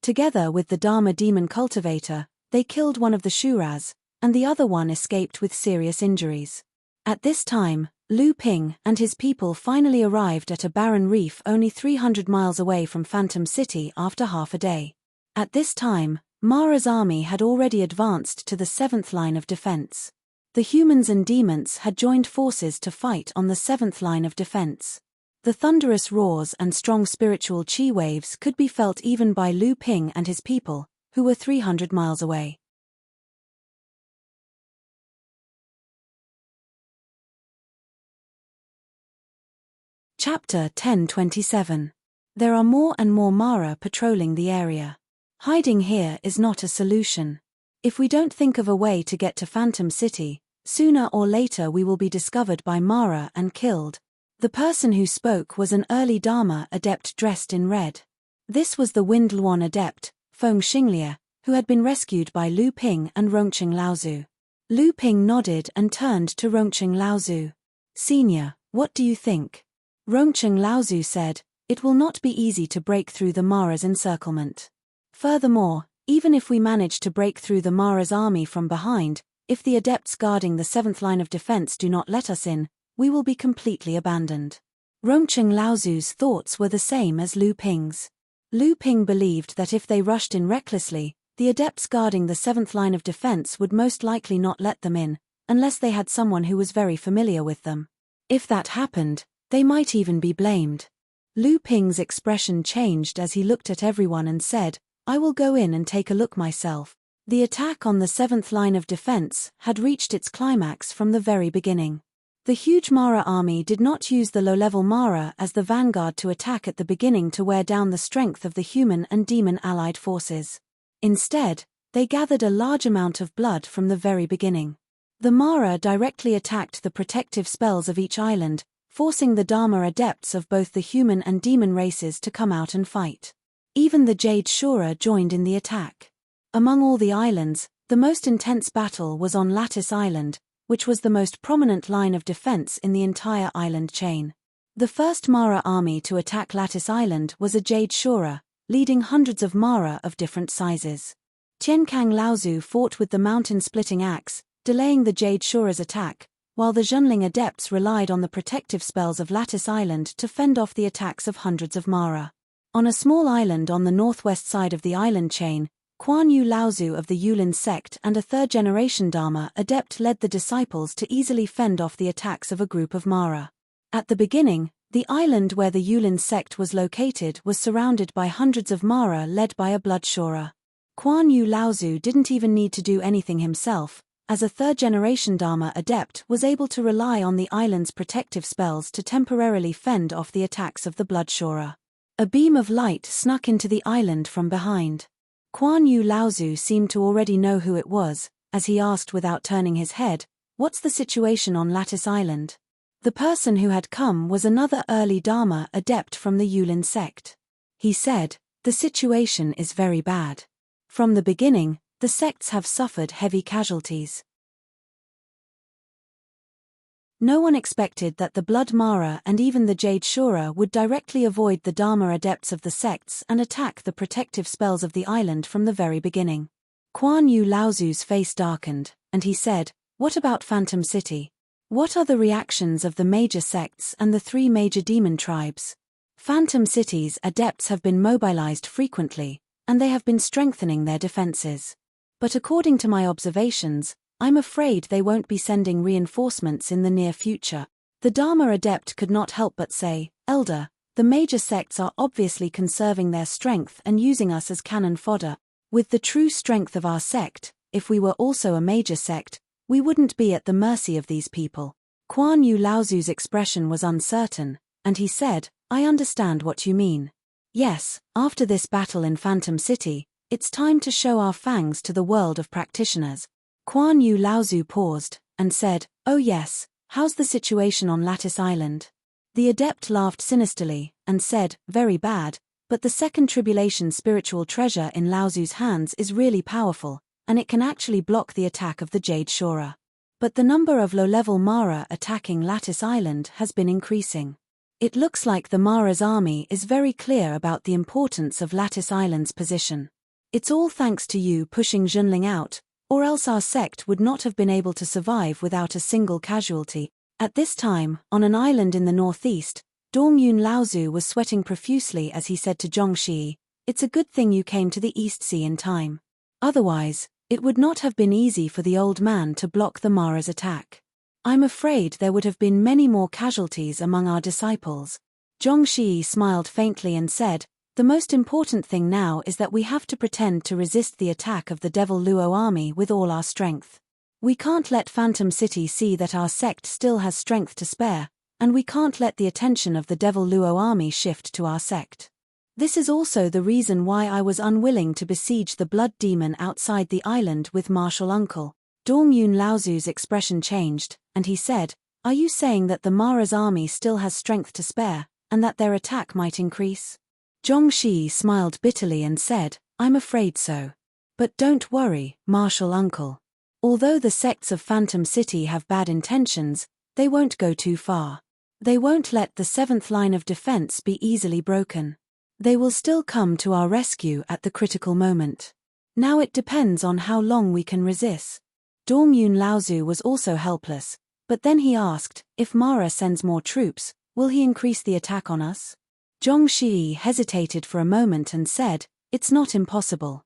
Together with the Dharma demon cultivator, they killed one of the Shuras, and the other one escaped with serious injuries. At this time, Lu Ping and his people finally arrived at a barren reef only 300 miles away from Phantom City after half a day. At this time, Mara's army had already advanced to the 7th line of defense. The humans and demons had joined forces to fight on the 7th line of defense. The thunderous roars and strong spiritual chi waves could be felt even by Lu Ping and his people, who were 300 miles away. Chapter 10:27. There are more and more Mara patrolling the area. Hiding here is not a solution. If we don't think of a way to get to Phantom City, sooner or later we will be discovered by Mara and killed. The person who spoke was an early Dharma adept dressed in red. This was the Wind Luan adept, Feng Xinglia, who had been rescued by Lu Ping and Rongcheng Laozu. Lu Ping nodded and turned to Rongcheng Laozu. "Senior, what do you think?" Rongcheng Laozu said, "It will not be easy to break through the Mara's encirclement. Furthermore, even if we manage to break through the Mara's army from behind, if the adepts guarding the 7th line of defense do not let us in, we will be completely abandoned." Rongcheng Laozu's thoughts were the same as Lu Ping's. Lu Ping believed that if they rushed in recklessly, the adepts guarding the 7th line of defense would most likely not let them in, unless they had someone who was very familiar with them. If that happened, they might even be blamed. Lu Ping's expression changed as he looked at everyone and said, "I will go in and take a look myself." The attack on the 7th line of defense had reached its climax from the very beginning. The huge Mara army did not use the low-level Mara as the vanguard to attack at the beginning to wear down the strength of the human and demon allied forces. Instead, they gathered a large amount of blood from the very beginning. The Mara directly attacked the protective spells of each island, forcing the Dharma adepts of both the human and demon races to come out and fight. Even the Jade Shura joined in the attack. Among all the islands, the most intense battle was on Lattice Island, which was the most prominent line of defense in the entire island chain. The first Mara army to attack Lattice Island was a Jade Shura, leading hundreds of Mara of different sizes. Tiankang Laozu fought with the mountain-splitting axe, delaying the Jade Shura's attack, while the Zhenling adepts relied on the protective spells of Lattice Island to fend off the attacks of hundreds of Mara. On a small island on the northwest side of the island chain, Kuan Yu Laozu of the Yulin sect and a third-generation Dharma adept led the disciples to easily fend off the attacks of a group of Mara. At the beginning, the island where the Yulin sect was located was surrounded by hundreds of Mara led by a blood Shura. Kuan Yu Laozu didn't even need to do anything himself, as a third-generation Dharma adept was able to rely on the island's protective spells to temporarily fend off the attacks of the blood Shura. A beam of light snuck into the island from behind. Kuan Yu Laozu seemed to already know who it was, as he asked without turning his head, "What's the situation on Lattice Island?" The person who had come was another early Dharma adept from the Yulin sect. He said, "The situation is very bad. From the beginning, the sects have suffered heavy casualties. No one expected that the Blood Mara and even the Jade Shura would directly avoid the Dharma adepts of the sects and attack the protective spells of the island from the very beginning." Kuan Yu Laozu's face darkened, and he said, "What about Phantom City? What are the reactions of the major sects and the 3 major demon tribes? Phantom City's adepts have been mobilized frequently, and they have been strengthening their defenses. But according to my observations, I'm afraid they won't be sending reinforcements in the near future. The Dharma adept could not help but say, Elder, the major sects are obviously conserving their strength and using us as cannon fodder. With the true strength of our sect, if we were also a major sect, we wouldn't be at the mercy of these people. Kuan Yu Laozu's expression was uncertain, and he said, I understand what you mean. Yes, after this battle in Phantom City, it's time to show our fangs to the world of practitioners. Kuan Yu Laozu paused, and said, Oh yes, how's the situation on Lattice Island? The adept laughed sinisterly, and said, Very bad, but the second tribulation spiritual treasure in Laozu's hands is really powerful, and it can actually block the attack of the Jade Shora. But the number of low-level Mara attacking Lattice Island has been increasing. It looks like the Mara's army is very clear about the importance of Lattice Island's position. It's all thanks to you pushing Junling out, or else our sect would not have been able to survive without a single casualty. At this time, on an island in the northeast, Dongyun Laozu was sweating profusely as he said to Zhongxi, It's a good thing you came to the East Sea in time. Otherwise, it would not have been easy for the old man to block the Mara's attack. I'm afraid there would have been many more casualties among our disciples. Zhongxi smiled faintly and said, The most important thing now is that we have to pretend to resist the attack of the Devil Luo army with all our strength. We can't let Phantom City see that our sect still has strength to spare, and we can't let the attention of the Devil Luo army shift to our sect. This is also the reason why I was unwilling to besiege the blood demon outside the island with Martial Uncle. Dongyun Laozu's expression changed, and he said, Are you saying that the Mara's army still has strength to spare, and that their attack might increase? Zhongxi smiled bitterly and said, I'm afraid so. But don't worry, Martial Uncle. Although the sects of Phantom City have bad intentions, they won't go too far. They won't let the seventh line of defense be easily broken. They will still come to our rescue at the critical moment. Now it depends on how long we can resist. Dongyun Laozu was also helpless, but then he asked, if Mara sends more troops, will he increase the attack on us? Zhongxi hesitated for a moment and said, It's not impossible.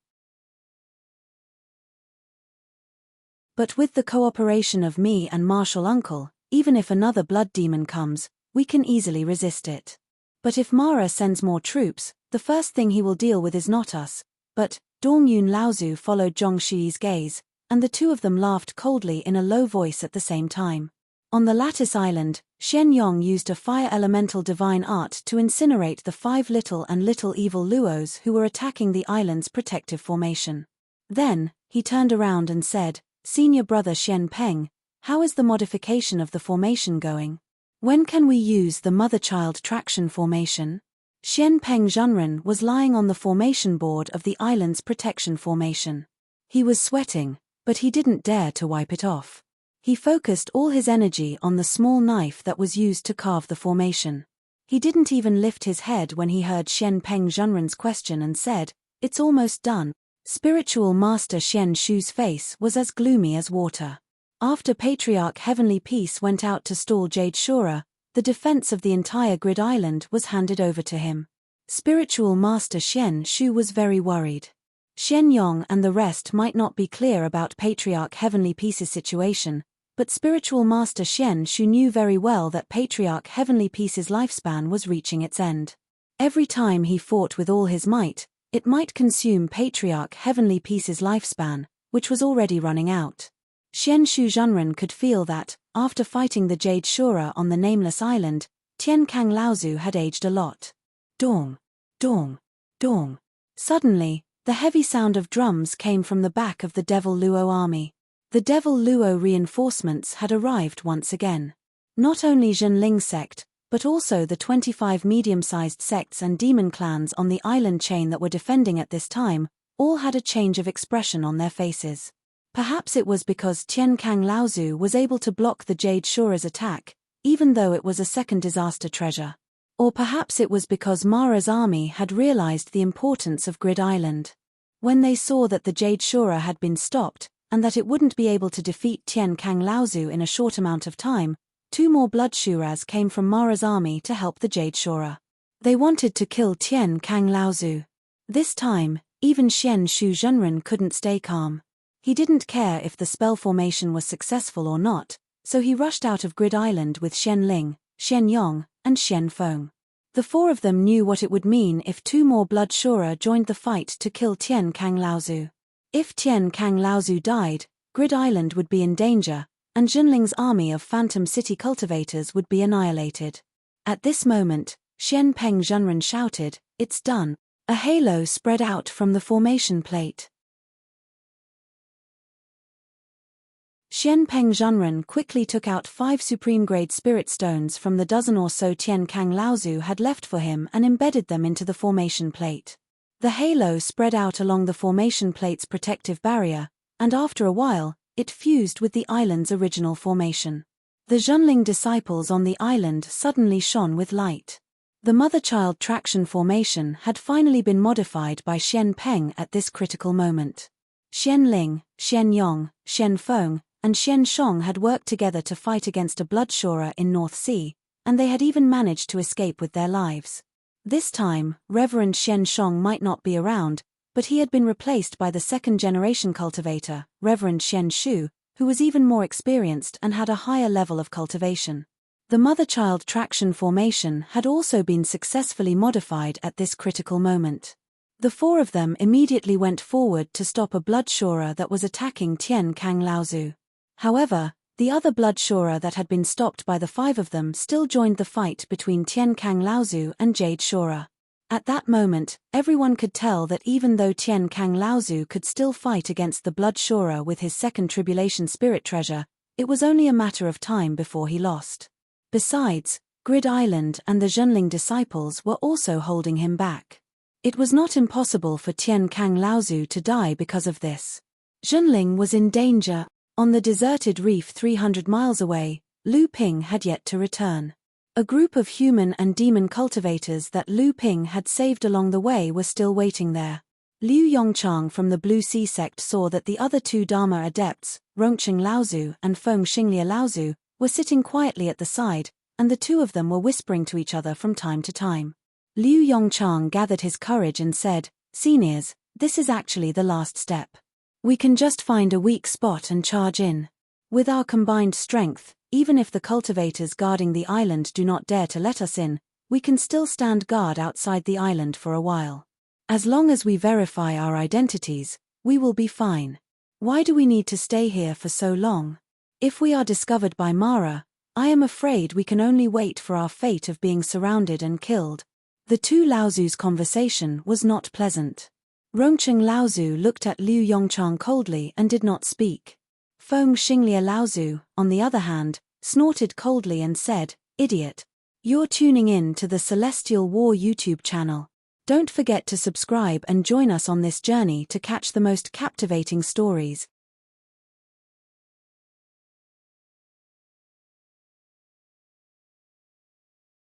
But with the cooperation of me and Martial Uncle, even if another blood demon comes, we can easily resist it. But if Mara sends more troops, the first thing he will deal with is not us, but, Dongyun Laozu followed Zhongxi's gaze, and the two of them laughed coldly in a low voice at the same time. On the Lattice Island, Shen Yong used a fire elemental divine art to incinerate the 5 little and little evil Luos who were attacking the island's protective formation. Then, he turned around and said, Senior brother Shen Peng, how is the modification of the formation going? When can we use the mother-child traction formation? Shen Peng Zhenren was lying on the formation board of the island's protection formation. He was sweating, but he didn't dare to wipe it off. He focused all his energy on the small knife that was used to carve the formation. He didn't even lift his head when he heard Shen Peng Zhenren's question and said, It's almost done. Spiritual Master Shen Shu's face was as gloomy as water. After Patriarch Heavenly Peace went out to stall Jade Shora, the defense of the entire Grid Island was handed over to him. Spiritual Master Shen Shu was very worried. Shen Yong and the rest might not be clear about Patriarch Heavenly Peace's situation, but Spiritual Master Shen Shu knew very well that Patriarch Heavenly Peace's lifespan was reaching its end. Every time he fought with all his might, it might consume Patriarch Heavenly Peace's lifespan, which was already running out. Shen Shu Zhenren could feel that, after fighting the Jade Shora on the Nameless Island, Tian Kang Laozu had aged a lot. Dong, dong, dong. Suddenly, the heavy sound of drums came from the back of the Devil Luo army. The Devil Luo reinforcements had arrived once again. Not only Zhenling sect, but also the 25 medium-sized sects and demon clans on the island chain that were defending at this time, all had a change of expression on their faces. Perhaps it was because Tian Kang Laozu was able to block the Jade Shora's attack, even though it was a second disaster treasure. Or perhaps it was because Mara's army had realized the importance of Grid Island. When they saw that the Jade Shora had been stopped, and that it wouldn't be able to defeat Tian Kang Laozu in a short amount of time, 2 more Blood Shuras came from Mara's army to help the Jade Shora. They wanted to kill Tian Kang Laozu. This time, even Shen Shu Zhenren couldn't stay calm. He didn't care if the spell formation was successful or not, so he rushed out of Grid Island with Shen Ling, Shen Yong, and Shen Feng. The four of them knew what it would mean if two more Blood Shura joined the fight to kill Tian Kang Laozu. If Tian Kang Laozu died, Grid Island would be in danger, and Junling's army of Phantom City cultivators would be annihilated. At this moment, Shen Peng Zhenren shouted, "It's done." A halo spread out from the formation plate. Shen Peng Zhenren quickly took out 5 supreme-grade spirit stones from the dozen or so Tian Kang Laozu had left for him and embedded them into the formation plate. The halo spread out along the formation plate's protective barrier, and after a while, it fused with the island's original formation. The Zhenling disciples on the island suddenly shone with light. The mother-child traction formation had finally been modified by Shen Peng at this critical moment. Shen Ling, Shen Yong, Shen Feng, and Shen Shong had worked together to fight against a Blood Shura in North Sea, and they had even managed to escape with their lives. This time, Reverend Shen Shong might not be around, but he had been replaced by the second-generation cultivator, Reverend Shen Shu, who was even more experienced and had a higher level of cultivation. The mother-child traction formation had also been successfully modified at this critical moment. The four of them immediately went forward to stop a Blood Shura that was attacking Tian Kang Laozu. However, the other Blood Shura that had been stopped by the 5 of them still joined the fight between Tian Kang Laozu and Jade Shura. At that moment, everyone could tell that even though Tian Kang Laozu could still fight against the Blood Shura with his second Tribulation Spirit Treasure, it was only a matter of time before he lost. Besides, Grid Island and the Zhenling disciples were also holding him back. It was not impossible for Tian Kang Laozu to die because of this. Zhenling was in danger. On the deserted reef 300 miles away, Lu Ping had yet to return. A group of human and demon cultivators that Lu Ping had saved along the way were still waiting there. Liu Yongchang from the Blue Sea sect saw that the other 2 Dharma adepts, Rongqing Laozu and Feng Xinglia Laozu, were sitting quietly at the side, and the 2 of them were whispering to each other from time to time. Liu Yongchang gathered his courage and said, "Seniors, this is actually the last step. We can just find a weak spot and charge in. With our combined strength, even if the cultivators guarding the island do not dare to let us in, we can still stand guard outside the island for a while. As long as we verify our identities, we will be fine. Why do we need to stay here for so long? If we are discovered by Mara, I am afraid we can only wait for our fate of being surrounded and killed." The 2 Laozu's conversation was not pleasant. Rongqing Laozu looked at Liu Yongchang coldly and did not speak. Feng Xinglia Laozu, on the other hand, snorted coldly and said, "Idiot. You're tuning in to the Celestial War YouTube channel. Don't forget to subscribe and join us on this journey to catch the most captivating stories.